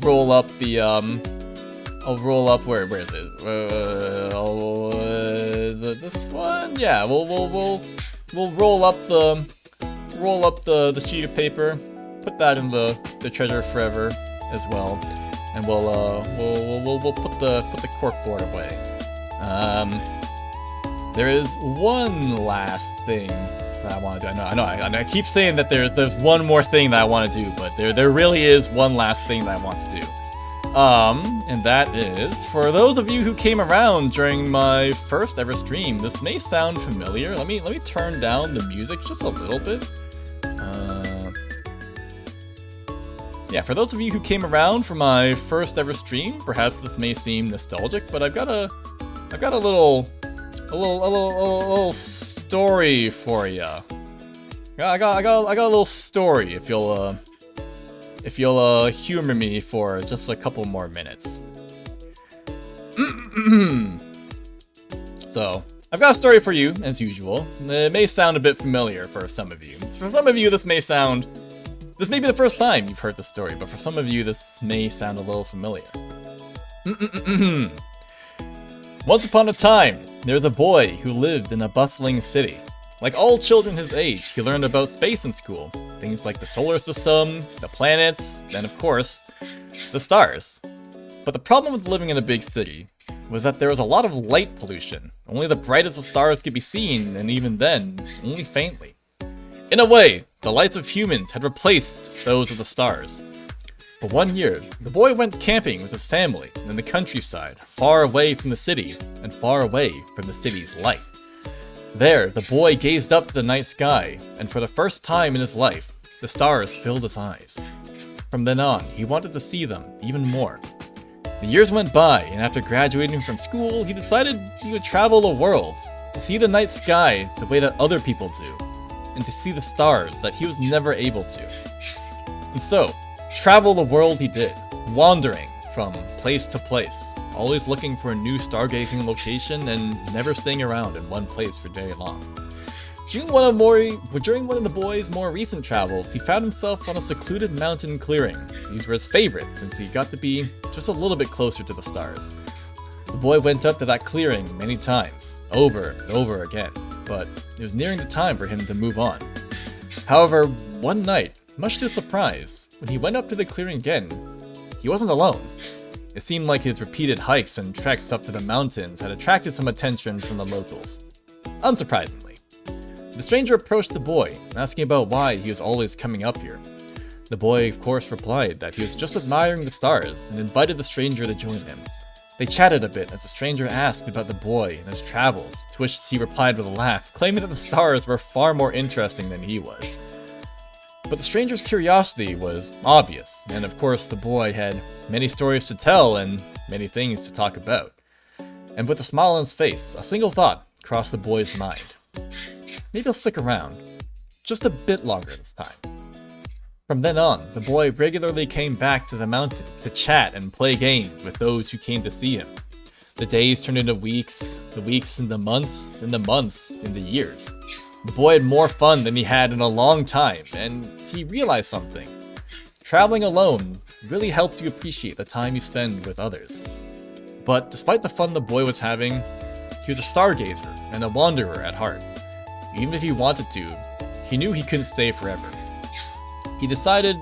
Speaker 1: roll up the where is it? This one? Yeah, we'll roll up the sheet of paper, put that in the treasure forever as well. And we'll put the corkboard away. There is one last thing that I want to do. I keep saying that there's one more thing that I want to do, but there really is one last thing that I want to do. And that is, for those of you who came around during my first ever stream, this may sound familiar. Let me turn down the music just a little bit. Yeah, for those of you who came around for my first ever stream, perhaps this may seem nostalgic, but I've got a little story for you. I got a little story if you'll humor me for just a couple more minutes. So, I've got a story for you, as usual. It may sound a bit familiar for some of you. For some of you, this may be the first time you've heard the story, but for some of you, this may sound a little familiar. Once upon a time, there was a boy who lived in a bustling city. Like all children his age, he learned about space in school. Things like the solar system, the planets, and of course, the stars. But the problem with living in a big city was that there was a lot of light pollution. Only the brightest of stars could be seen, and even then, only faintly. In a way, the lights of humans had replaced those of the stars. But one year, the boy went camping with his family in the countryside, far away from the city, and far away from the city's light. There, the boy gazed up to the night sky, and for the first time in his life, the stars filled his eyes. From then on, he wanted to see them even more. The years went by, and after graduating from school, he decided he would travel the world, to see the night sky the way that other people do, and to see the stars that he was never able to. And so, travel the world he did, wandering from place to place, always looking for a new stargazing location and never staying around in one place for very long. During one of the boy's more recent travels, he found himself on a secluded mountain clearing. These were his favorites since he got to be just a little bit closer to the stars. The boy went up to that clearing many times, over and over again, but it was nearing the time for him to move on. However, one night, much to his surprise, when he went up to the clearing again, he wasn't alone. It seemed like his repeated hikes and treks up to the mountains had attracted some attention from the locals. Unsurprisingly, the stranger approached the boy, asking about why he was always coming up here. The boy, of course, replied that he was just admiring the stars and invited the stranger to join him. They chatted a bit as the stranger asked about the boy and his travels, to which he replied with a laugh, claiming that the stars were far more interesting than he was. But the stranger's curiosity was obvious, and of course the boy had many stories to tell and many things to talk about. And with a smile on his face, a single thought crossed the boy's mind. Maybe I'll stick around, just a bit longer this time. From then on, the boy regularly came back to the mountain to chat and play games with those who came to see him. The days turned into weeks, the weeks into months, and the months into years. The boy had more fun than he had in a long time, and he realized something. Traveling alone really helps you appreciate the time you spend with others. But despite the fun the boy was having, he was a stargazer and a wanderer at heart. Even if he wanted to, he knew he couldn't stay forever. He decided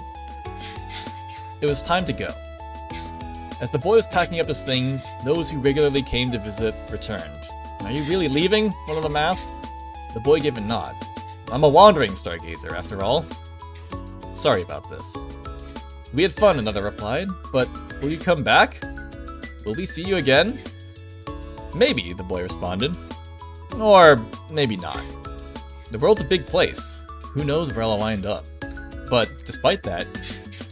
Speaker 1: it was time to go. As the boy was packing up his things, those who regularly came to visit returned. "Are you really leaving?" one of them asked. The boy gave a nod. "I'm a wandering stargazer, after all." "Sorry about this." "We had fun," another replied, "but will you come back? Will we see you again?" "Maybe," the boy responded. "Or maybe not. The world's a big place. Who knows where I'll wind up? But despite that,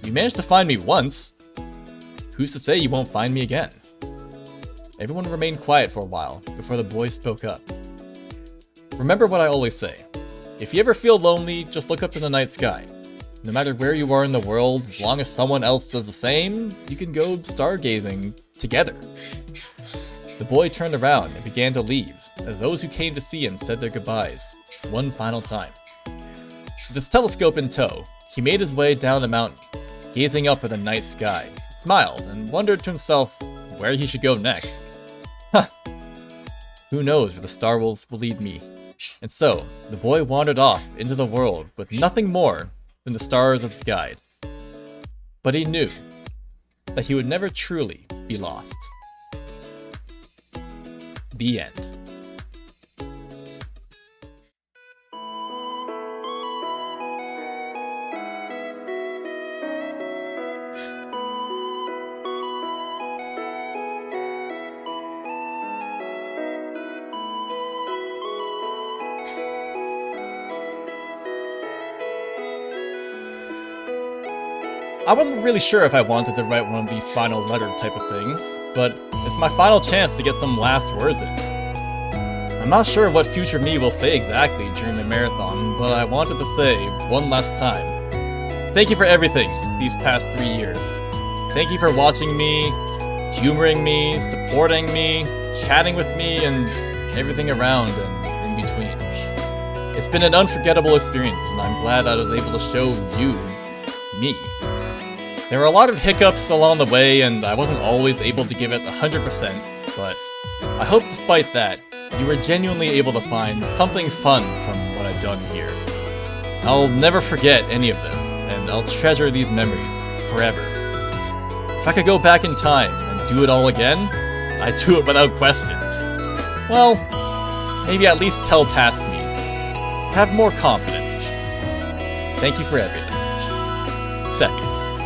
Speaker 1: you managed to find me once. Who's to say you won't find me again?" Everyone remained quiet for a while before the boy spoke up. "Remember what I always say. If you ever feel lonely, just look up in the night sky. No matter where you are in the world, as long as someone else does the same, you can go stargazing together." The boy turned around and began to leave, as those who came to see him said their goodbyes, one final time. With his telescope in tow, he made his way down the mountain, gazing up at the night sky, smiled, and wondered to himself where he should go next. Who knows where the star will lead me? And so, the boy wandered off into the world with nothing more than the stars as his guide. But he knew that he would never truly be lost. The end. I wasn't really sure if I wanted to write one of these final letter type of things, but it's my final chance to get some last words in. I'm not sure what future me will say exactly during the marathon, but I wanted to say, one last time, thank you for everything these past 3 years. Thank you for watching me, humoring me, supporting me, chatting with me, and everything around and in between. It's been an unforgettable experience, and I'm glad I was able to show you me. There were a lot of hiccups along the way, and I wasn't always able to give it 100%, but I hope despite that, you were genuinely able to find something fun from what I've done here. I'll never forget any of this, and I'll treasure these memories forever. If I could go back in time and do it all again, I'd do it without question. Well, maybe at least tell past me. Have more confidence. Thank you for everything. Seconds.